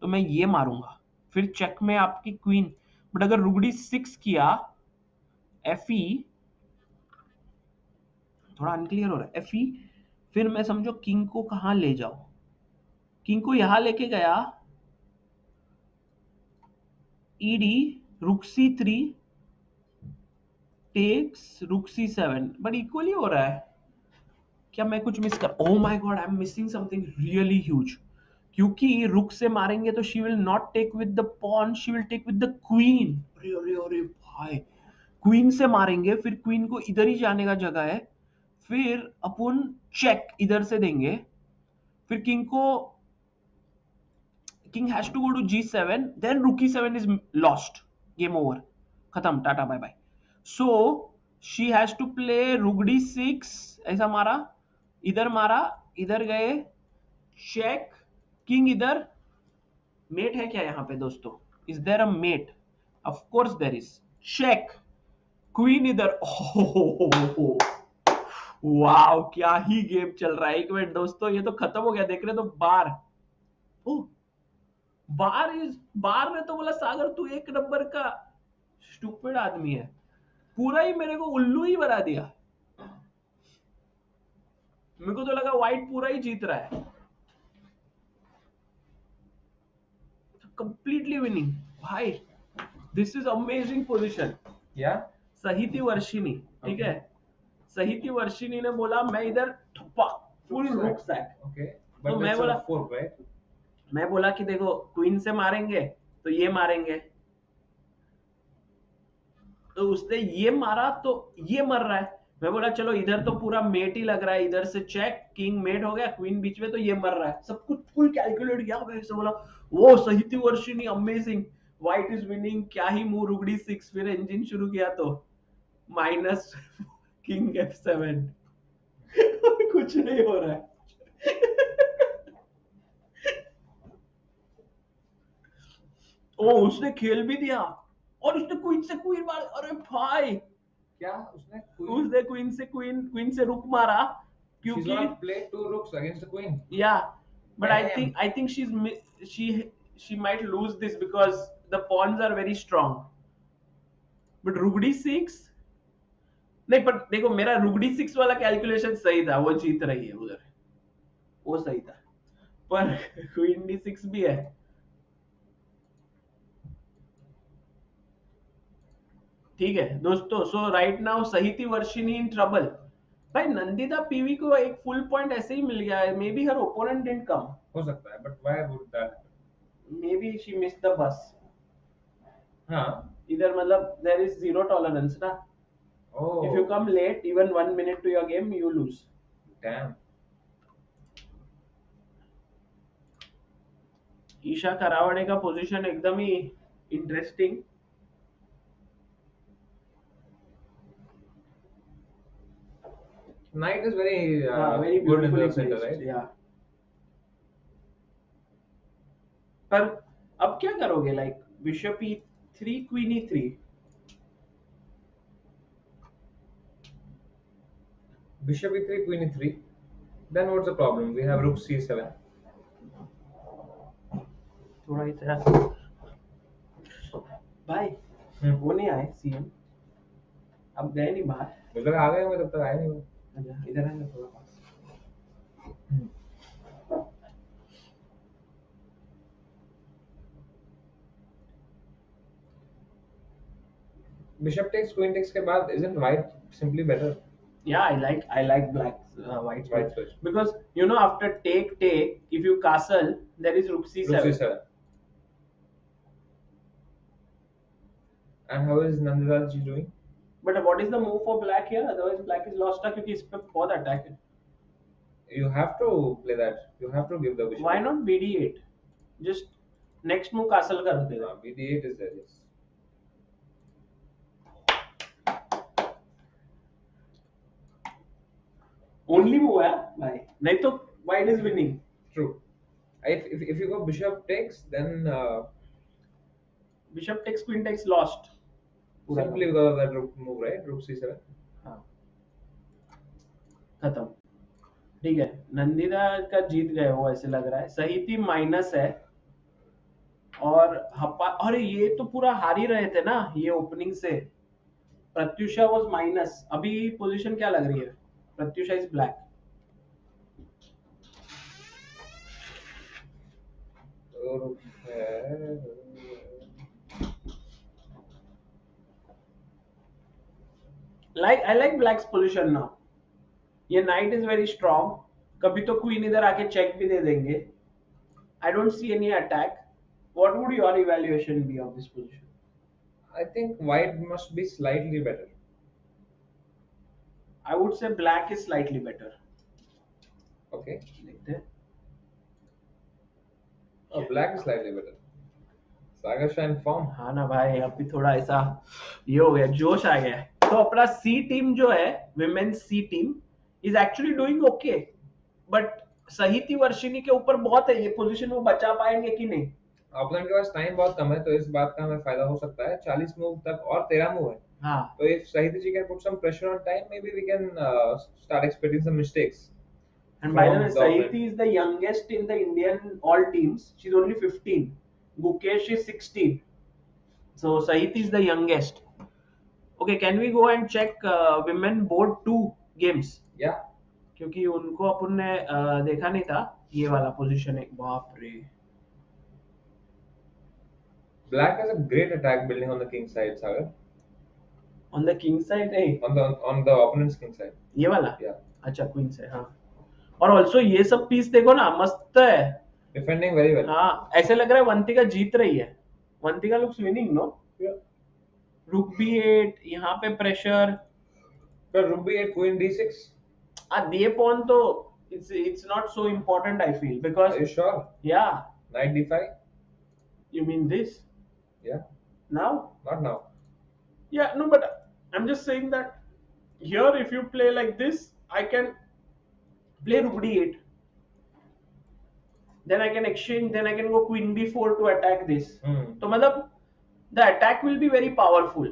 तो मैं ये मारूंगा, फिर चेक में आपकी क्वीन. बट अगर रुक d6 किया, fe थोड़ा अनक्लियर हो रहा है. fe फिर मैं समझो किंग को कहां ले जाऊं. किंग को यहां लेके गया, ed रुक c3 टेक्स रुक c7, बट इक्वली हो रहा है. क्या मैं कुछ मिस कर, oh my god, I am missing something really huge. क्योंकि रुक से मारेंगे तो she will not take with the pawn, she will take with the queen. अरे भाई, क्वीन से मारेंगे, फिर क्वीन को इधर ही जाने का जगह है, फिर अपन चेक इधर से देंगे, फिर king has to go to g7, then rook e7 is lost, game over, खत्म, tata bye bye. So she has to play rook d6. ऐसा मारा, इधर गए, चेक, किंग इधर. मेट है क्या यहाँ पे दोस्तों? Is there a mate? Of course there is. Check, queen इधर. वाओ, क्या ही गेम चल रहा है. एक मिनट दोस्तों, ये तो खत्म हो गया. देख रहे तो बार ने तो बोला सागर तू एक नंबर का स्टूपिड आदमी है, पूरा ही मेरे को उल्लू ही बना दिया. मेरे को तो लगा व्हाइट पूरा ही जीत रहा है. कंप्लीटली विनिंग भाई. This is amazing position. या सहिति वर्षिनी, ठीक है, सहिति वर्षिनी ने बोला मैं इधर फुल Rook रुक sack. सैक। Okay, तो but मैं that's बोला a fork, right? मैं बोला कि देखो क्वीन से मारेंगे तो ये मारेंगे, तो उसने ये मारा तो ये मर रहा है। मैं बोला चलो इधर तो पूरा मेट ही लग रहा है, इधर से चेक, किंग मेट हो गया, क्वीन बीच में, तो ये मर रहा है। सब कुछ फुल कैलकुलेट किया। मैं ऐसे बोला वो सही थी वर्षिनी, अमेजिंग, व्हाइट इज विनिंग, क्या ही मूव, रुगड़ी 6, फिर इंजन शुरू किया तो माइनस किंग F7 कुछ नहीं हो रहा है। ओ उसने खेल भी दिया और उसने क्वीन से क्वीन मार, अरे भाई क्या उसने उसने क्वीन से क्वीन से रुक मारा She's क्योंकि gonna play 2 rooks against the queen. yeah, but Damn. I think she might lose this because the pawns are very strong, but रुगड़ी 6 नहीं, पर देखो मेरा रुगड़ी 6 वाला कैलकुलेशन सही था, वो जीत रही है उधर, वो सही था, पर क्वीन D6 भी है। ठीक है दोस्तों, सो राइट नाउ सही थी वर्षिनी इन ट्रबल। भाई नंदिता पीवी को एक फुल पॉइंट ऐसे ही मिल गया है, maybe her opponent didn't come, हो सकता है, but why would that happen? Maybe she missed the bus. हाँ. इधर मतलब देयर इज जीरो टॉलरेंस ना, Oh. If you come late even 1 minute to your game you lose. Damn. Isha Karavade का position एकदम ही interesting. Knight is very very good in beautifully the center, placed, right? yeah. पर अब क्या करोगे, like bishop E3 queen E3? Bishop E3, Queen E3. Then what's the problem? We have Rook C7. थोड़ा ही तेरा भाई वो नहीं आए सीएम, अब गए नहीं बाहर, उधर आ गए होंगे, तब तक आए नहीं वो। अच्छा इधर है ना थोड़ा पास। Bishop takes, Queen takes के बाद isn't White simply better? Yeah, I like black white White switch. because you know after take if you castle there is rook C7. Rook C7. And how is Nandita ji doing? But what is the move for black here? Otherwise black is lost क्योंकि इस पे बहुत attack है। You have to play that. You have to give the bishop. Why not BD8? Just next move castle कर देगा। BD8 is there, yes. Only move है भाई, नहीं तो white is winning. True. If you go bishop takes, then Bishop takes, queen takes, lost. simply because of that rook move, right? Rook C7. हाँ खत्म। ठीक है, नंदिता का जीत गए वो ऐसे लग रहा है। सही थी माइनस है और हप्पा, अरे ये तो पूरा हार ही रहे थे ना ये ओपनिंग से। प्रत्युषा वाज माइनस, अभी पोजीशन क्या लग रही है? Pratyusha is black. I like black's position now. ये knight is very strong, कभी तो queen इधर आके check भी दे देंगे। I don't see any attack. What would your evaluation be of this position? I think white must be slightly better. I would say black is slightly better. Okay. देखते हैं। Oh, black is slightly better. Saga shine form. हाँ ना भाई, अभी थोड़ा ऐसा ये हो गया, जोश आ गया। तो अपना सी टीम जो है, women's C team is actually doing okay, but Sahithi वर्षिनी के ऊपर बहुत है, ये पोजीशन वो बचा पाएंगे कि नहीं? ऑपोनेंट के पास टाइम बहुत कम है, तो इस बात का हमें फायदा हो सकता है। 40 मूव तक और 13 मूव है। हाँ, तो if Sahiti ji can put some pressure on time, maybe we can start expecting some mistakes. and by the way, Sahiti is the youngest in the Indian all teams. She's only 15. Gukesh is 16. So Sahiti is the youngest. Okay, can we go and check women board 2 games? Yeah. क्योंकि उनको अपन ने देखा नहीं था ये वाला position. एक बाप रे, Black has a great attack building on the king side, Sagar. on the king side नहीं, On the opponent's king side. ये वाला? Yeah. अच्छा क्वीन से, हाँ। और ऑल्सो ये सब पीस देखो ना, मस्त है. Defending very well. हाँ, ऐसे लग रहा है वंतिका जीत रही है. Vantika looks winning, no? Rook B8, यहाँ पे pressure. But rook b8, queen d6. दिए पॉन तो it's not so important, I feel, because Are you sure? yeah. Knight d5. You mean this? Yeah. Now? Not now. Yeah, no, but I'm just saying that here, if you play like this, I can play rook d8. Then I can exchange, then I can go queen b4 to attack this. So, matlab, the attack will be very powerful.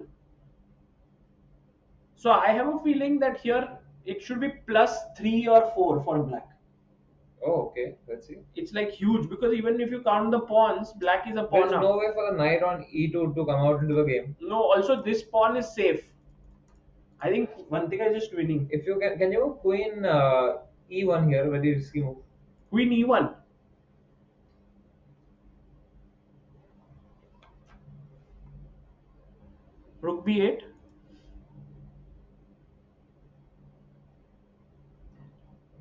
So, I have a feeling that here it should be +3 or 4 for black. Oh, okay. Let's see. It's like huge, because even if you count the pawns, black is a pawn. There's no way for the knight on e2 to come out into the game. No, also this pawn is safe. I think Vantika is just winning. If you can you queen e1 here, very risky move. Queen e1. Rook b8.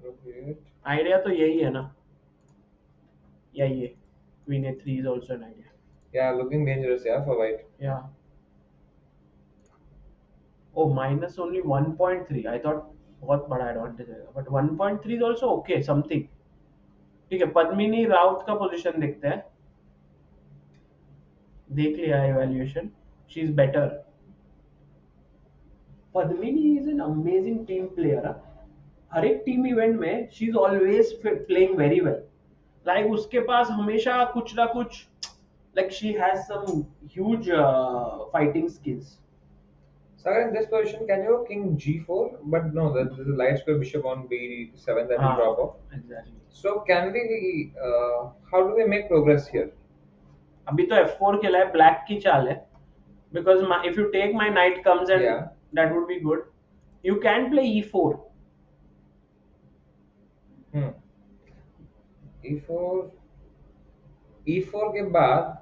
Rook b8. Idea तो यही है ना? यही है. Queen a3 is also an idea. Yeah, looking dangerous, yeah, for white. Yeah. Oh, minus only 1.3. I thought बहुत बड़ा advantage है, but 1.3 is also okay, something. ठीक है, पद्मिनी राउत का पोजीशन देखते हैं. देख लिया evaluation. She is better. Padmini is an amazing team player. हर एक टीम इवेंट में she is always playing very well. Like उसके पास हमेशा कुछ ना कुछ, like she has some huge fighting skills. So in this position, can you king g4? But no, there's a light square bishop on b7 that will drop off. Exactly. So can we? How do we make progress here? अभी तो f4 खेला है, black की चाल है. Because if you take my knight comes and Yeah. that would be good. You can play e4. E4 के बाद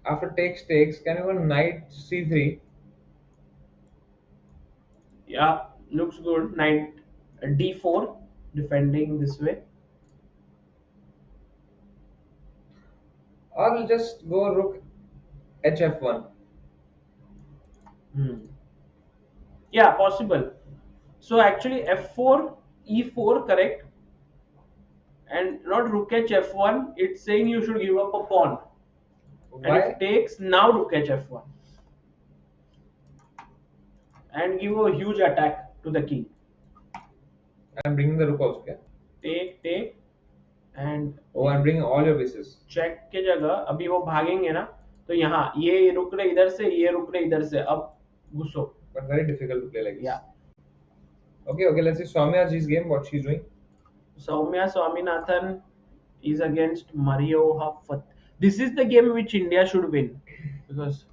after takes, can you go knight c3? Yeah, looks good. Knight d4, defending this way. Or we'll just go rook hf1. Yeah, possible. So actually f4, e4, correct. And not rook h f1. It's saying you should give up a pawn. And Why? if takes, now rook h f1. And give a huge attack to the king. I'm bringing the rook also. Okay? Take. And Oh, I'm bringing all your pieces. check के जगह अभी वो भागेंगे ना, तो यहाँ ये रुक रहे इधर से, ये रुक रहे इधर से, अब घुसो. But very difficult to play like this. Yeah. Okay, let's see Soumya G's game, what she's doing. Soumya Swaminathan is against Mario Hafat. This is the game which India should win. Because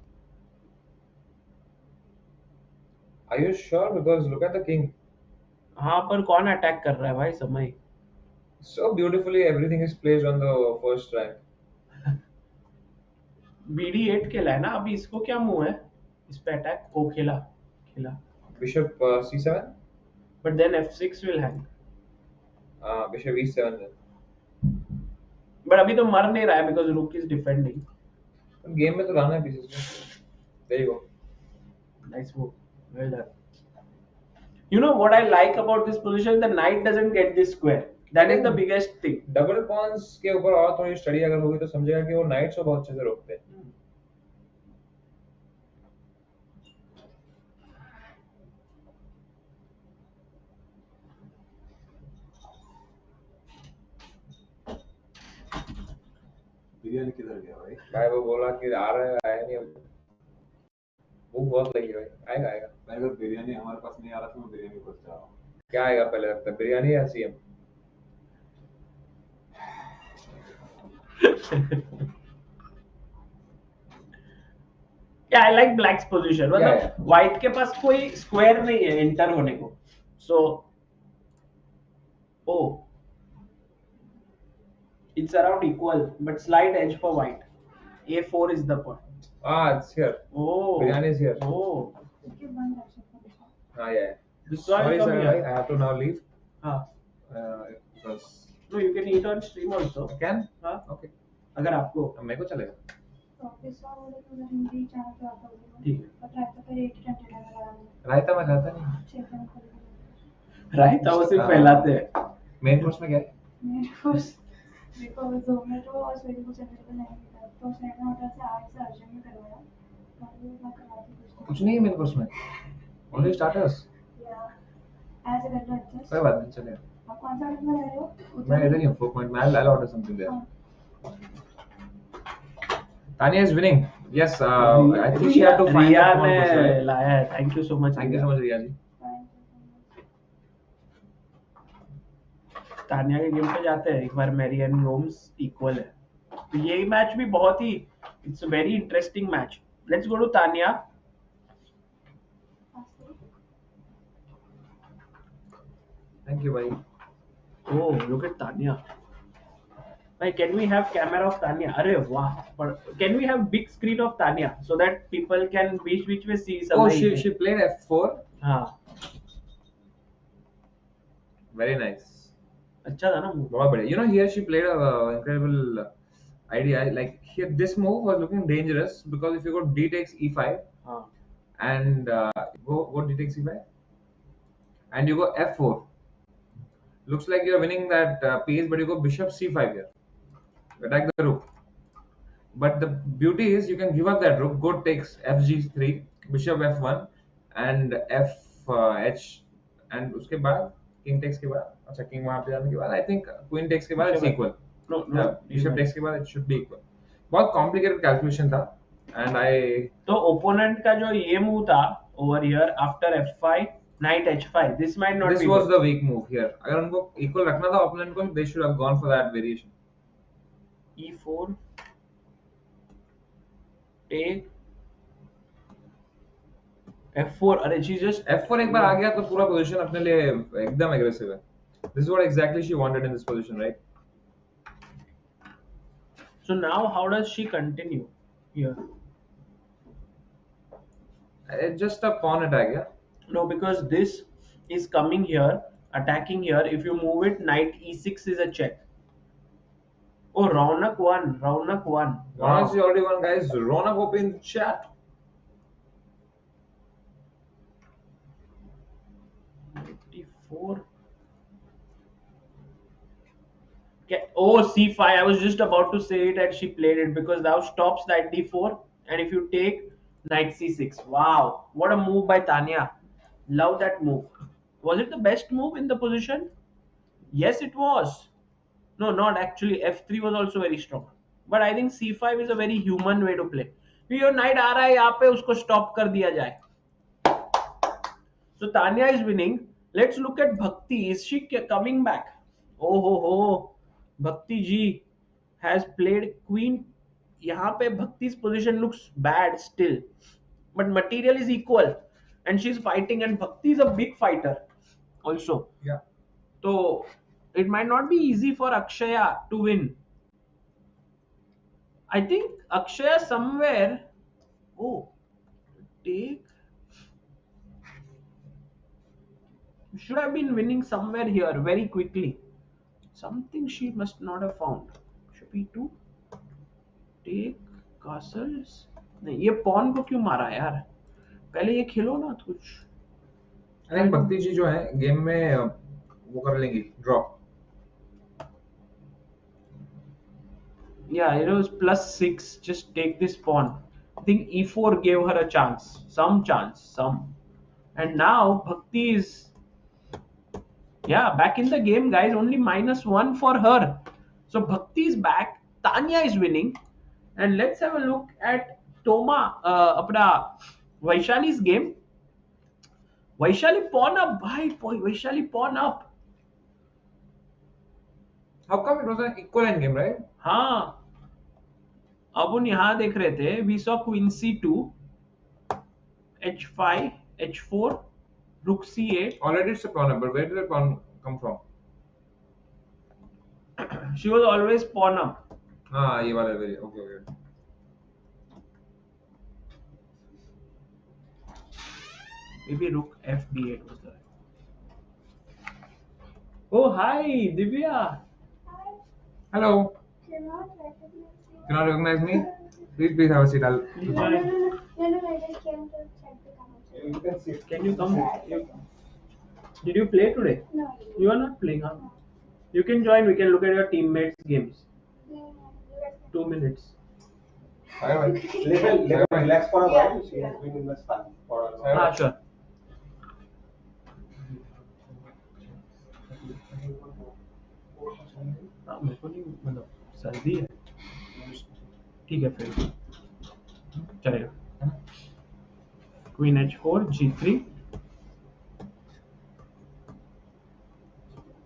Are you sure? Because look at the king. हाँ, पर कौन attack कर रहा है भाई समय? So beautifully everything is placed on the first rank. BD8 खेला है ना, अभी इसको क्या मूव है? इस पे अटैक को खेला. Bishop c7. But then f6 will hang. Bishop e7 then. But अभी तो मर नहीं रहा है because rook is defending. Game में तो लाना है pieces. There you go. Nice move. Well done. You know what I like about this position? The knight doesn't get this square. That is the biggest thing. Double pawns के ऊपर और थोड़ी study अगर होगी तो समझेगा कि वो knights को बहुत अच्छे से रोकते हैं. बिरयानी किधर गया भाई? भाई वो बोला कि आ रहा है, आया नहीं अभी. भूख बहुत लगी है भाई. आएगा. मैं अगर बिरयानी हमारे पास नहीं आ रहा तो मैं बिरयानी खोज रहा हूँ. क्या आएगा पहले लगता है, बिरयानी या CM? Yeah, I like black's position. मतलब Yeah. white के पास कोई square नहीं है enter होने को. So, it's around equal, but slight edge for white. A4 is the point. It's here. Oh. Biryani is here. Oh. Yeah. This Sorry, one come sir, here. I have to now leave. हाँ. because No, you can eat on stream also. can हाँ, okay. अगर आपको अब मेरे को चलेगा. ठीक है. रायता में खाता नहीं. रायता वो सिर्फ फैलाते हैं. मेन कोर्स में क्या है? देखो जोमेटो और स्विगी को चैनल पे नहीं मिला तो उसने होटल से आज से अर्जुन में करवाया मैं करवाती कुछ नहीं है मेन कोर्स में. Only starters. या ऐसे कर लो एडजस्ट. कोई बात नहीं चलेगा. आप कौन सा ऑर्डर में रह रहे हो? मैं इधर ही हूँ 4 पॉइंट में. I'll order something there. Tanya is winning. Yes, I think she had to find Riya that one ने course, right? लाया है. Thank you so much. Thank you so much, Riya ji. Tania के गेम पे जाते हैं एक बार. मैरी एंड होम्स इक्वल है तो ये मैच भी बहुत ही it's a very interesting match. Let's go to Tania. Thank you, bhai. Oh, look at Tanya. Like, can we have camera of Tanya? Arey wow. But can we have big screen of Tanya so that people can which way see Oh, something? she played F4. हाँ. Very nice. अच्छा था ना move. बहुत बढ़िया. You know, here she played a incredible idea. Like here, this move was looking dangerous because if you go D takes E5 हाँ. and go D takes E5 and you go F4, looks like you're winning that piece, but you go Bishop C5 here. Attack the rook. But the beauty is you can give up that rook. Go takes FG3, Bishop F1 and FH, and उसके बाद King takes के बाद अच्छा King वहाँ पे जाने के बाद I think Queen takes के बाद it's equal. No, Bishop takes के बाद it should be equal. बहुत complicated calculation था and I. तो opponent का जो ये move था over here after F5 Knight H5 this might not this be was good. the weak move here. अगर उनको equal रखना था opponent को they should have gone for that variation. E4 take F4. अरे she just F4 एक बार आ गया तो पूरा पोजीशन अपने लिए एकदम एग्रेसिव है. This is what exactly she wanted in this position, right? So now how does she continue here? It's just a pawn attack, yeah. No, because this is coming here, attacking here. If you move it, Knight E6 is a check. Oh, Raunak won. Raunak won. Raunak is already won, guys. Raunak open in the chat. D4. Okay. Oh, C5. I was just about to say it and she played it because now stops that D4. And if you take Knight C6. Wow. What a move by Tanya. Love that move. Was it the best move in the position? Yes, it was. No, not actually. F3 was also very strong. But I think C5 is a very human way to play. Your knight आ रहा है यहाँ पे उसको stop कर दिया जाए. So Tanya is winning. Let's look at Bhakti. Is she coming back? Oh ho ho. Bhakti ji has played queen. यहाँ पे Bhakti's position looks bad still. But material is equal. And she's fighting and Bhakti is a big fighter also. Yeah. So it might not be easy for Akshaya to win. I think Akshaya somewhere. Oh, take. Should have been winning somewhere here very quickly. Something she must not have found. Should be two. Take castles. नहीं ये pawn को क्यों मारा यार? पहले ये खेलो ना कुछ. I think भक्ति जी जो है गेम में वो कर लेंगी draw. Yeah, it was +6. Just take this pawn. I think E4 gave her a chance. Some chance. Some. And now Bhakti is back in the game, guys. Only -1 for her. So Bhakti is back. Tanya is winning. And let's have a look at Toma, अपना Vaishali's game. Vaishali pawn up. Bhai, Vaishali pawn up. How come it was an equal end game, right? हाँ. अब उन यहाँ देख रहे थे. We saw Queen C2, H5, H4, Rook C8. Already it's a pawn, but where did the pawn come from? She was always pawn up. हाँ ये वाला very okay. Maybe Rook FB8 was there. Oh, hi, Divya. Hello. Cannot recognize you. Cannot recognize me? Please have a seat. I'll. Please No, join. I just came to check the camera. You can see. Can you come? Did you play today? No. You are not playing, huh? You can join. We can look at your teammates' games. 2 minutes. Little relax for a while. She has been in the sun for a long Ah, sure. मेरे को नहीं मतलब सर्दी है ठीक है फिर चलेगा queen h4 g3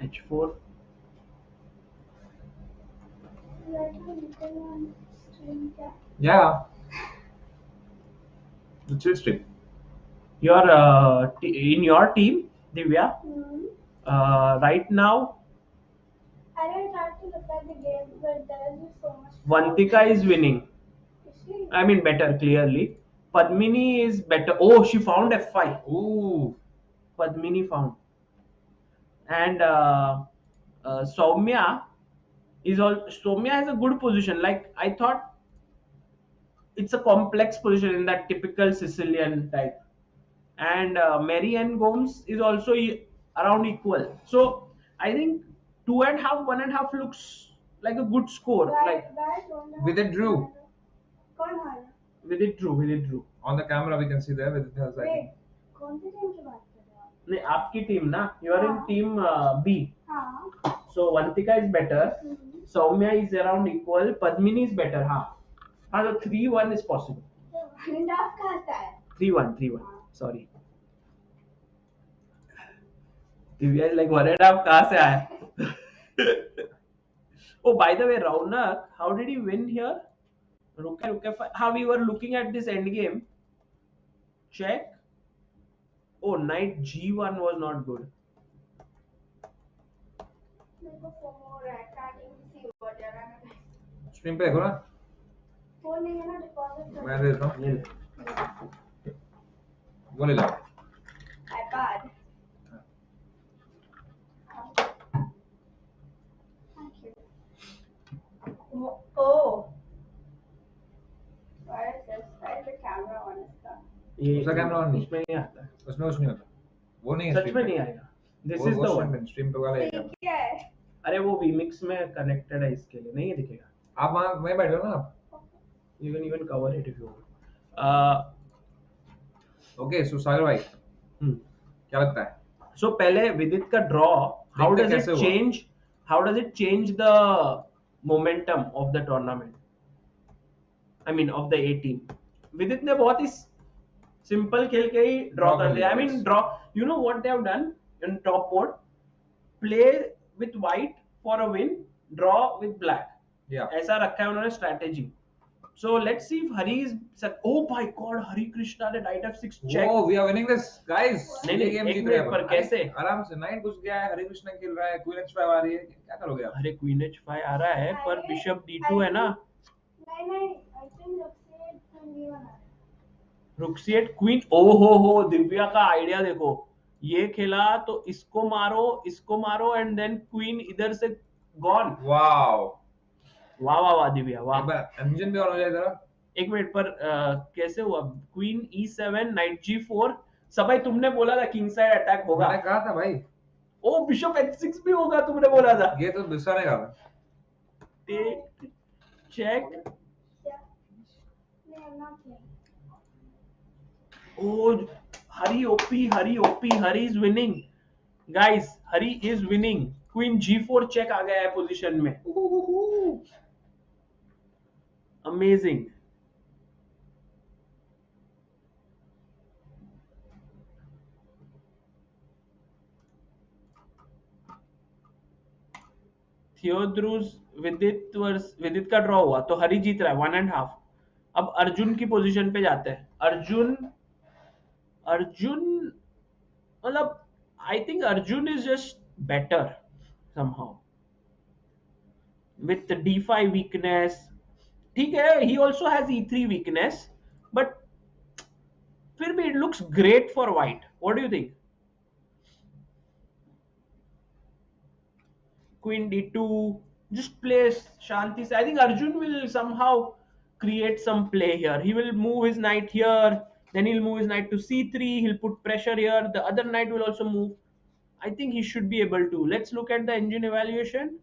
h4 Yeah. It's your stream. your in your team Divya right now I didn't have to look at the game, but there is so much. Vantika is winning. I mean better clearly. Padmini is better. Oh, she found f5. Ooh. Padmini found. And Soumya is all. Soumya has a good position. Like I thought, it's a complex position in that typical Sicilian type. And Mary Ann Gomes is also around equal. So I think 2.5, 1.5 looks like a good score. Like Vidit drew. कौन हारा? Vidit drew. On the camera we can see there Vidit has I think. कौन सी team की बात कर रहे हो? नहीं आपकी टीम ना. You are in team B. हाँ. So Vantika is better. Soumya is around equal. Padmini is better. हाँ. हाँ तो 3-1 is possible. 1.5 कहाँ से आया? 3-1. Sorry. Divya is like 1.5 कहाँ से आया? Oh, by the way, Raunak, how did he win here? How we were looking at this end game. Check. Oh, knight g1 was not good. मेरे को phone है, can't even see what you're running. Stream पे देखो ना. Phone नहीं है ना, deposit कर. मैं दे देता हूँ. ये ले. वो ले लो. iPad. Thank you. Oh. Why is this? Why is the camera on इसका? ये उसका कैमरा ऑन नहीं. उसमें नहीं आता. उसमें कुछ नहीं होता. वो नहीं है. सच में नहीं आएगा. This is the one. Stream पे वाला है. क्या है? अरे वो vmix में connected है इसके लिए नहीं दिखेगा. आप वहाँ वहीं बैठे हो ना आप. You can even cover it if you want. Okay, so सागर भाई. क्या लगता है? So पहले विदित का draw. How does it change? How does it change the momentum of the tournament? I mean of the A team. विदित ने बहुत ही simple खेल के ही draw कर दिया. I mean draw. You know what they have done in top board? Play with white for a win. Draw with black. Yeah. ऐसा रखा है उन्होंने strategy. So let's see if Hari is. Oh my God, Harikrishna ने knight f6 check. Oh, we are winning this, guys. नहीं ये game एक जीत रहे हैं मिनट पर अपन. कैसे? आराम से नाइट घुस गया है. हरिकृष्ण खेल रहा है. क्वीन h5 आ रही है. क्या करोगे आप? अरे क्वीन h5 आ रहा है पर बिशप d2 है ना. नहीं, I think रुक से रुक्सिएट क्वीन. ओ हो दिव्या का आइडिया देखो. ये खेला तो इसको मारो एंड देन क्वीन इधर से गॉन. वाओ. वाह दिव्या वाह. एक बार इंजन भी ऑन हो जाए जरा. एक मिनट पर कैसे हुआ? Queen e7 night g4. सबई तुमने बोला था किंग साइड अटैक होगा. मैंने कहा था भाई. ओ बिशप h6 भी होगा तुमने बोला था. ये तो दूसरा ने कहा. Take check. Oh, Hari OP, Hari is winning. Guys, Hari is winning. Queen G4 check आ गया है पोजीशन में. Amazing. Theodorou विदित का ड्रॉ हुआ तो हरी जीत रहा है 1.5. अब अर्जुन की पोजीशन पे जाते हैं. अर्जुन मतलब I think Arjun is just better somehow with the d5 weakness. ठीक है, he also has e3 weakness, but फिर भी it looks great for white. What do you think? queen d2, just plays Shanti. I think Arjun will somehow create some play here. He will move his knight here, then he'll move his knight to c3, he'll put pressure here, the other knight will also move. I think he should be able to. Let's look at the engine evaluation.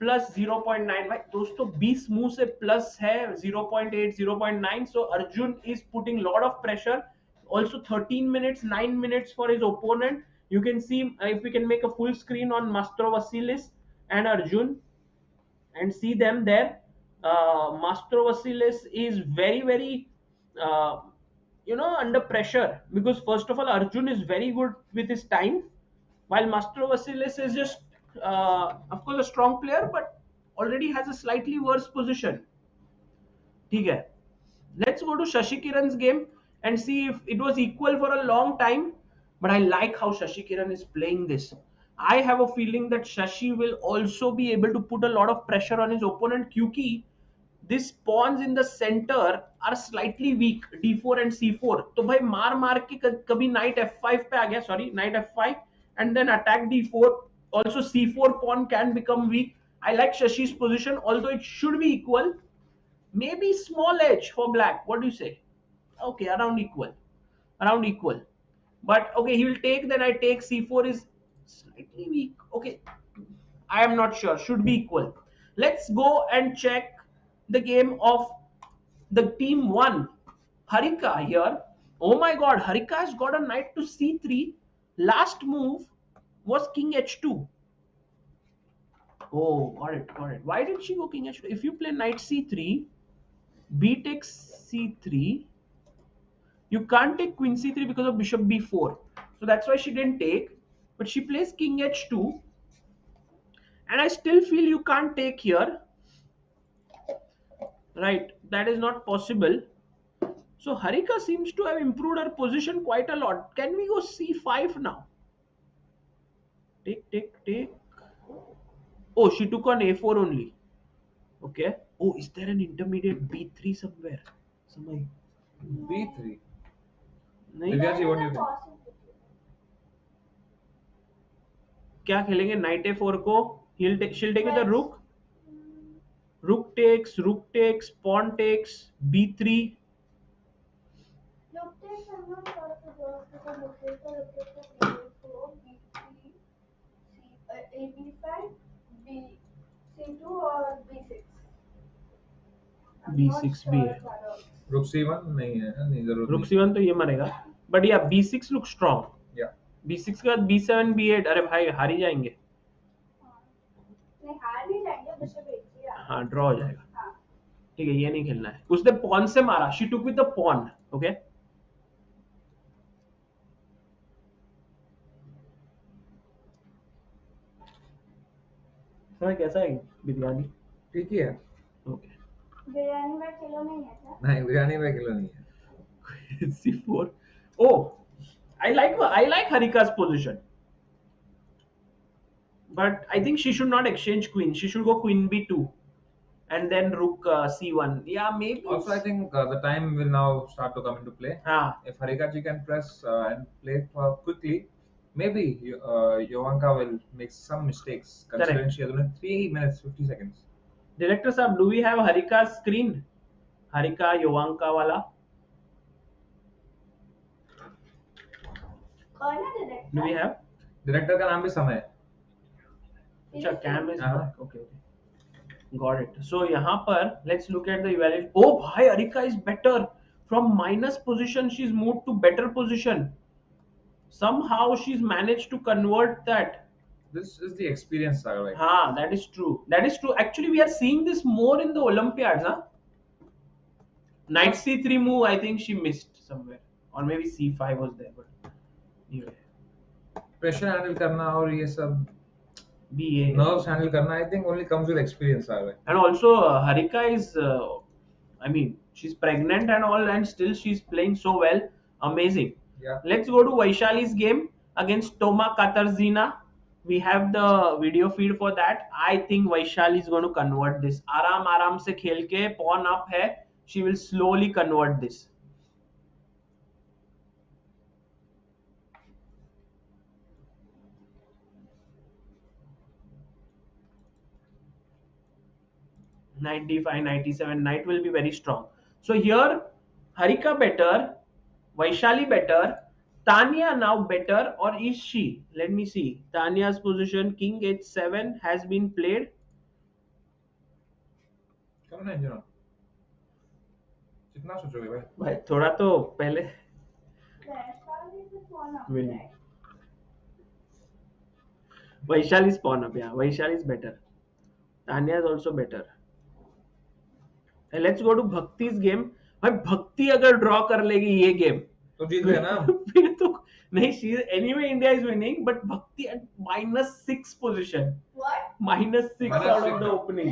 Plus 0.9 भाई दोस्तों 20 move से plus है 0.8 0.9 so Arjun is putting lot of pressure. Also 13 minutes 9 minutes for his opponent. You can see if we can make a full screen on Mastrovasilis and Arjun and see them there. Mastrovasilis is very uh, under pressure because first of all Arjun is very good with his time, while Mastrovasilis is just of course a strong player but already has a slightly worse position. ठीक है. Let's go to Sasikiran's game and see if it was equal for a long time. But I like how Sasikiran is playing this. I have a feeling that Shashi will also be able to put a lot of pressure on his opponent क्योंकि these pawns in the center are slightly weak, d4 and c4. तो भाई मार मार के कभी knight f5 पे आ गया, sorry knight f5 and then attack d4. Also c4 pawn can become weak. I like Shashi's position, although it should be equal. Maybe small edge for black. What do you say? Okay, around equal. Around equal. But okay, he will take, then I take c4 is slightly weak. Okay, I am not sure. Should be equal. Let's go and check the game of the team 1. Harika here. Oh my god, Harika has got a knight to c3. Last move was king h2. Oh, got it, got it. Why did she go king h2? If you play knight c3, b takes c3, you can't take queen c3 because of bishop b4, so that's why she didn't take, but she plays king h2 and I still feel you can't take here, right? That is not possible. So Harika seems to have improved her position quite a lot. Can we go c5 now? Take. Oh, she took on a4 only. Okay. Oh, is there an intermediate b3 somewhere? B3. नहीं. Evgenios, what do you think? क्या खेलेंगे? Knight a4 को she'll take with the rook. Rook takes, pawn takes, b3. Look takes, I'm not sure if it works because look takes B4, B3, AB5, C2 or B6. b6 भी है. Rook c1 नहीं है, नहीं जरूरत. Rook c1 तो ये मरेगा. But yeah, b6 looks strong. Yeah. b6 के बाद b7, b8. अरे भाई हार ही जाएंगे. नहीं हार नहीं जाएंगे, बिशप h3 हाँ, ड्रॉ हो जाएगा. ठीक है, ये नहीं खेलना है. उसने पॉन से मारा. She took with the pawn. Okay. Sir कैसा है बिरयानी? ठीक ही है. ओके. बिरयानी में किलो नहीं है क्या? नहीं, बिरयानी में किलो नहीं है. c4. Oh, I like Harika's position. But I think she should not exchange queen. She should go queen b2 and then rook c1. Yeah, maybe. Also, I think the time will now start to come into play. If Harika ji can press and play quickly, maybe Jovanka will make some mistakes considering Correct. she has only 3 minutes 50 seconds. Director साहब, do we have Harika's screen? Harika Jovanka वाला? कौन है director? Do we have? Director का नाम भी समय है. अच्छा, cam is हाँ. back. Okay. Got it. So यहाँ पर let's look at the evaluation. Oh भाई, Harika is better. From minus position she's moved to better position. Somehow she's managed to convert that. This is the experience, right? हाँ, that is true. That is true. Actually, we are seeing this more in the Olympiads, huh? Knight c3 move, I think she missed somewhere, or maybe c5 was there, but anyway. Pressure handle करना और ये सब BA. nerves handle करना, I think only comes with experience, right? And also Harika is, I mean, she's pregnant and all, and still she's playing so well. Amazing. Yeah. Let's go to Vaishali's game against Toma Katarzyna. We have the video feed for that. I think Vaishali is going to convert this. आराम से खेल के pawn up है. She will slowly convert this. Knight d5, knight e7, knight will be very strong. So here, Harika better, Vaishali better, Tanya now better, or is she? Let me see. Tanya's position, king h7 has been played. करो ना engine कितना सोचोगे भाई भाई थोड़ा तो पहले Vaishali is one of Winning. right? Vaishali's pawn up, yeah. Vaishali is better. Tanya is also better. And let's go to Bhakti's game. भाई भक्ति अगर ड्रॉ कर लेगी ये गेम तो जीत गया ना फिर तो नहीं, she anyway India is winning, but Bhakti at -6 position. What? -6 Minus out of six. the opening.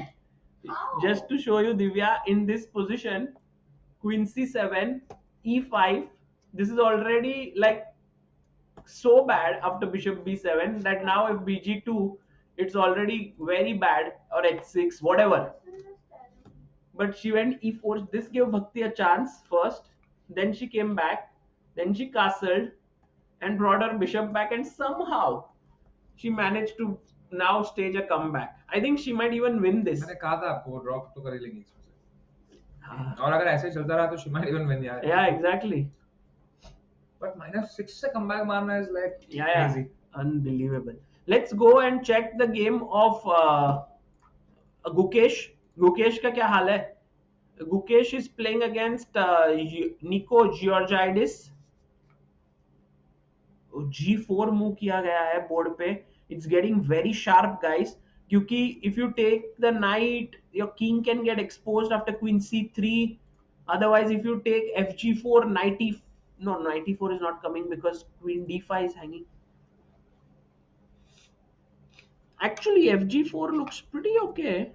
How? Just to show you, Divya, in this position, Queen c7, e5. This is already like so bad after Bishop b7 that now if bg2, it's already very bad, or h6, whatever. But she went e4. This gave Bhakti a chance first. Then she came back. Then she castled and brought her bishop back, and somehow she managed to now stage a comeback. I think she might even win this. मैंने कहा था आपको drop तो कर ही लेंगी इसमें से हाँ. और अगर ऐसे ही चलता रहा तो she might even win यार Yeah, exactly. but -6 से comeback मारना is like Yeah, crazy unbelievable. Let's go and check the game of Gukesh. Gukesh का क्या हाल है? Gukesh is playing against Nico Georgiadis. G4 move किया गया है बोर्ड पे. It's getting very sharp, guys. क्योंकि if you take the knight, your king can get exposed after queen c3. Otherwise, if you take fg4, knight e, no, knight e4 is not coming because queen d5 is hanging. Actually, fg4 looks pretty okay.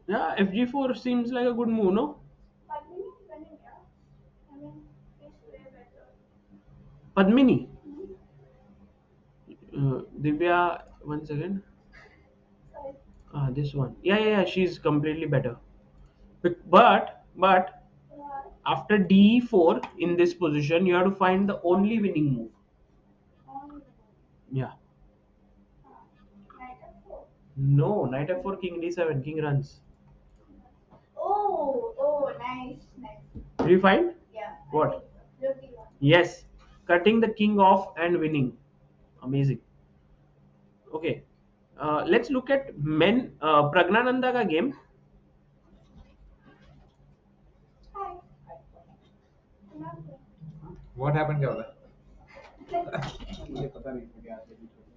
Yeah, fg4 seems like a good move, no? Padmini is winning, yeah. I mean, he's way better. Padmini. Divya, one second. Sorry. This one. Yeah. She's completely better. But What? after d4 in this position, you have to find the only winning move. Only Yeah. knight f4. No, knight f4, king d7, king runs. Oh, nice. Did you find? Yeah. What? I think so. Look, you want. Yes. Cutting the king off and winning. Amazing. Okay. Let's look at men. Praggnanandhaa का game. Hi. Nothing. what happened क्या होता मुझे पता नहीं क्या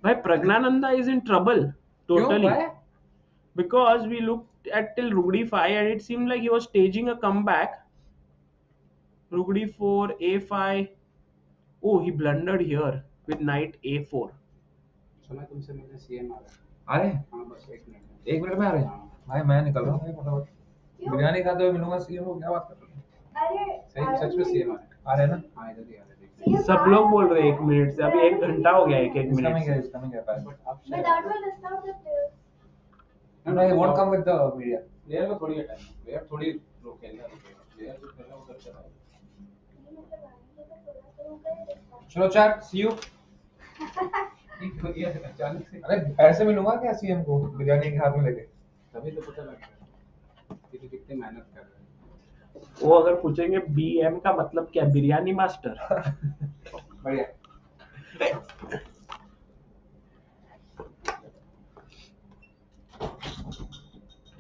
Bhai, Praggnanandhaa is in trouble. Totally. Why? Because we looked at till rook d5 and it seemed like he was staging a comeback. Rook d4, a5. Oh, he blundered here with knight a4. सुना तुमसे मुझे CM आ रहा आ रहे हैं है हाँ बस 1 minute 1 minute में आ रहे हैं हाँ भाई मैं निकल रहा हूँ भाई फटाफट क्यों? बिरयानी खाते हुए मिलूंगा सीएम को क्या बात कर रहे हो अरे सही सच में सीएम आ रहा है आ रहे हैं ना हाँ इधर ही आ रहा है सब लोग बोल रहे हैं 1 मिनट से. अभी 1 घंटा हो गया. 1 He's मिनट coming से. here, he's coming here pal. But अब But that will disturb the players. No, he won't come with the media. Player को थोड़ी टाइम प्लेयर थोड़ी रोकेगा प्लेयर जो कर रहा है वो करते रहे चलो chat, see you. ये अचानक से अरे ऐसे मिलूंगा क्या सीएम को बिरयानी के हाथ में लेके तभी तो पता लग रहा है कि कितनी मेहनत कर रहे हैं वो अगर पूछेंगे BM का मतलब क्या, बिरयानी मास्टर. बढ़िया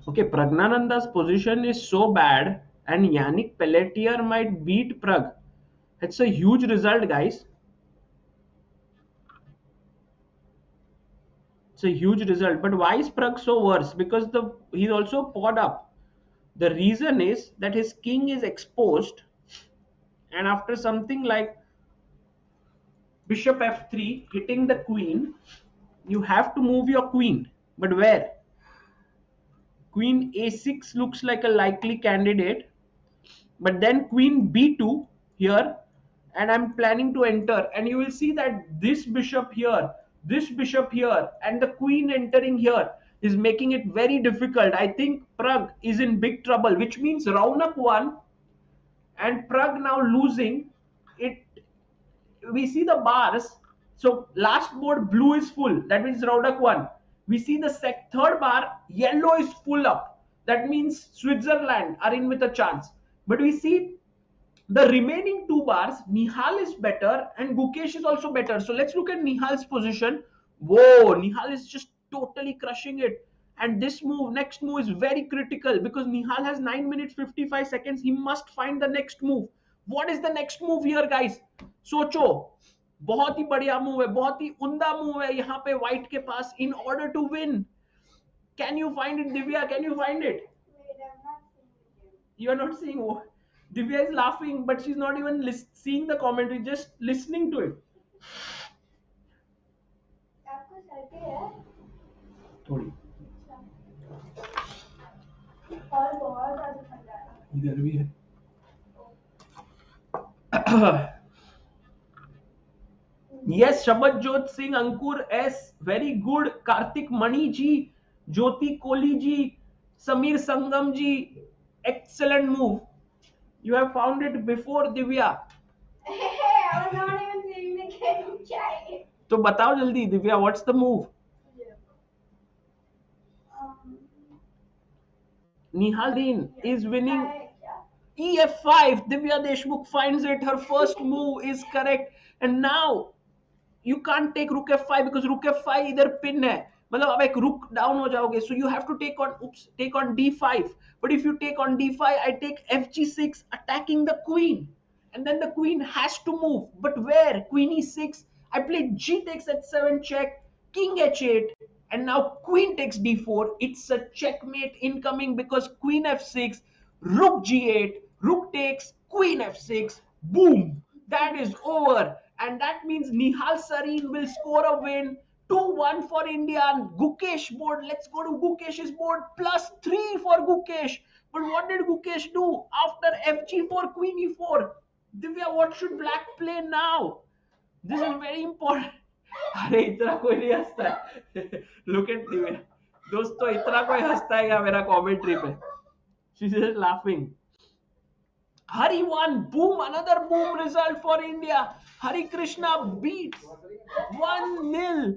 Okay, Praggnanandhaa's position is so bad and Yannick Pelletier might beat Prag. It's a huge result, guys. It's a huge result. But why is Prag so worse? Because he's also pawed up. The reason is that his king is exposed, and after something like bishop f3 hitting the queen, you have to move your queen. But where? Queen a6 looks like a likely candidate, but then queen b2 here, and I'm planning to enter, and you will see that this bishop here, and the queen entering here is making it very difficult. I think Prag is in big trouble, which means Raunak won and Prag now losing. we see the bars. So last board blue is full. That means Raunak won. We see the third bar yellow is full up. That means Switzerland are in with a chance. But we see the remaining two bars, Nihal is better and Gukesh is also better. So let's look at Nihal's position. Whoa, Nihal is just totally crushing it. And this move, next move is very critical because Nihal has 9 minutes 55 seconds. He must find the next move. What is the next move here, guys? Socho. बहुत ही बढ़िया move है, बहुत ही उम्दा move है यहाँ पे white के पास in order to win. Can you find it, Divya? Can you find it? You are not seeing what? Divya is laughing, but she's not even seeing the commentary, just listening to it. थोड़ी इधर भी है. Yes, Shabadjot Singh, Ankur S, very good. Kartik Mani ji, Jyoti Kohli ji, Samir Sangam ji, excellent move. You have found it before, Divya. I was not even seeing the game. तो बताओ जल्दी, Divya, what's the move? Nihal is winning. EF5. Divya Deshmukh finds it. Her first move is correct. And now you can't take rook f5 because rook f5 इधर pin है. मतलब अब एक rook down हो जाओगे. So you have to take on d5. But if you take on d5, I take fg6 attacking the queen. And then the queen has to move. But where? Queen e6. I play g takes h7 check. King h8. And now queen takes d4. It's a checkmate incoming because queen f6. Rook g8. Rook takes. Queen f6. Boom. That is over. And that means Nihal Sarin will score a win. 2-1 for India. Gukesh board. Let's go to Gukesh's board. +3 for Gukesh. But what did Gukesh do? After fg4, queen e4. Divya, what should black play now? This is very important. अरे इतना कोई नहीं हंसता है. Look at Divya. दोस्तों इतना कोई हंसता है क्या मेरा कमेंट्री पे? She's just laughing. Hari won. Boom. Another boom result for India. Harikrishna beats 1-0.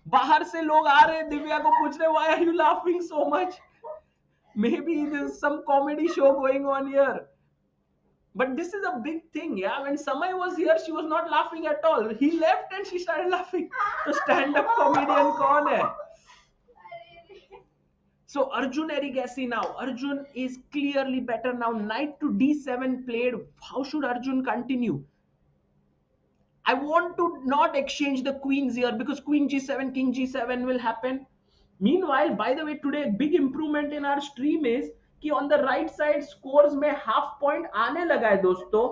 बाहर से लोग आ रहे हैं दिव्या को पूछ रहे why are you laughing so much? Maybe there's some comedy show going on here. But this is a big thing, yeah. When Samay was here, she was not laughing at all. He left and she started laughing. So stand-up comedian कौन है? So Arjun Erigaisi now. Arjun is clearly better now. Knight to d7 played. How should Arjun continue? I want to not exchange the queens here because queen g7, king g7 will happen. Meanwhile, by the way, today big improvement in our stream is कि on the right side scores में half point आने लगा है दोस्तों.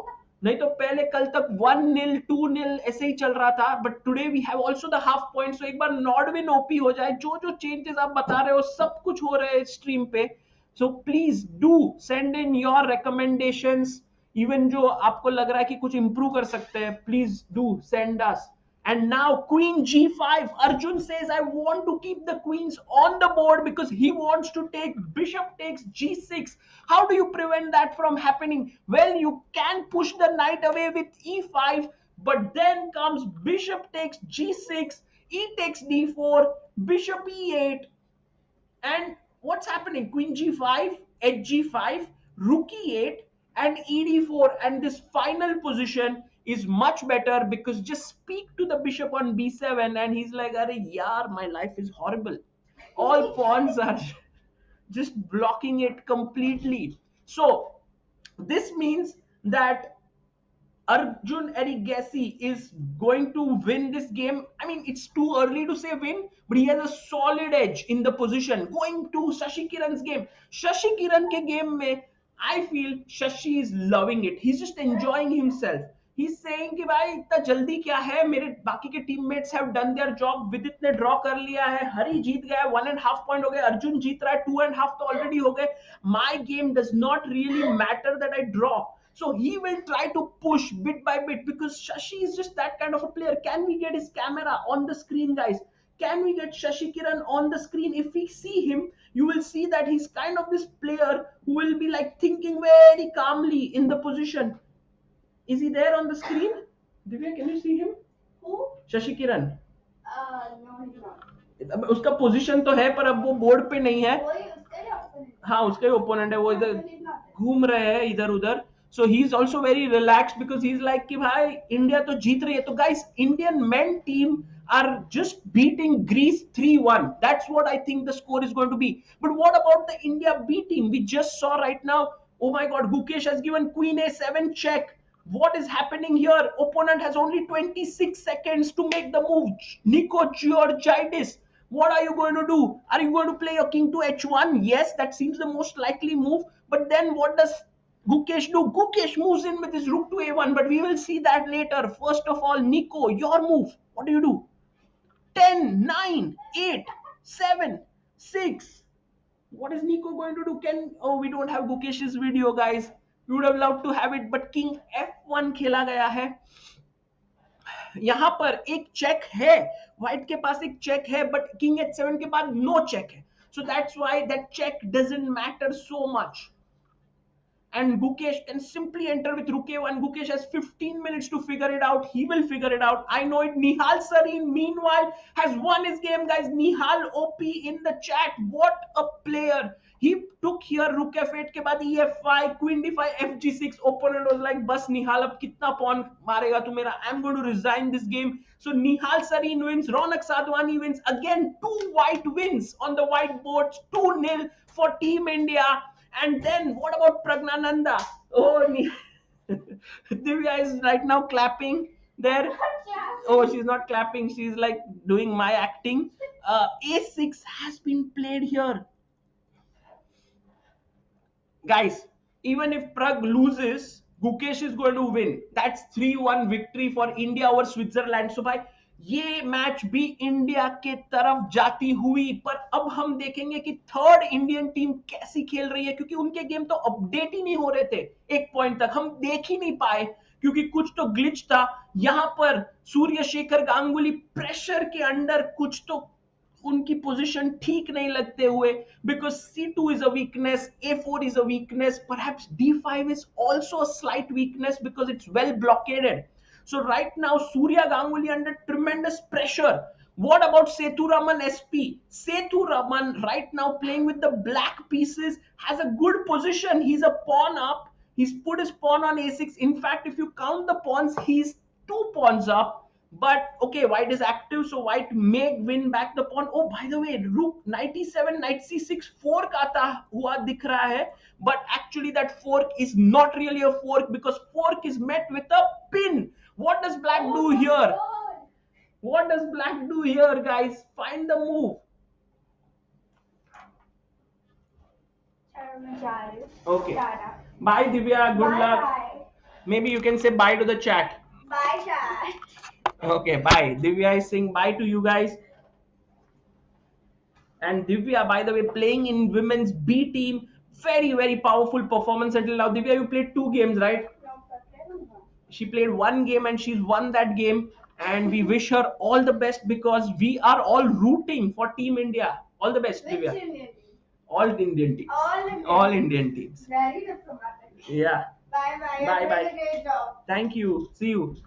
नहीं तो पहले कल तक 1-0, 2-0 ऐसे ही चल रहा था. But today we have also the half point. So एक बार Nodwin OP हो जाए. जो changes आप बता रहे हो सब कुछ हो रहे हैं stream पे. So please do send in your recommendations. Even जो आपको लग रहा है कि कुछ improve कर सकते हैं, please do send us. And now queen g5. Arjun says, I want to keep the queens on the board because he wants to take bishop takes g6. How do you prevent that from happening? Well, you can push the knight away with e5, but then comes bishop takes g6, e takes d4, bishop e8. And what's happening? Queen g5, hg5, rook e8, and ed4. And this final position is much better because just speak to the bishop on b7 and he's like, "Arey yaar, my life is horrible. All pawns are just blocking it completely." So this means that Arjun Erigaisi is going to win this game. I mean, it's too early to say win, but he has a solid edge in the position. Going to Sasikiran's game. Sasikiran ke game mein, I feel Shashi is loving it. He's just enjoying himself. He's saying कि भाई इतना जल्दी क्या है, मेरे बाकी के teammates have done their job. विदित ने ड्रॉ कर लिया है, हरी जीत गया है, 1.5 पॉइंट हो गए, अर्जुन जीत रहा है, 2.5 तो ऑलरेडी हो गए. My game does not really matter that I draw. So he will try to push bit by bit because Shashi is just that kind of a player. Can we get his camera on the screen, guys? Can we get Sasikiran on the screen? If we see him, you will see that he's kind of this player who will be like thinking very calmly in the position. Is he there on the screen? Divya, can you see him? Who? Sasikiran. No, he's not. अब उसका position तो है पर अब वो board पे नहीं है. वही उसका ही opponent. हाँ, उसका ही ओपोनेंट है. वो इधर But he's not. घूम रहे हैं इधर उधर. So he's also very relaxed because he's like कि भाई इंडिया तो जीत रही है. तो guys, Indian men team are just beating Greece 3-1. That's what I think the score is going to be. But what about the India B team? We just saw right now. Oh my God, Gukesh has given Queen A7 check. What is happening here? Opponent has only 26 seconds to make the move. Nico, Georgiadis. What are you going to do? Are you going to play your king to h1? Yes, that seems the most likely move. But then what does Gukesh do? Gukesh moves in with his rook to a1, but we will see that later. First of all, Nico, your move. What do you do? 10, 9, 8, 7, 6. What is Nico going to do? Oh, we don't have Gukesh's video, guys. We would have loved to have it, but King F1 खेला गया है. यहाँ पर एक check है, white के पास एक check है, बट किंग h7 के बाद नो चेक है. So that's why that check doesn't matter so much. And Gukesh can simply enter with rook a1. Gukesh has 15 minutes to figure it out. He will figure it out. I know it. Nihal Sarin, meanwhile, has won his game, guys. Nihal OP in the chat. What a player. He took here rook f8 के बाद ef5, queen d5, fg6. Opponent was like, बस Nihal अब कितना pawn मारेगा तू मेरा? I'm going to resign this game. So Nihal Sarin wins. Raunak Sadhwani wins. Again, 2 white wins on the white board. 2-0 for Team India. And then what about Praggnanandhaa? Oh, Divya is right now clapping there. Oh, she's not clapping. She's like doing my acting. A6 has been played here. Guys, even if Prag loses, Gukesh is going to win. That's 3-1 victory for India over Switzerland. So भाई ये match भी India के तरफ जाती हुई. पर अब हम देखेंगे कि थर्ड इंडियन टीम कैसी खेल रही है, क्योंकि उनके गेम तो अपडेट ही नहीं हो रहे थे. एक पॉइंट तक हम देख ही नहीं पाए क्योंकि कुछ तो ग्लिच था. यहां पर सूर्यशेखर गांगुली प्रेशर के अंडर कुछ तो उनकी पोजीशन ठीक नहीं लगते हुए, because c2 is a weakness, a4 is a weakness, perhaps d5 is also a slight weakness because it's well blockaded. So right now Surya Ganguly under tremendous pressure. What about Sethuraman SP? Sethuraman right now playing with the black pieces has a good position. He's a pawn up. He's put his pawn on a6. In fact, if you count the pawns, he's 2 pawns up. But okay, white is active, so white may win back the pawn. Oh, by the way, rook knight e7, knight c6 fork आता हुआ दिख रहा है, but actually that fork is not really a fork because fork is met with a pin. What does black do here? What does black do here, guys? Find the move. Okay. Bye, Divya. Good luck. Bye. Maybe you can say bye to the chat. Bye, chat. Okay, bye. Divya is saying bye to you guys. And Divya, by the way, playing in women's B team, very, very powerful performance until now. Divya, you played 2 games, right? She played 1 game and she's won that game. And we wish her all the best because we are all rooting for Team India. All the best, Divya. Which Indian team? All Indian teams. All Indian. Indian teams. Very diplomatic. Yeah. Bye, bye. Bye, You're bye. doing a great job. Thank you. See you.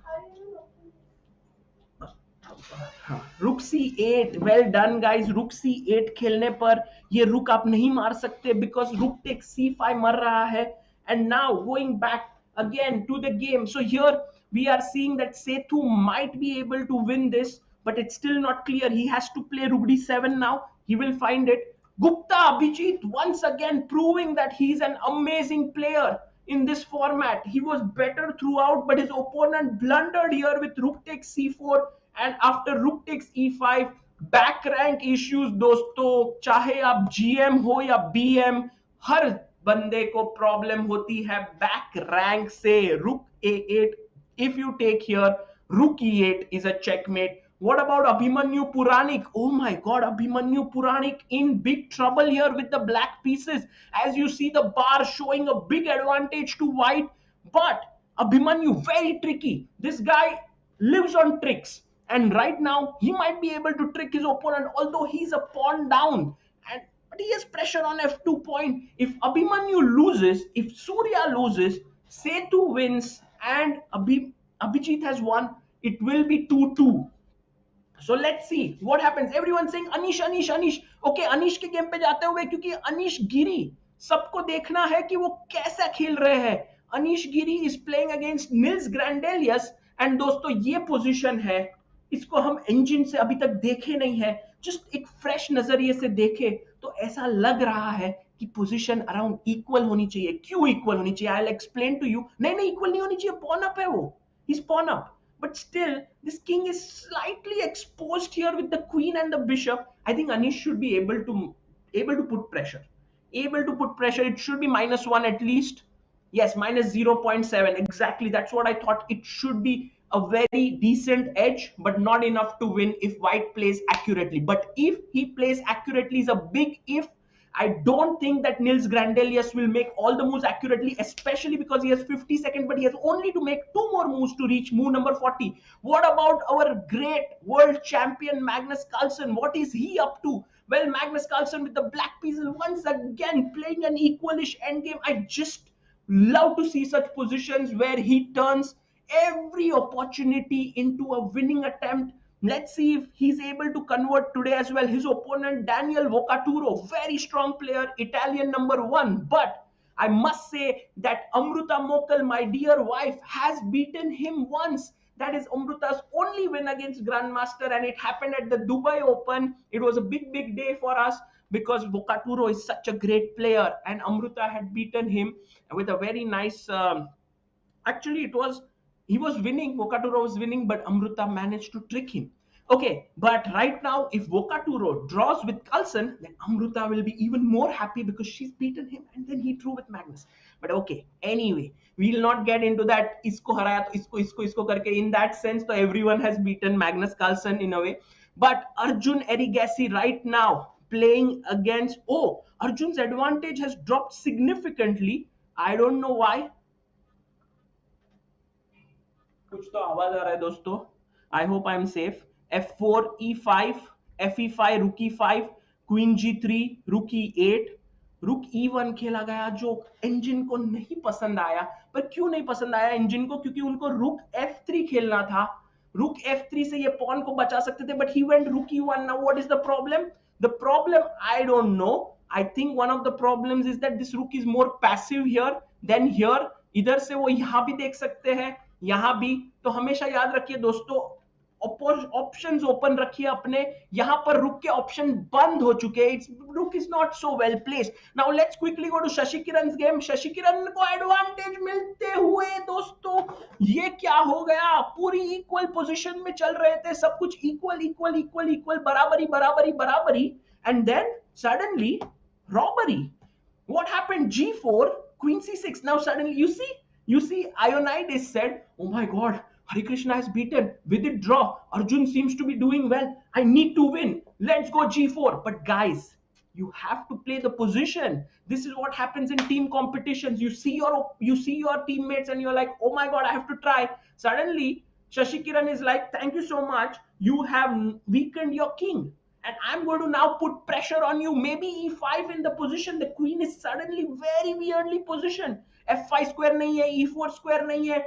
रुक c8, well done guys. रुक c8 खेलने पर ये रुक आप नहीं मार सकते बिकॉज रुक टेक c5 मर रहा है. And now going back again to the game. So here we are seeing that Sethu might be able to win this, but it's still not clear. He has to play rook d7 now. He will find it. Gupta Abhijit once again proving that he's an amazing player in this format. He was better throughout, but his opponent blundered here with rook takes c4, and after rook takes e5, back rank issues दोस्तों. चाहे आप GM हो या BM, हर बंदे को problem होती है back rank से. रुक a8, if you take here rook e8 is a checkmate. What about Abhimanyu Puranik? Oh my god, Abhimanyu Puranik in big trouble here with the black pieces. As you see the bar showing a big advantage to white, but Abhimanyu very tricky. This guy lives on tricks, and right now he might be able to trick his opponent, although he's a pawn down. And but he has pressure on f2 point. If Abhimanyu loses, if Surya loses, Sethu wins, and Abhijit has won. It will be 2-2. So let's see what happens. Everyone saying Anish, Anish, Anish. Okay, Anish के game पे जाते हुए, क्योंकि अनीश गिरी सबको देखना है कि वो कैसा खेल रहे हैं. अनीश गिरी is playing against Nils Grandelius, and दोस्तों ये पोजीशन है, इसको हम इंजन से अभी तक देखे नहीं है. जस्ट एक फ्रेश नजरिए से देखे तो ऐसा लग रहा है कि पोजीशन अराउंड इक्वल होनी चाहिए. क्यों इक्वल होनी चाहिए? I will explain to you. नहीं नहीं, इक्वल नहीं होनी चाहिए. पॉन अप है वो, he is pawn up. But still, this king is slightly exposed here with the queen and the bishop. I think Anish should be able to put pressure. Able to put pressure. It should be -1 at least. Yes, -0.7. Exactly. That's what I thought. It should be a very decent edge, but not enough to win if white plays accurately. But if he plays accurately, is a big if. I don't think that Nils Grandelius will make all the moves accurately, especially because he has 50 seconds, but he has only to make 2 more moves to reach move number 40. What about our great world champion Magnus Carlsen? What is he up to? Well, Magnus Carlsen with the black pieces once again playing an equalish endgame. I just love to see such positions where he turns every opportunity into a winning attempt. Let's see if he's able to convert today as well. His opponent, Daniel Vocaturo, very strong player, Italian #1. But I must say that Amruta Mokal, my dear wife, has beaten him once. That is Amruta's only win against Grandmaster, and it happened at the Dubai Open. It was a big, big day for us because Vocaturo is such a great player, and Amruta had beaten him with a very nice... actually, he was winning, Vocaturo was winning, but Amruta managed to trick him. Okay, but right now, if Vocaturo draws with Carlsen, then Amruta will be even more happy because she's beaten him, and then he drew with Magnus. But okay, anyway, we'll not get into that. Isko haraya to isko karke. In that sense, so everyone has beaten Magnus Carlsen in a way. But Arjun Erigaisi right now playing against... Oh, Arjun's advantage has dropped significantly. I don't know why. कुछ तो आवाज आ रहा है दोस्तों. I hope I'm safe. F4, E5, FE5, Rook E5, Queen G3, Rook E8, Rook E1 खेला गया, जो engine को नहीं पसंद आया. पर क्यों नहीं पसंद आया इंजन को? क्योंकि उनको Rook F3 खेलना था. Rook F3 से ये पॉन को बचा सकते थे, but he went Rook E1. Now what is the problem? The problem, I don't know. I think one of the problems is that this rook is more passive here than here. इधर से वो यहाँ भी देख सकते हैं, यहाँ भी. तो हमेशा याद रखिए दोस्तों, ऑप्शंस ओपन रखिए अपने. यहाँ पर रुक के ऑप्शन बंद हो चुके हैं. Rook is not so well placed. Now let's quickly go to Sasikiran game. Sasikiran को एडवांटेज मिलते हुए दोस्तों, ये क्या हो गया? पूरी इक्वल पोजीशन में चल रहे थे, सब कुछ इक्वल इक्वल इक्वल इक्वल, बराबरी बराबरी बराबरी, and then suddenly robbery. What happened? G4, Queen C6. Now suddenly you see Ioannidis said, oh my god, Harikrishna has beaten. Vidit draw. Arjun seems to be doing well. I need to win. Let's go G4. But guys, you have to play the position. This is what happens in team competitions. You see your teammates and you're like, oh my god, I have to try. Suddenly Sasikiran is like, thank you so much. You have weakened your king. And I'm going to now put pressure on you. Maybe E5 in the position. The queen is suddenly very weirdly positioned. F5 square nahi hai, E4 square nahi hai.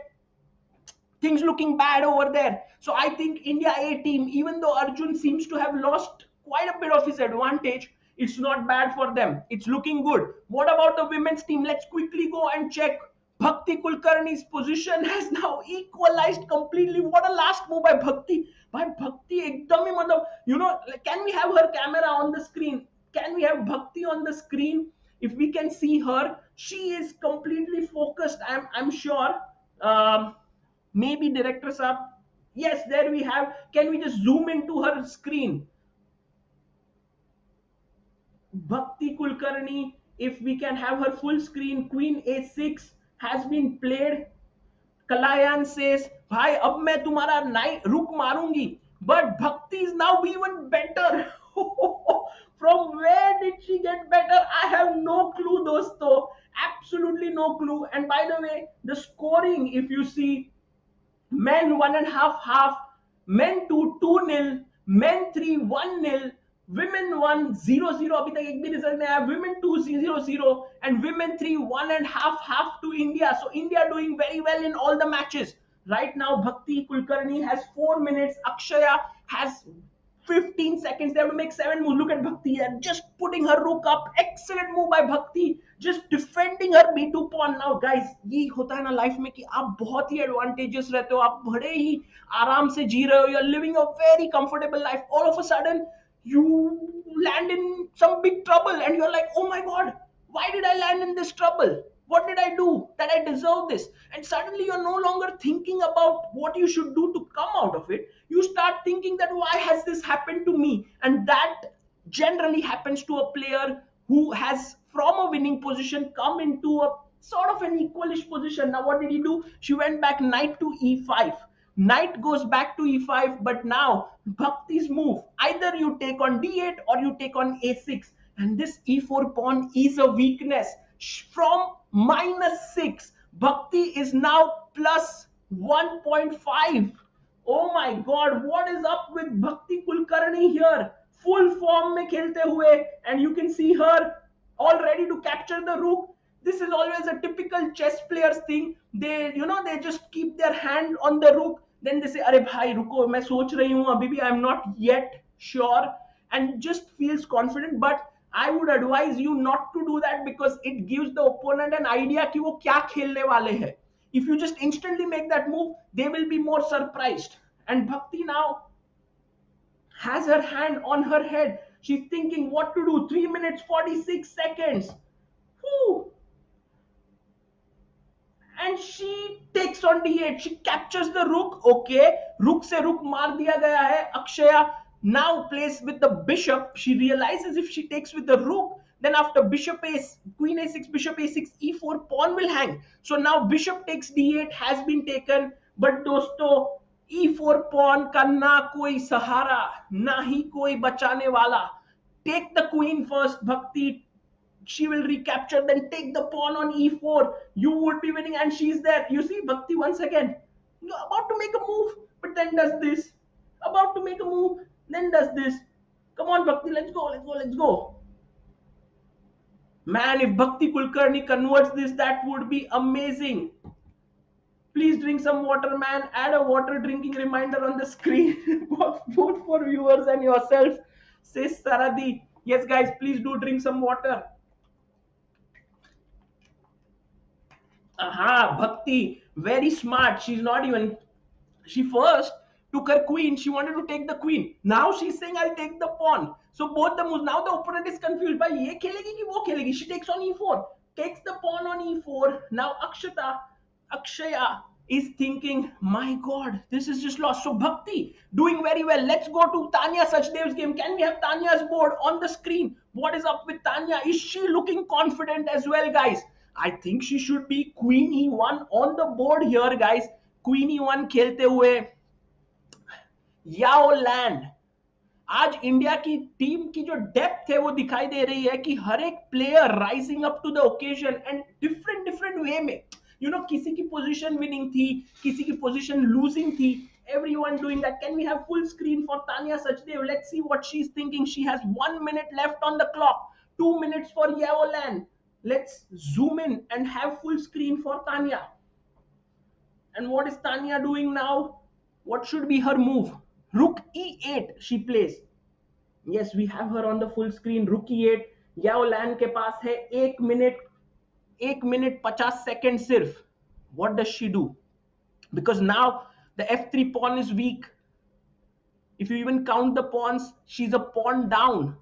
Things looking bad over there. So I think India A team, even though Arjun seems to have lost quite a bit of his advantage, it's not bad for them. It's looking good. What about the women's team? Let's quickly go and check. Bhakti Kulkarni's position has now equalized completely. What a last move by Bhakti. By Bhakti, ekdam hi matlab, you know, can we have her camera on the screen? Can we have Bhakti on the screen? If we can see her, she is completely focused. I'm sure. Maybe directors are. Yes, there we have. Can we just zoom into her screen? Bhakti Kulkarni, if we can have her full screen. Queen A6 has been played. Kalayan says, भाई अब मैं तुम्हारा रुक मारूंगी. But Bhakti is now even better. From where did she get better? I have no clue, dosto. Absolutely no clue. And by the way, the scoring, if you see, men 1.5 half, men 2 2-0, men 3 1-0, women 1 0-0. अभी तक एक भी result नहीं आया. Women 2 0-0 and women 3 1.5 half to India. So India doing very well in all the matches. Right now, Bhakti Kulkarni has 4 minutes. Akshaya has 15 seconds. They have to make 7 moves. Look at Bhakti here, just putting her rook up. Excellent move by Bhakti, just defending her b2 pawn. Now guys, ये होता है ना life में कि आप बहुत ही advantages रहते हो, आप बड़े ही आराम से जी रहे हो, you're living a very comfortable life. All of a sudden you land in some big trouble and you're like, oh my god, why did I land in this trouble? What did I do that I deserve this? And suddenly you're no longer thinking about what you should do to come out of it. You start thinking that why has this happened to me? And that generally happens to a player who has from a winning position come into a sort of an equalish position. Now what did he do? She went back knight to e5. Knight goes back to e5, but now Bhakti's move, either you take on d8 or you take on a6, and this e4 pawn is a weakness. From -6, Bhakti is now plus 1.5. Oh my god, what is up with Bhakti Kulkarni here? Full form mein khelte hue, and you can see her all ready to capture the rook. This is always a typical chess players thing. They, they just keep their hand on the rook, then they say, "Arey bhai, ruko, main soch rahi hu abhi bhi, I'm not yet sure," and just feels confident. But I would advise you not to do that, because it gives the opponent an idea कि वो क्या खेलने वाले हैं. If you just instantly make that move, they will be more surprised. And Bhakti now has her hand on her head. She's thinking what to do. 3 minutes 46 seconds. Whew. And she takes on d8. She captures the rook. Okay, rook se rook maar diya gaya hai. Akshaya now plays with the bishop. She realizes if she takes with the rook, then after bishop a6, queen a6, bishop a6, e4, pawn will hang. So now bishop takes d8 has been taken. But dosto, e4 pawn ka na koi sahara, na hi koi bachane wala. Take the queen first, Bhakti. She will recapture, then take the pawn on e4. You would be winning, and she's there. You see, Bhakti once again, about to make a move, but then does this. About to make a move, then does this. Come on, Bhakti, let's go, let's go, let's go. Man, if Bhakti Kulkarni converts this, that would be amazing. Please drink some water, man. Add a water drinking reminder on the screen, both for viewers and yourself. Says Saradi. Yes, guys, please do drink some water. Aha, Bhakti, very smart. She's not even, she first took her queen. She wanted to take the queen. Now she's saying, I'll take the pawn. So both the moves, now the opponent is confused. By ye khelegi ki wo khelegi? She takes on e4, takes the pawn on e4. Now Akshaya is thinking, my god, this is just lost. So Bhakti doing very well. Let's go to Tanya Sachdev's game. Can we have Tanya's board on the screen? What is up with Tanya? Is she looking confident as well, guys? I think she should be queen e1 on the board here, guys. Queen e1 खेलते हुए याओ land. आज India की team की जो depth है वो दिखाई दे रही है कि हर एक player rising up to the occasion and different way में. किसी की पोजीशन विनिंग थी, किसी की पोजीशन लूजिंग थी. Everyone doing that. Can we have full screen for Tanya Sachdev? Let's see what she's thinking. She has 1 minute left on the clock. 2 minutes for Yao Land. Let's zoom in and have full screen for Tanya. And what is Tanya doing now? What should be her move? Rook e8 she plays. Yes, we have her on the full screen. Rook e8. Yao Lan के पास है 1 minute 50 seconds सिर्फ. What does she do? Because now the f3 pawn is weak. If you even count the pawns, she's a pawn down.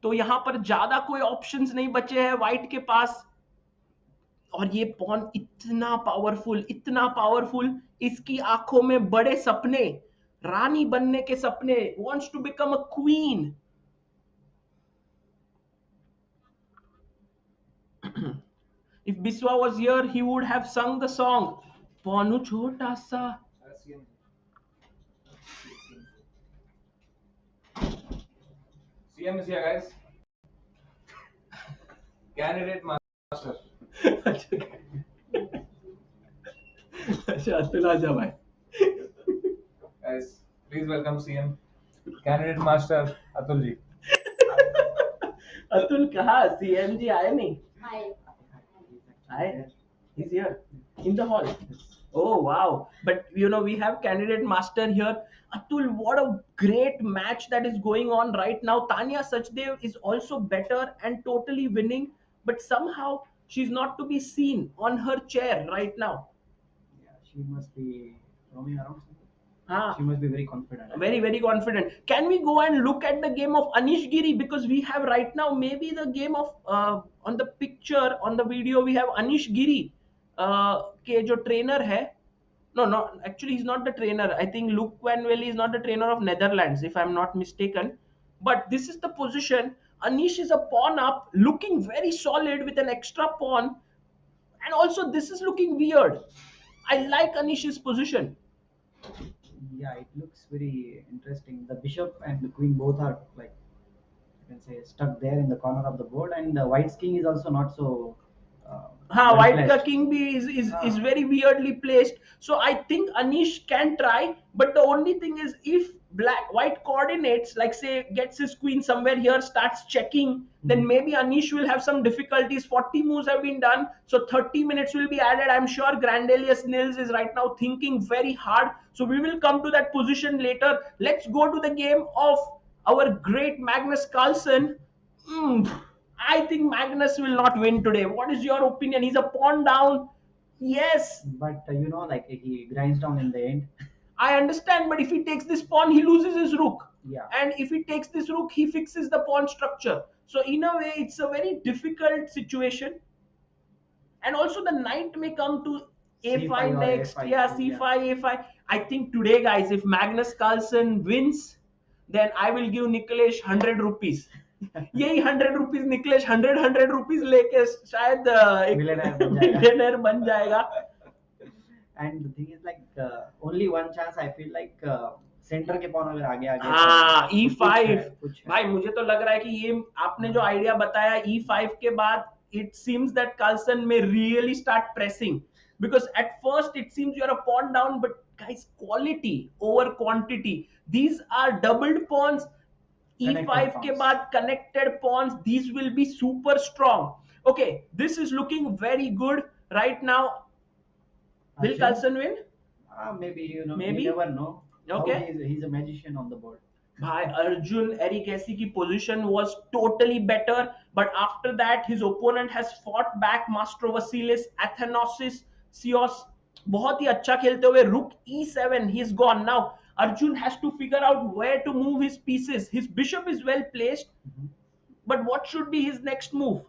तो यहां पर ज्यादा कोई options नहीं बचे हैं व्हाइट के पास. और ये पॉन इतना पावरफुल, इसकी आंखों में बड़े सपने, रानी बनने के सपने, wants to become a queen. If Biswa was here, he would have sung the song. Ponu chota sa. CM is here, guys. Candidate master. अच्छा अतुल आजा भाई. Guys, please welcome CM. Candidate master Atul ji. Atul कहाँ? CM जी आए नहीं. Hi. Hi. He's here in the hall. Oh wow! But we have candidate master here. Atul, what a great match that is going on right now. Tanya Sachdev is also better and totally winning, but somehow she's not to be seen on her chair right now. Yeah, she must be roaming around something. Ah, She must be very confident. very very confident. Can we go and look at the game of Anish Giri, because we have right now maybe the game of on the picture on the video we have Anish Giri के जो trainer है. No, actually he's not the trainer. I think Luke Van Velde is not the trainer of Netherlands, if I'm not mistaken. But this is the position. Anish is a pawn up, looking very solid with an extra pawn. And also this is looking weird. I like Anish's position. Yeah, it looks very interesting. The bishop and the queen both are like, you can say, stuck there in the corner of the board, and the white's king is also not so. Well White ka placed. king bhi is very weirdly placed. So I think Anish can try, but the only thing is if white coordinates, like say gets his queen somewhere here, starts checking, then maybe Anish will have some difficulties. 40 moves have been done, so 30 minutes will be added. I'm sure Grandelius Nils is right now thinking very hard. So we will come to that position later. Let's go to the game of our great Magnus Carlsen. I think Magnus will not win today. What is your opinion? He's a pawn down. Yes, But like he grinds down in the end. I understand. But if he takes this pawn, he loses his rook. Yeah. And if he takes this rook, he fixes the pawn structure. So in a way, it's a very difficult situation. And also the knight may come to C5 a5 or next. A5, Yeah, c5, a5. I think today, guys, if Magnus Carlsen wins, then I will give Nikolaos 100 rupees. यही 100 rupees Niklesh 100 rupees लेके शायद एक millionaire बन जाएगा. And the thing is like only one chance. I feel like center के pawn अगर आगे आगे. हाँ, तो E5. कुछ है. भाई मुझे तो लग रहा है कि ये आपने जो आइडिया बताया E5 के बाद it seems that Carlsen may really start pressing, because at first it seems you're a pawn down, but guys, quality over quantity. These are doubled pawns. E5 के बाद connected pawns, these will be super strong. Okay, this is looking very good right now. Will Arjun? Carlsen win? Maybe Maybe? you never know. Okay. How he's a magician on the board. Bhai, Arjun Erigaisi ki position was totally better, but after that his opponent has fought back. Mastrovasilis, Athanasios, बहुत ही अच्छा खेलते हुए rook e7, he's gone. Now Arjun has to figure out where to move his pieces. His bishop is well placed, but what should be his next move?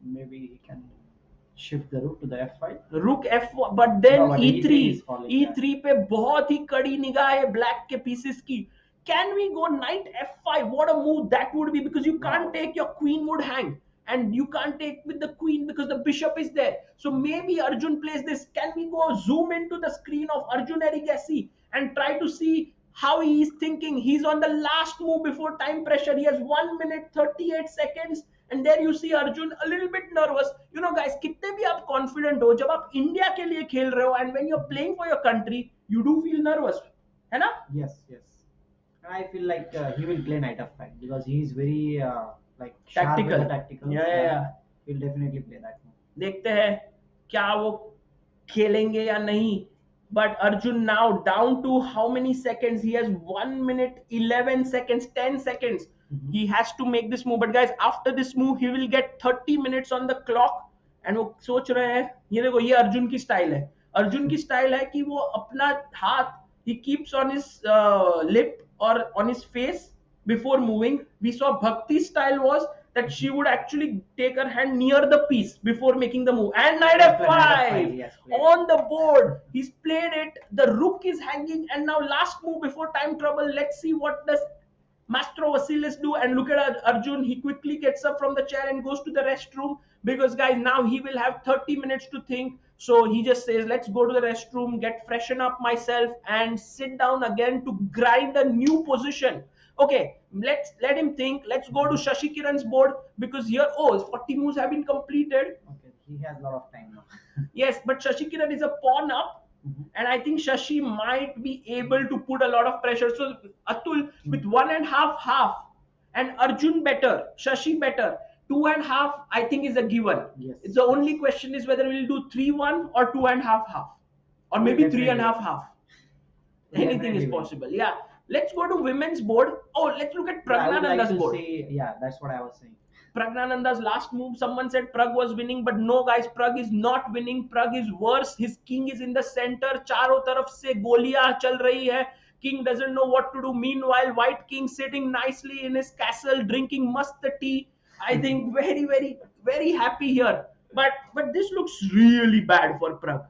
Maybe he can shift the rook to the f5. Rook f1, but then No, but e3. E3 is falling, E3 पे बहुत ही कड़ी निगाह है black के pieces की. Can we go knight f5? What a move that would be, because you can't take, your queen would hang. And you can't take with the queen because the bishop is there. So maybe Arjun plays this. Can we go zoom into the screen of Arjun Erigaisi and try to see how he is thinking? He's on the last move before time pressure. He has 1 minute 38 seconds. And there you see Arjun a little bit nervous. Guys, कितने भी आप confident हो, जब आप India के लिए खेल रहे हो, and when you're playing for your country, you do feel nervous, है ना? Yes. I feel like he will play knight f5 because he is very like sharp with the tacticals. Yeah. He'll definitely play that move. देखते हैं क्या वो खेलेंगे या नहीं. But Arjun now down to how many seconds? He has 1 minute 11 seconds, 10 seconds. He has to make this move. But guys, after this move, he will get 30 minutes on the clock. And वो सोच रहे हैं, ये देखो, ये अर्जुन की style है. अर्जुन की स्टाइल है कि वो अपना हाथ, he keeps on his lip or on his face before moving. We saw Bhakti's style was that she would actually take her hand near the piece before making the move. And knight f5 Yes, on the board. He's played it. The rook is hanging. And now last move before time trouble. Let's see what does Mastrovasilis do. And look at Arjun. He quickly gets up from the chair and goes to the restroom. Because guys, now he will have 30 minutes to think. So he just says, let's go to the restroom, get freshen up myself, and sit down again to grind a new position. Okay, let him think. Let's go to Sasikiran's board, because here, 40 moves have been completed. Okay, he has a lot of time now. Yes, but Sasikiran is a pawn up, and I think Shashi might be able to put a lot of pressure. So Atul with 1.5, and Arjun better, Shashi better. 2.5, I think, is a given. Yes. The only question is whether we'll do 3-1 or 2.5. or maybe three and a Definitely. half. Will Anything is definitely win. possible. Yeah. Let's go to women's board. Oh, let's look at I would like Praggnanandhaa's to board. see. Yeah, that's what I was saying. Praggnanandhaa's last move, someone said Prag was winning, but no guys, Prag is not winning. Prag is worse. His king is in the center. चारों तरफ से गोलियां चल रही है. King doesn't know what to do. Meanwhile, White King sitting nicely in his castle, drinking must tea. I think very, very, very happy here. But this looks really bad for Prag.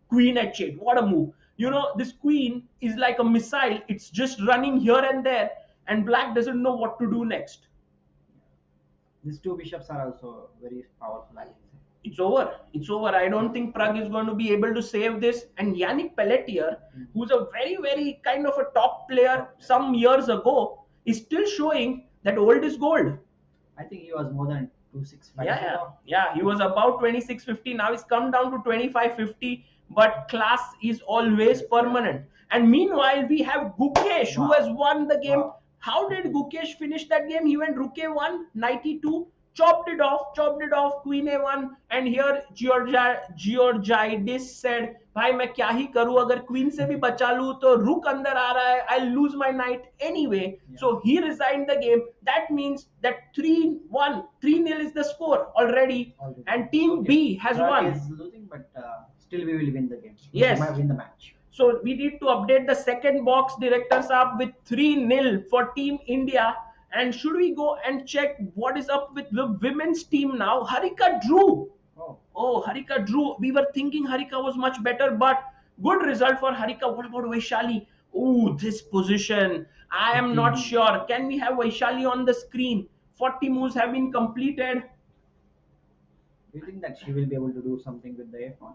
Queen h8. What a move. You know, this queen is like a missile. It's just running here and there, and Black doesn't know what to do next. These two bishops are also very powerful, I can say. It's over. It's over. I don't think Prag is going to be able to save this. And Yannick Pelletier, who's a very, very kind of a top player some years ago, is still showing that old is gold. I think he was more than 265. Yeah. He was about 2650. Now he's come down to 2550. But class is always permanent. And meanwhile, we have Gukesh, who has won the game. Wow. How did Gukesh finish that game? He went Rook A1, Knight E2, chopped it off, Queen A1, and here Georgiadis said, भाई मैं क्या ही करूं, अगर Queen से भी बचा लूं तो Rook अंदर आ रहा है, I'll lose my Knight anyway. Yeah. So he resigned the game. That means that 3-1, 3-0 is the score already. And Team B has won. Is losing, but still we will win the game. Yes. We might win the match. So we need to update the second box, directors up with 3-0 for Team India. And should we go and check what is up with the women's team now? Harika drew. Oh, Harika drew. We were thinking Harika was much better, but good result for Harika. What about Vaishali? Oh, this position. I am not sure. Can we have Vaishali on the screen? 40 moves have been completed. Do you think that she will be able to do something with the F1?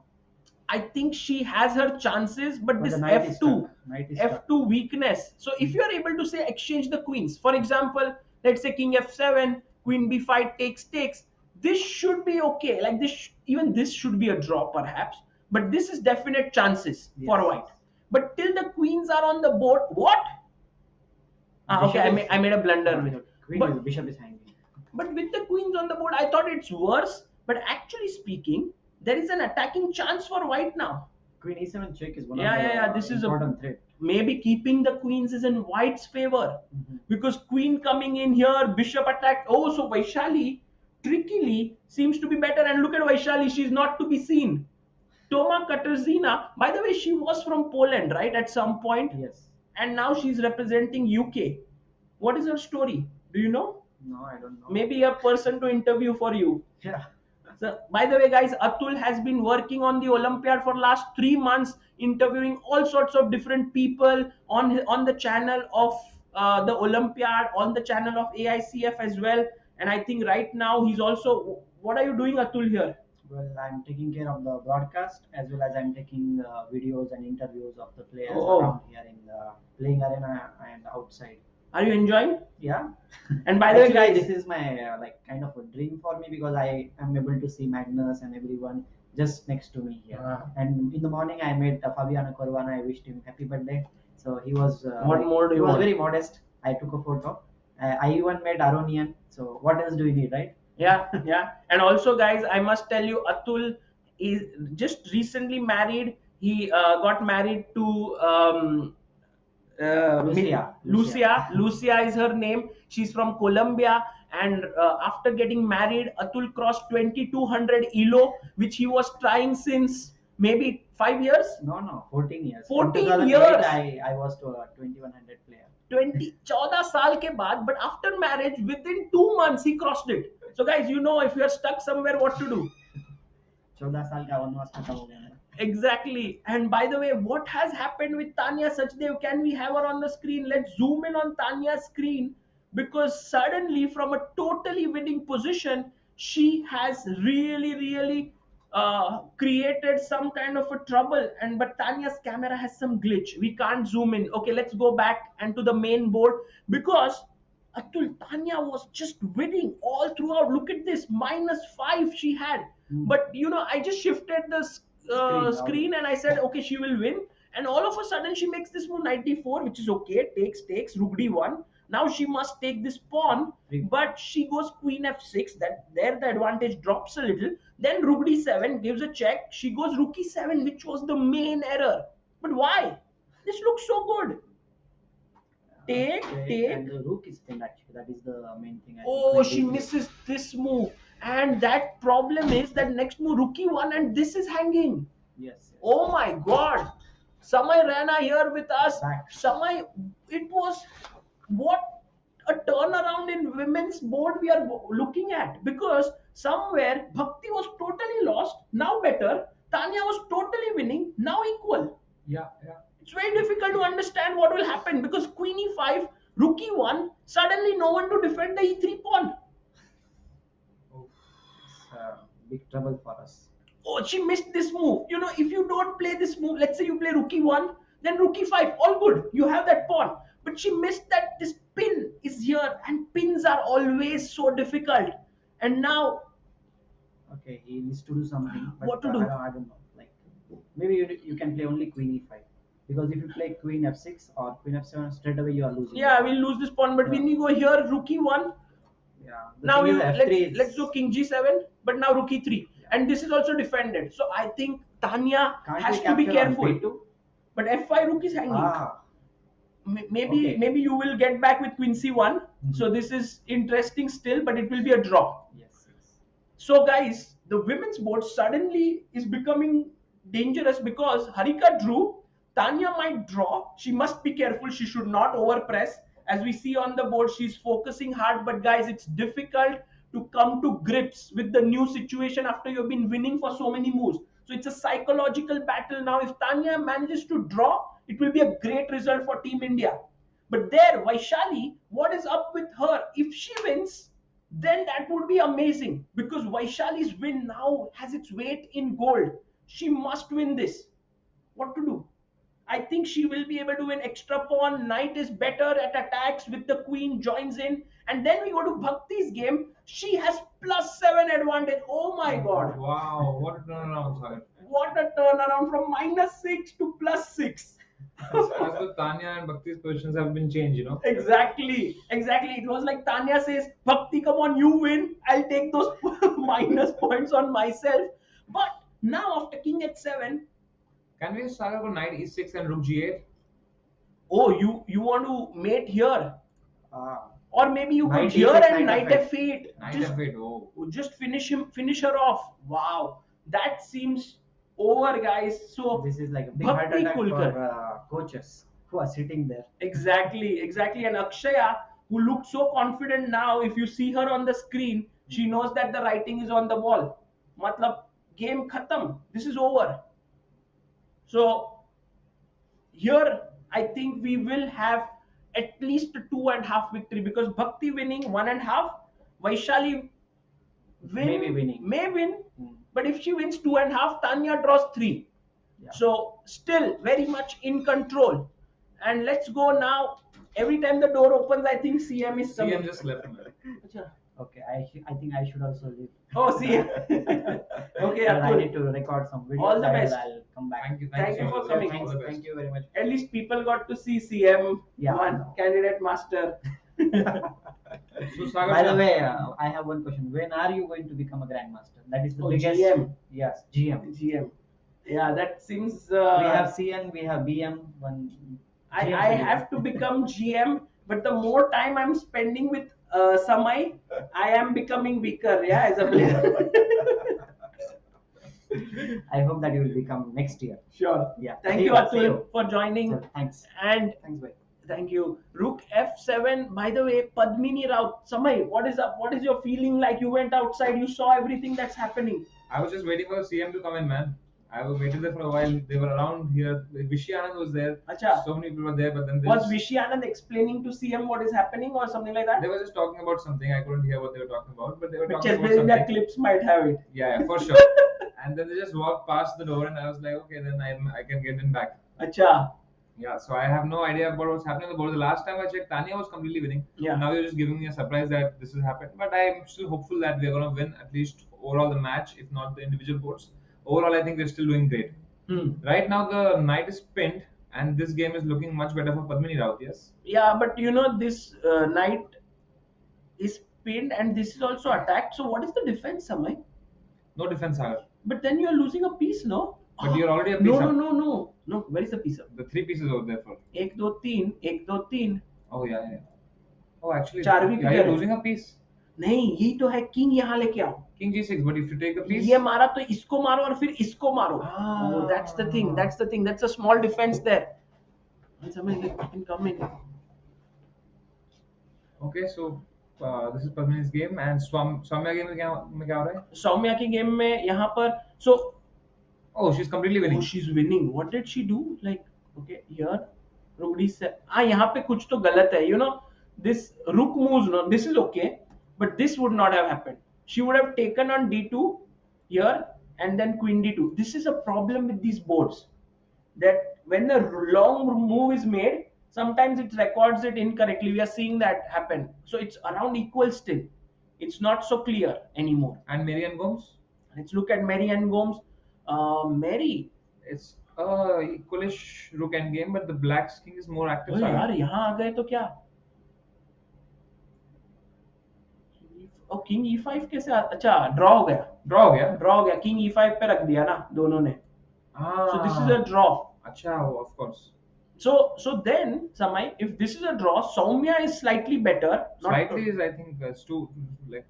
I think she has her chances, but this F2 weakness. So if you are able to say exchange the queens, for example, let's say King F7, Queen B5 takes, this should be okay. Like this, even this should be a draw perhaps, but this is definite chances for White. But till the queens are on the board, what? Okay, I made a blunder. Bishop is hanging. But with the queens on the board, I thought it's worse. But actually speaking, there is an attacking chance for White now. Queen E7 check is one of the this is important threat. Maybe keeping the queens is in White's favor. Because Queen coming in here, Bishop attacked. Oh, so Vaishali trickily seems to be better. And look at Vaishali, she's not to be seen. Toma Katarzyna, by the way, she was from Poland, right, at some point? Yes. And now she's representing UK. What is her story? Do you know? No, I don't know. Maybe a person to interview for you. Yeah. So, by the way, guys, Atul has been working on the Olympiad for last 3 months, interviewing all sorts of different people on the channel of the Olympiad, on the channel of AICF as well. And I think right now he's also... What are you doing, Atul, here? Well, I'm taking care of the broadcast as well as I'm taking videos and interviews of the players around here in the playing arena and outside. Are you enjoying? Yeah. And by the way, guys, this is my like kind of a dream for me because I am able to see Magnus and everyone just next to me here. And in the morning, I met Fabian. I wished him happy birthday. So he was what more do you want? Very modest. I took a photo. I even met Aronian. So what else do you need, right? Yeah. And also, guys, I must tell you, Atul is just recently married. He got married to Lucia is her name. She's from Colombia, and after getting married, Atul crossed 2200 ELO, which he was trying since maybe 5 years. No, 14 years. 14 years. I was to a 2100 player. 14 साल के बाद, but after marriage, within 2 months, he crossed it. So, guys, you know, if you are stuck somewhere, what to do. 14 साल का वनवास खत्म हो गया. Exactly. And by the way, what has happened with Tanya Sachdev? Can we have her on the screen? Let's zoom in on Tanya's screen, because suddenly from a totally winning position, she has really created some kind of a trouble. But Tanya's camera has some glitch. We can't zoom in. Okay, let's go back and to the main board, because Atul, Tanya was just winning all throughout. Look at this, -5 she had. But you know, I just shifted the screen and I said, okay, she will win. And all of a sudden she makes this move 94, which is okay. Takes, rook d1. Now she must take this pawn, but she goes queen f6. That there the advantage drops a little. Then rook d7 gives a check. She goes rook e7, which was the main error. But why? This looks so good. Take. And the rook is pinned actually. That is the main thing. Oh, she misses this move. And that problem is that next move rook e1 and this is hanging. Yes. Oh my god. Samay Rana here with us. Samay, it was what a turnaround in women's board we are looking at, because somewhere Bhakti was totally lost, now better. Tanya was totally winning, now equal. Yeah. It's very difficult to understand what will happen, because queen e5, rook e1, suddenly no one to defend the e3 pawn. It's big trouble for us. Oh, she missed this move. You know, if you don't play this move, let's say you play rook e1, then rook e5, all good. You have that pawn. But she missed that this pin is here, and pins are always so difficult. And now... Okay, he needs to do something. But what to do? I don't know. Like, maybe you can play only queen e5. Because if you play queen f6 or queen f7, straight away you are losing. Yeah, we'll lose this pawn. But when you go here, rook e1. Yeah. Now let's go king g7. But now rook e3. And this is also defended. So I think Tanya has to be careful. But f5 rook is hanging. Maybe you will get back with queen c1. So this is interesting still, but it will be a draw. Yes. So guys, the women's board suddenly is becoming dangerous because Harika drew. Tanya might draw. She must be careful. She should not overpress. As we see on the board, she's focusing hard. But guys, it's difficult to come to grips with the new situation after you've been winning for so many moves. So it's a psychological battle now. If Tanya manages to draw, it will be a great result for Team India. But there, Vaishali, what is up with her? If she wins, then that would be amazing, because Vaishali's win now has its weight in gold. She must win this. What to do? I think she will be able to win extra pawn. Knight is better at attacks with the queen, joins in. And then we go to Bhakti's game. She has +7 advantage. Oh my god. Wow, what a turnaround, Sarin. What a turnaround from -6 to +6. As the Tanya and Bhakti's positions have been changed, you know. Exactly. It was like Tanya says, Bhakti, come on, you win. I'll take those minus points on myself. But now after king h7, can we start over knight e6 and rook g8? Oh, you want to mate here? Or maybe you go Knight here e6, and knight knight f8. f8. Knight f8, oh. Just finish her off. Wow, that seems over, guys. So This is like a big Bhakti heart attack Kulkar. for coaches who are sitting there. Exactly. And Akshaya, who looked so confident now, if you see her on the screen, she knows that the writing is on the wall. Matlab, game khatam. This is over. So here, I think we will have at least a 2.5 victory, because Bhakti winning 1.5, Vaishali may win, but if she wins 2.5, Tanya draws 3. Yeah. So still very much in control. And let's go now. Every time the door opens, I think CM is somewhere. CM just left. Achha. Okay, I think I should also leave. Oh, CM. Okay, But I Arjun. need to record some videos. All the best. I'll come back. Thank you for coming. All the best. Thank you very much. At least people got to see CM Yeah. one candidate master. So, Sagar, By the way, I have one question. When are you going to become a grandmaster? That is the Oh, biggest. GM. Yes, GM. GM. Yeah, that seems. We have CN, we have BM. One. I GM. have to become GM, but the more time I'm spending with Samay, I am becoming weaker. Yeah, as a player. I hope that you will become next year. Sure. Yeah. Thank See you, see Atul, for joining. So, thanks. And Thanks, bye. thank you. Rook F7. By the way, Padmini Raut. Samay, what is up? What is your feeling like? You went outside, you saw everything that's happening. I was just waiting for CM to come in, man. I was waiting there for a while. They were around here. Vishy Anand was there. Acha. So many people were there, but then Was Vishy Anand explaining to CM what is happening or something like that? they were just talking about something. I couldn't hear what they were talking about, but they were But talking Chess about Olympiad something. clips might have it. Yeah, for sure. And then they just walked past the door, and I was like, okay, then I can get in back. Acha. Yeah, so I have no idea about what's happening on the board. The last time I checked, Tanya was completely winning. Yeah. Now you're just giving me a surprise that this has happened. But I'm still hopeful that we're going to win at least overall the match, if not the individual boards. Overall, I think we're still doing great. Right now, the knight is pinned, And this game is looking much better for Padmini Raut, yes? Yeah, but this knight is pinned and this is also attacked. So what is the defense, Samay? No defense, Sagar. But then you're losing a piece, no? But you're already a piece No, up. No. Where is the piece up? The 3 pieces over there for. 1, 2, 3, 1, 2, 3. Oh, yeah. Oh, actually, चारवीं yeah, you're losing a piece. नहीं, यही तो है, king यहाँ लेके आओ. King G6, but if you take the piece. ये मारा तो इसको मारो और फिर इसको मारो. Oh, that's the thing. That's a small defense there. Samay, I can come in. Okay, so this is Padmini's game and Soumya game में क्या हो रहा है? सौम्या की गेम में यहाँ पर oh, she's completely winning. Oh, she's winning. What did she do? Like, okay, here Rugdi se यहाँ पे कुछ तो गलत है. This rook moves, no, this is okay, but this would not have happened. She would have taken on d2 here and then queen d2. This is a problem with these boards, that when the long move is made, sometimes it records it incorrectly. We are seeing that happen. So it's around equal still. It's not so clear anymore. And Mary and Gomes? Let's look at Mary and Gomes. Mary. It's equalish rook and game, but the black's king is more active. यार यहाँ आ गए तो क्या? King e5 कैसे? अच्छा, draw हो गया. King e5 पे रख दिया ना दोनों ने. So this is a draw. अच्छा, of course. So then, Samay, if this is a draw, Soumya is slightly better. Slightly is, I think, it's too like.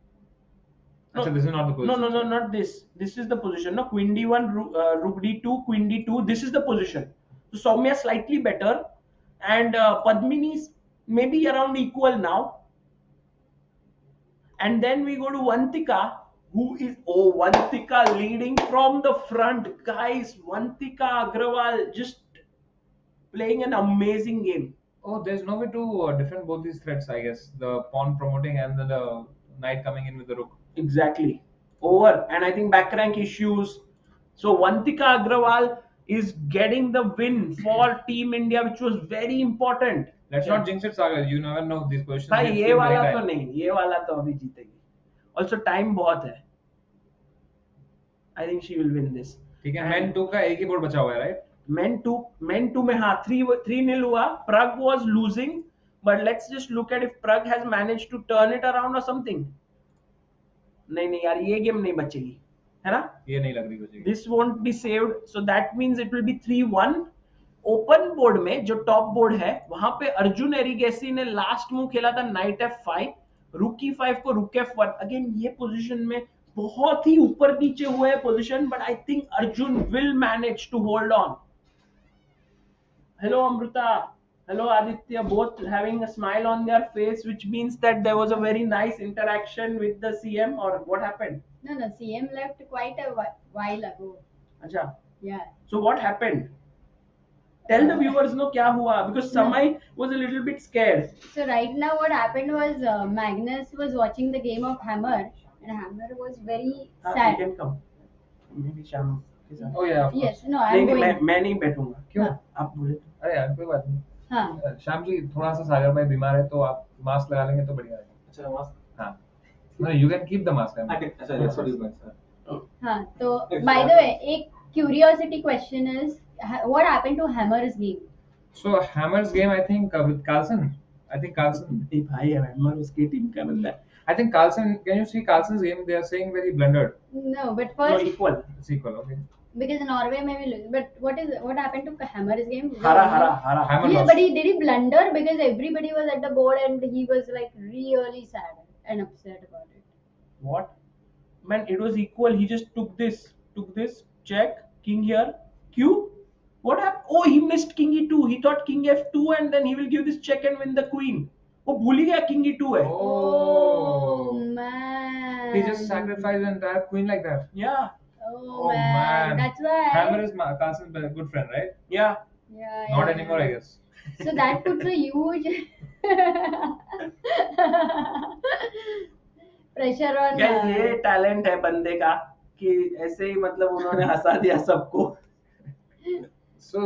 No, this is not the position. No, not this. This is the position. No, queen d1, rook d2, queen d2. This is the position. So Soumya slightly better, and Padmini is maybe around equal now. And then we go to Vantika, who is Vantika leading from the front, guys. Vantika Agrawal just playing an amazing game. Oh, there's no way to defend both these threats, I guess. The pawn promoting and the knight coming in with the rook. Exactly. Over. And I think back rank issues. So Vantika Agrawal is getting the win for Team India, which was very important. Let's not jinx it, Sagar. You never know these positions. भाई ये वाला तो नहीं, ये वाला तो अभी जीतेगी. Also time बहुत है. I think she will win this. ठीक है. Men 2 का एक ही बोर्ड बचा हुआ है, right? Men 2 में हाँ 3-0 हुआ. Pragg was losing, but let's just look at if Pragg has managed to turn it around or something. नहीं यार ये गेम नहीं बचेगी, है ना? ये नहीं लग रही बचेगी. This won't be saved, so that means it will be 3-1. Open board में जो टॉप बोर्ड है वहां पे अर्जुन एरिगेसी ने लास्ट मूव खेला था नाइट f5, रुक e5 को रुक f1. अगेन ये पोजीशन में बहुत ही ऊपर नीचे हुए है position, but I think Arjun will manage to hold on. Hello Amrita, hello Aditya, both having a smile on their face, which means that there was a very nice interaction with the CM, or what happened? No, CM left quite a while ago. Acha. Yeah. So what happened? Tell the viewers no kya hua, because Samay was a little bit scared. So right now what happened was Magnus was watching the game of Hammer, and Hammer was very sad. You can come. Maybe Sham. Oh yeah. Yes, no, I'm going. मैं नहीं बैठूंगा. क्यों? आप बोले. अरे यार कोई बात नहीं. हाँ. श्याम जी थोड़ा सा सागर भाई बीमार है तो आप मास्क लगा लेंगे तो बढ़िया रहेगा. अच्छा मास्क. हाँ. No, you can keep the mask. अच्छा, that's what is my sir. हाँ, तो by the way, एक curiosity question is, what happened to Hammer's game? So Hammer's game, I think with Carlsen. I think Carlsen. भाई Hammer उसकी team का बंदा है. I think Carlsen. Can you see Carlsen's game? They are saying very blundered. No, but first. No, equal. It's equal, okay. Because Norway may be losing. But what happened to Hammer's game? Hara. Hammer Yeah, lost. but did he blunder because everybody was at the board and he was like really sad and upset about it. What? Man, it was equal. He just took this, check, king here, Q. What happened? Oh, he missed king e2. He thought king f2 and then he will give this check and win the queen. Oh, भूल ही गया king e2 है. Oh man. He just sacrificed an entire queen like that. Yeah. Oh man. That's why. Hammer is Carlsen's good friend, right? Yeah. Yeah. Not anymore, I guess. So that puts a huge pressure on. क्या ये talent है बंदे का कि ऐसे ही मतलब उन्होंने हंसा दिया सबको. So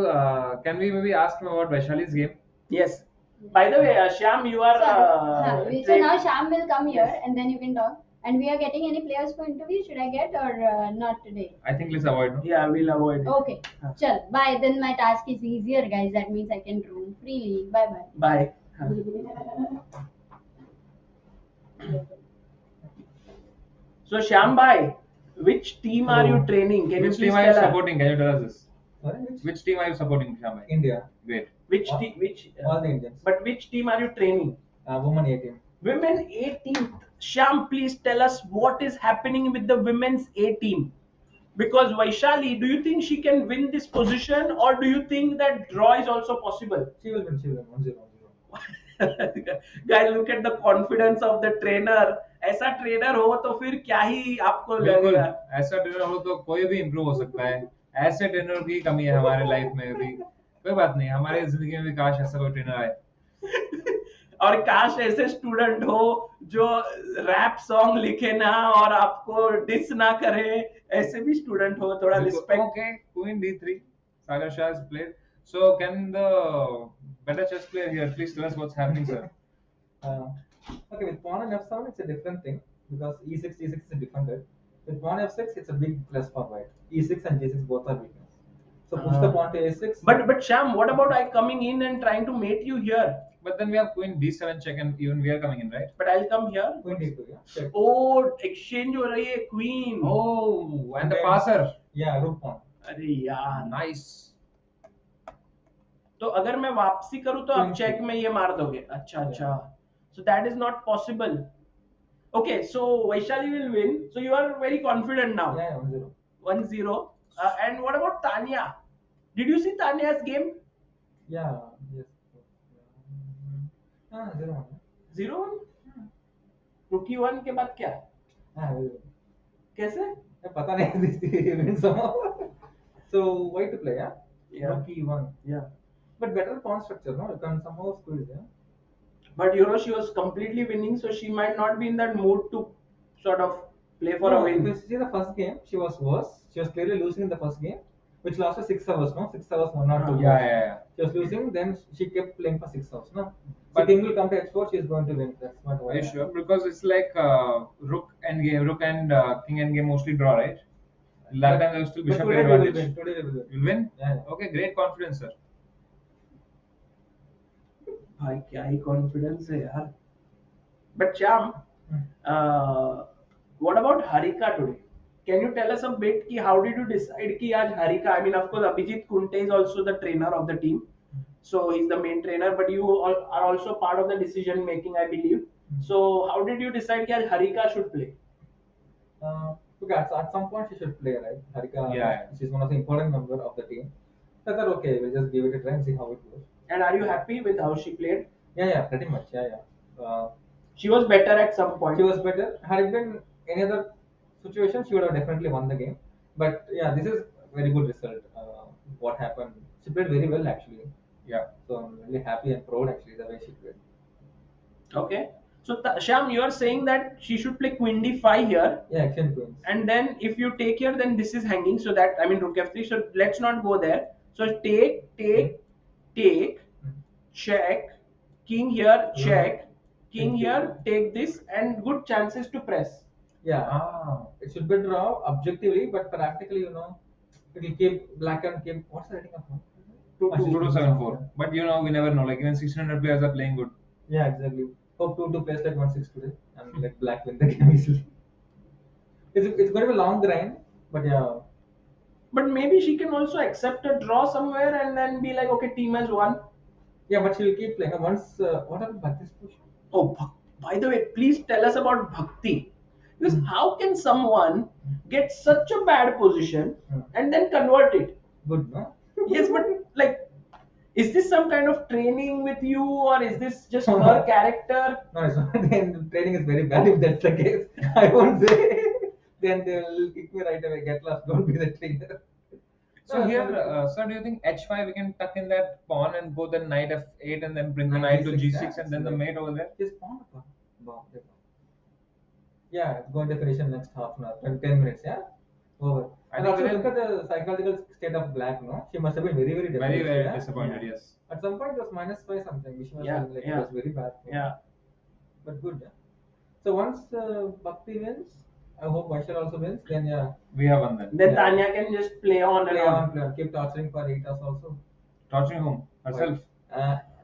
can we maybe ask him about Vaishali's game? Yes. By the way, Shyam, you are. So now Shyam will come here and then you can talk. And we are getting any players for interview? Should I get or not today? I think let's avoid. No? Yeah, we'll avoid it. Okay. Chal. Bye. Then my task is easier, guys. That means I can roam freely. Bye bye. Bye. So Shyam bhai, which team are you training? Can Which you please team are you tell us? supporting? Can you tell us this? Sorry, Which team are you supporting, Shyam? India. Great. Which All- team? All the Indians. But which team are you training? Women 18. Women A team. Shyam, please tell us what is happening with the women's A team. Because Vaishali, do you think she can win this position, or do you think that draw is also possible? She will win. 1-0. Guys, look at the confidence of the trainer. ऐसा trainer हो तो फिर क्या ही आपको बिल्कुल लगेगा? ऐसा trainer हो तो कोई भी इम्प्रूव हो सकता है. ऐसे ट्रेनर की कमी है हमारे लाइफ में भी. कोई बात नहीं, हमारे जिंदगी में भी काश ऐसा कोई ट्रेनर आए. और काश ऐसे स्टूडेंट हो जो रैप सॉन्ग लिखे ना और आपको डिस ना करे. ऐसे भी स्टूडेंट हो, थोड़ा respect. Okay, Queen D3. Sagar Shah has played. So can the better chess player here please tell us what's happening, sir? Okay, with pawn and f7, it's a different thing because e6, d6 is a different bit. With pawn f6, it's a big plus for white. e6 and g6 both are weakness. So push the pawn to a6. But Shyam, what about I coming in and trying to mate you here? But then we have Queen D7 check and even we are coming in, right? But I'll come here. Queen d2, yeah. Check. Oh, exchange हो रही है queen. Oh, and the Okay. passer. Yeah, rook pawn. अरे यार. Nice. तो अगर मैं वापसी करूं तो आप चेक में ये मार दोगे. अच्छा. So that is not possible. Okay, so Vaishali will win. So you are very confident now. Yeah, 1-0. 1-0. And what about Tanya? Did you see Tanya's game? Yeah, yes. 0-1. 0-1? Rookie 1 के बाद क्या? कैसे? पता नहीं. Win somehow. So white to play, yeah? Yeah. Rook e1. Yeah. But better pawn structure, no? You can somehow squeeze, yeah? But you know she was completely winning, so she might not be in that mood to sort of play for a win. If you see the first game, she was worse. She was clearly losing in the first game, which lasted 6 hours, no? 6 hours, 1 or 2 hours. Yeah. She was losing, then she kept playing for 6 hours, no? But king will come to h4, she is going to win. That's not Are you sure? Because it's like rook and king end game mostly draw, right? Last time there was still But bishop today we will advantage. win. Today we will win. You'll win? Yeah. Okay, great confidence, sir. भाई क्या ही confidence है यार. But Shyam, what about Harika today? Can you tell us a bit कि how did you decide कि आज Harika? I mean, of course, Abhijit Kunte is also the trainer of the team, so he's the main trainer. But you all are also part of the decision making, I believe. So how did you decide कि आज Harika should play? Look, at some point she should play, right? Harika, Yeah. she's one of the important member of the team. So I thought, okay, we'll just give it a try and see how it goes. And are you happy with how she played? Yeah, pretty much. She was better at some point. She was better. Had it been any other situation, she would have definitely won the game. But yeah, this is very good result. What happened? She played very well actually. Yeah. So I'm really happy and proud actually the way she played. Okay. So Shyam, you are saying that she should play Queen D5 here. Yeah, exchange queens. And then if you take here, then this is hanging. So that, I mean, Rook F3. So let's not go there. So take, check, king here, check, king here, take this, and good chances to press. Yeah. It should be draw objectively, but practically, it will keep black and keep. What's the rating of now? 2-2-7-4. But you know, we never know. Like even 1600 players are playing good. Yeah, exactly. Hope 2 plays like 1-6 today and let black win the game easily. It's going to be a long grind, but yeah. But maybe she can also accept a draw somewhere and then be like, okay, team has won. Yeah, but she will keep playing. Once, what happened Bhakti's push? Oh, by the way, please tell us about Bhakti. Because how can someone get such a bad position and then convert it? Good, no? Yes, but like, is this some kind of training with you, or is this just her character? No, it's not. Then training is very bad if that's the case. I won't say. Then they will kick me right away. Get lost. Don't be the trainer. So here, sir, do you think h5 we can tuck in that pawn and go the knight f8 and then bring the knight to g6 and then the mate over there? Just pawn. Yeah, it's going to finish in next half an hour, 10 minutes. Yeah, over. I And think also within- look at the psychological state of black. No, she must have been very, very Very, depressed. very yeah? disappointed, yes. At some point, it was -5 something. Which was Yeah, like yeah. it was very bad. Yeah. But good. Yeah. So once Bhakti wins, I hope Vaishal also wins. Then yeah, We have won then. Then Yeah. Tanya can just play on play and on. on, play on, keep torturing for 8 hours also. Torturing whom? Herself.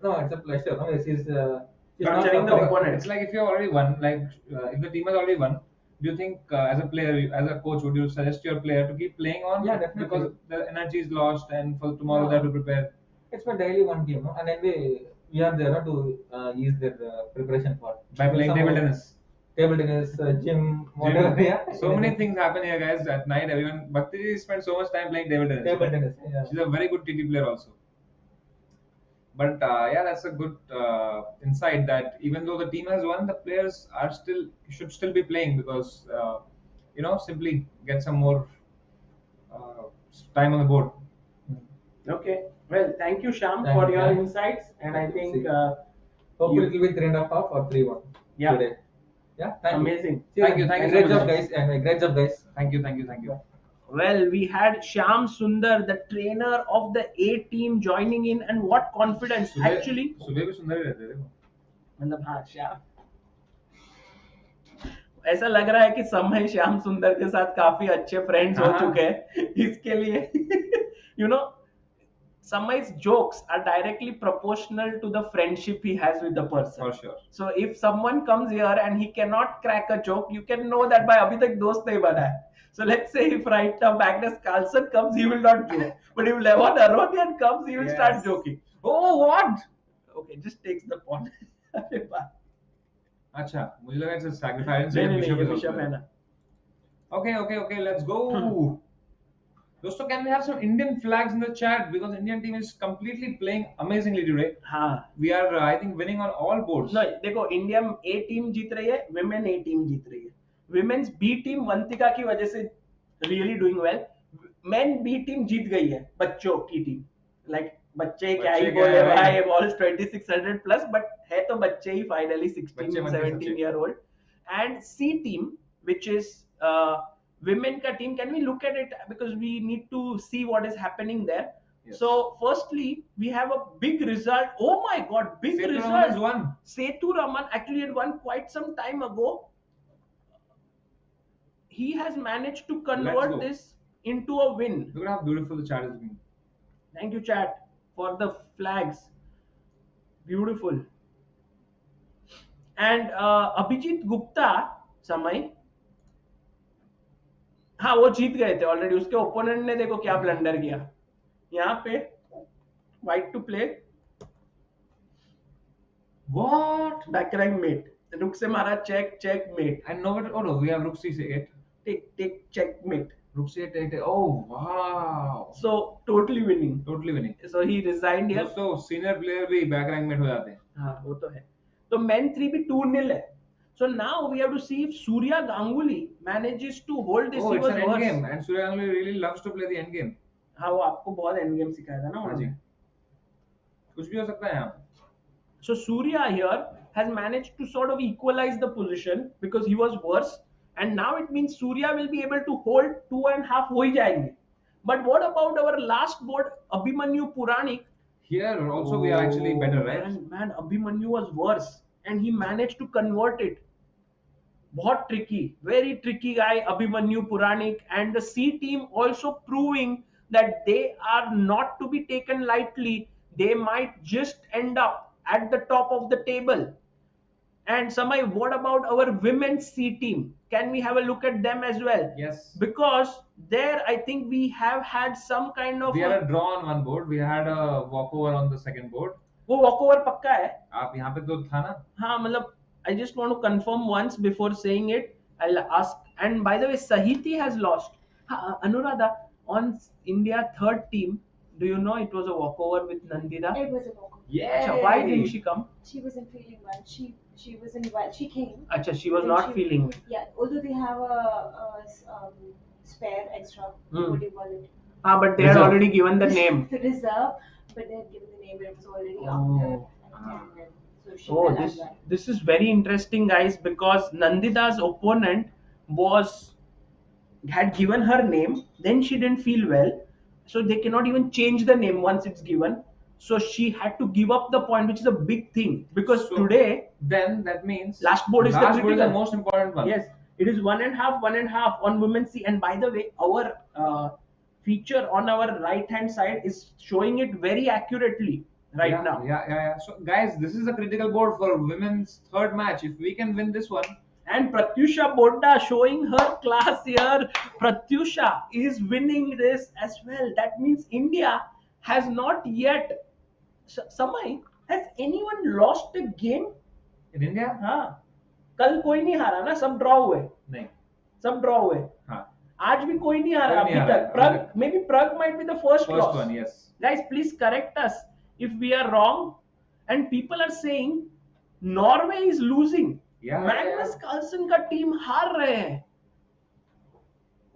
No, it's a pleasure. No, she's not Torturing the suffering. opponent. It's like if you have already won, like if the team has already won, do you think as a player, as a coach, would you suggest your player to keep playing on? Yeah, definitely. Because the energy is lost and for tomorrow No. they have to prepare. It's my daily one game, no? And anyway, we are there to ease their preparation part. By playing table tennis. Table tennis, gym, whatever. Yeah. So many things happen here, guys. At night, everyone. Bhakti spends so much time playing table tennis. Table tennis. Yeah. She's a very good TT player also. But yeah, that's a good insight that even though the team has won, the players are should still be playing because simply get some more time on the board. Okay. Well, thank you, Sham, Thank for you. your insights. And I think Hopefully it will be 3.5 or 3-1 Yeah. today. Yeah. Thank amazing. you. Thank you And so great much, job, guys. And great job, guys. Thank you. Well, we had Shyam Sundar, the trainer of the A team, joining in, and what confidence! Actually, सुबह भी सुंदर ही रहते थे वो. मतलब हाँ श्याम, ऐसा लग रहा है कि समय श्याम सुंदर के साथ काफी अच्छे फ्रेंड्स हो हाँ. चुके हैं इसके लिए Samay's jokes are directly proportional to the friendship he has with the person. For sure. So if someone comes here and he cannot crack a joke, you can know that by abhi tak dost nahi bana hai. So let's say if right now Magnus Carlsen comes, he will not joke. But if Levon Aronian comes, he will start joking. Oh, what? Okay, just takes the pawn. अच्छा, मुझे लगा it's a sacrifice. नहीं, Bishop ये is bishop also है there. ना. Okay, let's go. Dosto, can we have some Indian flags in the chat because Indian team is completely playing amazingly today. हाँ. We are, I think, winning on all boards. No, देखो India A team जीत रही है, women A team जीत रही है. Women's B team Vantika की वजह से really doing well. Men B team जीत गई है, बच्चों की टीम. Like बच्चे क्या ही बोले भाई, balls 2600 plus, but है तो बच्चे ही finally 16, 17 year old. And C team, which is women ka team, can we look at it because we need to see what is happening there. Yes. So firstly we have a big result. Oh my god, big Setu result. Raman has won. Setu Raman actually had won quite some time ago. He has managed to convert this into a win. Look at how beautiful the chat is being. Thank you chat for the flags. Beautiful. And Abhijit Gupta, Samay, हाँ वो जीत गए थे already. उसके opponent ने देखो क्या blunder किया. यहाँ पे white to play, What? Back rank mate, rook से मारा check check mate, And no, no, we have Rook C8. Tick tick check mate. Rook C8. Oh, wow. So totally winning. Totally winning. So he resigned here. दोस्तों senior player भी back rank में हो जाते हैं. हाँ वो तो है. तो men 3 भी 2-0 है. So now we have to see if Surya Ganguly manages to hold this. Oh, He it's was an end worse. game, and Surya Ganguly really loves to play the end game. हाँ वो आपको बहुत end game सिखाया था ना हाँ जी. उन्होंने. कुछ भी हो सकता है यहाँ. So Surya here has managed to sort of equalize the position because he was worse, and now it means Surya will be able to hold 2.5 हो ही जाएंगे. But what about our last board, Abhimanyu Puranik? Here also we are actually better, right? Man, Abhimanyu was worse, and he managed to convert it. बहुत tricky, very tricky guy, Abhimanyu Puranik, and the C team also proving that they are not to be taken lightly. They might just end up at the top of the table. And Samay, what about our women's C team? Can we have a look at them as well? Yes. Because there, I think we have had some kind of. We had a draw on one board. We had a walkover on the second board. वो walkover पक्का है. आप यहाँ पे तो था ना? हाँ मतलब I just want to confirm once before saying it. I'll ask. And by the way, Sahiti has lost. Anuradha, on India third team, do you know it was a walkover with Nandita? It was a walkover. Yeah. Achha, why didn't she come? She wasn't feeling well. She wasn't well. She came. Achha, she was Then not feeling well. Yeah, although they have a spare extra. What do you call it? But they had already given the name. Reserve, but they had given the name, but it was already Oh. after. So she Oh, fell as well. this is very interesting, guys, because Nandita's opponent had given her name, then she didn't feel well, so they cannot even change the name once it's given. So she had to give up the point, which is a big thing because So, today then that means last board is the last board is the critical. most important one. Yes, it is 1.5 on women's C. And by the way, our feature on our right hand side is showing it very accurately right now. Yeah. So guys, this is a critical board for women's third match. If we can win this one, And Pratyusha Bodda showing her class here. Pratyusha is winning this as well. That means India has not yet. Samay, has anyone lost a game? in India, हाँ, कल कोई नहीं हारा ना, सब draw हुए. नहीं. सब ड्रॉ हुए. हाँ. आज भी कोई नहीं हारा कोई नहीं अभी हारा. तक. Pragg, maybe Pragg might be the first loss. one, yes. Guys, please correct us if we are wrong. And people are saying Norway is losing. Yeah, Magnus Carlsen का टीम हार रहे हैं.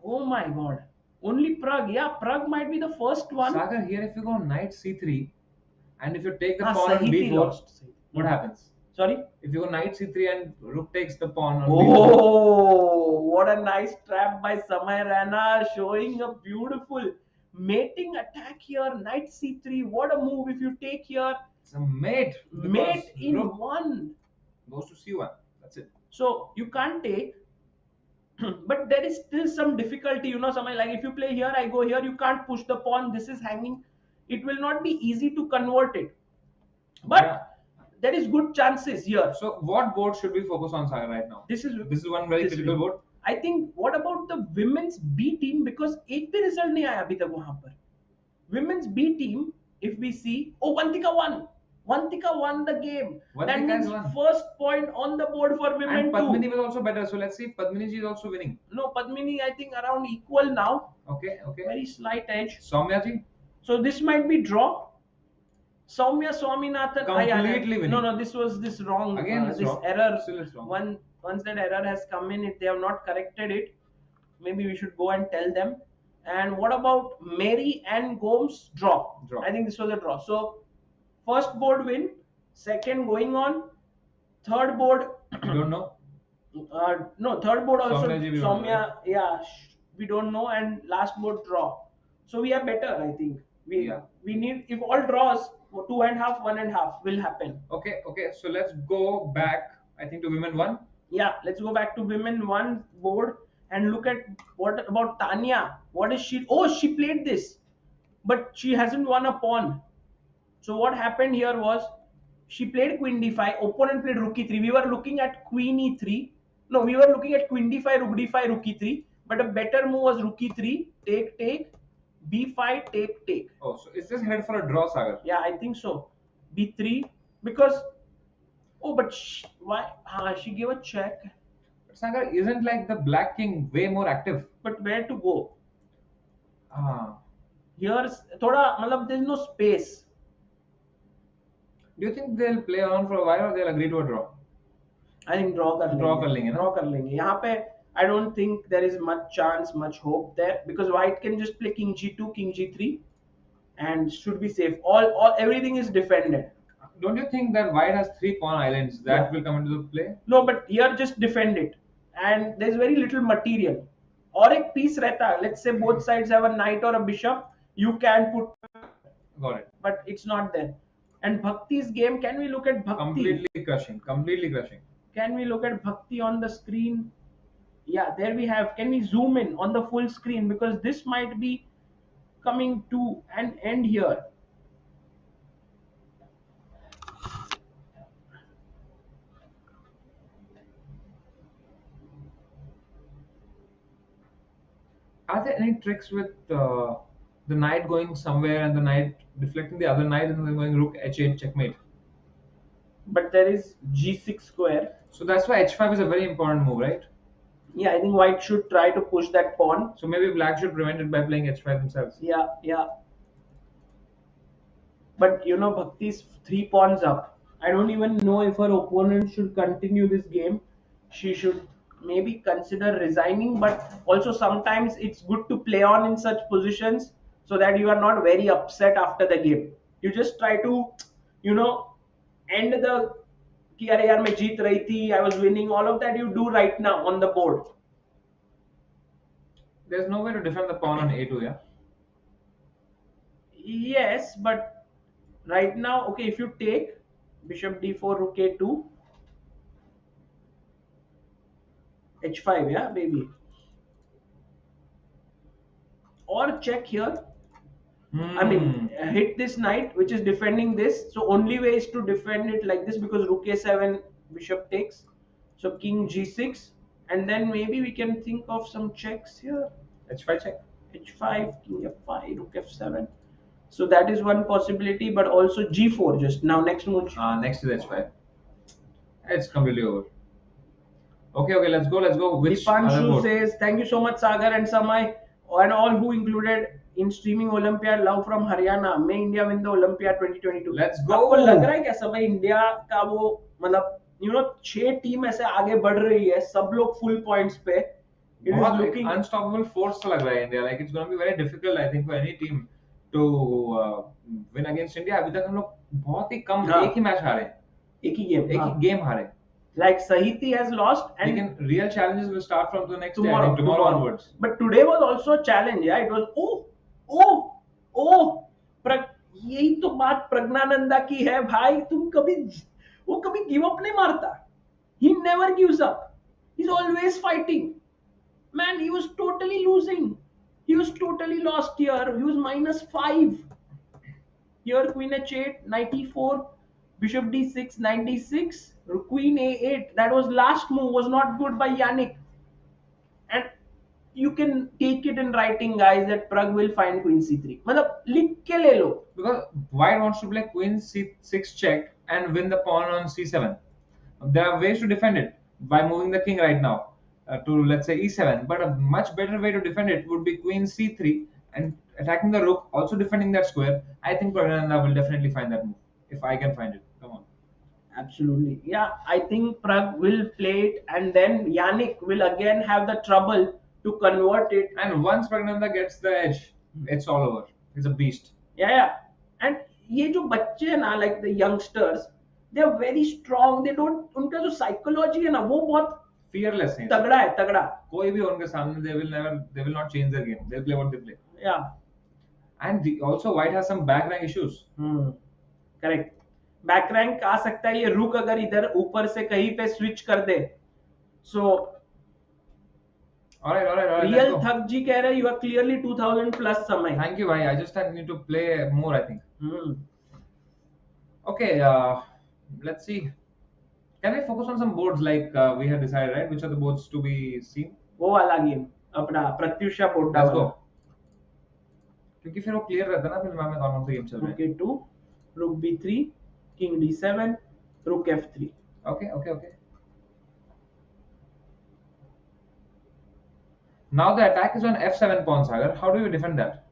Oh my God. Only Pragg. Yeah, Pragg might be the first one. Sagar, here if you go knight c3 and if you take the Ah, pawn on Sahiti b4, lost. what happens? Sorry? If you go knight c3 and rook takes the pawn on b4. Oh, what a nice trap by Samay Rana, showing a beautiful mating attack here. Knight c3. What a move if you take here. It's a mate. Mate in rook one. goes to c1. That's it. So you can't take. But there is still some difficulty, something like if you play here, I go here, you can't push the pawn, this is hanging. It will not be easy to convert it. But there is good chances here. So what board should we focus on, Sagar, right now? This is one very critical board. I think, what about the women's B team? Because एक भी result नहीं आया अभी तक वहां पर. Women's B team, if we see, Vantika won. Vantika won the game. That means first point on the board for women and Padmini too. was also better. So let's see if Padmini ji is also winning. No, Padmini I think around equal now. Okay. Very slight edge. Soumya ji? So this might be draw. Soumya Swaminathan. Completely winning. No, this was this wrong. Again, this wrong. Error. Still it's wrong. Once that error has come in, if they have not corrected it, maybe we should go and tell them. And what about Mary and Gomes? Draw. I think this was a draw. So first board win, second going on, third board. You don't know? No, third board also. Soumya, we don't know, and last board draw. So we are better, I think. We need, if all draws, 2.5, 1.5 will happen. Okay. So let's go back, I think, to women 1. Yeah, let's go back to women 1 board and look at what about Tanya. What is she? Oh, she played this, but she hasn't won a pawn. So what happened here was she played queen d5, opponent played rook e3. We were looking at queen e3. No, we were looking at queen d5, rook d5, rook e3. But a better move was rook e3, take, b5, take. Oh, so is this headed for a draw, Sagar? Yeah, I think so. b3 because but why? She gave a check. But Sagar, isn't like the black king way more active? But where to go? Here's there's no space. Do you think they'll play on for a while or they'll agree to a draw? I think draw कर लेंगे. Draw कर लेंगे. यहाँ पे I don't think there is much chance, much hope there because white can just play king g2, king g3, and should be safe. All everything is defended. Don't you think that white has 3 pawn islands that will come into the play? No, but here just defend it, and there's very little material. Or a piece रहता. Let's say both sides have a knight or a bishop. You can put. Got it. But it's not there. And Bhakti's game, can we look at Bhakti? Completely crushing. Can we look at Bhakti on the screen? Yeah, there we have. Can we zoom in on the full screen? Because this might be coming to an end here. Are there any tricks with the knight going somewhere and the knight deflecting the other knight and then going rook h8 checkmate? But there is g6 square. So that's why h5 is a very important move, right? Yeah, I think white should try to push that pawn. So maybe black should prevent it by playing h5 themselves. Yeah. But Bhakti's 3 pawns up. I don't even know if her opponent should continue this game. She should maybe consider resigning, but also sometimes it's good to play on in such positions so that you are not very upset after the game. You just try to, end the कि अरे यार मैं जीत रही थी, I was winning, all of that you do right now on the board. There's no way to defend the pawn on a2, yeah? Yes, but right now, okay, if you take bishop d4, rook a2, h5, yeah, baby. Or check here. I mean, hit this knight, which is defending this. So only way is to defend it like this because rook a7, bishop takes. So king g6, and then maybe we can think of some checks here. h5 check. h5, king f5, rook f7. So that is one possibility, but also g4 just now. Next move. Next is h5. It's completely over. Okay, let's go. Which other Dipanshu board? says, thank you so much, Sagar and Samay, and all who included in streaming Olympiad. Love from Haryana. May India win the Olympiad 2022. Let's go. आपको लग रहा है क्या समय India का वो मतलब 6 team ऐसे आगे बढ़ रही है, सब लोग फुल पॉइंट्स पे. It is बहुत looking unstoppable force लग रहा है India. Like it's going to be very difficult, I think, for any team to win against India. अभी तक हम लोग बहुत ही कम एक ही मैच हारे हैं. एक ही गेम हारे. Like Sahiti has lost, and Lekin real challenges will start from the next day, tomorrow onwards. But today was also a challenge, yeah. It was यही तो बात प्रज्ञानंदा की है भाई. तुम कभी गिव अप नहीं मारता. He never gives up. He's always fighting. Man, he was totally losing. He was totally lost here. He was -5. Here queen h8, knight e4, bishop d6, 96, queen a8. That was last move, was not good by Yannick. And you can take it in writing, guys, that Prag will find queen c3. मतलब लिख के ले लो. Because white wants to play queen c6 check and win the pawn on c7. There are ways to defend it by moving the king right now to, let's say, e7. But a much better way to defend it would be queen c3 and attacking the rook, also defending that square. I think Praggnanandhaa will definitely find that move if I can find it. Come on. Absolutely. Yeah, I think Prag will play it, and then Yannick will again have the trouble to convert it. And once Praggnanandhaa gets the edge, it's all over. He's a beast. Yeah. And ये जो बच्चे हैं ना, like the youngsters, they are very strong. They don't, उनका जो psychology है ना, वो बहुत fearless है. तगड़ा. कोई भी उनके सामने, they will not change their game. They'll play what they play. Yeah. And also white has some back rank issues. Correct. Back rank आ सकता है ये रुक अगर इधर ऊपर से कहीं पे स्विच कर दे. सो alright, रियल थक जी कह रहे यू आर क्लियरली 2000 प्लस समय. Thank you, bhai. I just need to play more, I think. Okay, let's see. Can I focus on some boards like we had decided, right? Which are the boards to be seen? वो वाला game अपना Pratyusha board. Let's go. क्योंकि फिर वो clear रहता है ना फिर दिमाग में कौन से गेम चल रहे हैं. Rook a2, rook b3, king d7, rook f3. Okay. Now the attack is on f7 pawn, Sagar. How do you defend that?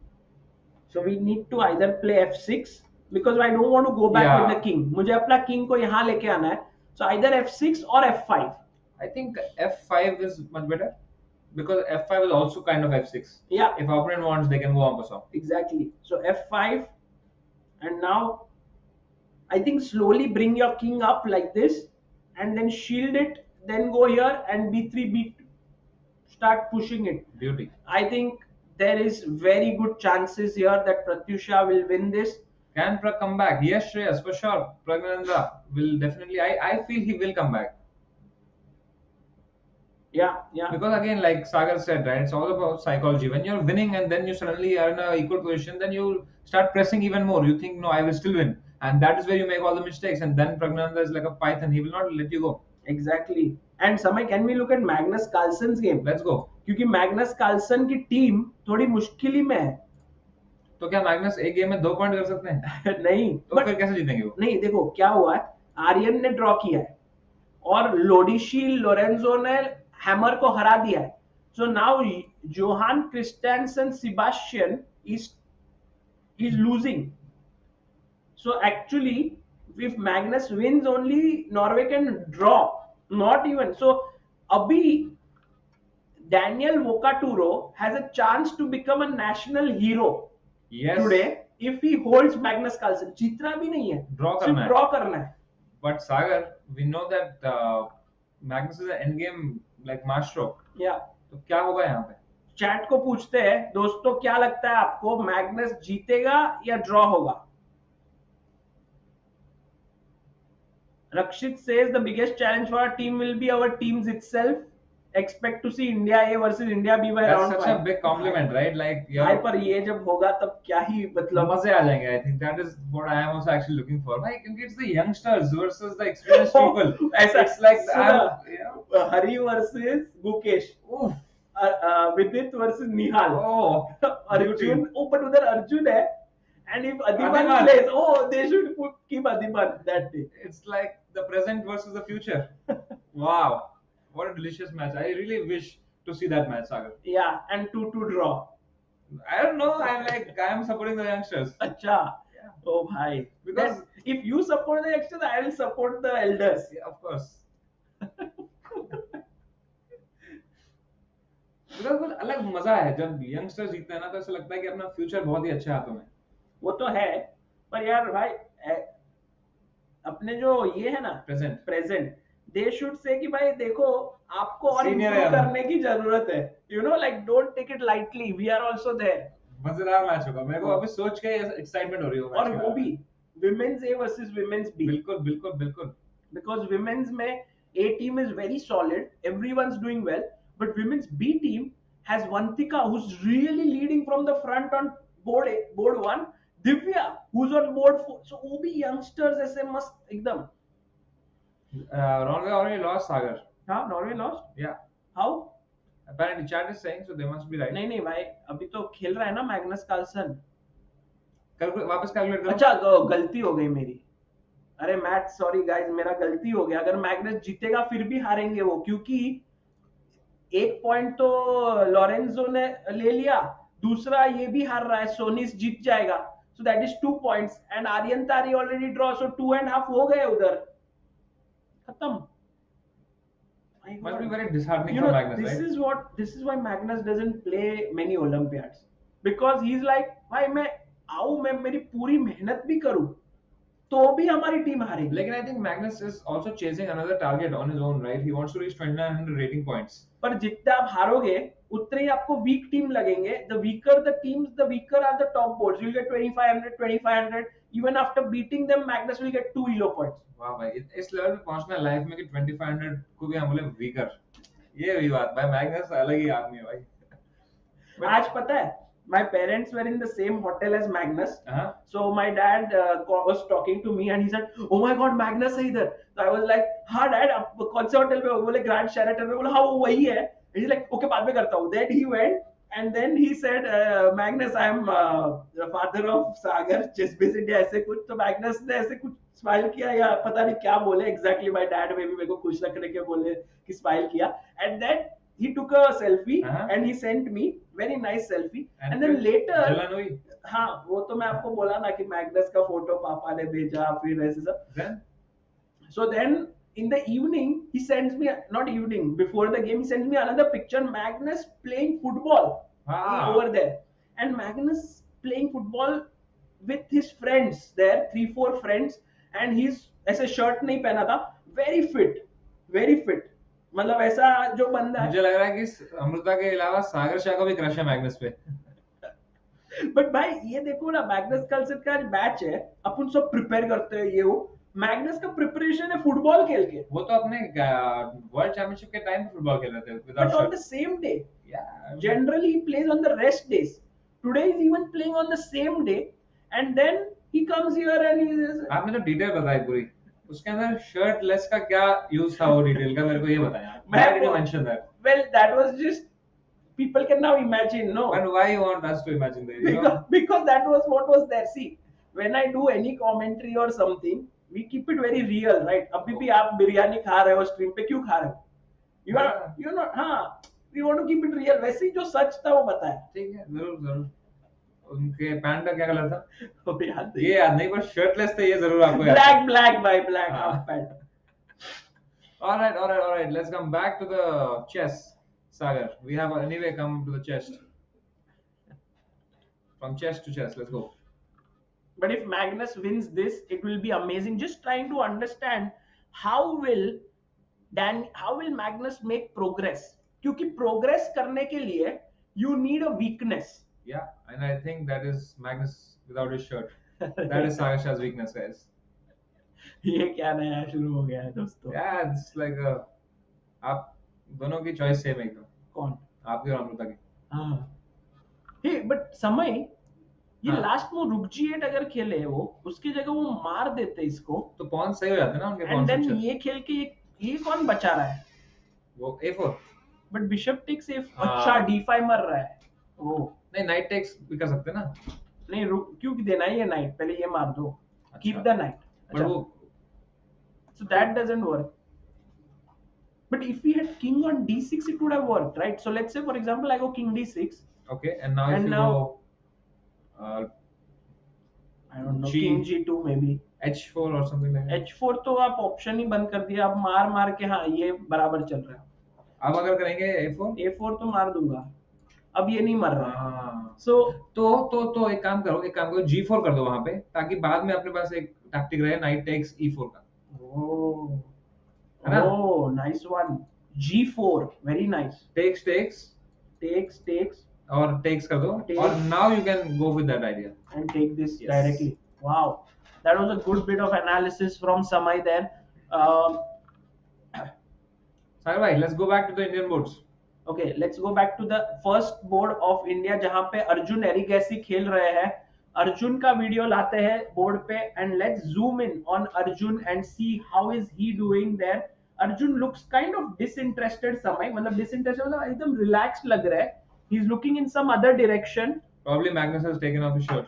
So we need to either play f6 because I don't want to go back with the king. मुझे अपना king को यहाँ लेके आना है. So either f6 or f5. I think f5 is much better because f5 is also kind of f6. Yeah. If opponent wants, they can go en passant. Exactly. So f5, and now I think slowly bring your king up like this, and then shield it. Then go here and b3, b2. Start pushing it. Beauty. I think there is very good chances here that Pratyusha will win this. Can Prag come back? Yes, Shreyas, for sure. Praggnanandhaa will definitely. I feel he will come back. Yeah. Because again, like Sagar said, right, it's all about psychology. When you're winning and then you suddenly are in an equal position, then you start pressing even more. You think, no, I will still win. And that is where you make all the mistakes. And then Praggnanandhaa is like a python. He will not let you go. Exactly. And Samay, can we look at Magnus Carlsen's game? Let's go. क्योंकि Magnus Carlsen की team थोड़ी मुश्किल में है. तो क्या Magnus एक game में 2 पॉइंट कर सकते हैं? नहीं. तो फिर कैसे जीतेंगे वो? नहीं, देखो क्या हुआ है. आर्यन ने ड्रॉ किया है और लोडिशील लोरेंजो ने हैमर को हरा दिया है. So now Johan Christensen Sebastian is losing. So actually, if Magnus wins, only Norway can draw. Not even. So abhi Daniel Vocaturo has a chance to become a national hero. Yes. Today, if he holds Magnus Carlsen. जीतना भी नहीं है. Draw करना है. But Sagar, we know that Magnus is an endgame like maestro. Yeah. तो क्या होगा यहाँ पे? चैट को पूछते हैं दोस्तों, क्या लगता है आपको, मैग्नस जीतेगा या ड्रॉ होगा? Rakshit says the biggest challenge for our team will be our teams itself. Expect to see India A versus India B by That's round such 5. a big compliment, right? Like, भाई पर ये जब होगा तब क्या ही मतलब मजे आ जाएंगे. I think that is what I am also actually looking for. Like, it's the youngsters versus the experienced people. ऐसा It's like Hari versus Gukesh. Oof. Vidit versus Nihal. Oh, Arjun. Oh, but उधर Arjun है. And if Adiman Adiman. plays, oh, they should keep Adiman that day. It's like the present versus the future. Wow, what a delicious match. I really wish to see that match, Sagar. Yeah, and 2-2 draw. I don't know. I'm supporting the youngsters. Acha. Yeah. Oh, bhai. Because if you support the youngsters, I will support the elders. Yeah, of course. Because वो अलग मजा है जब youngsters जीतते हैं ना, तो ऐसा लगता है कि अपना फ्यूचर बहुत ही अच्छे हाथों में. वो तो है, पर यार भाई अपने जो ये है ना प्रेजेंट दे शुड से कि भाई देखो आपको और इंप्रूव करने की जरूरत है. You know like don't take it lightly, we are also there. मजेदार मैच होगा. मेरे को अभी सोच के एक्साइटमेंट हो रही है. और वो भी women's A versus women's B. बिल्कुल बिल्कुल बिल्कुल. बिकॉज़ विमेंस में A team is very solid, everyone's doing well, but women's B team has Vantika who is really leading from the front on board 1, Divya who's on board 4. So वो भी youngsters ऐसे मस्त एकदम. Norway already lost, Sagar. हाँ, Norway lost. Yeah. How? Apparently chat is saying, so they must be right. नहीं भाई, अभी तो खेल रहा है ना मैग्नस कार्लसन. वापस कैलकुलेट करो. अच्छा, गलती हो गई मेरी. अरे मैथ, सॉरी गाइस, मेरा गलती हो गया. अगर मैग्नस जीतेगा फिर भी हारेंगे वो, क्योंकि एक पॉइंट तो लॉरेंजो ने ले लिया, दूसरा ये भी हार रहा है, सोनिस जीत जाएगा. So that is 2 points and Aryan Tari already draw, so 2.5 हो गए उधर. खत्म. Must be very disheartening for Magnus, right? This is why Magnus doesn't play many Olympiads, because he's like, भाई मैं आऊँ, मैं मेरी पूरी मेहनत भी करूँ, तो भी हमारी टीम हारेगी. लेकिन I think Magnus is also chasing another target on his own, right? He wants to reach 2900 rating points. पर जितने आप हारोगे उतने ही आपको वीक टीम लगेंगे. The weaker the teams, the weaker are the top boards. You'll get 2500. Even after beating them, Magnus will get 2 elo points. वाह भाई, इस level पे पहुंचना है लाइफ में कि 2500 को भी हम बोले वीकर. ये भी बात भाई, मैग्नस अलग ही आदमी है भाई. आज पता है, my parents were in the same hotel as Magnus. So my dad was talking to me and he said, "Oh my God, Magnus है इधर." So I was like, "हाँ dad, आप कौन से होटल पे हो?" बोले ग्रैंड शेराटन में. बोला हाँ वो वही है. He's like, "Okay, बाद में करता हूँ." Then he went and then he said, "Magnus, I am the father of Sagar, Chess India," ऐसे कुछ. तो Magnus ने ऐसे कुछ स्माइल किया या पता नहीं क्या बोले exactly. My dad में भी मेरे को खुश रखने के बोले कि स्माइल किया. And then he took a selfie and he sent me very nice selfie. And then later, हाँ वो तो मैं आपको बोला ना कि मैग्नस का फोटो पापा ने भेजा, फिर ऐसे सब. So then in the evening he sends me, not evening, before the game he sends me another picture, Magnus playing football over there, and Magnus playing football with his friends there, 3-4 friends, and he's ऐसे shirt नहीं पहना था, very fit. मतलब ऐसा जो बंदा है. मुझे लग रहा है कि अमृता के अलावा सागर शाह का भी क्रश है मैग्नस पे. बट भाई ये देखो ना, मैग्नस कार्लसन का बैच है, अपन सब प्रिपेयर करते हैं. ये वो मैग्नस का प्रिपरेशन है फुटबॉल खेल के. वो तो अपने वर्ल्ड चैंपियनशिप के टाइम फुटबॉल खेल रहे थे. But on the same day. Generally he plays on the rest days. Today he's even playing on the same day, and then he comes here and he is. आपने तो detail बताई पूरी. उसके अंदर shirtless का क्या यूज था वो डिटेल का मेरे को ये बताया. Why did you mention that? Well, that was just people can now imagine, no? And why you want us to imagine that? Because that was what was there. See, when I do any commentary or something, we keep it very real, right? अभी भी आप बिरयानी खा रहे हो stream पे, क्यों खा रहे हो? You're not. हाँ, we want to keep it real. वैसे ही जो सच था वो बताया. ठीक है, जरूर. उनके पैंट का क्या कलर था? ये याद नहीं, पर शर्टलेस थे, ये जरूर आपको याद. Black half pant. All right. Let's come back to the chess, Sagar. We have anyway come to the chess. From chess to chess, let's go. But if Magnus wins this, it will be amazing. Just trying to understand how will Magnus make progress? क्योंकि progress करने के लिए you need a weakness. Yeah, and I think that is Magnus without his shirt. That is Sagar Shah's weakness, guys. ये क्या नया शुरू हो गया है दोस्तों? Yeah, it's like a, आप दोनों की चॉइस सेम एकदम, कौन? आपकी और अमृता की. हाँ. हे बट समय ये हाँ. लास्ट में रुक G8 अगर खेले वो, उसकी जगह वो मार देते इसको, तो पॉन सही हो जाते ना उनके एंड पॉन देन स्ट्रक्चर. ये खेल के ये कौन बचा रहा है? वो A4. But bishop takes F. हाँ. अच्छा D5 मर रहा है वो. नहीं, नाइट टेक्स भी कर सकते ना. नहीं रुक, क्यों देना है ये नाइट? पहले ये मार दो, कीप द नाइट. बट वो So that doesn't work. But if we had king on D6, it would have worked, right? So let's say, for example, I go king D6. okay, and now if And you now- go I don't know, G- king G2 maybe. H4 or something like that. H4 तो आप option ही बंद कर दिया, आप मार मार के, हाँ ये बराबर चल रहा है. अब अगर करेंगे A4. A4 तो मार दूंगा, अब ये नहीं मर रहा है. हाँ. So तो एक काम करो G4 कर दो वहां पे, ताकि बाद में अपने पास एक टैक्टिक रहे नाइट टेक्स E4 का. है ना? oh nice one. G4 very nice. takes और takes कर दो, Takes. और now you can go with that idea. And take this Yes. directly. Wow, that was a good bit of analysis from Samay there. Sagar bhai, let's go back to the Indian boards. Okay, let's go back to the first board of India जहाँ पे अर्जुन एरिगैसी खेल रहे हैं. अर्जुन का video लाते हैं board पे, and let's zoom in on Arjun and see how is he doing there. Arjun looks kind of disinterested समय, मतलब disinterested मतलब एकदम relaxed लग रहा है. He's looking in some other direction. Probably Magnus has taken off his shirt.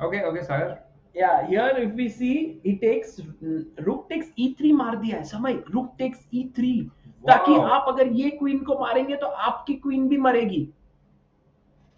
Okay, Sagar. Yeah, here if we see, he takes rook takes e3 मार दिया है समय. rook takes e3 ताकि Wow. आप अगर ये क्वीन को मारेंगे तो आपकी क्वीन भी मरेगी.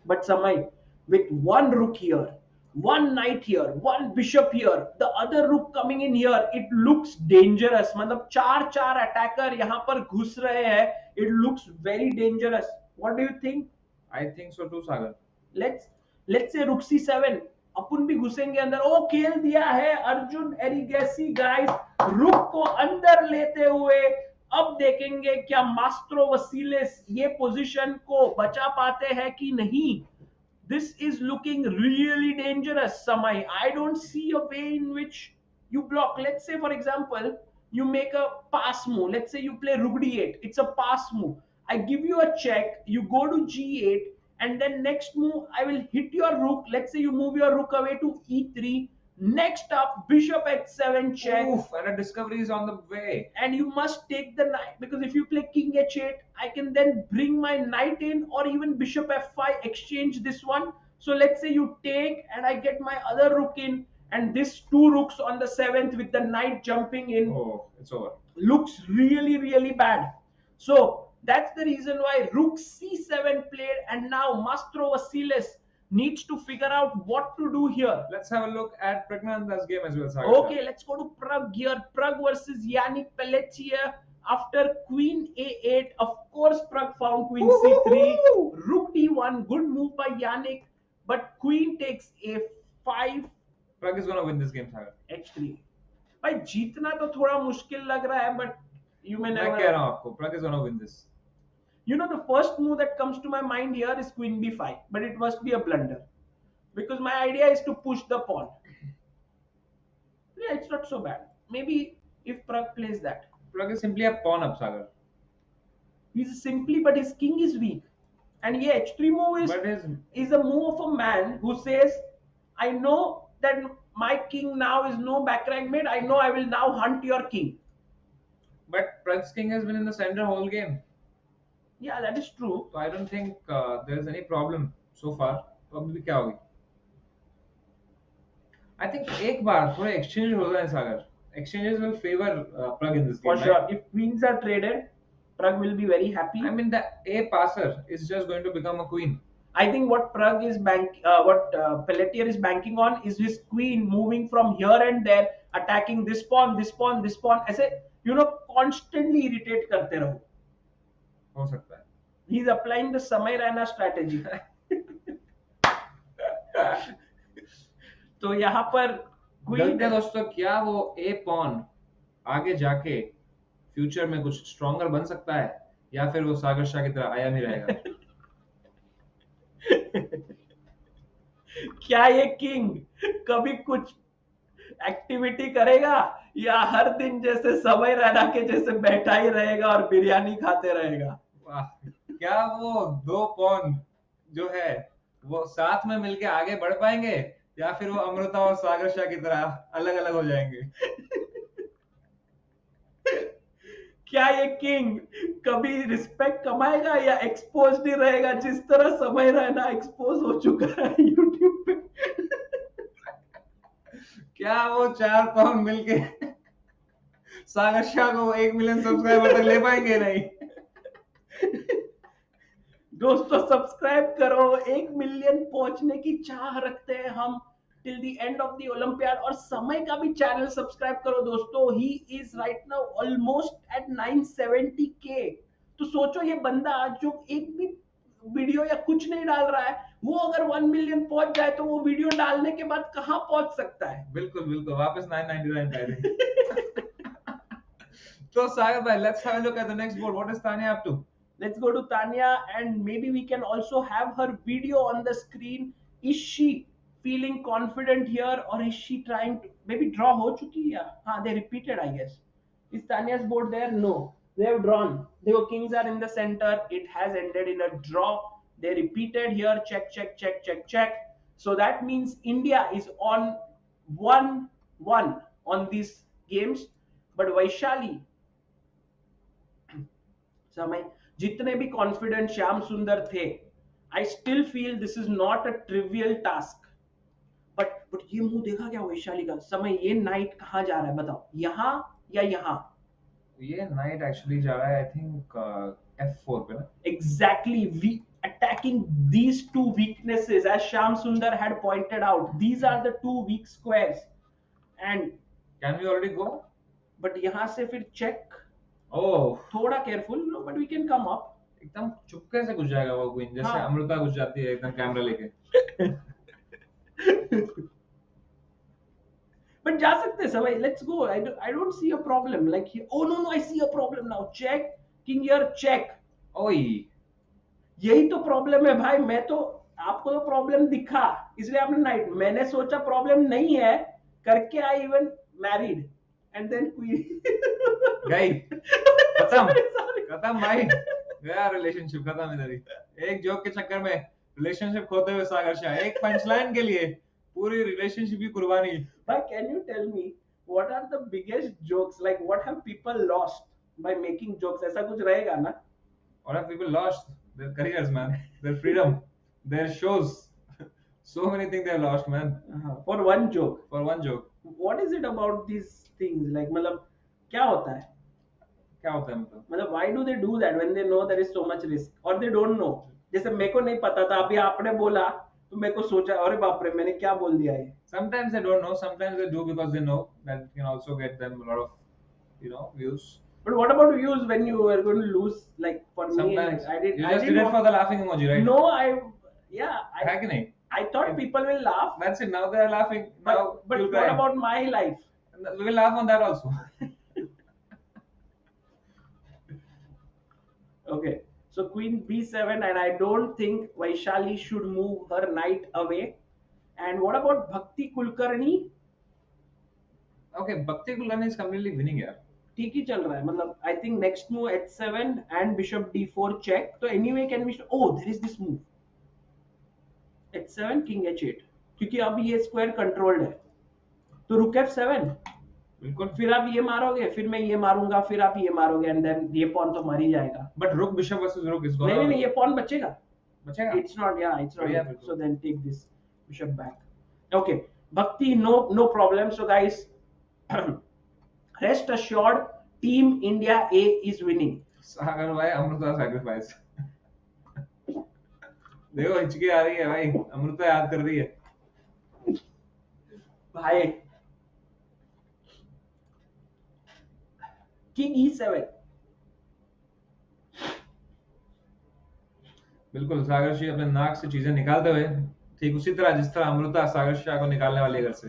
But समय with one rook here, one knight here, one bishop here, the other rook coming in here, it looks dangerous. मतलब चार अटैकर यहाँ पर घुस रहे हैं. It looks very dangerous. What do you think? I think so too, Sagar. Let's say rook c7, अपन भी घुसेंगे अंदर. ओ खेल दिया है अर्जुन एरिगैसी गाइस, रुक को अंदर लेते हुए. अब देखेंगे क्या मास्ट्रोवसिलिस ये पोजीशन को बचा पाते हैं कि नहीं. This is looking really dangerous, Samay. I don't see a way in which you block. Let's say, for example, you make a pass move. Let's say you play rook d8. It's a pass move. I give you a check. You go to g8. And then next move, I will hit your rook. Let's say you move your rook away to e3. Next up, bishop h7 check. Oof, and a discovery is on the way. And you must take the knight, because if you play king h8, I can then bring my knight in, or even bishop f5, exchange this one. So let's say you take, and I get my other rook in, and this two rooks on the 7th with the knight jumping in. Oh, it's over. Looks really, really bad. So that's the reason why rook c7 played, and now Mastrovasilis needs to figure out what to do here. Let's have a look at Praggnanandhaa's game as well, Sagar. Okay, let's go to Pragg here. Pragg versus Yannick Pelletier. After queen a8, of course Pragg found queen c3. Rook d1, good move by Yannick, but queen takes a5. Pragg is gonna win this game, Sagar. h3. भाई जीतना तो थोड़ा मुश्किल लग रहा है, but you may never. मैं कह रहा हूँ आपको, Pragg is gonna win this. You know, the first move that comes to my mind here is queen b5, but it must be a blunder, because my idea is to push the pawn. Yeah, it's not so bad. Maybe if Pragg plays that. Pragg is simply a pawn up, Sagar. He's simply, but his king is weak. And yeah, h3 move is a move of a man who says, I know that my king now is no backrank mate. I know I will now hunt your king. But Pragg's king has been in the center whole game. Yeah, that is true. So I don't think there is any problem so far. Probably क्या होगी? I think एक बार थोड़े exchange हो जाए सागर. Exchanges will favor Pragg in this game. For sure. If queens are traded, Pragg will be very happy. I mean, the a passer is just going to become a queen. I think what Pragg is Pelletier is banking on is his queen moving from here and there, attacking this pawn, this pawn, this pawn. ऐसे constantly irritate करते रहो. हो सकता है. He's applying the Samay Raina strategy. तो यहाँ पर गलती है दोस्तों, क्या वो a pawn आगे जाके फ्यूचर में कुछ स्ट्रॉन्गर बन सकता है या फिर वो सागर शाह की तरह आया नहीं रहेगा? क्या ये किंग कभी कुछ एक्टिविटी करेगा या हर दिन जैसे समय रैना के जैसे बैठा ही रहेगा और बिरयानी खाते रहेगा? वाह, क्या वो दो पॉन जो है वो साथ में मिलके आगे बढ़ पाएंगे या फिर वो अमृता और सागर शाह की तरह अलग अलग हो जाएंगे? क्या ये किंग कभी रिस्पेक्ट कमाएगा या एक्सपोज नहीं रहेगा जिस तरह समय रहना एक्सपोज हो चुका है यूट्यूब पे? क्या वो 4 पॉन मिलके सागर शाह को 1 मिलियन सब्सक्राइबर तक ले पाएंगे? नहीं दोस्तों सब्सक्राइब करो, 1 मिलियन पहुंचने की चाह रखते हैं हम till the end of the Olympiad. और समय का भी चैनल सब्सक्राइब करो दोस्तों, he is right now almost at 970K। तो सोचो ये बंदा जो एक भी वीडियो या कुछ नहीं डाल रहा है, वो अगर 1 मिलियन पहुंच जाए तो वो वीडियो डालने के बाद कहां पहुंच सकता है? बिल्कुल बिल्कुल, वापस 999 पे आएंगे। तो सागर भाई, let's have a look at the next board. What is Tanya up to? Let's go to Tanya and maybe we can also have her video on the screen. Is she feeling confident here or is she trying to maybe draw ho chuki hai? They repeated, I guess. Is Tanya's board there? No, they have drawn. The kings are in the center. It has ended in a draw. They repeated here. Check, check, check, check, check. So that means India is on 1-1 on these games. But Vaishali, समय जितने भी confident Shyam सुंदर थे, I still feel this is not a trivial task. But ये मुंह देखा क्या वैशाली का? समय ये नाइट कहां जा रहा है बताओ, यहां या यहां? ये नाइट एक्चुअली जा रहा है आई थिंक F4 पे ना। Exactly, we attacking these two weaknesses as Shyam Sundar had pointed out. These are the two weak squares. And can we already go? But यहाँ से फिर check. Oh, थोड़ा careful, no, but we can come up. एकदम चुपके से घुस जाएगा वो क्वीन, जैसे अमृता घुस जाती है एकदम कैमरा लेके। But जा सकते हैं सब, let's go. I don't see a problem. Like, oh no, I see a problem now. Check, king here, check. ओई, यही तो प्रॉब्लम है भाई। मैं तो आपको तो प्रॉब्लम दिखा इसलिए आपने नाइट, मैंने सोचा प्रॉब्लम नहीं है करके I even married and then queen गई, खत्म भाई, गया रिलेशनशिप, खत्म इधर ही। एक जोक के चक्कर में रिलेशनशिप खोते हुए सागर शाह, एक पंचलाइन के लिए पूरी रिलेशनशिप की कुर्बानी। भाई can you tell me what are the biggest jokes, like what have people lost by making jokes? ऐसा कुछ रहेगा ना? What have people lost? Their careers, man, their freedom, their shows, so many things they have lost, man. For one joke. For one joke. What is it about these things? Like, मतलब क्या होता है? क्या होता है मतलब? Why do they do that when they know there is so much risk, or they don't know? जैसे मेरे को नहीं पता था, अभी आपने बोला तो मेरे को सोचा अरे बाप रे मैंने क्या बोल दिया है। Sometimes they don't know, sometimes they do because they know that it can also get them a lot of, views. But what about views when you are going to lose? Like for Sometimes. me, I did. You just did it for the laughing emoji, right? No, I thought people will laugh. That's it. Now they are laughing. Now But what about my life? We will laugh on that also. Okay, so Queen B7, and I don't think Vaishali should move her knight away. And what about Bhakti Kulkarni? Okay, Bhakti Kulkarni is completely winning here. ठीक ही चल रहा है, मतलब I think next move H7 and bishop D4 check. तो anyway can be, oh there is this move H7 king H8, क्योंकि अब ये square controlled है तो रुक F7 बिल्कुल। फिर आप ये मारोगे, फिर मैं ये मारूंगा, फिर आप ये मारोगे एंड देन ये पॉन तो मर ही जाएगा। बट रुक बिशप वर्सेस रुक इज नहीं, ये पॉन बचेगा। It's not, so then take this bishop back. Okay, Bhakti, no problem. So guys, rest assured, Team India A is winning. सागर भाई, अमृता sacrifice. देखो हिचकी आ रही है भाई, अमृता याद कर रही है भाई। King E7. बिल्कुल, सागर शाह अपने नाक से चीजें निकालते हुए ठीक उसी तरह जिस तरह अमृता सागर शाह को निकालने वाली है घर से।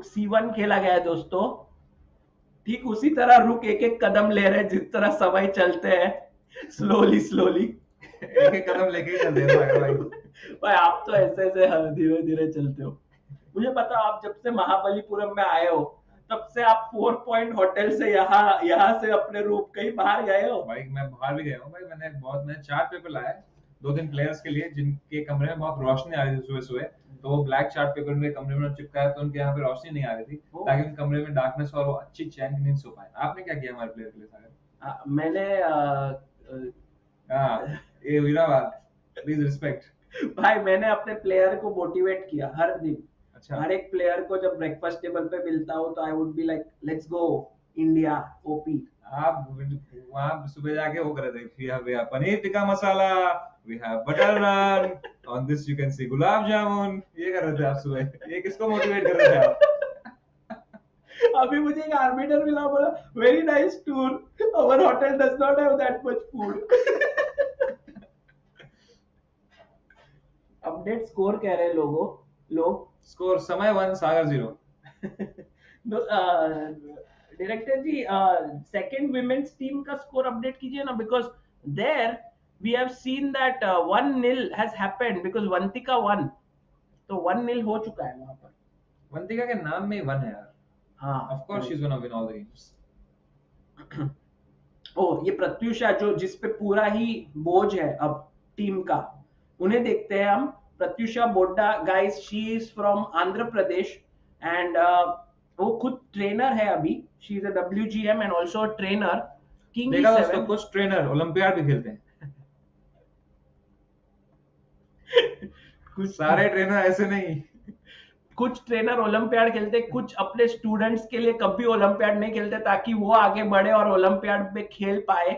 रुक C1 खेला गया है दोस्तों। ठीक उसी तरह रुक एक एक कदम ले रहे हैं जिस तरह समय चलते हैं, स्लोली स्लोली एक एक कदम लेके ही चलते हैं सागर भाई। भाई आप तो ऐसे ऐसे धीरे धीरे चलते हो। मुझे पता आप जब से महाबलीपुरम में आए हो तब से आप 4 पॉइंट होटल से यहाँ से अपने रूम कहीं बाहर गए हो? भाई मैं बाहर भी गया हूँ भाई, मैंने 4 पेपर लाए 2-3 प्लेयर्स के लिए जिनके कमरे में बहुत रोशनी आ रही थी सुबह सुबह, तो वो ब्लैक चार्ट पेपर उनके कमरे में चिपकाया तो उनके यहाँ पे रोशनी नहीं आ रही थी ताकि उन कमरे में डार्कनेस और वो अच्छी चैन की नींद सो पाए। आपने क्या किया हमारे प्लेयर के लिए सागर? मैंने ये वीरा बात, प्लीज रिस्पेक्ट भाई मैंने अपने प्लेयर को मोटिवेट किया हर दिन। अच्छा। हर एक प्लेयर को जब ब्रेकफास्ट टेबल पे मिलता हूँ तो आई would be like let's go India OP. आप वहाँ सुबह जाके वो कर रहे थे, we have paneer tikka masala, we have butter naan, on this you can see gulab jamun, ये कर रहे थे आप सुबह। ये किसको मोटिवेट कर रहे थे आप? अभी मुझे एक आर्बिटर मिला, बोला very nice tour, our hotel does not have that much food. Update score कह रहे हैं लोग score Samay 1 Sagar 0। Director ji second women's team का स्कोर अपडेट कीजिए ना, because there we have seen that 1-0 has happened because Vantika won, तो 1-0 हो चुका है वहां पर। वंतिका के नाम में 1 है यार। हाँ of course she is gonna win all the games. ओ ये प्रत्युषा जो जिस पे पूरा ही बोझ है अब टीम का, उन्हें देखते हैं हम। Pratyusha Bodda guys, she is from Andhra Pradesh and वो खुद ट्रेनर है अभी। She is a WGM and also a trainer. King देखा दोस्तों, कुछ ट्रेनर ओलंपियाड भी खेलते हैं। कुछ सारे ट्रेनर ऐसे नहीं, कुछ ट्रेनर ओलंपियाड खेलते, कुछ अपने स्टूडेंट्स के लिए कभी ओलंपियाड नहीं खेलते ताकि वो आगे बढ़े और ओलंपियाड में खेल पाए।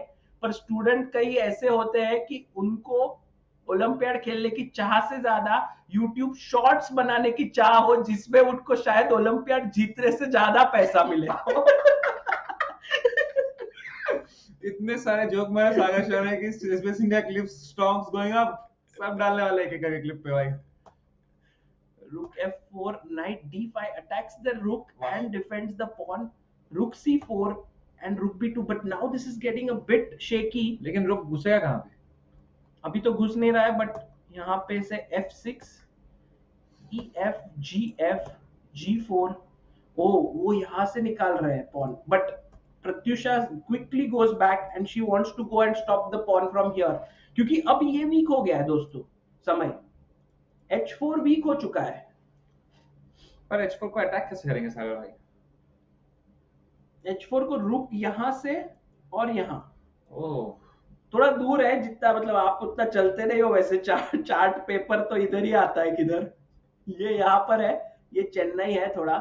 पर स्टूडेंट कई ऐसे होते हैं कि उनको ओलंपियाड खेलने की चाह से ज्यादा यूट्यूब शॉर्ट्स बनाने की चाह हो जिसमें उनको शायद ओलंपियाड जीतने से ज्यादा पैसा मिले। इतने सारे जोक मारे सागर शहर है कि space India clips stocks going up, सब डालने वाले एक एक क्लिप पे भाई। Rook F4, Knight D5 attacks the rook and defends the pawn. Rook C4 and Rook B2. But now this is getting a bit shaky. लेकिन रुक घुसेगा कहाँ पे? अभी तो घुस नहीं रहा है, बट यहाँ पे से F6, EF, GF, G4. ओ वो यहाँ से निकाल रहे हैं pawn. But Pratyusha quickly goes back and she wants to go and stop the pawn from here. क्योंकि अब ये वीक हो गया है दोस्तों समय। H4 वीक हो चुका है। पर H4 को अटैक कैसे करेंगे सागर भाई? H4 को रुक यहाँ से और यहाँ। ओह थोड़ा दूर है, जितना मतलब आप उतना चलते नहीं हो वैसे। चार्ट पेपर तो इधर ही आता है किधर। ये यहाँ पर है, ये चेन्नई है थोड़ा,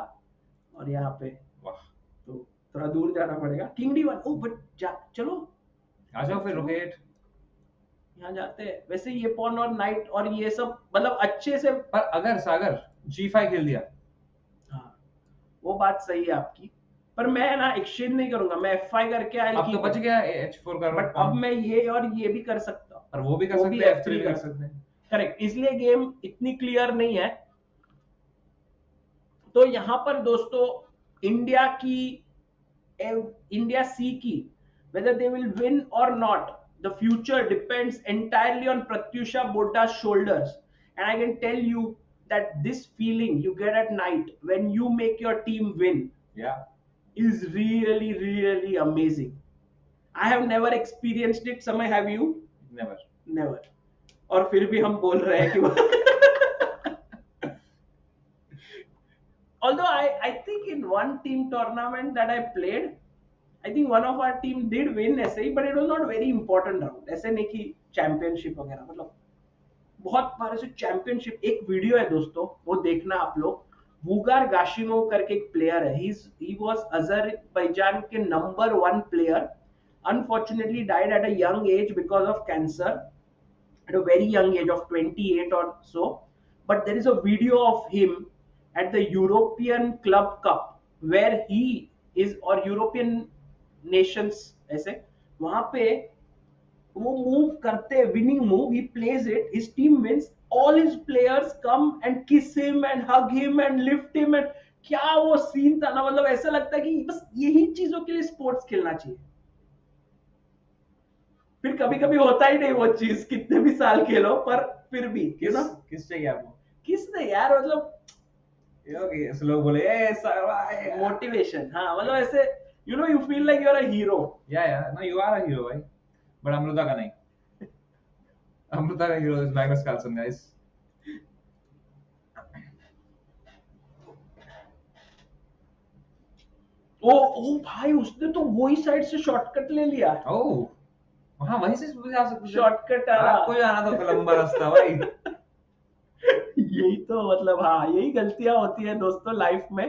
और यहाँ पे तो थोड़ा दूर जाना पड़ेगा। King D1। ओ बट चलो आ जाओ फिर रोकेट यहाँ जाते हैं। वैसे ये पॉन और नाइट और ये सब मतलब अच्छे से। पर अगर सागर G5 खेल दिया, हाँ वो बात सही है आपकी, पर मैं ना एक्सचेंज नहीं करूंगा, मैं F5 करके आया। अब तो बच गया H4 का, बट अब मैं ये और ये भी कर सकता हूँ, और वो भी कर सकते हैं, F3 कर सकते हैं। करेक्ट, इसलिए गेम इतनी क्लियर नहीं है। तो यहाँ पर दोस्तों इंडिया सी की whether they will win or not, the future depends entirely on Pratyusha Bodda's shoulders. And I can tell you that this feeling you get at night when you make your team win, is really, really amazing. I have never experienced it. Samay, have you? Never. और फिर भी हम बोल रहे हैं कि although I think in one team tournament that I played, I think one of our team did win ऐसे ही, but it was not very important round. ऐसे नहीं कि चैंपियनशिप वगैरह, मतलब बहुत बार ऐसे चैंपियनशिप। एक वीडियो है दोस्तों, वो देखना आप लोग। वुगार गाशिमोव करके एक प्लेयर है, he was अजरबैजान के number 1 player, unfortunately died at a young age because of cancer, at a very young age of 28 or so. But there is a video of him at the European Club Cup where he is, or European Nations ऐसे, वहां पे वो move करते, winning move, he plays it, his team wins, all his players come and kiss him and hug him and lift him and क्या वो scene था ना, मतलब ऐसा लगता है कि बस यही चीजों के लिए स्पोर्ट्स खेलना चाहिए। फिर कभी कभी होता ही नहीं वो चीज, कितने भी साल खेलो, पर फिर भी किस चाहिए आपको? किसने यार, मतलब ऐसे लोग बोले मोटिवेशन, हाँ मतलब ऐसे you feel like you are a hero. या no you are a hero भाई, बट अमृता का नहीं। अमृता का hero is Magnus Carlsen guys. ओ भाई, उसने तो वही साइड से शॉर्टकट ले लिया। ओह हाँ, वहीं से जा सकते थे। शॉर्टकट आ रहा। आपको जाना तो लंबा रास्ता भाई। यही तो मतलब, हाँ यही गलतियां होती है दोस्तों लाइफ में,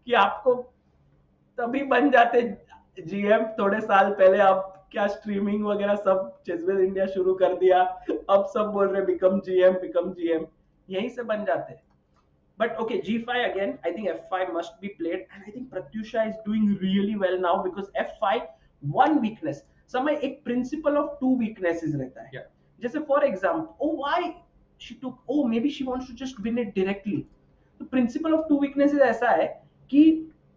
कि आपको तभी बन जाते जीएम थोड़े साल पहले। आप क्या स्ट्रीमिंग वगैरह सब चेसबेस इंडिया शुरू कर दिया, अब सब बोल रहे बिकम जीएम, यहीं से बन जाते। But okay, G5 again, I think F5 must be played, and I think Pratyusha is doing really well now because F5 one weakness, समय एक principle of two weaknesses रहता है। जैसे for example, oh why she took, oh maybe she wants to just win it directly। तो principle of two weaknesses ऐसा है कि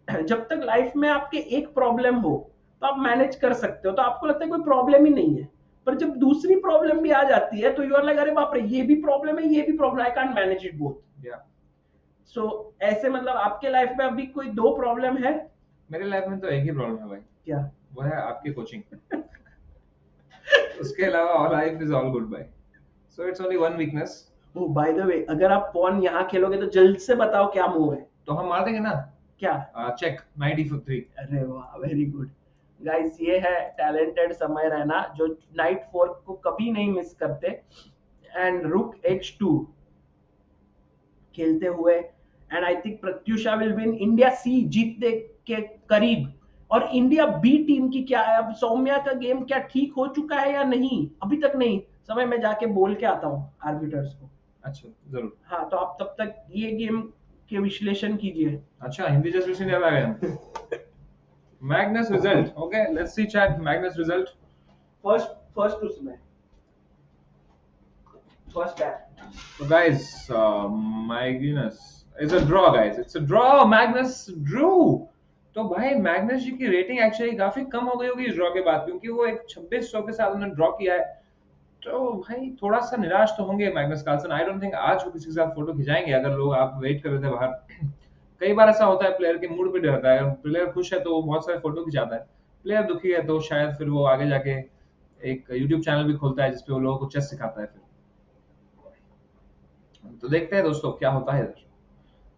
जब तक लाइफ में आपके एक प्रॉब्लम हो तो आप मैनेज कर सकते हो, तो आपको लगता है कोई प्रॉब्लम ही नहीं है। पर जब दूसरी प्रॉब्लम भी आ जाती है तो यू आर लाइक अरे बाप रे, ये भी प्रॉब्लम है, ये भी problem, I can't manage it both. So ऐसे मतलब आपके लाइफ में अभी कोई दो प्रॉब्लम है? मेरे लाइफ में तो एक ही प्रॉब्लम है भाई। क्या? वो है आपकी कोचिंग। उसके अलावा all life is all good भाई। So it's only one weakness. Oh by the way, अगर आप पॉन यहाँ खेलोगे तो जल्द से बताओ क्या मूव है। तो हम मार देंगे ना। क्या? Check knight e3। अरे वाह, वेरी गुड गाइस, ये है टैलेंटेड समय रैना जो नाइट 4 को कभी नहीं मिस करते। एंड रुक h2 खेलते हुए, and I think Pratyusha will win. India C जीतने के करीब, और इंडिया बी टीम की क्या है अब? सौम्या का गेम क्या ठीक हो चुका है या नहीं? अभी तक नहीं। समय मैं जाके बोल के आता हूँ आर्बिटर्स को। अच्छा जरूर। हाँ, तो आप तब तक ये गेम के विश्लेषण कीजिए। अच्छा, हिंदी जस्ट विश्लेषण याद आ गया। Magnus result, okay let's see chat. Magnus result first उसमें फर्स्ट है। So guys, Magnus is a draw guys. It's a draw. Magnus drew. तो भाई मैग्नस जी की रेटिंग एक्चुअली काफी कम हो गई होगी इस ड्रॉ के बाद, क्योंकि वो एक 2600 के साथ उन्होंने ड्रॉ किया है। तो भाई थोड़ा सा निराश तो होंगे Magnus Carlsen. I don't think आज वो किसी के साथ फोटो खिंचाएंगे। अगर लोग आप वेट कर रहे थे बाहर, कई बार ऐसा होता है प्लेयर के मूड पे रहता है। अगर प्लेयर खुश है तो वो बहुत सारे फोटो खिंचाता है, प्लेयर दुखी है तो शायद फिर वो आगे जाके एक यूट्यूब चैनल भी खोलता है जिसपे वो लोगों को चेस सिखाता है। फिर तो देखते हैं दोस्तों क्या होता है इधर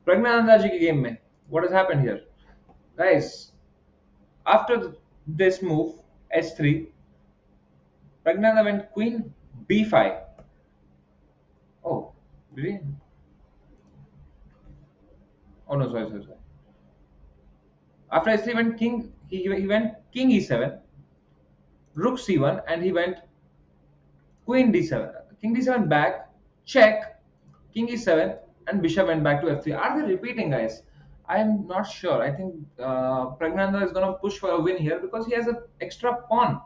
प्रज्ञानंदा जी की गेम में। What has happened here guys? After this move h3, Praggnanandhaa went queen b5. Oh, did he? Oh no, sorry. After h3 went king, he went king e7, rook c1, and he went queen d7. King d7 back, check, king e7, and bishop went back to f3. Are they repeating, guys? I am not sure. I think Praggnanandhaa is going to push for a win here because he has an extra pawn.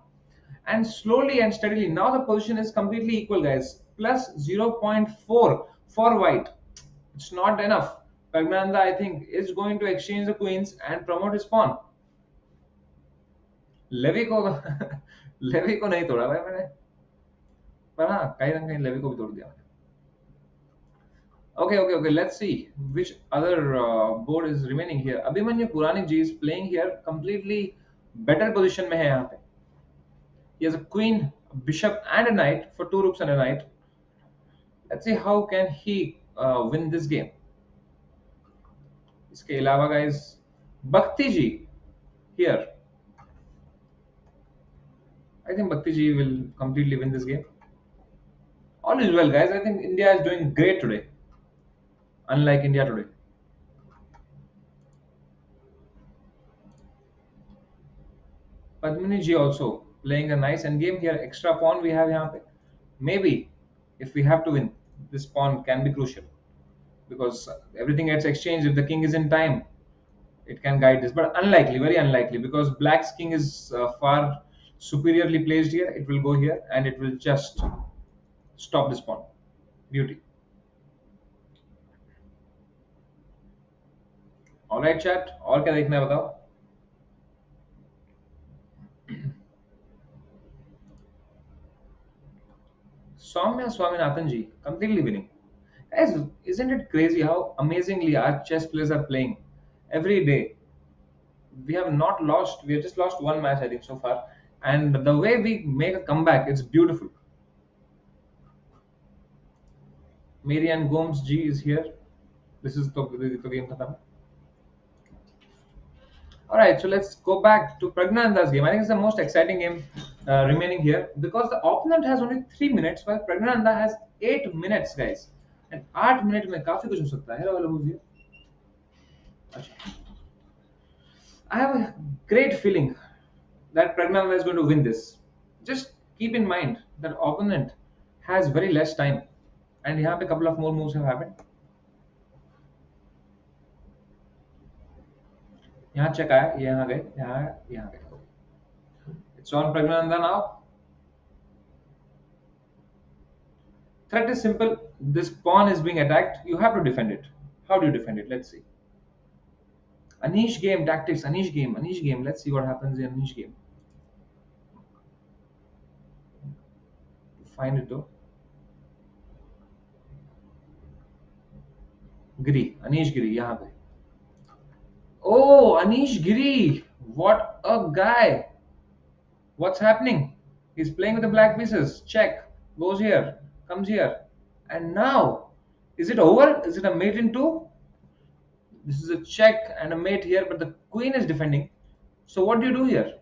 And slowly and steadily, now the position is completely equal, guys. Plus 0.4 for white. It's not enough. Praggnanandhaa, I think, is going to exchange the queens and promote his pawn. लेवी को नहीं तोड़ा भाई मैंने, पर हाँ कहीं ना कहीं लेवी को भी तोड़ दिया मैंने। Okay. Let's see which other board is remaining here. Abhimanyu Puranik ji is playing here completely better position में है यहाँ पे। He has a queen, a bishop, and a knight for 2 rooks and a knight. Let's see how can he win this game. इसके अलावा guys, Bhakti ji here. I think Bhakti ji will completely win this game. All is well, guys. I think India is doing great today. Unlike India today. Padmini ji also playing a nice endgame here. Extra pawn we have यहाँ पे. Maybe if we have to win, this pawn can be crucial because everything gets exchanged. If the king is in time, it can guide this, but unlikely, very unlikely, because black's king is far superiorly placed here. It will go here and it will just stop this pawn. Beauty. Alright chat, और क्या देखना है बताओ? Soumya Swaminathan ji, completely winning. Guys, isn't it crazy how amazingly our chess players are playing every day? We have not lost. We have just lost one match, I think, so far. And the way we make a comeback, it's beautiful. Marianne Gomes G is here. This is the game khatam. All right, so let's go back to Praggnanandhaa's game. I think it's the most exciting game remaining here because the opponent has only 3 minutes while Praggnanandhaa has 8 minutes, guys. And 8 minutes में काफी कुछ हो सकता है. Hello, who's here? अच्छा. I have a great feeling that Praggnanandhaa is going to win this. Just keep in mind that opponent has very less time, and यहाँ पे couple of more moves have happened. यहाँ check आया, यहाँ गए, यहाँ गए. It's on Praggnanandhaa now. Threat is simple. This pawn is being attacked. You have to defend it. How do you defend it? Let's see. Anish game tactics. Anish game. Let's see what happens in Anish game. Find it though. Anish Giri, यहाँ पे. Oh, Anish Giri. What a guy. What's happening? He's playing with the black pieces. Check. Goes here. Comes here. And now, is it over? Is it a mate in two? This is a check and a mate here, but the queen is defending. So what do you do here?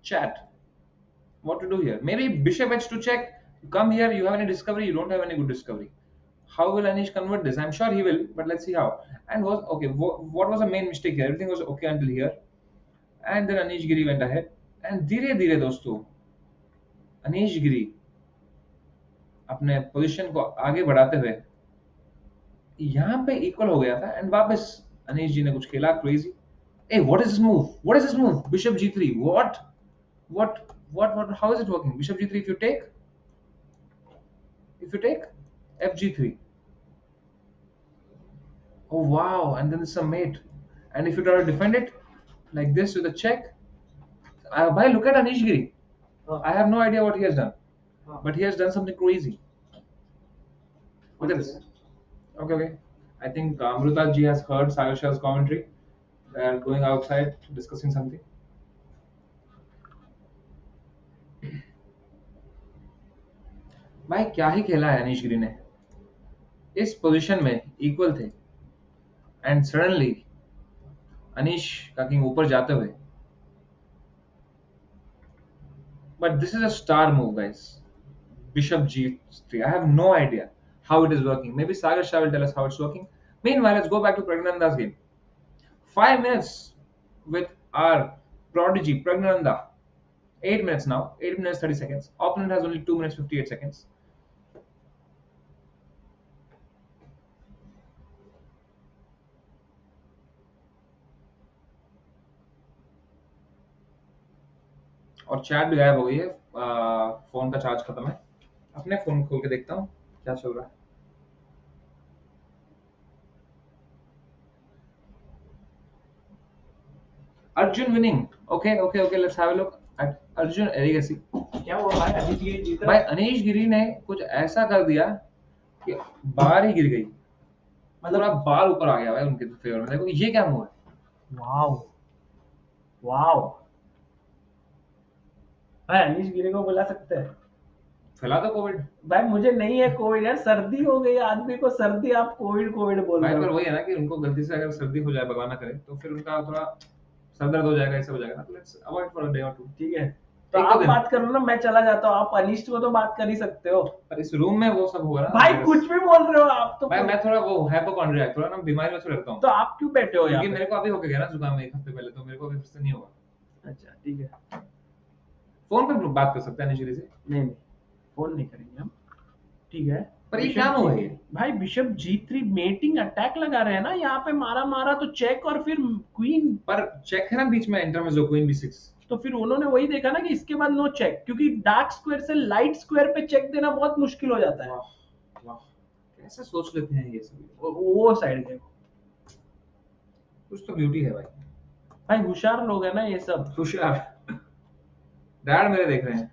Chat. What to do here? Maybe bishop h2 check. You come here, you have any discovery, you don't have any good discovery. How will Anish convert this? I'm sure he will, but let's see how. And was okay. What was the main mistake here? Everything was okay until here, and then Anish Giri went ahead. And धीरे धीरे दोस्तों, Anish Giri अपने position को आगे बढ़ाते हुए यहाँ पे इक्वल हो गया था, एंड वापस अनीश जी ने कुछ खेला crazy. Hey, what is this move? What is this move? Bishop g3. What? How is it working? Bishop g3. If you take fg3. Oh wow! And then it's a mate. And if you try to defend it like this with a check, look at Anish Giri. I have no idea what he has done, but he has done something crazy. Look at this. Okay. I think Amruta ji has heard Sagar Shah's commentary. They are going outside discussing something. भाई क्या ही खेला है अनीश गिरी ने. इस position में equal थे and suddenly Anish का king ऊपर जाते हुए. But this is a star move, guys. Bishop g3. I have no idea how it is working. Maybe Sagar Shah will tell us how it's working. Meanwhile, let's go back to Praggnanandhaa's game. 5 minutes with our prodigy Praggnanandhaa. 8 minutes now. 8 minutes 30 seconds. Opponent has only 2 minutes 58 seconds. और chat भी गायब हो गई है. Phone का charge खत्म है. अपने फोन खोल के देखता हूँ क्या चल रहा है. Arjun winning. Okay. Let's have a look at Arjun Erigaisi. क्या हुआ भाई? अनीश गिरी जीत भाई अनीश गिरी ने कुछ ऐसा कर दिया कि बाल ही गिर गई. मतलब अब बाल ऊपर आ गया भाई उनके फेवर में. देखो ये क्या मूव है. वाओ. भाई अनीश गिरी को बुला सकते हैं. फैला दो कोविड. भाई मुझे नहीं है कोविड यार. सर्दी हो गई आदमी को. सर्दी आप कोविड बोल रहे हो. पर वही है ना कि उनको गलती से अगर सर्दी हो जाए भगवान ना करे तो फिर उनका थोड़ा सर दर्द हो जाएगा. ऐसा हो जाएगा. Let's avoid for a day और टू. ठीक है. तो आप बात करो ना. मैं चला जाता हूँ. आप अनीश को तो बात कर ही सकते हो. पर इस रूम में वो सब होगा ना. भाई कुछ भी बोल रहे हो आप तो. भाई मैं थोड़ा वो हाइपोकॉन्ड्रिया थोड़ा ना बीमारी में से रहता हूँ. तो आप क्यों बैठे हो यहाँ? मेरे को अभी होके गया ना जुकाम 1 हफ्ते पहले. तो मेरे को अभी फिर से नहीं होगा. अच्छा ठीक है. फोन पे बात कर सकते हैं अनिश से. नहीं फोन नहीं करेंगे हम. ठीक है. पर ये क्या हुआ है भाई? बिशप g3 मेटिंग अटैक लगा रहे हैं ना यहाँ पे. मारा तो चेक और फिर क्वीन. पर चेक है ना बीच में इंटरमेजो क्वीन b6. तो फिर उन्होंने वही देखा ना कि इसके बाद नो चेक, क्योंकि डार्क स्क्वायर से लाइट स्क्वायर पे चेक देना बहुत मुश्किल हो जाता है. वाह कैसे सोच लेते हैं ये सब. वो साइड गए. कुछ तो ब्यूटी है भाई। भाई होशियार लोग है ना ये सब। होशियार। डैड मेरे देख रहे हैं,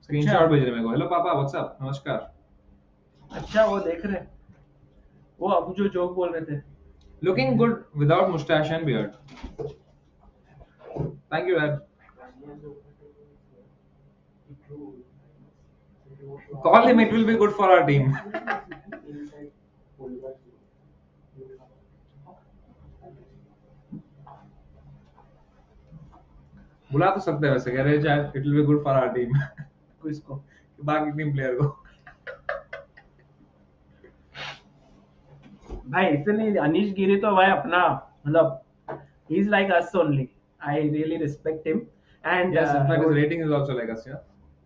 स्क्रीनशॉट भेज रहे हैं मेरे को। हेलो पापा, व्हाट्सअप, नमस्कार। अच्छा वो देख रहे हैं, वो अब जो जोक बोल रहे थे। Looking good without moustache and beard. Thank you dad. Call him, it will be good for our team. बुला तो सकते हैं वैसे, कह रहे हैं it will be good for our team. किसको? बाकी टीम प्लेयर को। भाई इतने अनीश गिरी तो भाई अपना मतलब he is like us only. I really respect him and Yes, in fact his rating is also like us, yeah.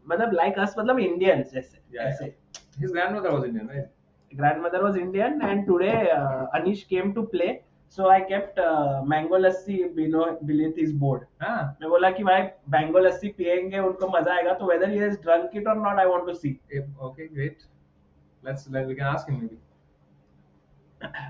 मतलब like us मतलब Indians जैसे ऐसे. His grandmother was Indian, right? Grandmother was Indian and today Anish came to play, so I kept mango lassi beneath his board. हाँ. मैं बोला कि भाई mango lassi पिएंगे उनको मजा आएगा, तो whether he has drunk it or not I want to see. Okay, great. We can ask him maybe.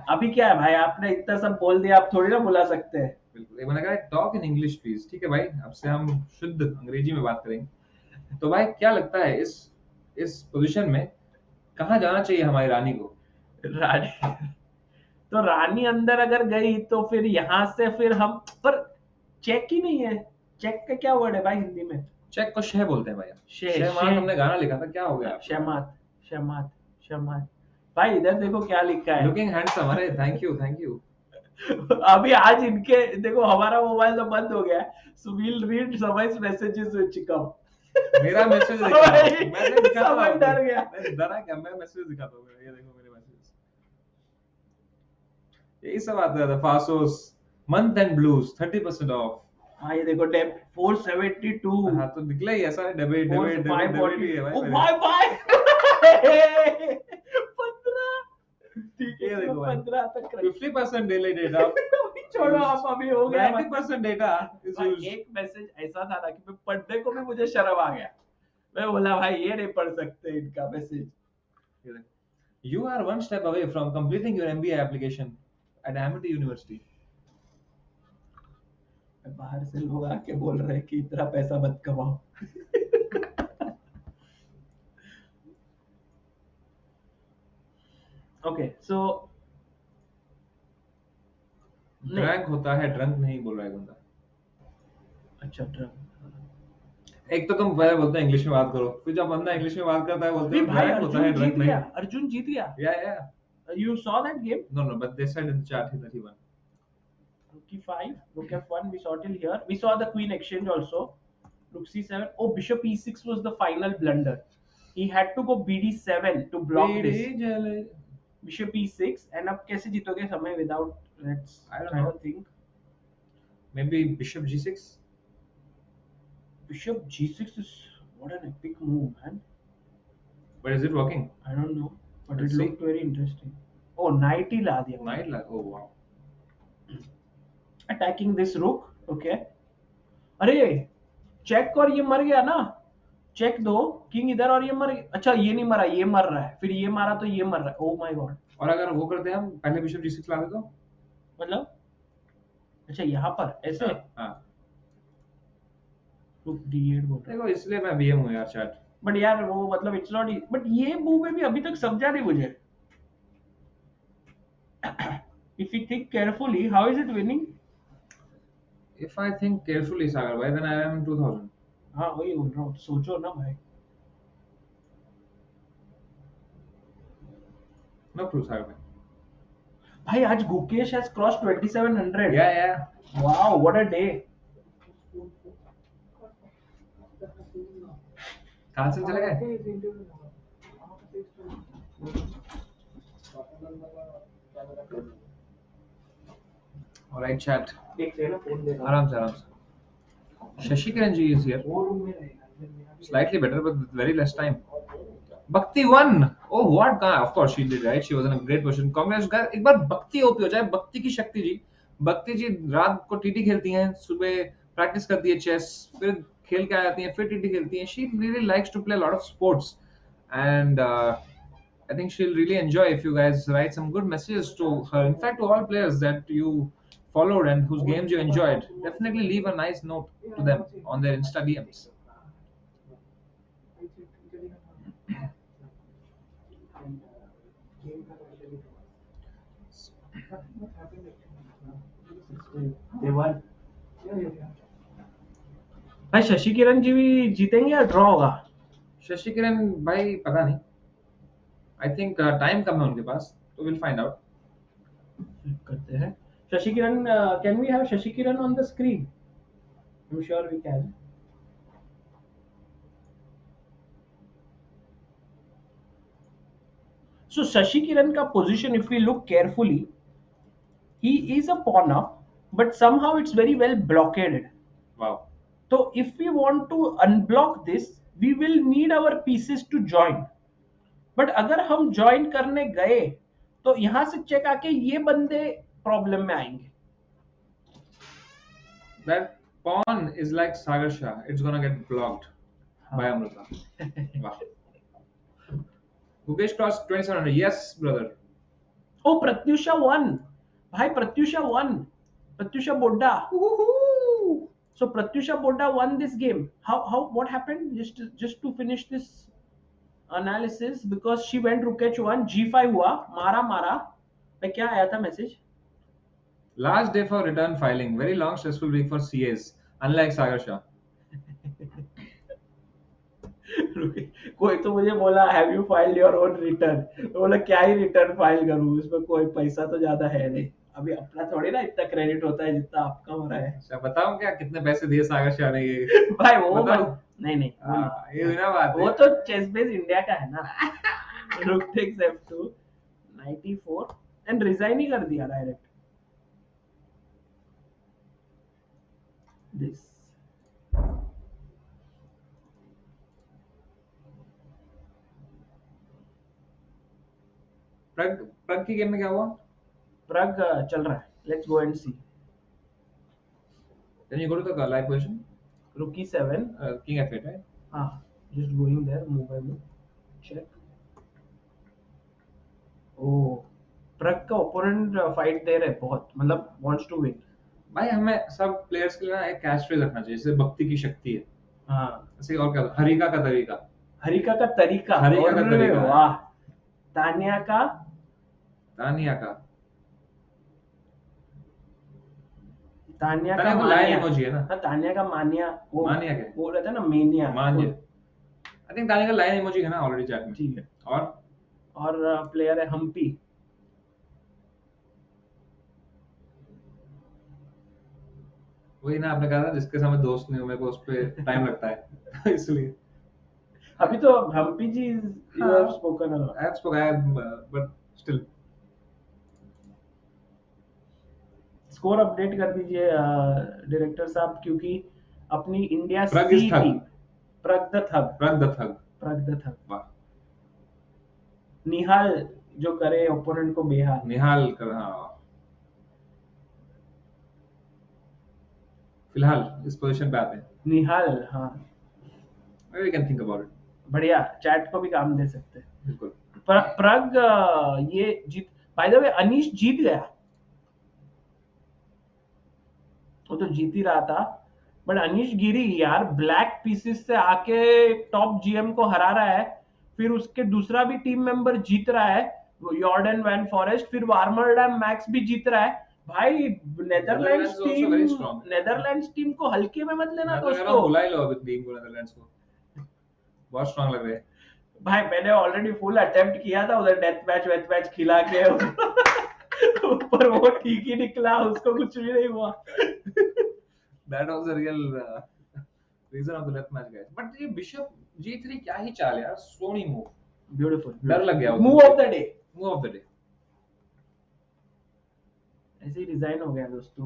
अभी क्या है भाई, आपने इतना सब बोल दिया, आप थोड़ी ना बुला सकते हैं। बिल्कुल। मैंने कहा टॉक इन इंग्लिश प्लीज। ठीक है भाई, अब से हम शुद्ध अंग्रेजी में बात करेंगे। तो भाई क्या लगता है इस पोजीशन में कहाँ जाना चाहिए हमारी रानी को? रानी तो रानी अंदर अगर गई तो फिर यहाँ से फिर हम, पर चेक ही नहीं है। चेक का क्या वर्ड है भाई हिंदी में? चेक को शह बोलते हैं भाई। शहमात हमने गाना लिखा था, क्या हो गया? शहमात शहमात शहमात। भाई इधर देखो क्या लिखा है। Looking handsome. अरे थैंक यू। अभी आज इनके देखो, हमारा मोबाइल तो बंद हो गया है, सो वील रीड समझ मैसेजेस व्हिच कम। मेरा मैसेज दिखा, समझ डर गया। डरा क्या? मैं मैसेज दिखाता हूँ, ये देखो मेरे मैसेजेस, यही सब आता है। Faasos month and blues 30% of. हाँ ये देखो डेब 472। हाँ तो निकला ही ऐसा है। डेबिट है भाई। Bye bye. ठीक है देखो 15 तक 50% डेली डेटा। छोड़ो आप, अभी हो गया 90% डेटा इज यूज्ड। एक मैसेज ऐसा था ना कि मैं पढ़ने को भी मुझे शर्म आ गया। मैं बोला भाई ये नहीं पढ़ सकते इनका message. You are one step away from completing your MBA application at Amity University. बाहर से लोग आके बोल रहे हैं कि इतना पैसा मत कमाओ। ओके सो ड्रंक होता है, ड्रंक नहीं बोल रहा है बंदा। अच्छा ड्रंक। एक तो तुम पहले बोलते हैं इंग्लिश में बात करो, फिर जब बंदा इंग्लिश में बात करता है बोलते हैं ड्रंक होता है, ड्रंक नहीं। अर्जुन जीत गया। Yeah. You saw that game? No, but they said in the chat that he won. Rook e5, rook f1, we saw till here. We saw the queen exchange also. Rook c7. Oh, bishop e6 was the final blunder. He had to go bd7 to block this. Bishop e6, and अब कैसे जीतोगे समय without? Let's try to think. Maybe bishop g6. Bishop g6 is what an epic move, man. But is it working? I don't know, but Let's it looked very interesting. Oh, knight ही ला दिया. Knight ला. Oh wow. Attacking this rook, okay. अरे check और ये मर गया ना, check दो, किंग इधर और ये मर गया। अच्छा ये नहीं मरा, ये मर रहा है, फिर ये मारा तो ये मर रहा है। ओह माय गॉड। और अगर वो करते हैं हम पहले बिशप g6 ला दे तो मतलब अच्छा यहाँ पर ऐसे। हाँ रुक d8 बोल रहा है। देखो इसलिए मैं बीएम हूँ यार चैट। बट यार वो मतलब इट्स नॉट, बट ये मूव में भी अभी तक समझा नहीं मुझे। If you think carefully, how is it winning? If I think carefully सागर भाई, then I am 2000. हाँ वही बोल रहा हूँ, सोचो ना भाई। No clue सागर भाई। भाई आज Gukesh has crossed 2700. Yeah. Wow, what a day. कहाँ से चले गए? Alright chat. आराम से। Sasikiran ji is here. Slightly better but with very less time. Bhakti won. Oh what? Of course she did, right? She was in a great position. Congrats guys. एक बार भक्ति OP हो जाए, भक्ति की शक्ति जी। भक्ति जी रात को टीटी खेलती हैं, सुबह प्रैक्टिस करती है चेस, फिर खेल के आ जाती हैं, फिर टीटी खेलती हैं। She really likes to play a lot of sports and I think she'll really enjoy if you guys write some good messages to her. In fact, to all players that you followed and whose games you enjoyed, definitely leave a nice note to them on their Insta DMs. They won. भाई शशि किरण जी भी जीतेंगे या draw होगा? शशि किरण भाई पता नहीं. I think time कम है उनके पास, तो we'll find out. करते हैं. शशि किरण, can we have Shashi Kiran on the screen? I'm sure we can. So Shashi Kiran ka position, if we look carefully, he is a pawn up, but somehow it's very well blockaded. Wow. So if we want to unblock this, we will need our pieces to join. But अगर हम join करने गए, तो यहाँ से check आके ये बंदे problem में आएंगे. That pawn is like Sagar Shah. It's gonna get blocked by Amrita. Wow. Gukesh crossed 2700. Yes, brother. Oh, Pratyusha won. Bhai, Pratyusha won. Pratyusha Bodda. Woohoo! So Pratyusha Bodda won this game. What happened? Just to finish this analysis, because she went rook h1, g5 हुआ, मारा. मैं क्या आया था message? Last day for return filing. Very long stressful week for CAs. Unlike Sagar Shah. कोई तो मुझे बोला have you filed your own return? तो बोला क्या ही return file करूँ, इसमें कोई पैसा तो ज्यादा है नहीं. अभी अपना थोड़ी ना इतना क्रेडिट होता है जितना आपका हो रहा है. अच्छा बताऊं क्या कितने पैसे दिए सागर शाह ने ये? भाई वो नहीं ये ना बात वो तो चेस बेस इंडिया का है ना. Rook takes f2 94 and resign ही कर दिया डायरेक्ट. दिस प्रग की गेम में क्या हुआ? प्रग चल रहा है. Let's go and see. Then you go to the live position. Rook e7. King f8, right? Just going there. Move by move. Check. Oh, प्रग का ओपोनेंट फाइट दे रहे बहुत, मतलब wants to win. भाई हमें सब प्लेयर्स के लिए ना एक कैच फ्रेज रखना चाहिए, जैसे भक्ति की शक्ति है. हाँ. ऐसे और क्या? हरिका का तरीका. हरिका का तरीका. हरिका का तरीका. वाह. तानिया का. तानिया का लाइन इमोजी है ना. हाँ, तानिया का मानिया. मानिया क्या? वो रहता है ना मेनिया. मानिया. आई थिंक तानिया का लाइन इमोजी है ना ऑलरेडी चैट में. ठीक है. और प्लेयर है हम्पी. वही ना आपने कहा था जिसके सामने दोस्त नहीं हो, मेरे को उस पे टाइम लगता है इसलिए. अभी तो हम्पी जी you have spoken a lot. I have spoken, but still. Score update कर दीजिए डायरेक्टर साहब, क्योंकि अपनी इंडिया सी टीम प्रग द थग. वाह. निहाल जो करे ओपोनेंट को बेहाल. निहाल कर. हाँ. फिलहाल इस पोजीशन पे आते हैं निहाल. हाँ. Maybe we can think about it. बढ़िया. चैट को भी काम दे सकते हैं. बिल्कुल. प्रग ये जीत. बाय द वे अनीश जीत गया. वो तो जीत ही रहा था, बट अनीश गिरी यार. ब्लैक पीसेस से आके टॉप जीएम को हरा रहा है, फिर उसके दूसरा भी टीम मेंबर जीत रहा है, यॉर्डन वैन फॉरेस्ट, फिर वार्मरडैम मैक्स भी जीत रहा है. भाई नेदरलैंड्स टीम को हल्के में मत लेना दोस्तों. बुला ही लो अभी टीम को, नेदरलैंड्स को. बहुत स्ट्रांग लग रहे हैं भाई. मैंने ऑलरेडी फुल अटेम्प्ट किया था उधर डेथ मैच खिला के पर वो ठीक ही निकला, उसको कुछ भी नहीं हुआ. That was the real reason of the death match, guys. But ये बिशप g3 क्या ही चाल यार. सोनी मूव. ब्यूटीफुल. डर लग गया. Move of the day. ऐसे ही डिजाइन हो गया दोस्तों.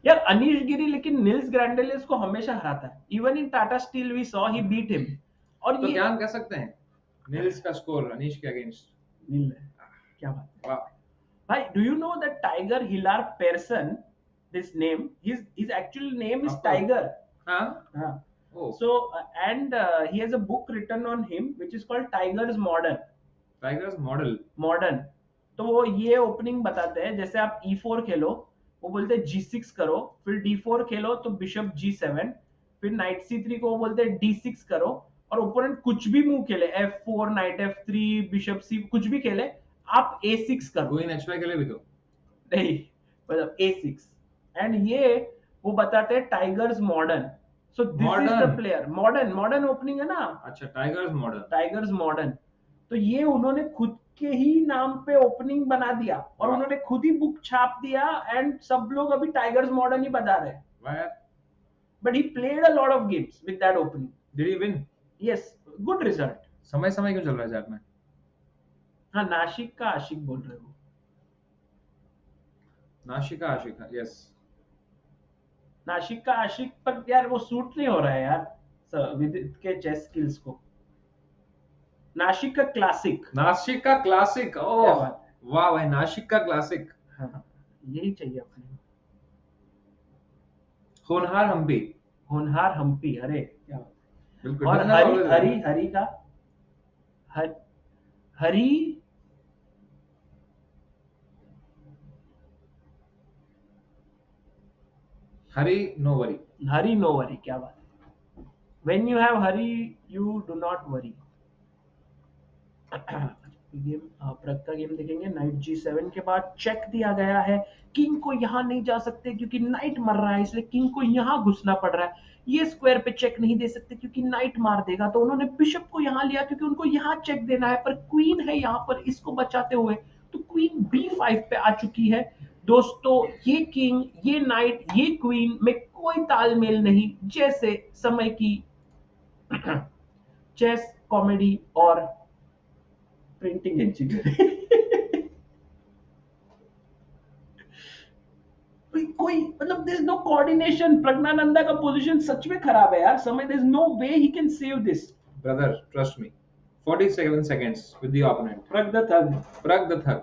यार अनीश गिरी लेकिन निल्स ग्रैंडेलिस को हमेशा हराता है. Even in Tata Steel we saw he beat him. और तो क्या हम कह सकते हैं निल्स का स्कोर अनीश के अगेंस्ट नील है. क्या बात है. वाह. भाई do you know that Tiger Hillarp Persson, this name, his actual name is Tiger. Oh. So and he has a book written on him which is called Tiger's Modern. Tigers model modern. तो वो ये opening बताते हैं, जैसे आप E4 खेलो, वो बोलते हैं G6 करो, फिर D4 खेलो तो बिशप G7, फिर नाइट C3 को वो बोलते हैं D6 करो, और ओपोनेंट कुछ भी मूव खेले, F4, night F3, bishop C, कुछ भी खेले, आप A6 करो। क्वीन H5 के लिए भी तो नहीं, मतलब A6। एंड ये वो बताते हैं tigers modern. So this is the player. Modern opening है ना। अच्छा, टाइगर्स मॉडर्न। तो ये उन्होंने खुद के ही नाम पे ओपनिंग बना दिया, और उन्होंने खुद ही बुक छाप दिया, एंड सब लोग अभी टाइगर्स मॉडर्न ही बता रहे हैं। But he played a lot of games with that opening. Did he win? Yes, good result. समय क्यों चल रहा है चैट में? हाँ, नासिक का आशिक बोल रहे हो। नासिक का आशिक, यस। नासिक का आशिक, पर यार वो सूट नहीं हो रहा है यार विदित के चेस स्किल्स को। नासिक का क्लासिक। ओह वाह भाई, नासिक का क्लासिक। हाँ, यही चाहिए अपने। होनहार हम्पी, अरे क्या बात। बिल्कुल। और हरी का हरी नो वरी, क्या बात है। When you have hurry, you do not worry. Game Pragg का गेम देखेंगे। नाइट G7 के बाद चेक दिया गया है। किंग को यहाँ नहीं जा सकते क्योंकि नाइट मर रहा है, इसलिए किंग को यहाँ घुसना पड़ रहा है। ये स्क्वायर पे चेक नहीं दे सकते क्योंकि नाइट मार देगा, तो उन्होंने बिशप को यहाँ लिया क्योंकि उनको यहाँ चेक देना है, पर क्वीन है यहाँ पर इसको बचाते हुए, तो क्वीन B5 पे आ चुकी है। दोस्तों, ये किंग, ये नाइट, ये क्वीन में कोई तालमेल नहीं, जैसे समय की चेस कॉमेडी और प्रिंटिंग इंजीनियर। कोई मतलब there is no coordination. Praggnanandhaa का पोजीशन सच में खराब है यार। Samay there is no way he can save this. Brother, trust me, 47 seconds with the opponent. Prag the Thug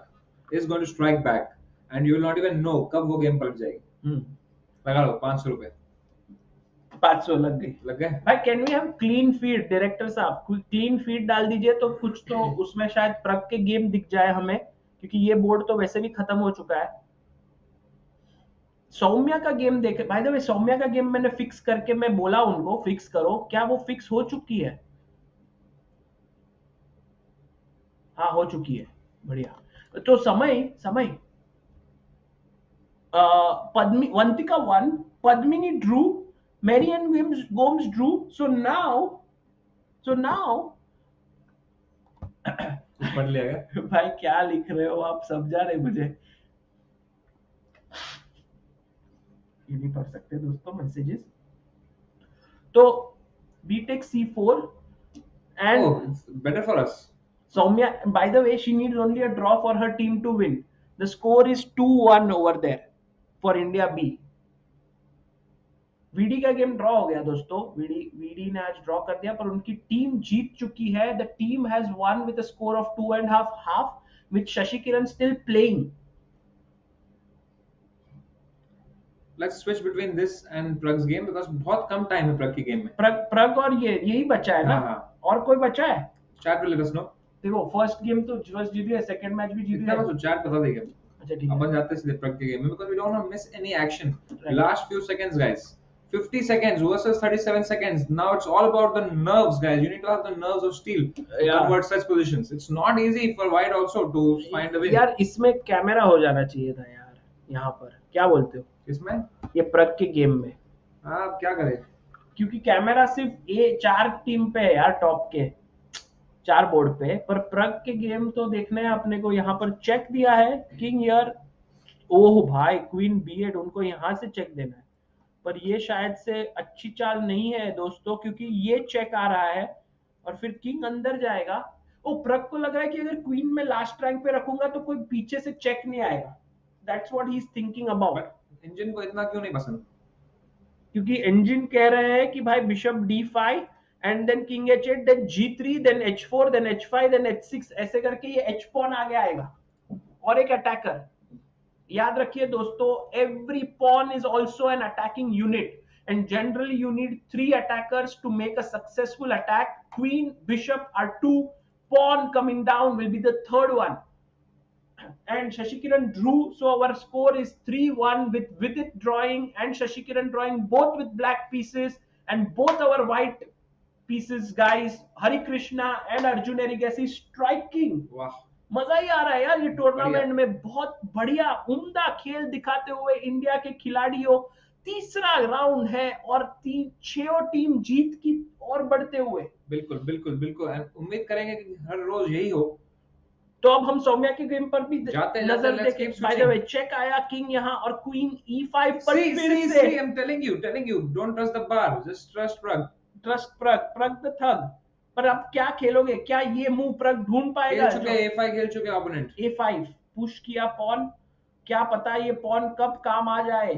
is going to strike back and you will not even know कब वो game पलट जाएगी। लगा लो 500 रुपए। 500 लग गए भाई। Can we have clean feed? Director साहब, क्लीन फीड डाल दीजिए तो कुछ तो उसमें शायद प्रग के गेम दिख जाए हमें, क्योंकि ये बोर्ड तो वैसे भी खत्म हो चुका है। सौम्या का गेम देखे। बाय द वे, सौम्या का गेम मैंने फिक्स करके मैं बोला उनको फिक्स करो, क्या वो फिक्स हो चुकी है? हाँ, हो चुकी है, बढ़िया। तो समय Vantika won, Padmini drew, Marian Gomes drew. So now पढ़ लिया क्या? भाई क्या लिख रहे हो आप, समझा रहे मुझे? ये नहीं पढ़ सकते दोस्तों मैसेजेस। तो B takes C4 and it's better for us. Soumya, by the way, she needs only a draw for her team to win. The score is 2-1 over there for India B. VD का game draw हो गया दोस्तों। VD ने आज draw कर दिया, पर उनकी टीम जीत चुकी है। The team has won with a score of 2.5 with Sasikiran still playing. Let's switch between this and Prag's game because बहुत कम टाइम है प्रग की गेम में। प्रग और यही बचा है ना? और कोई बचा है? चैट पे let us know। देखो, फर्स्ट गेम तो फर्स्ट जीत गया, सेकंड मैच भी जीत गया। तो चैट बता देगा। अच्छा ठीक है, अपन जाते हैं सीधे प्रग के गेम में because we don't want to miss any action. Last few seconds guys, 50 seconds versus 37 seconds. Now it's all about the nerves guys. You need to have the nerves of steel to convert such positions. It's not easy for white also to find a win. यार इसमें camera हो जाना चाहिए था यार, यहाँ पर क्या बोलते हो? इसमें ये प्रग के गेम में आप क्या करें, क्योंकि कैमरा सिर्फ ये 4 टीम पे है यार, टॉप के 4 बोर्ड पे, पर प्रग के गेम तो देखने हैं अपने को। यहाँ पर चेक दिया है किंग यार। ओह भाई, क्वीन B8, उनको यहाँ से चेक देना है, पर ये शायद से अच्छी चाल नहीं है दोस्तों, क्योंकि ये चेक आ रहा है और फिर किंग अंदर जाएगा। ओ, प्रग को लग रहा है कि अगर क्वीन में लास्ट रैंक पे रखूंगा तो कोई पीछे से चेक नहीं आएगा। That's what he is thinking about. Engine को इतना क्यों नहीं पसंद? क्योंकि इंजन कह रहे हैं कि भाई bishop D5 and then king H8 then G3 then H4 then H5 then H6, ऐसे करके ये H pawn आगे आएगा और एक अटैकर। याद रखिए दोस्तों, every pawn is also an attacking unit and generally you need 3 attackers to make a successful attack. Queen, bishop are 2, Pawn coming down will be the third one. And Sasikiran drew, so our score is 3-1 with Vidit drawing and Sasikiran drawing both with black pieces, and both our white pieces, guys. Harikrishna and Arjun Erigaisi striking. वाह, मजा ही आ रहा है यार ये tournament में. बहुत बढ़िया उम्दा खेल दिखाते हुए इंडिया के खिलाड़ियों. तीसरा राउंड है और 6 टीम जीत की और बढ़ते हुए. बिल्कुल बिल्कुल बिल्कुल. उम्मीद करेंगे कि हर रोज यही हो. तो अब हम सौम्या के गेम पर भी नजर देखें. बाय द वे चेक आया किंग यहाँ और क्वीन E5 पर फिर से. I'm telling you, don't trust the bar, just trust Pragg. Trust Pragg the thug. पर अब क्या खेलोगे? क्या ये मूव प्रग ढूंढ पाएगा? खेल चुके A5 खेल चुके ओपोनेंट. A5 पुश किया पॉन. क्या पता ये पॉन कब काम आ जाए.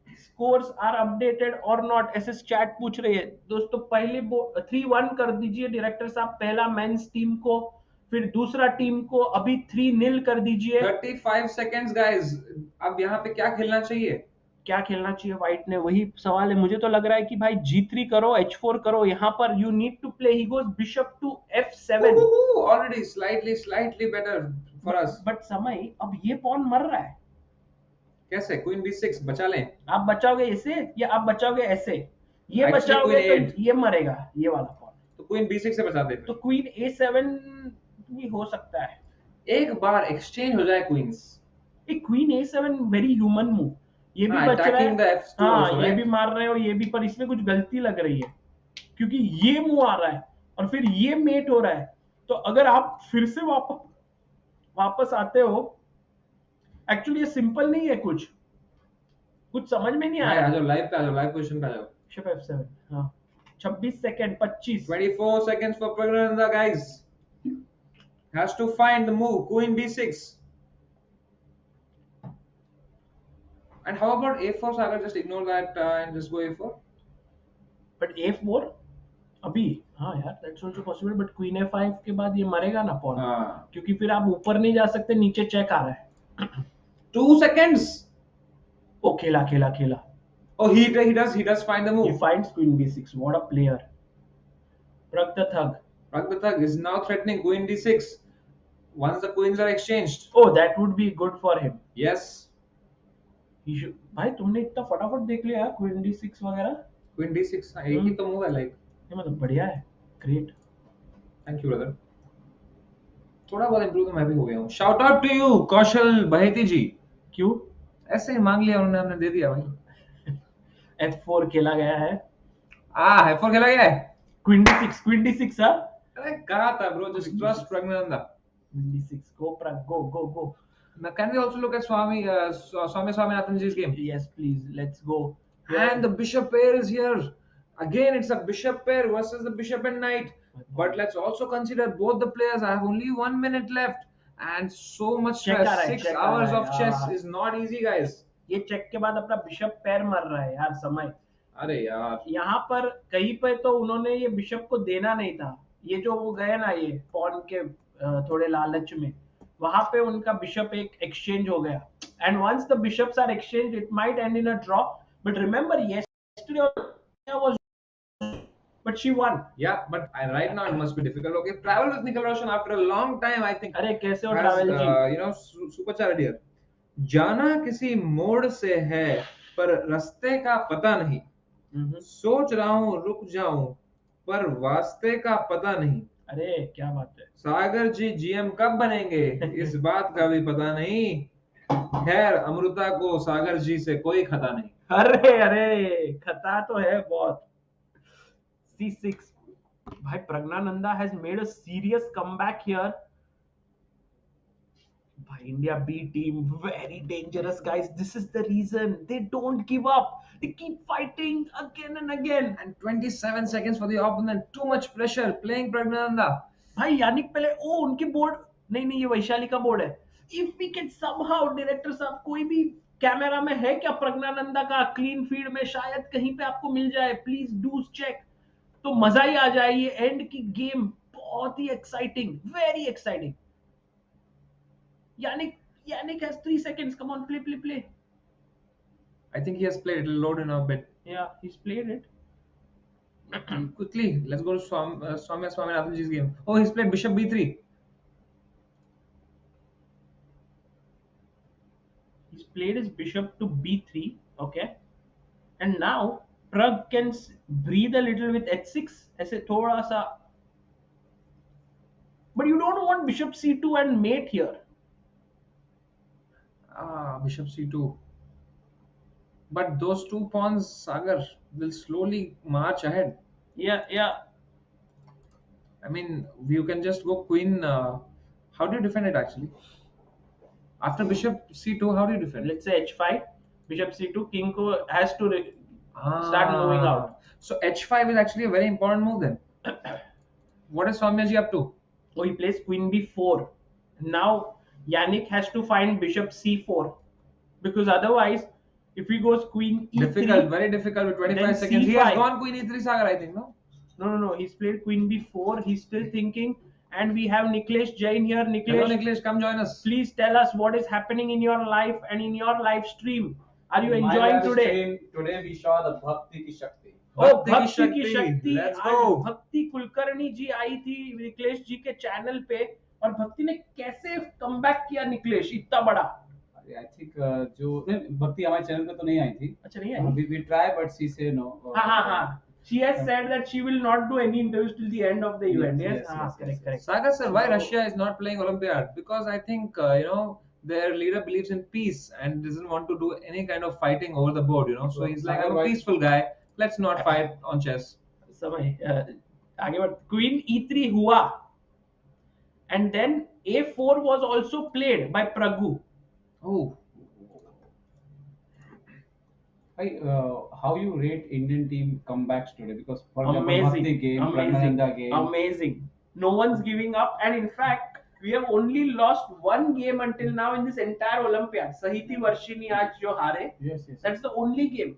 स्कोर्स आर अपडेटेड और नॉट, ऐसे चैट पूछ रही है दोस्तों. पहले 3-1 कर दीजिए डायरेक्टर साहब, पहला मेंस टीम को, फिर दूसरा टीम को अभी 3-0 कर दीजिए. 35 सेकंड्स गाइस. अब यहाँ पे क्या खेलना चाहिए? क्या खेलना चाहिए व्हाइट ने? वही सवाल है. मुझे तो लग रहा है कि भाई G3 करो, H4 करो. यहाँ पर you need to play. He goes bishop to F7. Already slightly better for us. But Samay अब ये पॉन मर रहा है. कैसे? क्वीन B6 बचा लें. आप बचाओगे ऐसे या आप बचाओगे ऐसे? ये Actually, बचाओगे queen तो ये मरेगा, ये वाला पॉन. तो क्वीन B6 से बचा दे. तो क्वीन A7 भी हो सकता है. एक बार एक्सचेंज हो जाए क्वींस. एक queen A7 very human move. ये भी बच रहा है. हाँ ये भी मार रहे हो, ये भी. पर इसमें कुछ गलती लग रही है क्योंकि ये मूव आ रहा है और फिर ये मेट हो रहा है. तो अगर आप फिर से वापस आते हो, एक्चुअली ये सिंपल नहीं है. कुछ समझ में नहीं आ रहा. आ जाओ लाइव पे, आ जाओ लाइव पोजीशन पे, आ जाओ. Bishop F7. हाँ 26 second 25 24 seconds for Praggnanandhaa guys. Has to find the move. Queen B6. And how about A4, Sagar? Just ignore that and just go A4. But A4 अभी, हाँ यार that's also possible. But Queen A5 के बाद ये मरेगा ना pawn. क्योंकि फिर आप ऊपर नहीं जा सकते, नीचे चेक आ रहा है. 2 seconds. ओ खेला. Oh, he does find the move. He finds Queen B6. What a player. Pragg the thug is now threatening Queen D6 once the queens are exchanged. Oh, that would be good for him. Yes. भाई तुमने इतना फटाफट देख लिया queen D6 वगैरह. Queen D6 एक ही तो move है लाइक. ये मतलब बढ़िया है. ग्रेट. Thank you brother. थोड़ा बहुत इंप्रूव तो मैं भी हो गया हूँ. शाउट आउट टू यू कौशल बहेती जी. क्यों? ऐसे ही मांग लिया उन्होंने, हमने दे दिया भाई. F4 खेला गया है. F4 खेला गया है. क्वीन D6 हाँ. अरे कहा था bro, just trust Praggnanandhaa. Queen D6 go Pragg go. Now, can we also look at Swaminathanji's game? Yes, please. Let's go. And the bishop pair is here. Again, it's a bishop pair versus the bishop and knight. But let's also consider both the players. I have only 1 minute left. And so much stress. 6 hours of chess is not easy, guys. ये check के बाद अपना bishop पैर मर रहा है यार समय. अरे यार. यहाँ पर कहीं पे तो उन्होंने ये बिशप को देना नहीं था. ये जो वो गए ना ये पॉन के थोड़े लालच में, वहां पे उनका बिशप एक एक्सचेंज हो गया. And once the bishops are exchange it might end in a draw. But remember yesterday was but she won. Yeah, but right now it must be difficult. Okay, travel with Nikolaos after a long time, I think. अरे कैसे हो travel ji? You know, super chat dear. जाना किसी मोड़ से है पर रास्ते का पता नहीं. सोच रहा हूँ रुक जाऊं पर वास्ते का पता नहीं. अरे क्या बात है. सागर जी जीएम कब बनेंगे इस बात का भी पता नहीं. खैर अमृता को सागर जी से कोई खता नहीं. अरे खता तो है बहुत. C6 भाई. Praggnanandhaa has made a serious comeback here. By India B team very dangerous guys. This is the reason they don't give up. They keep fighting again and again. And 27 seconds for the opponent. Too much pressure playing Praggnanandhaa. भाई यानिक पहले उनके board नहीं ये वैशाली का board है. If we can somehow director साहब कोई भी कैमरा में है क्या Praggnanandhaa का क्लीन फीड में, शायद कहीं पे आपको मिल जाए. Please do check. तो मजा ही आ जाए. ये एंड की गेम बहुत ही exciting, very exciting. Yannick has 3 seconds. Come on, play. I think he has played. It'll load in a bit. Yeah, he's played it. Quickly, let's go to Swamya Swaminathanji's game. Oh, he's played bishop b3. He's played his bishop to b3. Okay. And now Prag can breathe a little with h6. ऐसे थोड़ा सा. But you don't want bishop c2 and mate here. Bishop c2. But those two pawns, Sagar, will slowly march ahead. Yeah. I mean, you can just go queen. How do you defend it actually? After bishop c2, how do you defend? Let's say h5, bishop c2, king has to start moving out. So h5 is actually a very important move then. What is Swamyaji up to? So he plays queen b4. Now Yannick has to find bishop c4, because otherwise, if he goes queen e3, difficult, very difficult with 25 seconds. c5. He has gone queen e3, Sagar, I think, no? No. He's played queen b4. He's still thinking. And we have Nikolaos Jain here. Hello, Nikolaos, come join us. Please tell us what is happening in your life and in your live stream. Are you enjoying today? Today we saw the Bhakti ki Shakti. Oh, Bhakti ki Shakti. Let's go. Bhakti Kulkarni ji आई थी निकलेश जी के channel पे, और भक्ति ने कैसे comeback किया निकलेश इतना बड़ा. I think जो भक्ति हमारे चैनल पे तो नहीं आई थी. अच्छा नहीं आई. We try but she say no. हाँ. She has said that she will not do any interviews till the end of the event. Yes. Correct. Sagar sir, why Russia is not playing Olympiad? Because I think their leader believes in peace and doesn't want to do any kind of fighting over the board. So he's like, I'm a peaceful guy. Let's not fight on chess. समय आगे बढ़. Queen e3 हुआ, and then a4 was also played by Praggu. Oh. How you rate Indian team comebacks today? Because for amazing game, Praggnanandhaa game, amazing. No one's giving up, and in fact, we have only lost one game until now in this entire Olympiad. Sahiti Varshini aaj jo haare. Yes. That's the only game.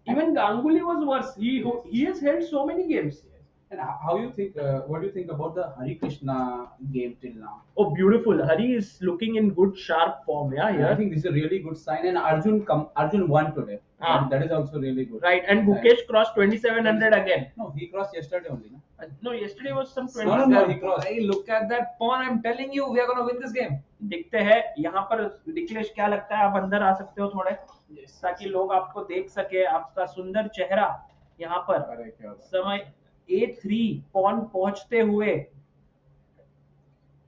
Even Ganguly was worse. He has held so many games. And how you think? What do you think about the Harikrishna game till now? Oh, beautiful. Hari is looking in good, sharp form. Yeah. I think this is a really good sign. And Arjun won today. That is also really good. Right. And Gukesh crossed 2700 again. No, he crossed yesterday only. No, yesterday was some 20. No, he crossed. Hey, look at that pawn. I'm telling you, we are going to win this game. दिखते हैं यहाँ पर. निकलेश क्या लगता है, आप अंदर आ सकते हो थोड़े, ताकि लोग आपको देख सके, आपका सुंदर चेहरा यहाँ पर. समय a3 पॉन पहुंचते हुए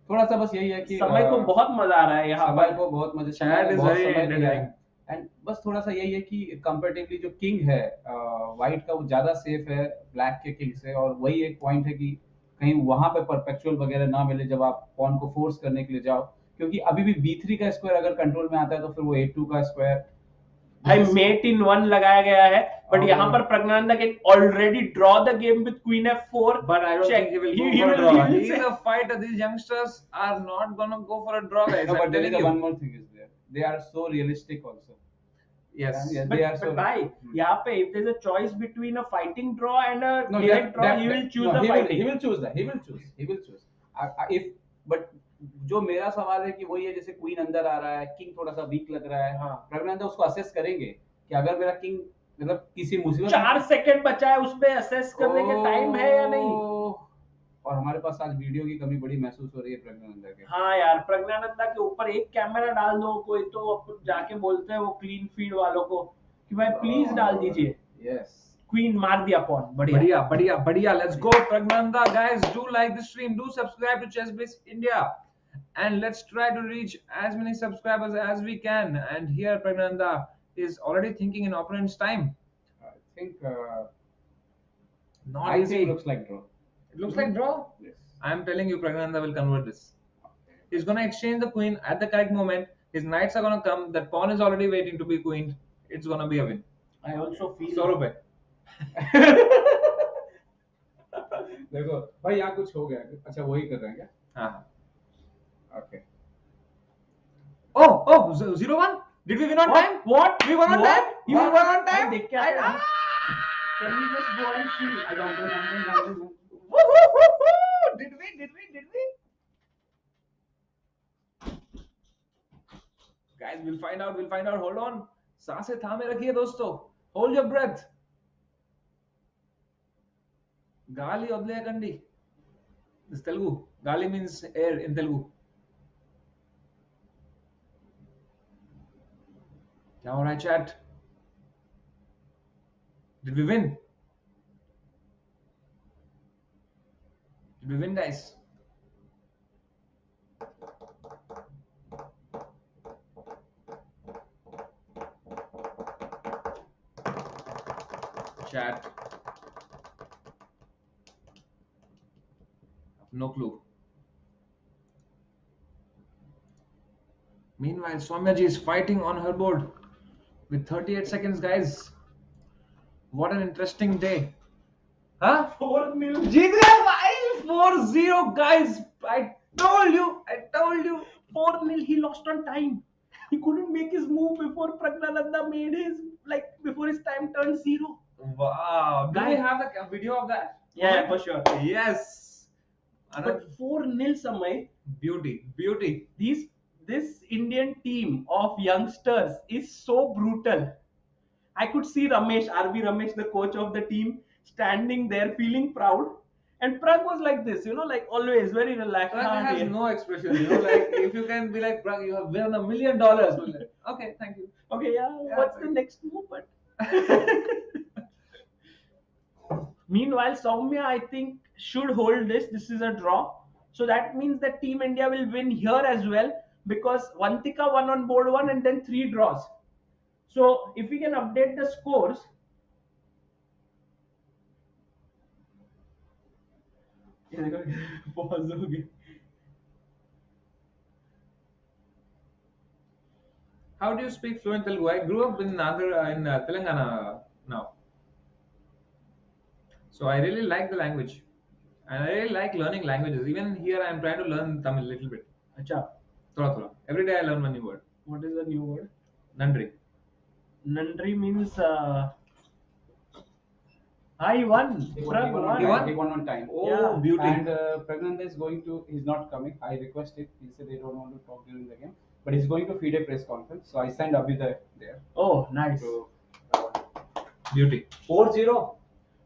थोड़ा सा बस यही है कि समय को बहुत मजा आ रहा है यहाँ पर. को बहुत मजा एंड बस थोड़ा सा यही है कि कंपैरेटिवली जो किंग है व्हाइट का, वो ज्यादा सेफ है ब्लैक के किंग से. और वही एक पॉइंट है कि कहीं वहां पे परपेचुअल वगैरह ना मिले जब आप पॉन को फोर्स करने के लिए जाओ, क्योंकि अभी भी b3 का स्क्वायर अगर कंट्रोल में आता है तो फिर वो a2 का स्क्वायर भाई मेट इन वन लगाया गया है. बट यहाँ पर Praggnanandhaa can already draw the game with queen f4. But I don't think he will go for a draw. He's a fighter. These youngsters are not gonna go for a draw, guys. No, but there is one more thing is there. They are so realistic also. Yes. They are so. But bhai, यहाँ पे if there's a choice between a fighting draw and a direct draw, he will choose the fighting. He will choose that. He will choose. But जो मेरा सवाल है कि वही है, जैसे क्वीन अंदर आ रहा है, किंग थोड़ा सा वीक लग रहा है. प्रज्ञानंदा उसको असेस करेंगे कि अगर मेरा किंग मतलब किसी मुसीबत 4 सेकंड बचा है, उसमें असेस करने के टाइम है या नहीं. और हमारे पास आज वीडियो की कमी बड़ी महसूस हो रही है प्रज्ञानंदा के. हाँ यार, प्रज्ञानंदा के ऊपर एक कैमरा डाल दो कोई, तो जाके बोलते हैं वो क्लीन फीड वालों को कि भाई प्लीज डाल दीजिए. यस, क्वीन मार दिया पॉन. बढ़िया. Let's go Praggnanandhaa, guys. Do like the stream, do subscribe to ChessBase India, and let's try to reach as many subscribers as we can. And here Praggnanandhaa is already thinking in opponent's time. I think Not I easy. think it looks like draw. It looks like draw. Yes. I'm telling you, Praggnanandhaa will convert this. He's gonna exchange the queen at the correct moment. His knights are gonna come. That pawn is already waiting to be queened. It's gonna be a win. I also feel 100 रुपए. देखो भाई यहाँ कुछ हो गया. अच्छा वही कर रहे हैं क्या? हाँ. Okay. Oh, 0-1. Did we win on time? What? We won on time. You won on time. देख के आते हैं. Can we just go and see? I don't know. Did we? Guys, we'll find out. Hold on. सांसें थामे रखिए दोस्तों. Hold your breath. Gali Odlayakandi. This Telugu. Gali means air in Telugu. Kya ho raha hai, chat? Did we win? Did we win, guys? Chat. No clue. Meanwhile, Soumyaji is fighting on her board with 38 seconds, guys. What an interesting day. Huh? 4-0. जीत गया भाई 4-0, guys. I told you. 4-0. He lost on time. He couldn't make his move before Praggnanandhaa made his, before his time turned 0. Wow. Do we have the video of that? Yeah, for sure. Yes. But 4-0 Samay. Beauty. This Indian team of youngsters is so brutal. I could see Ramesh, RV Ramesh, the coach of the team, standing there feeling proud. And Prag was like this, like always very relaxed. Prag has no expression, like if you can be like, Prag, you have won $1 million. Okay, thank you. Okay, yeah, what's the next move? But meanwhile, Soumya, I think, should hold this. This is a draw. So that means that Team India will win here as well, because Vantika won on board 1 and then 3 draws. So if we can update the scores. Pause ho gaya. How do you speak fluent Telugu? I grew up in Telangana now. So I really like the language. And I really like learning languages. Even here I am trying to learn Tamil a little bit. Acha. Thoda. Every day I learn one new word. What is the new word? Nandri. Nandri means he won. He won on time. Oh, Yeah. beauty. And Praggnanandhaa is he's not coming. I requested. He said they don't want to talk during the game. But he's going to FIDE press conference. So I sent Abhi there. Oh, nice. So, Beauty. 4-0.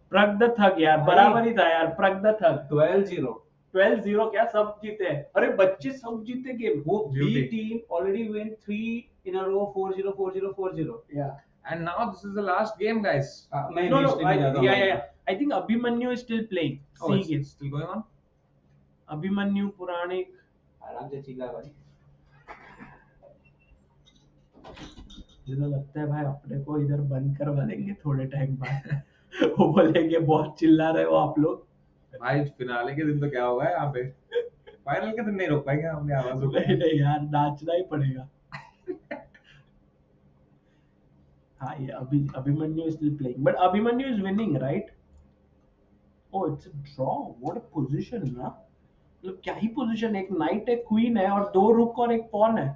Prag the Thug यार, बराबर ही था यार. Prag the Thug. 12-0. 12-0 क्या सब जीते हैं. अरे बच्चे सब जीते गेम. वो Beauty. B team already win 3 in a row, 4-0, 4-0, 4-0. Yeah. And now this is the last game, guys. No. I think Abhimanyu is still playing. Oh, See it's game. still going on? Abhimanyu Puranik. आराम से चिल्ला भाई. मुझे लगता है भाई अपने को इधर बंद करवा देंगे थोड़े टाइम बाद. वो बोलेंगे बहुत चिल्ला रहे हो आप लोग. भाई फिनाले के दिन तो क्या होगा यहाँ पे? फाइनल के दिन नहीं रोक पाएंगे हमने आवाज को. नहीं यार, नाचना ही पड़ेगा. हाँ, ये Abhimanyu is still playing, but Abhimanyu is winning, right? Oh, it's a draw. What a position, ना? मतलब क्या ही position है? एक knight, एक queen है और 2 rook और एक pawn है.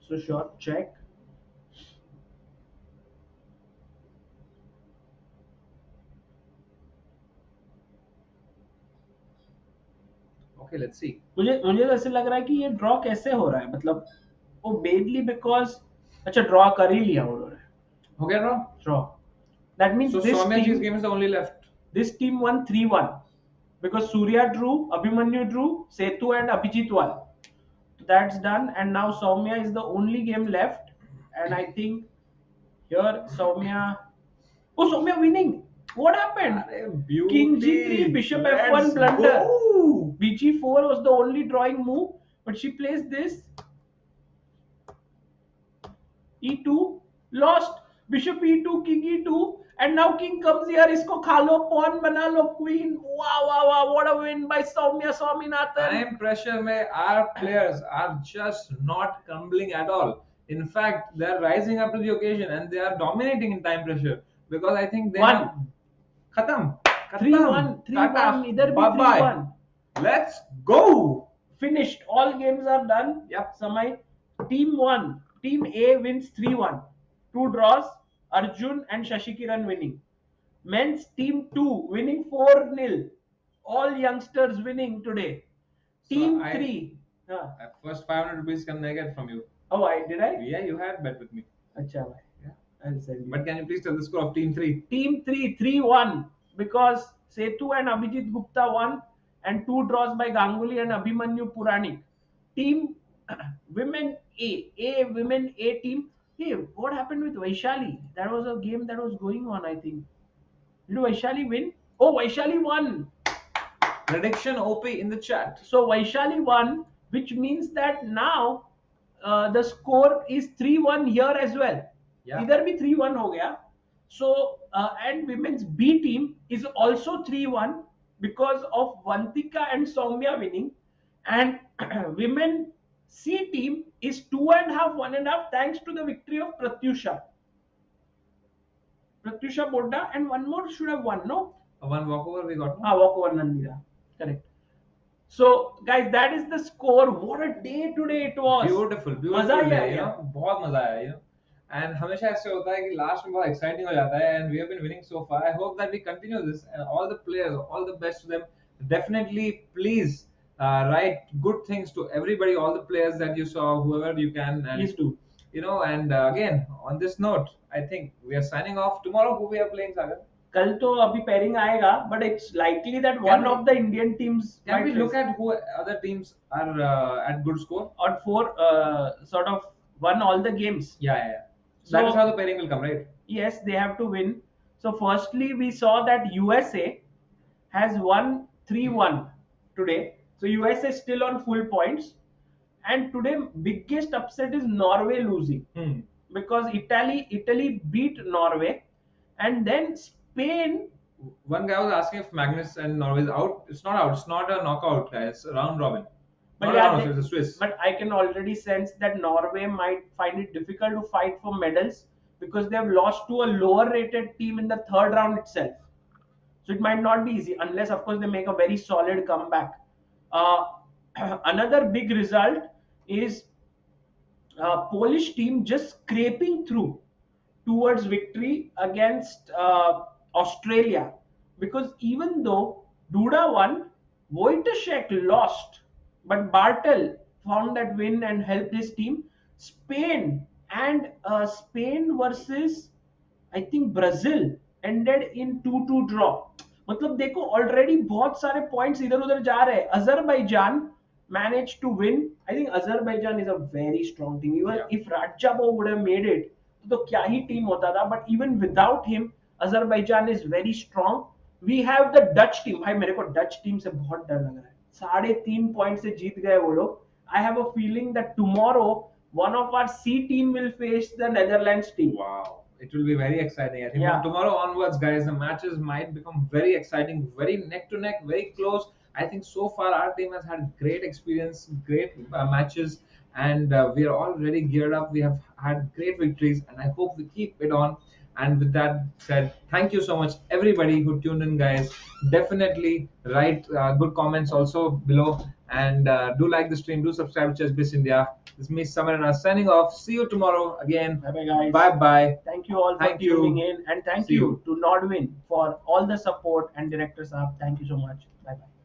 So short check. Okay, let's see. मुझे ऐसे लग रहा है कि ये ड्रॉ कैसे हो रहा है. मतलब वो बेडली बिकॉज अच्छा ड्रॉ कर ही लिया उन्होंने. हो गया draw? Draw. That means So Soumyaji's game is the only left. this team won 3-1 because Surya drew, Abhimanyu drew, Setu and Abhijit won. That's done, and now Soumya is the only game left, and I think here Soumya. Oh, Soumya winning. What happened? Beauty. King G3, Bishop F1 Let's blunder. go. BG4 was the only drawing move, but she plays this. E2 lost. Bishop E2, King E2, and now King comes here. Isko khalo, pawn bana lo, Queen. Wow! What a win by Soumya Swaminathan. Time pressure mein our players are just not crumbling at all. In fact, they are rising up to the occasion and they are dominating in time pressure because I think they One. Khatam. 3-1. Idhar bhi 3-1. Let's go. Finished. All games are done. Yep. Samay. Team 1. Team A wins 3-1. 2 draws. Arjun and Sasikiran winning. Men's team 2 winning 4-0. All youngsters winning today. Team 3. हाँ. First 500 rupees can I get from you? Oh, did I? Yeah, you had bet with me. अच्छा भाई. Yeah. I'll send you. But can you please tell the score of Team 3? Team 3, 3-1, because Setu and Abhijit Gupta won, and 2 draws by Ganguly and Abhimanyu Puranik. Team Women Women A team. Hey, what happened with Vaishali? That was a game that was going on, I think. Did Vaishali win? Oh, Vaishali won. Prediction OP in the chat. So Vaishali won, which means that now the score is 3-1 here as well. Yeah. Either be 3-1 ho gaya. So and women's B team is also 3-1 because of Vantika and Soumya winning, and women C team is 2.5, 1.5 thanks to the victory of Pratyusha Bodda, and one more should have won, no? One walkover we got. Walkover Nandira. Correct. So guys, that is the score. What a day today it was. Beautiful day, you know. बहुत मजा आया, you know. And हमेशा ऐसे होता है कि last में बहुत exciting हो जाता है, and we have been winning so far. I hope that we continue this, and all the players, all the best to them. Definitely, please write good things to everybody, all the players that you saw, whoever you can, and Please do. You know. And again, on this note, I think we are signing off. Tomorrow, who we are playing, Sagar? कल तो अभी pairing आएगा, but it's likely that one of the Indian teams. Can we look at who other teams are at good score? Or for sort of won all the games. Yeah. That is how the pairing will come, right? Yes, they have to win. So firstly, we saw that USA has won 3-1 today. So USA is still on full points. And today, biggest upset is Norway losing. Because Italy beat Norway. And then Spain. One guy was asking if Magnus and Norway is out. It's not out. It's not a knockout, guys. It's a round robin. But it's a Swiss. But I can already sense that Norway might find it difficult to fight for medals because they have lost to a lower rated team in the third round itself. So it might not be easy unless, of course, they make a very solid comeback. Another big result is Polish team just scraping through towards victory against Australia, because even though Duda won, Wojciech lost, but Bartel found that win and helped his team. Spain versus I think Brazil ended in 2-2 draw. मतलब देखो already बहुत सारे points इधर उधर जा रहे हैं. Azerbaijan managed to win. I think Azerbaijan is a very strong team. Even if Radjabo would have made it, तो क्या ही team होता था. But even without him, Azerbaijan is very strong. We have the Dutch team. भाई मेरे को Dutch team से बहुत डर लग रहा है. 3.5 points से जीत गए वो लोग. I have a feeling that tomorrow one of our C team will face the Netherlands team. Wow. It will be very exciting. I think from tomorrow onwards, guys, the matches might become very exciting, very neck to neck, very close. I think so far our team has had great experience, great matches, and we are already geared up. We have had great victories, and I hope we keep it on. And with that said, thank you so much, everybody who tuned in, guys. Definitely write good comments also below, and do like the stream, do subscribe to ChessBase India. This is me, Samarana, signing off. See you tomorrow again. Bye bye, guys. Bye bye. Thank you all for tuning in, and thank you to Nodwin for all the support, and Director Saab. Thank you so much. Bye bye.